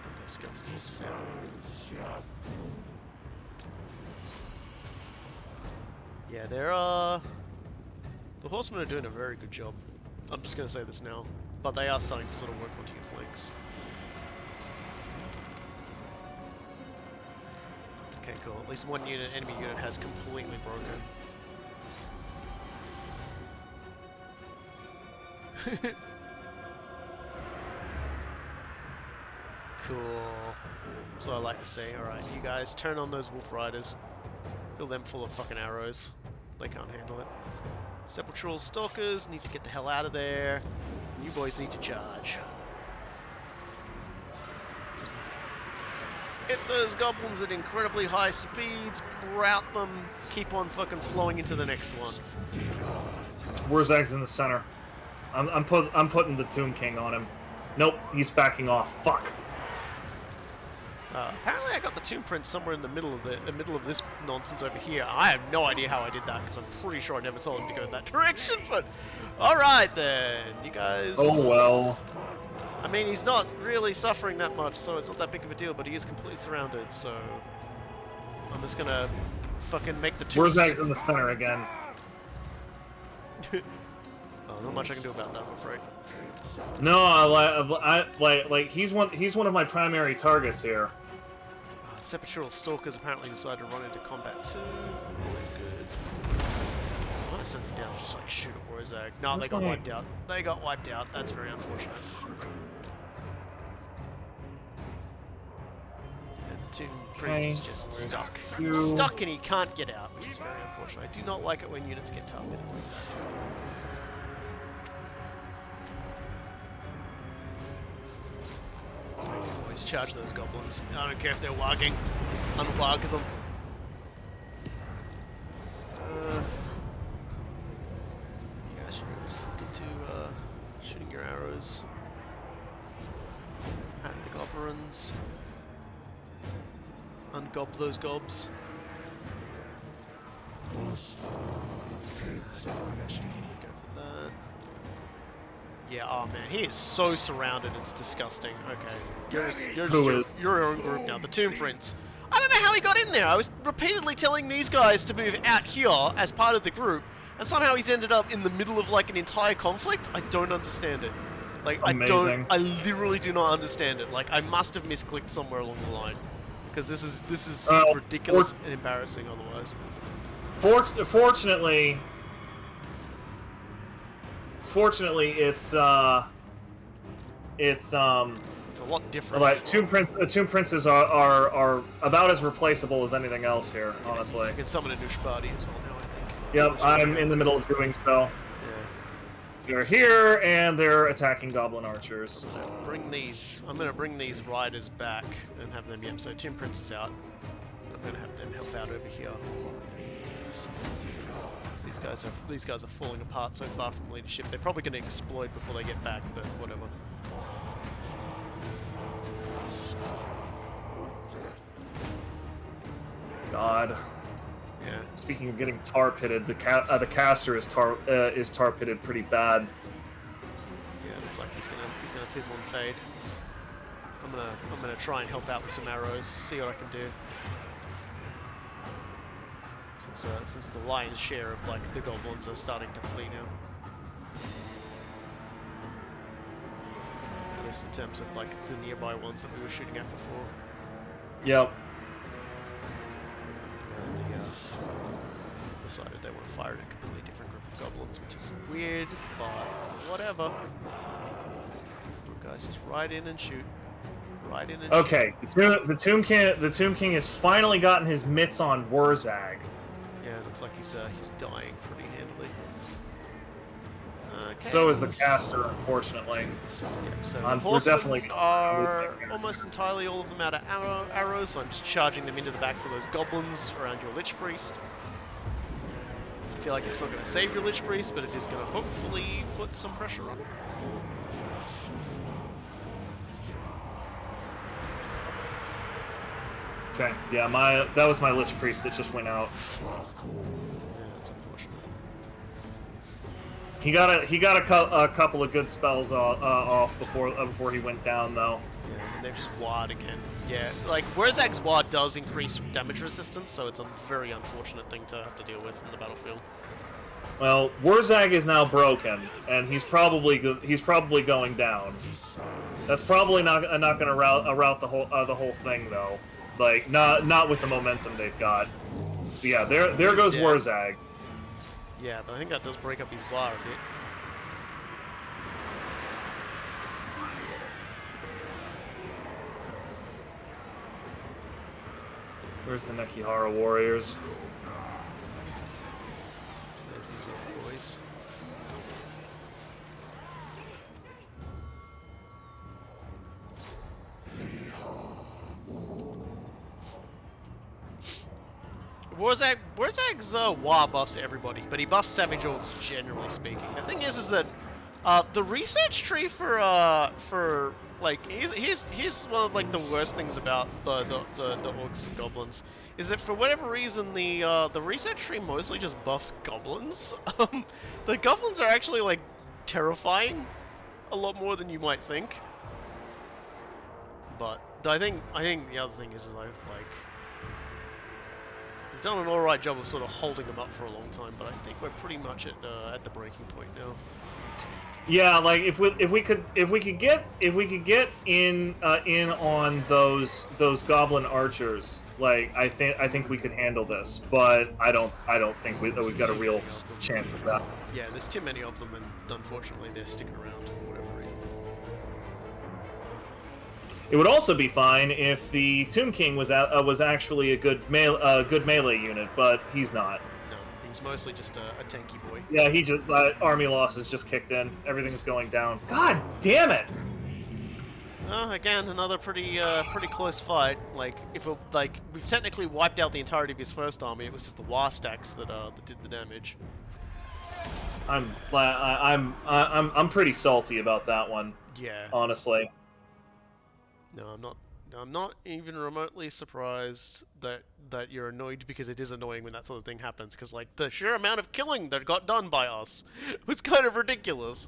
Put those skeletons down. Yeah, they're the horsemen are doing a very good job. I'm just gonna say this now. but they are starting to sort of work onto your flanks. Okay, cool. At least one enemy unit has completely broken. Cool. That's what I like to see. Alright, you guys turn on those wolf riders. Fill them full of fucking arrows. They can't handle it. Sepulchral stalkers need to get the hell out of there. You boys need to charge. Just hit those goblins at incredibly high speeds, rout them, keep on fucking flowing into the next one. Wurzag's in the center. I'm putting the Tomb King on him. Nope, he's backing off. Fuck. Apparently I got the Tomb Prince somewhere in the middle of this nonsense over here. I have no idea how I did that, because I'm pretty sure I never told him to go in that direction, but... Alright then, you guys... Oh well. I mean, he's not really suffering that much, so it's not that big of a deal, but he is completely surrounded, so... I'm just gonna fucking make the Tomb... Wurzag's in the center again. Oh, not much I can do about that, I'm afraid. No, like he's one of my primary targets here. Sepulchral Stalkers apparently decided to run into combat too. Always good. I might send them down to just like shoot at Wurzag. No, they got wiped out. They got wiped out. That's very unfortunate. And the Tomb Prince is just stuck. Stuck and he can't get out, which is very unfortunate. I do not like it when units get targeted like that. Always charge those goblins. I don't care if they're wagging. Unwag them. You guys should just look into shooting your arrows at the goblins. Ungob those gobs. Go for that. Yeah, oh man, he is so surrounded, it's disgusting. Okay, you're your own group now, the Tomb Prince. I don't know how he got in there. I was repeatedly telling these guys to move out here as part of the group, and somehow he's ended up in the middle of like an entire conflict. I don't understand it. Like, amazing. I literally do not understand it. Like, I must have misclicked somewhere along the line, because this is ridiculous and embarrassing otherwise. Fortunately, it's a lot different. Like Tomb Princes are about as replaceable as anything else here, honestly. You can summon a Nushbadi as well now, I think. Yep, I'm in the middle of doing so. Yeah. They're here and they're attacking goblin archers. I'm gonna bring these riders back and have them. Yep. So Tomb Prince is out. I'm gonna have them help out over here. These guys are falling apart so far from leadership. They're probably going to explode before they get back, but whatever. God. Yeah. Speaking of getting tar pitted, the caster is tar pitted pretty bad. Yeah, looks like he's gonna fizzle and fade. I'm gonna try and help out with some arrows. See what I can do. Since the lion's share of like the goblins are starting to flee now. At least in terms of like the nearby ones that we were shooting at before. Yep. They decided they want to fire at a completely different group of goblins, which is weird, but whatever. You guys just ride in and shoot. Ride in and okay, the Tomb King has finally gotten his mitts on Wurzag. Yeah, it looks like he's dying pretty handily. Okay. So is the caster, unfortunately. Yeah, so we're horsemen definitely are almost entirely all of them out of arrows, so I'm just charging them into the backs of those goblins around your Lich Priest. I feel like it's not going to save your Lich Priest, but it is going to hopefully put some pressure on it. Okay, yeah, that was my Lich Priest that just went out. Yeah, that's unfortunate. He got a couple of good spells off before he went down though. Yeah, and they've just ward again. Yeah, like Wurzag's ward does increase damage resistance, so it's a very unfortunate thing to have to deal with in the battlefield. Well, Wurzag is now broken, and he's probably going down. That's probably not going to route the whole thing though. Like not with the momentum they've got. So yeah, there goes Wurzag. Yeah, but I think that does break up his bar a bit. Where's the Nekihara warriors? So there's his boys. Wurzag's Wa buffs everybody, but he buffs Savage Orcs generally speaking. The thing is that the research tree for like here's one of like the worst things about the orcs and goblins is that for whatever reason the research tree mostly just buffs goblins. The goblins are actually like terrifying a lot more than you might think. But I think the other thing is I've done an alright job of sort of holding them up for a long time, but I think we're pretty much at the breaking point now. Yeah, like if we could get in on those goblin archers, like I think we could handle this, but I don't think we've got a real chance of that. Yeah, there's too many of them, and unfortunately they're sticking around for whatever reason. It would also be fine if the Tomb King was actually a good melee unit, but he's not. No, he's mostly just a tanky boy. Yeah, he just army losses just kicked in. Everything's going down. God damn it! Again, another pretty close fight. Like we've technically wiped out the entirety of his first army. It was just the War stacks that did the damage. I'm pretty salty about that one. Yeah. Honestly. No, I'm not even remotely surprised that you're annoyed, because it is annoying when that sort of thing happens, because like the sheer amount of killing that got done by us was kind of ridiculous.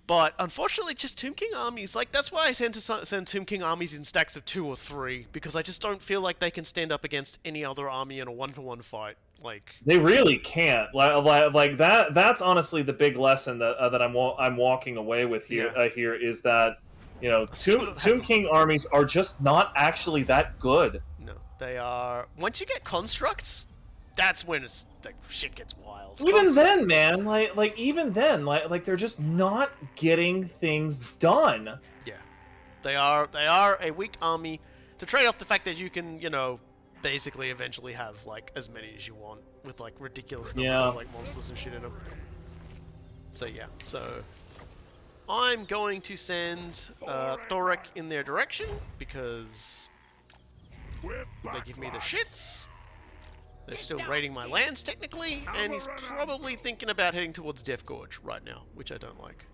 But unfortunately, just Tomb King armies, like that's why I tend to send Tomb King armies in stacks of 2 or 3, because I just don't feel like they can stand up against any other army in a 1-to-1 fight. Like they really can't. Like that. That's honestly the big lesson that I'm walking away with here. Yeah. Here is that. You know, Tomb King armies are just not actually that good. No, they are. Once you get constructs, that's when it's like shit gets wild. Even then, man, even then, they're just not getting things done. Yeah, they are a weak army to trade off the fact that you can, basically eventually have like as many as you want with like ridiculous numbers of like monsters and shit in them. So yeah, I'm going to send Thorek in their direction, because they give me the shits. They're still raiding my lands, technically, and he's probably thinking about heading towards Death Gorge right now, which I don't like.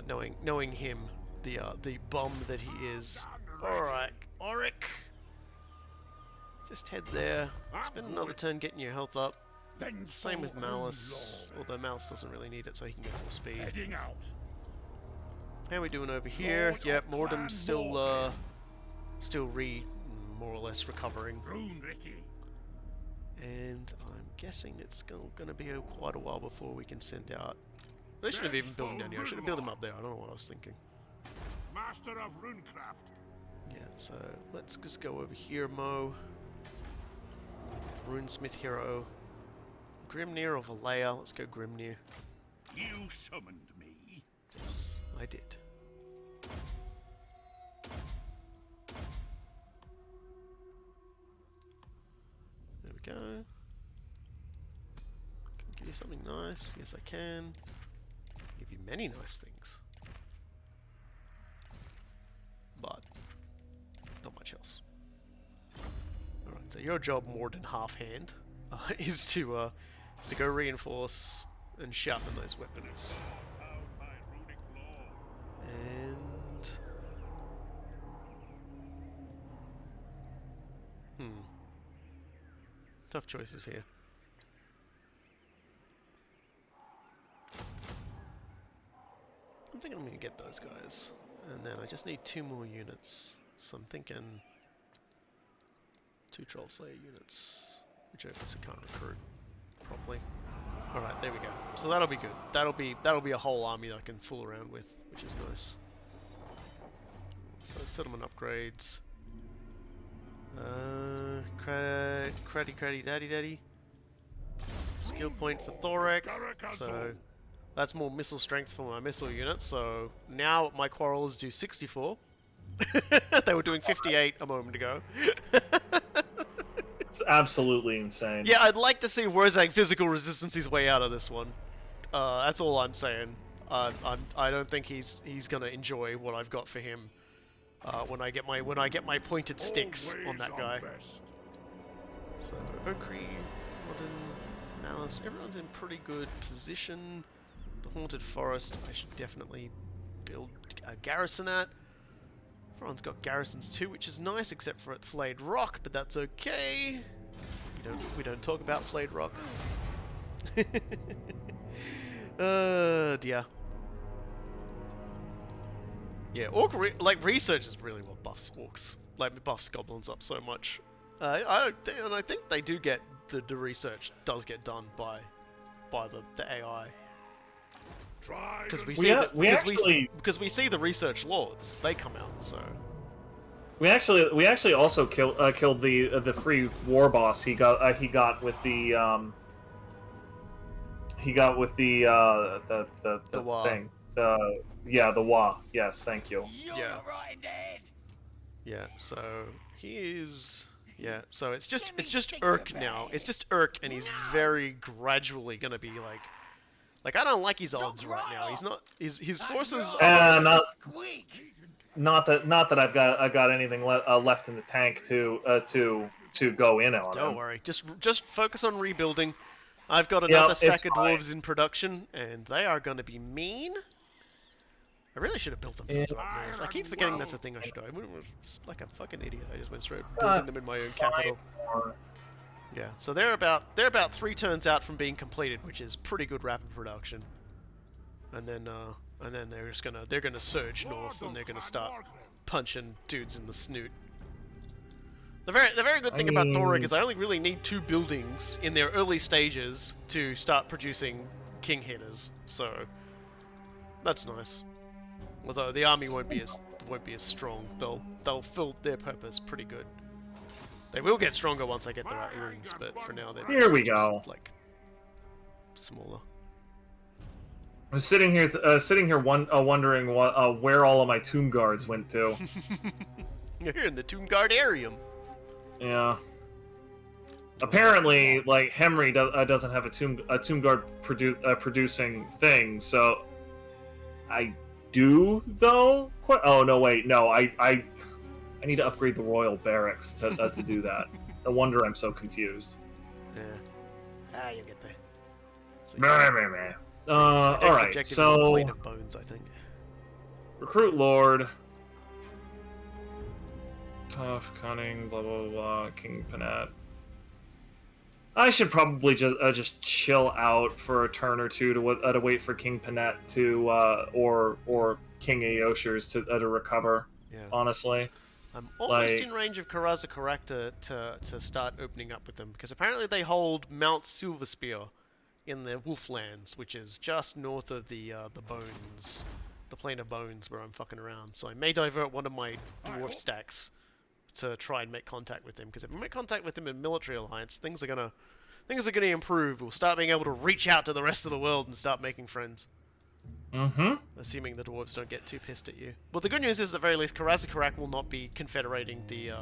Knowing him, the bum that he is. Alright, Auric. Just head there. Spend another turn getting your health up. Same with Malice, although Malice doesn't really need it, so he can go full speed. How are we doing over here? Yep, Mordem's still more or less recovering. And I'm guessing it's going to be quite a while before we can send out. They shouldn't have even built him down here. I should have built him up there. I don't know what I was thinking. Master of runecraft. Yeah, so let's just go over here, Mo. Runesmith hero. Grimnir or Valleya? Let's go Grimnir. You summoned me. Yes, I did. There we go. Can I give you something nice? Yes, I can. Give you many nice things. But not much else. Alright, so your job more than half-hand is to go reinforce and sharpen those weapons. And tough choices here. I'm thinking I'm gonna get those guys, and then I just need 2 more units. So I'm thinking 2 Troll Slayer units, which I obviously can't recruit. properly. All right, there we go. So that'll be good. That'll be a whole army that I can fool around with, which is nice. So settlement upgrades. Craddy daddy. Skill point for Thorek. So that's more missile strength for my missile unit. So now my quarrels do 64. They were doing 58 a moment ago. It's absolutely insane. Yeah, I'd like to see Wurzag physical resistance his way out of this one. That's all I'm saying. I don't think he's gonna enjoy what I've got for him when I get my pointed sticks on that guy. So Okri, Modern, Malice, everyone's in pretty good position. The Haunted Forest, I should definitely build a garrison at. Everyone's got garrisons too, which is nice, except for at Flayed Rock, but that's okay. We don't talk about Flayed Rock. Dear. Yeah, research is really what buffs orcs, buffs goblins up so much. I think they do get the research does get done by the AI. Because we see the research lords, they come out, so we actually also killed the free war boss he got with the thing. The Wa. Yes, thank you. Yeah, so he is. Yeah, so it's just Urk now. It's just Urk, and he's very gradually gonna be like I don't like his odds right now. He's not. His forces. Not that I've got anything left in the tank to go in on. Don't worry. Just focus on rebuilding. I've got another stack of dwarves in production, and they are going to be mean. I really should have built them further up north. I keep forgetting that's a thing I should do. I went like a fucking idiot. I just went straight building them in my own capital. Yeah, so they're about 3 turns out from being completed, which is pretty good rapid production. And then they're gonna surge north, and they're gonna start punching dudes in the snoot. The very good thing about Thorek is I only really need 2 buildings in their early stages to start producing king hitters, so that's nice. Although the army won't be as strong, they'll fill their purpose pretty good. They will get stronger once I get the right runes, but for now they're just like smaller. I'm sitting here wondering where all of my tomb guards went to. You're in the tomb guard area. Yeah. Apparently, like Henry doesn't have a tomb guard producing thing, so I do though. Oh no, wait, no, I need to upgrade the royal barracks to do that. No wonder I'm so confused. Yeah. You'll get there. So, all right, so plate of bones, I think. Recruit Lord, tough, cunning, blah blah blah, King Panat. I should probably just chill out for a turn or two to wait for King Panat to or King Aoshers to recover. Yeah. Honestly, I'm almost in range of Karaza Karak to start opening up with them, because apparently they hold Mount Silverspear in the Wolflands, which is just north of the Bones, the Plane of Bones, where I'm fucking around. So I may divert one of my dwarf stacks to try and make contact with him, because if I make contact with him in military alliance, things are gonna improve. We'll start being able to reach out to the rest of the world and start making friends. Mm-hmm. Assuming the dwarves don't get too pissed at you. Well, the good news is, at the very least, Karaza Karak will not be confederating the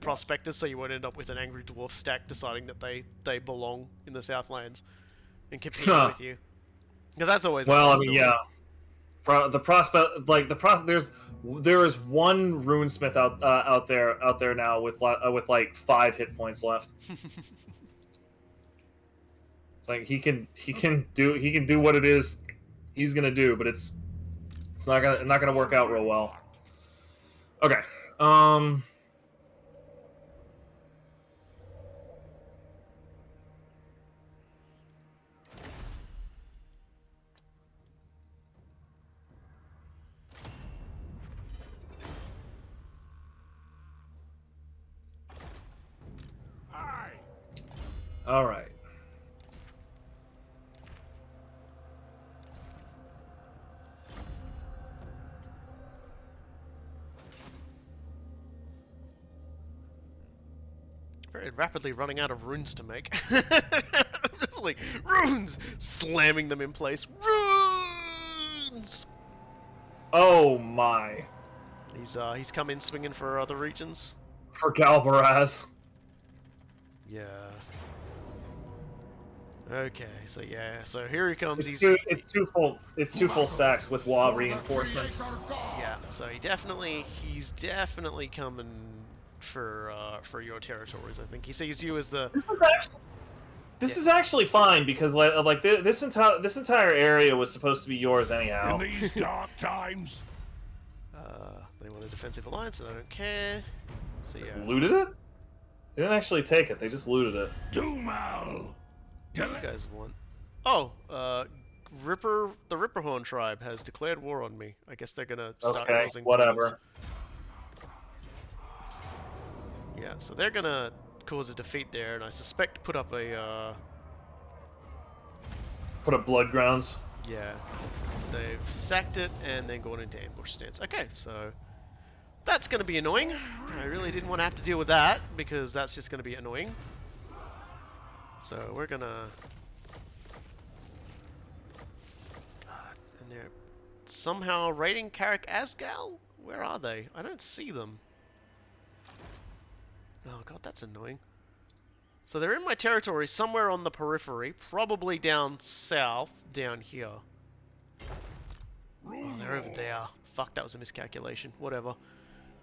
prospectors, so you won't end up with an angry dwarf stack deciding that they belong in the Southlands and competing with you. Because that's always yeah. There is one runesmith out there now with like 5 hit points left. It's like he can do what it is he's gonna do, but it's not gonna work out real well. Okay. All right. Very rapidly running out of runes to make. Just like, runes! Slamming them in place. Runes! Oh my. He's come in swinging for other regions. For Galbaraz. Yeah. Okay, so yeah, so here he comes. It's two full stacks with WoW reinforcements. Yeah, so he's definitely coming for your territories. I think he sees you as the. This is actually fine because like this entire area was supposed to be yours anyhow. In these dark times. They want a defensive alliance, and I don't care. So yeah. Looted it? They didn't actually take it. They just looted it. Dumal. What do you guys want? Oh, the Ripperhorn tribe has declared war on me. I guess they're gonna start causing whatever. problems. Yeah, so they're gonna cause a defeat there, and I suspect put up a blood grounds. yeah. They've sacked it and then gone into ambush stance. Okay, so that's gonna be annoying. I really didn't want to have to deal with that because that's just gonna be annoying. So we're gonna. God, and they're somehow raiding Karak Asgal? Where are they? I don't see them. Oh god, that's annoying. So they're in my territory somewhere on the periphery, probably down south, down here. Oh, they're over there. Fuck, that was a miscalculation. Whatever.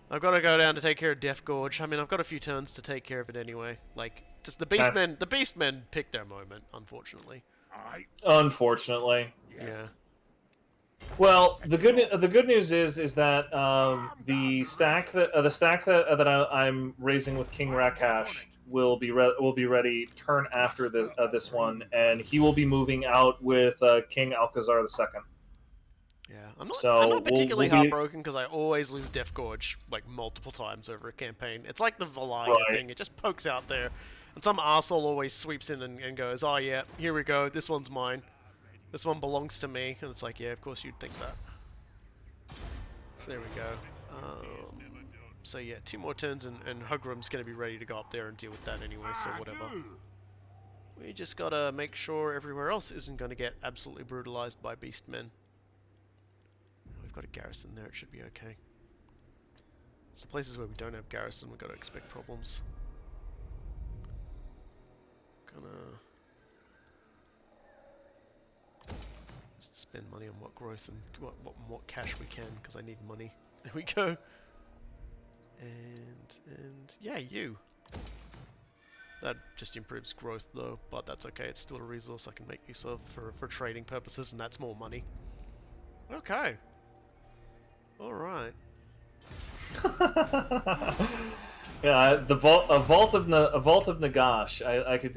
I've got to go down to take care of Death Gorge. I mean, I've got a few turns to take care of it anyway. Like, just the Beastmen picked their moment, unfortunately. Unfortunately. Yeah. Well, the good news is that the stack that I'm raising with King Rakash will be ready turn after this one, and he will be moving out with King Alcazar II. Yeah, I'm not particularly heartbroken because I always lose Death Gorge like multiple times over a campaign. It's like the Valaya thing; it just pokes out there, and some arsehole always sweeps in and goes, "Oh yeah, here we go. This one's mine. This one belongs to me." And it's like, yeah, of course you'd think that. So there we go. So yeah, 2 more turns, and Hugram's gonna be ready to go up there and deal with that anyway. So whatever. We just gotta make sure everywhere else isn't gonna get absolutely brutalized by beastmen. Got a garrison there, it should be okay. It's the places where we don't have garrison, we've got to expect problems. Gonna spend money on what growth and what cash we can, because I need money. There we go. And yeah, you. That just improves growth though, but that's okay, it's still a resource I can make use of for trading purposes, and that's more money. Okay. Alright. Yeah, a vault of Nagash. I could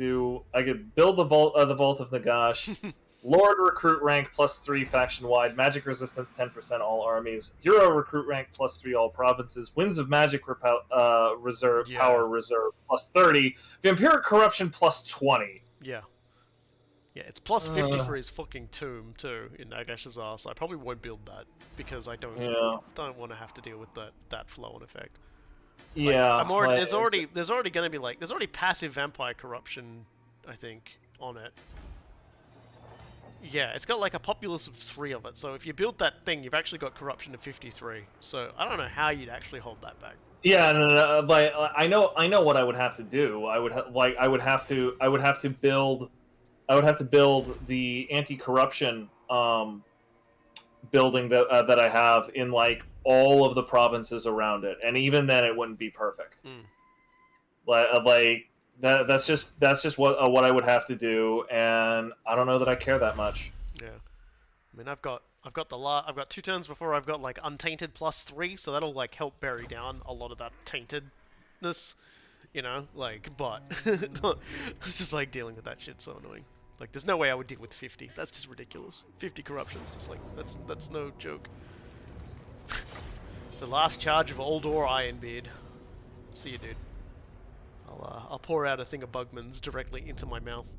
build the vault of Nagash. Lord recruit rank +3 faction wide. Magic resistance 10% all armies. Hero recruit rank +3 all provinces. Winds of magic reserve power reserve +30. Vampiric corruption +20. Yeah. Yeah, it's +50 for his fucking tomb too in Nagash's ass. I probably won't build that because I don't want to have to deal with that flow-on effect. Like, Yeah, there's already passive vampire corruption, I think, on it. Yeah, it's got like a populace of 3 of it. So if you build that thing, you've actually got corruption of 53. So I don't know how you'd actually hold that back. Yeah, no, but I know what I would have to do. I would have to build the anti-corruption building that I have in like all of the provinces around it, and even then it wouldn't be perfect. That's just what I would have to do, and I don't know that I care that much. Yeah, I mean I've got 2 turns before I've got like untainted +3, so that'll like help bury down a lot of that taintedness, you know, like. But it's just like dealing with that shit's so annoying. Like, there's no way I would deal with 50. That's just ridiculous. 50 corruptions, just like that's no joke. The last charge of Oldor Ironbeard. See you, dude. I'll pour out a thing of Bugmans directly into my mouth.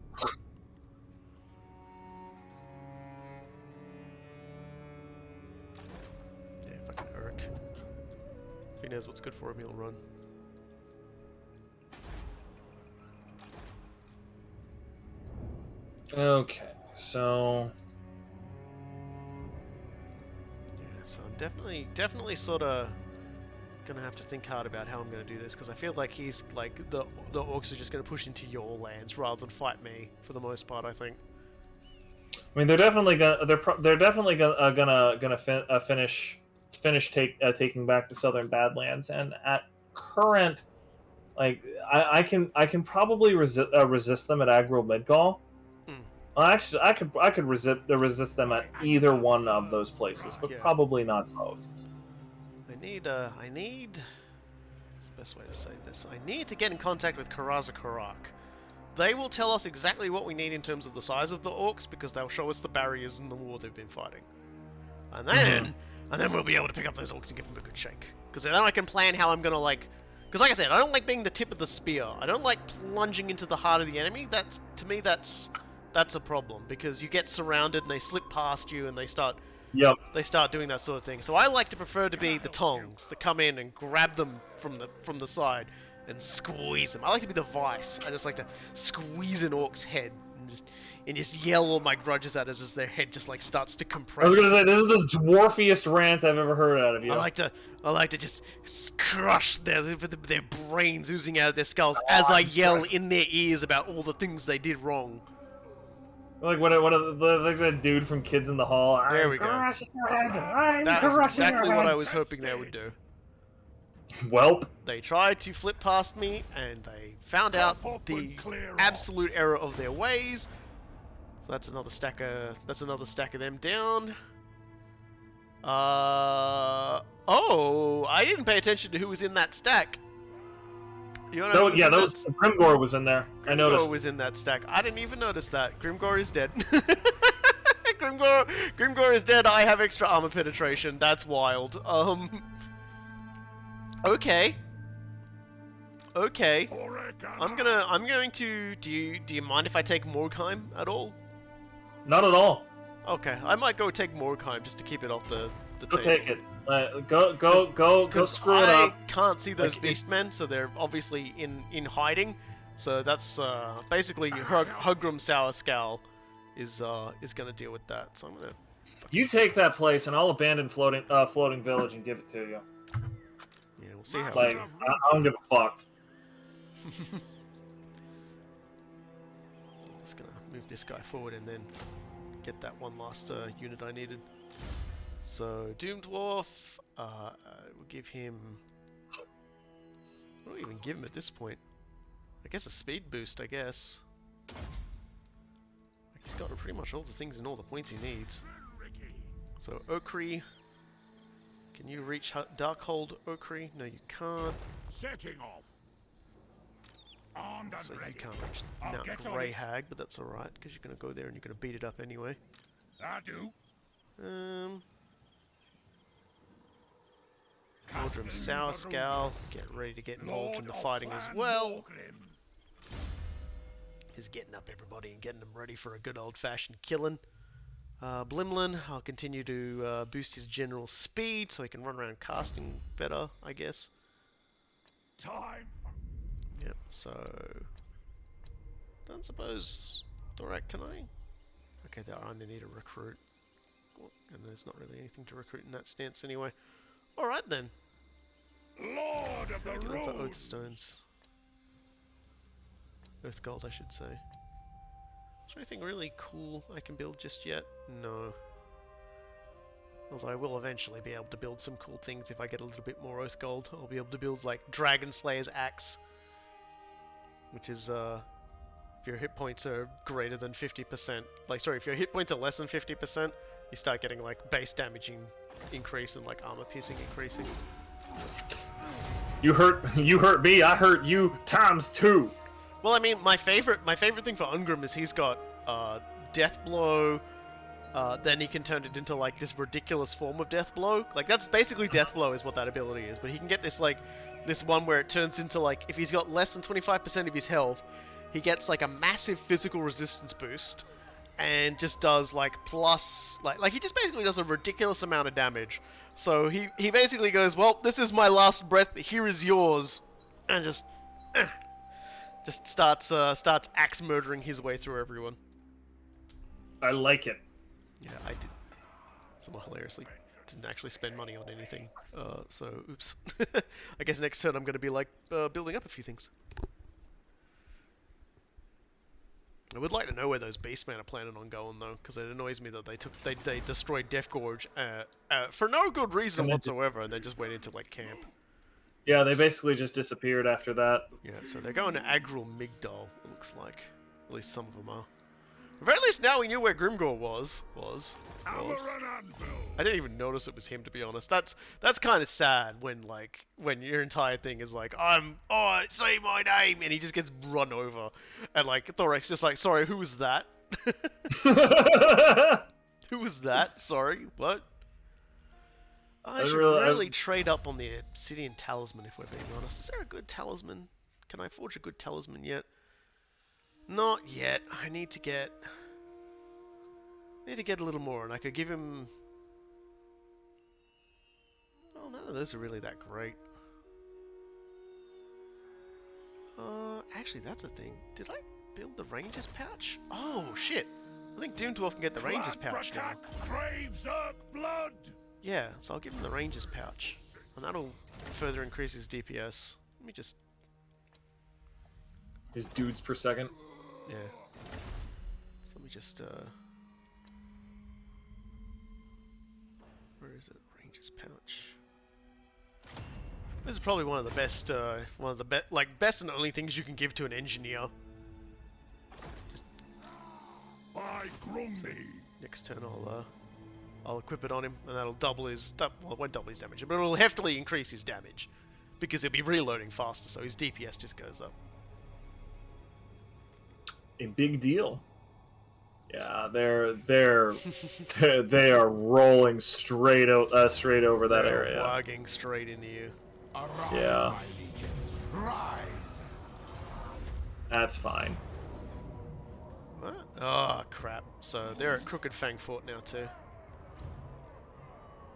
Yeah, fucking Urk. If he knows what's good for him, he'll run. Okay, so Yeah, so I'm definitely sort of gonna have to think hard about how I'm gonna do this, because I feel like he's like the orcs are just gonna push into your lands rather than fight me for the most part. I think. I mean, they're definitely gonna they're definitely finish taking back the Southern Badlands, and at current, like, I can probably resist them at Agro Midgall. Mm. Well, actually, I could resist them at either one of those places, but Yeah. probably not both. I need. What's the best way to say this? I need to get in contact with Karaza Karak. They will tell us exactly what we need in terms of the size of the orcs, because they'll show us the barriers in the war they've been fighting. And then we'll be able to pick up those orcs and give them a good shake. Because then I can plan how I'm gonna like. Because like I said, I don't like being the tip of the spear. I don't like plunging into the heart of the enemy. To me that's a problem, because you get surrounded and they slip past you and they start doing that sort of thing. So I like to prefer to be the tongs that come in and grab them from the side and squeeze them. I like to be the vice. I just like to squeeze an orc's head and just yell all my grudges at it as their head just like starts to compress. I was gonna say, this is the dwarfiest rant I've ever heard out of you. I like to just crush their brains oozing out of their skulls as I yell in their ears about all the things they did wrong. Like like that dude from Kids in the Hall. There we go. That is exactly what I was hoping they would do. Welp. They tried to flip past me, and they found out the absolute error of their ways. So that's another stack of them down. Oh, I didn't pay attention to who was in that stack. You know, yeah, that was Grimgor was in there. I noticed. Grimgor was in that stack. I didn't even notice that. Grimgor is dead. Grimgor is dead. I have extra armor penetration. That's wild. Okay. I'm going to. Do you mind if I take Morgheim at all? Not at all. Okay, I might go take Morgheim just to keep it off the Go table. take it. Go screw it up. I can't see those beastmen, so they're obviously in hiding. So that's basically Hugrum Sour Scowl is gonna deal with that. So I'm gonna. You take that place, and I'll abandon floating village and give it to you. Yeah, we'll see how. Like, I don't give a fuck. I'm just gonna move this guy forward and then get that one last unit I needed. So Doom Dwarf, we'll give him. What do we even give him at this point? I guess a speed boost. I guess. Like, he's got pretty much all the things and all the points he needs. So Okri, can you reach Darkhold, Okri? No, you can't. Setting off. Armed So and you ready. can't reach I'll Mount get on Grey it. Hag, but that's alright, because you're going to go there and you're going to beat it up anyway. I do. Mordrum Sour Scowl, get ready to get involved in the fighting as well. He's getting up everybody and getting them ready for a good old-fashioned killing. Blimlin, I'll continue to boost his general speed so he can run around casting better, I guess. Time. Yep, so... Don't suppose... Thorek, can I? Okay, there, I need a recruit. Well, and there's not really anything to recruit in that stance anyway. Alright then. Lord of the Get in for Runes. Oath Stones. Earth Gold, I should say. Is there anything really cool I can build just yet? No. Although I will eventually be able to build some cool things if I get a little bit more Oath Gold. I'll be able to build, like, Dragon Slayer's Axe. Which is, if your hit points are greater than 50%... Like, sorry, if your hit points are less than 50%, you start getting, like, base damaging increase and, like, armor piercing increasing. You hurt me, I hurt you ×2. Well, I mean, my favorite thing for Ungrim is he's got Death Blow. Then he can turn it into like this ridiculous form of Death Blow. Like that's basically Death Blow is what that ability is. But he can get this like this one where it turns into like if he's got less than 25% of his health, he gets like a massive physical resistance boost, and just does like plus like he just basically does a ridiculous amount of damage. So he basically goes, well, this is my last breath. Here is yours, and just starts axe murdering his way through everyone. I like it. Yeah, I did. Somewhat hilariously, didn't actually spend money on anything. So, oops. I guess next turn I'm going to be like building up a few things. I would like to know where those beastmen are planning on going though, because it annoys me that they destroyed Death Gorge for no good reason whatsoever, and they just went into like camp. Yeah, they basically just disappeared after that. Yeah, so they're going to Agral Migdal. It looks like, at least some of them are. At very least now we knew where Grimgor was. I didn't even notice it was him, to be honest. That's kind of sad when your entire thing is like, say my name, and he just gets run over, and like Thorek's just like, sorry, who was that? Who was that? Sorry, what? I should really trade up on the Obsidian Talisman if we're being honest. Is there a good talisman? Can I forge a good talisman yet? Not yet. I need to get a little more, and I could give him... Oh, none of those are really that great. Actually, that's a thing. Did I build the Ranger's pouch? Oh, shit. I think Dune Dwarf can get the Ranger's pouch now. Blood. Yeah, so I'll give him the Ranger's pouch. And that'll further increase his DPS. Let me just... His dudes per second? Yeah. So let me just, where is it? Ranger's pouch. This is probably one of the best, best and only things you can give to an engineer. Just... By Grumby. Next turn I'll equip it on him, and that'll double his... well, it won't double his damage, but it'll heftily increase his damage. Because he'll be reloading faster, so his DPS just goes up. A big deal. Yeah, they are rolling straight over that area. Wagging straight into you. Arise, yeah. my legions, rise. That's fine. What? Oh crap! So they're at Crooked Fang Fort now too.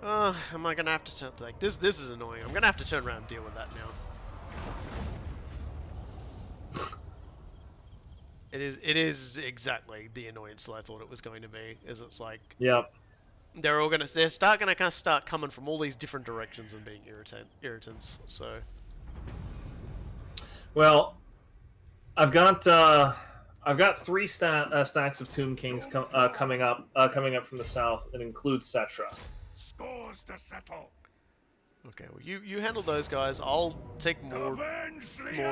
Am I gonna have to turn like this? This is annoying. I'm gonna have to turn around and deal with that now. It is exactly the annoyance that I thought it was going to be. Is it's like, yep, they're start coming from all these different directions and being irritants. So, well, I've got 3 stacks of Tomb Kings coming up from the south. It includes Settra. Scores to settle. Okay, well you handle those guys. I'll take more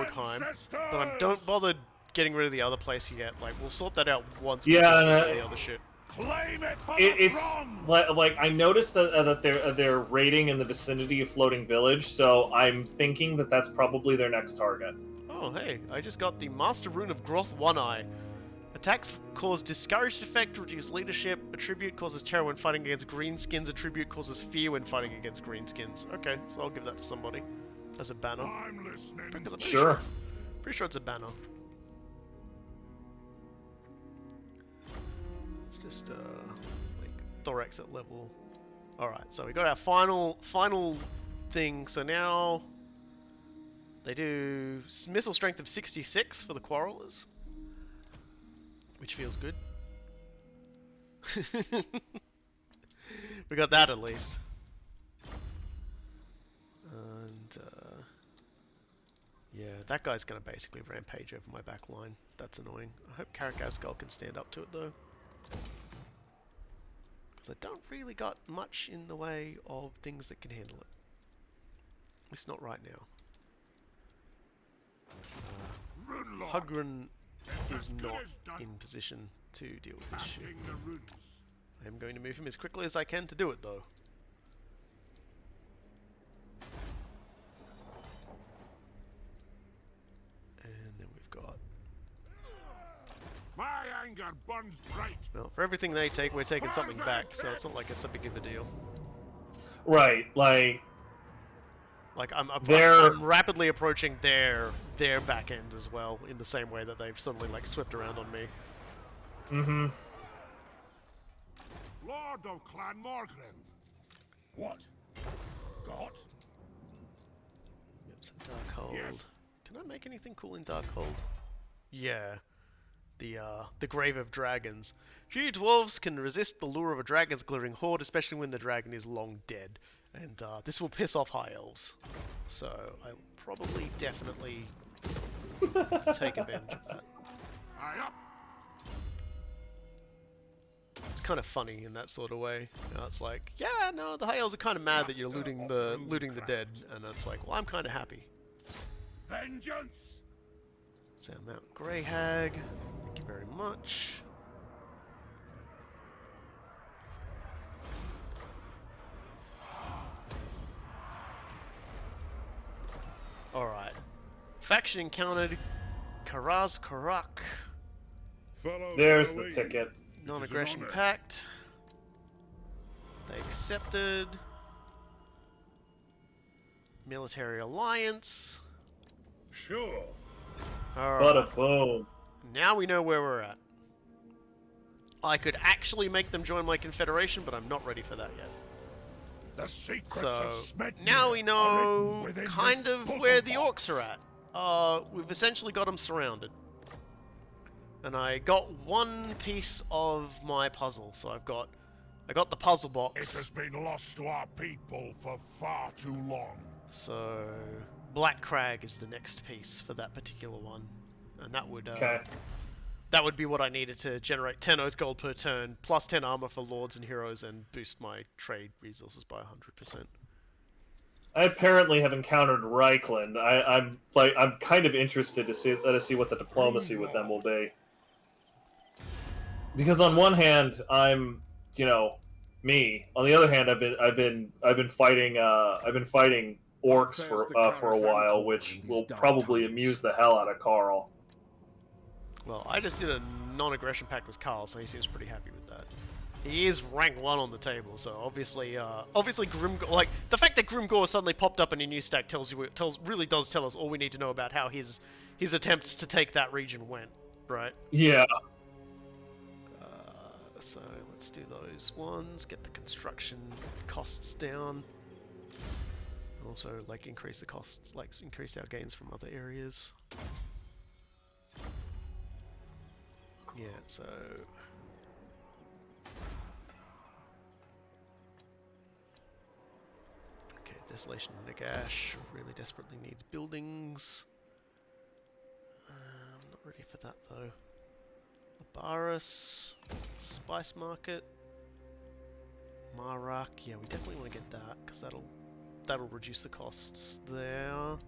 time, but don't bother getting rid of the other place yet. Like, we'll sort that out once we get the other shit. Claim it for It's like I noticed that they're raiding in the vicinity of Floating Village, so I'm thinking that that's probably their next target. Oh hey, I just got the Master Rune of Groth One Eye. Attacks cause discouraged effect, reduce leadership. Attribute causes terror when fighting against greenskins. Attribute causes fear when fighting against greenskins. Okay, so I'll give that to somebody as a banner. I'm listening. Because I'm Sure. Pretty sure it's a banner. It's just like Thorek's at level. All right, so we got our final thing. So now they do missile strength of 66 for the Quarrelers, which feels good. We got that at least. And yeah, that guy's gonna basically rampage over my back line. That's annoying. I hope Karakazgal can stand up to it though. Because I don't really got much in the way of things that can handle it. At least not right now. Hugrin is not in position to deal with this shit. I am going to move him as quickly as I can to do it though. And then we've got... My anger burns bright. Well, for everything they take, we're taking something back, so it's not like it's a big of a deal. Right, I'm they're rapidly approaching their back end as well, in the same way that they've suddenly like swept around on me. mm-hmm. Lord of Clan Morgrim. What? Got? Yep, some Dark Hold. Yes. Can I make anything cool in Dark Hold? Yeah. the Grave of Dragons. Few dwarves can resist the lure of a dragon's glittering horde, especially when the dragon is long dead. And this will piss off high elves. So I'll probably definitely take advantage of that. It's kind of funny in that sort of way. It's like, yeah, no, the high elves are kind of mad that you're looting the dead, and it's like, well, I'm kind of happy. Vengeance! Sound Mount Grey Hag. Thank you very much. Alright. Faction encountered Karaz Karak. There's the ticket. Non-aggression pact. They accepted. Military alliance. Sure. Alright. Bada boom. Now we know where we're at. I could actually make them join my confederation, but I'm not ready for that yet. The secrets So of Smedmere now we are know written within kind this of puzzle where the box. orcs are at. We've essentially got them surrounded. And I got one piece of my puzzle, so I got the puzzle It box. has been lost to our people for far too long. So Black Crag is the next piece for that particular one, and that would Okay. that would be what I needed to generate 10 oath gold per turn, plus 10 armor for lords and heroes, and boost my trade resources by 100%. I apparently have encountered Reichland. I'm kind of interested to see what the diplomacy with them will be. Because on one hand, I'm, me. On the other hand, I've been fighting orcs for a while, which will probably amuse the hell out of Carl. Well, I just did a non-aggression pact with Carl, so he seems pretty happy with that. He is rank 1 on the table, so obviously Grimgor, like the fact that Grimgor suddenly popped up in a new stack really does tell us all we need to know about how his attempts to take that region went, right? Yeah. So let's do those ones. Get the construction costs down. Also, like increase the costs, like increase our gains from other areas. Yeah, so. Okay, Desolation and Nagash really desperately needs buildings. I'm not ready for that though. Labaris, Spice Market, Marak. Yeah, we definitely want to get that because that'll reduce the costs there.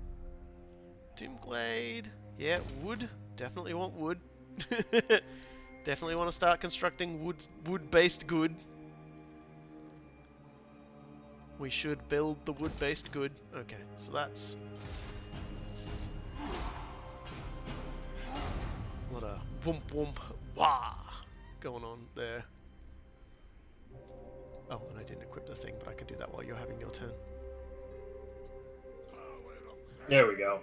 Doomglade. Yeah, wood. Definitely want wood. Definitely want to start constructing wood-based good. We should build the wood-based good. Okay, so that's a lot of whoomp whoomp wah going on there. Oh, and I didn't equip the thing, but I can do that while you're having your turn. There we go.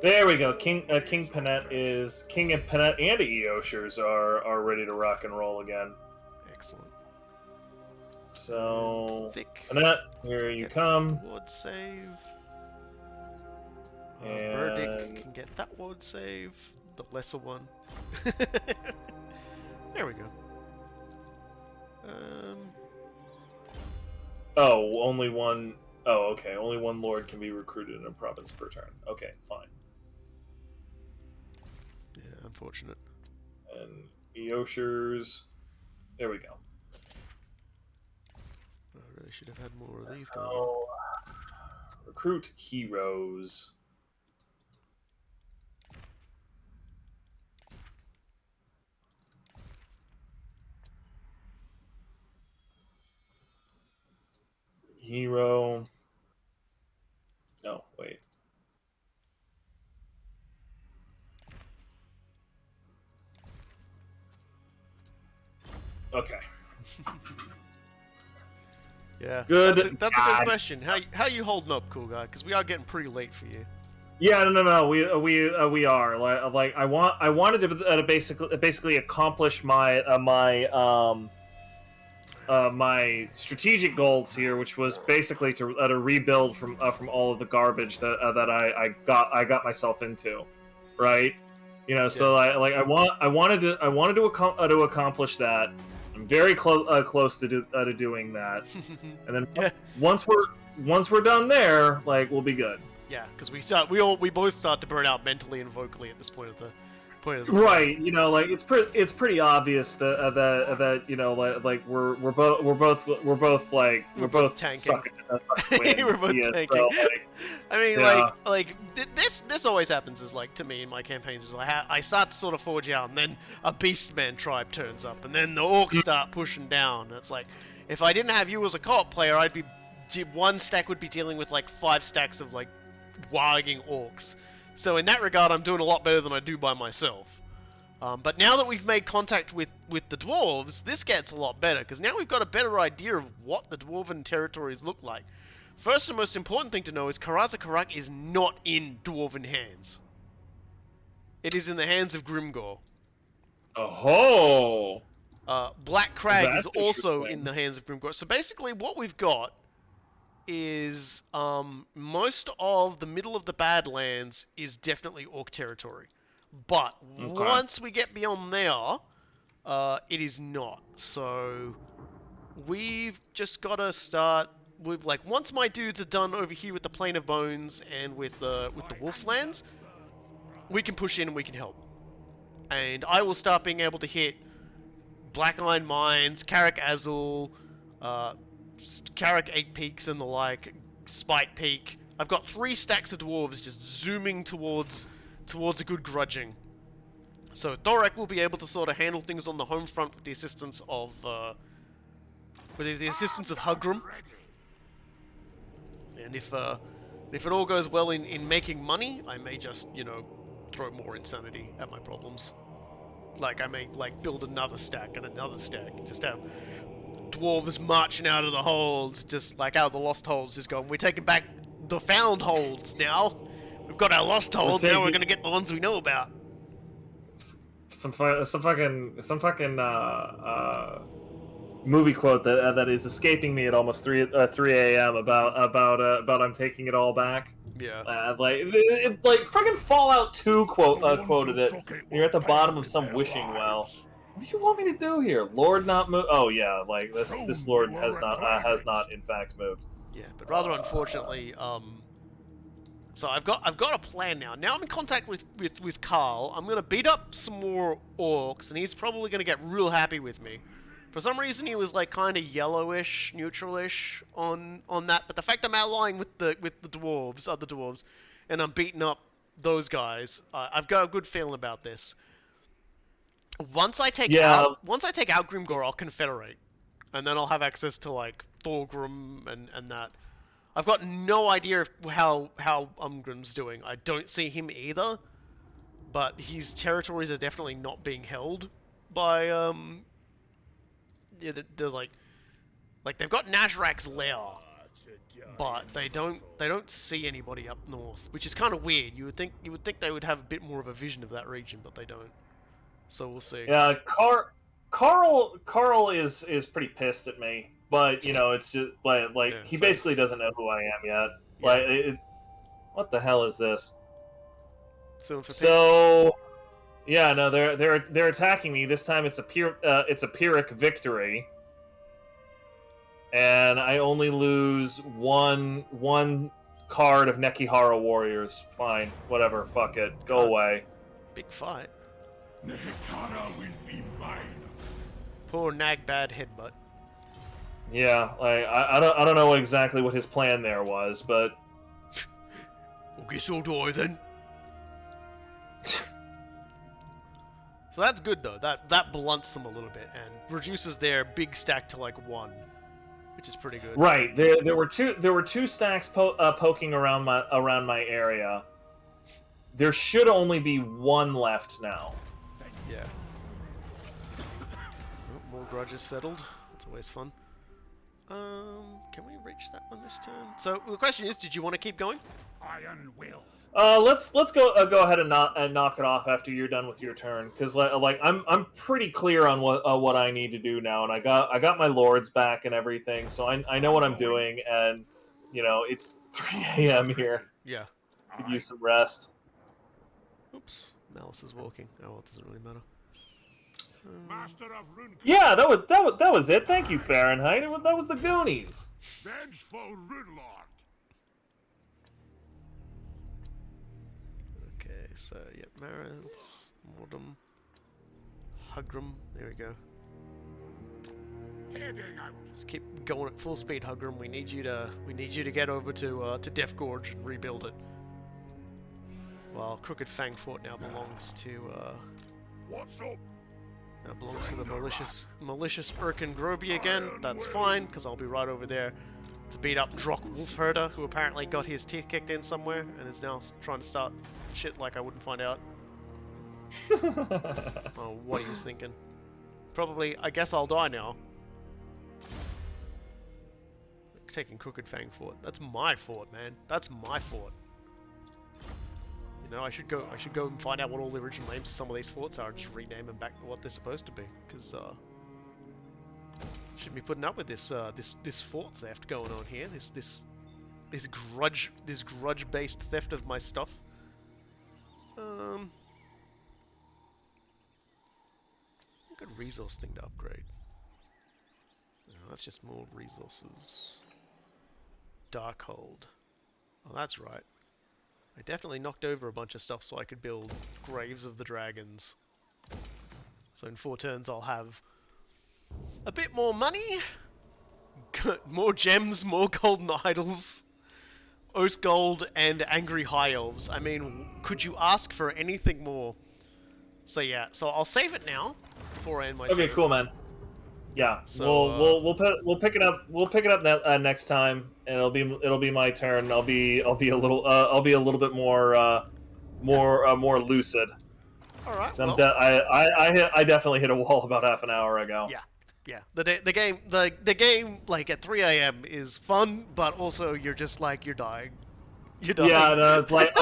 There we go. King and Panette and Eoshers are ready to rock and roll again. Excellent. So Thick. Panette, here you come. Ward save. And- Burdick can get that ward save. The lesser one. There we go. Oh, only one. Oh, okay. Only one lord can be recruited in a province per turn. Okay, fine. Yeah, unfortunate. And Eoshers. There we go. I really should have had more of these going on. So, recruit heroes. Hero. No, wait. Okay. Yeah. Good That's a good God. question. How you holding up, Coolguye? Because we are getting pretty late for you. Yeah, no. We are like I wanted to basically accomplish my my strategic goals here, which was basically to rebuild from all of the garbage that I got myself into, right? You know, so I wanted to accomplish that. I'm very close to doing that, and then Yeah. once we're done there, like we'll be good. Yeah, because we both start to burn out mentally and vocally at this point of the Right, you know, like it's pretty obvious that you know, like we're both tanking. sucking at that fucking win. We're both Yeah, tanking. so, like, I mean, yeah. this always happens. Is like to me in my campaigns is like I start to sort of forge out, and then a beastman tribe turns up, and then the orcs start pushing down. It's like if I didn't have you as a co-op player, one stack would be dealing with like 5 stacks of like wagging orcs. So in that regard, I'm doing a lot better than I do by myself. But now that we've made contact with the dwarves, this gets a lot better, because now we've got a better idea of what the dwarven territories look like. First and most important thing to know is Karaza Karak is not in dwarven hands. It is in the hands of Grimgor. Oh. Black Crag That's is also interesting. in the hands of Grimgor. So basically what we've got is most of the middle of the Badlands is definitely orc territory. But once we get beyond there, it is not. So we've just got to start with, like, once my dudes are done over here with the Plane of Bones and with the Wolflands, we can push in and we can help. And I will start being able to hit Black Iron Mines, Karak Azul, Karak 8 Peaks and the like, Spite Peak. I've got 3 stacks of dwarves just zooming towards a good grudging. So Thorek will be able to sort of handle things on the home front with the assistance of Hugrum. And if it all goes well in making money, I may just, you know, throw more insanity at my problems. Like I may like build another stack and another stack, and just have dwarves marching out of the holds, just like out of the lost holds, just going, we're taking back the found holds now. We've got our lost holds, now we're gonna get the ones we know about. Some fucking movie quote that is escaping me at almost 3 a.m. about I'm taking it all back. Yeah. Like fucking Fallout 2 quoted it. You're at the bottom of some wishing well. What do you want me to do here? Lord not move? Oh yeah, like this Lord has not in fact moved. Yeah, but rather unfortunately, so I've got a plan now. Now I'm in contact with Carl. I'm gonna beat up some more orcs, and he's probably gonna get real happy with me. For some reason, he was like kind of yellowish, neutralish on that. But the fact I'm allying with the dwarves, other dwarves, and I'm beating up those guys, I've got a good feeling about this. Once I take out Grimgor, I'll confederate, and then I'll have access to like Thorgrim and that. I've got no idea of how Umgrim's doing. I don't see him either, but his territories are definitely not being held by yeah, they're like they've got Nazrak's lair, but they don't see anybody up north, which is kind of weird. You would think they would have a bit more of a vision of that region, but they don't. So we'll see. Yeah, Carl is pretty pissed at me, but you know it's just like Yeah, he so basically doesn't know who I am yet. Yeah. Like, what the hell is this? So yeah, no, they're attacking me. This time it's a Pyrrhic victory, and I only lose one card of Nekihara warriors. Fine, whatever, fuck it, go away. big fight. Nekihara will be mine. Poor Nagbad headbutt. Yeah, like I don't know exactly what his plan there was, but Well, guess I'll die then. So that's good though. That blunts them a little bit and reduces their big stack to like 1, which is pretty good. right there were two stacks poking around my area. There should only be 1 left now. Yeah. Oh, more grudges settled. That's always fun. Can we reach that one this turn? So the question is, did you want to keep going? Iron-willed. Let's go ahead and knock it off after you're done with your turn, because like I'm pretty clear on what I need to do now, and I got my lords back and everything, so I know what I'm doing, and you know it's 3 a.m. here. Yeah. Could use some rest. Oops. Malice is walking. Oh, well, it doesn't really matter. Master of runecraft. Yeah, that was it. Thank you, Fahrenheit. That was the Goonies. Vengeful runelord. Okay, so, yep, Maris, Mordum, Hugram. There we go. Heading out. Just keep going at full speed, Hugram. We need you to get over to Death Gorge and rebuild it. Well, Crooked Fang Fort now belongs to What's up? now belongs to the malicious Urkin Groby again. That's fine, because I'll be right over there to beat up Drock Wolfherder, who apparently got his teeth kicked in somewhere and is now trying to start shit like I wouldn't find out. Oh, what he was thinking. Probably, I guess I'll die now. Taking Crooked Fang Fort. That's my fort, man. That's my fort. You know, I should go and find out what all the original names of some of these forts are and just rename them back to what they're supposed to be. Because shouldn't be putting up with this this fort theft going on here. This grudge based theft of my stuff. Good resource thing to upgrade. No, that's just more resources. Darkhold. Oh, that's right. I definitely knocked over a bunch of stuff so I could build Graves of the Dragons. So in 4 turns I'll have a bit more money, more gems, more golden idols, Oath Gold, and Angry High Elves. I mean, could you ask for anything more? So yeah, so I'll save it now before I end my turn. Okay, cool, man. Yeah, So, we'll pick it up next time, and it'll be my turn. I'll be a little bit more lucid. All right. So Well, I definitely hit a wall about half an hour ago. yeah. The game like at 3 a.m. is fun, but also you're just like you're dying. You're dying. Yeah, no, it's like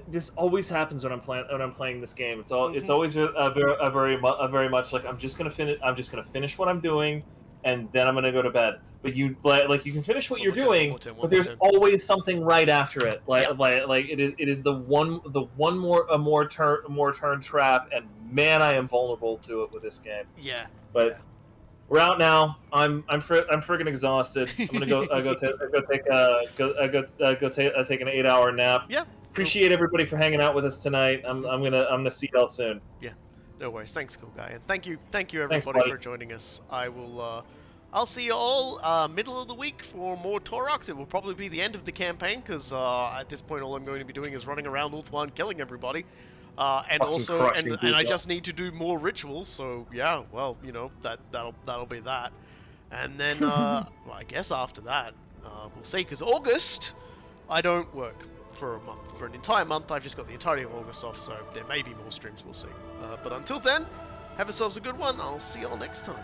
this always happens when I'm playing this game. It's always very much like I'm just gonna finish what I'm doing, and then I'm gonna go to bed. But you can finish what you're doing, but there's always something right after it. Like it is the one more turn trap, and man, I am vulnerable to it with this game. Yeah. But we're out now. I'm friggin' exhausted. I'm gonna go take an 8-hour nap. Yeah. Appreciate everybody for hanging out with us tonight. I'm gonna see y'all soon. Yeah. No worries. Thanks, Coolguye, and thank you Thanks, everybody buddy. for joining us. I'll see you all middle of the week for more Toroks. It will probably be the end of the campaign because at this point all I'm going to be doing is running around Ulthuan killing everybody. And also, and I just need to do more rituals. So yeah, well, you know that'll be that. And then well, I guess after that we'll see. Because August, I don't work for a month, for an entire month. I've just got the entirety of August off, so there may be more streams. We'll see. But until then, have yourselves a good one. I'll see y'all next time.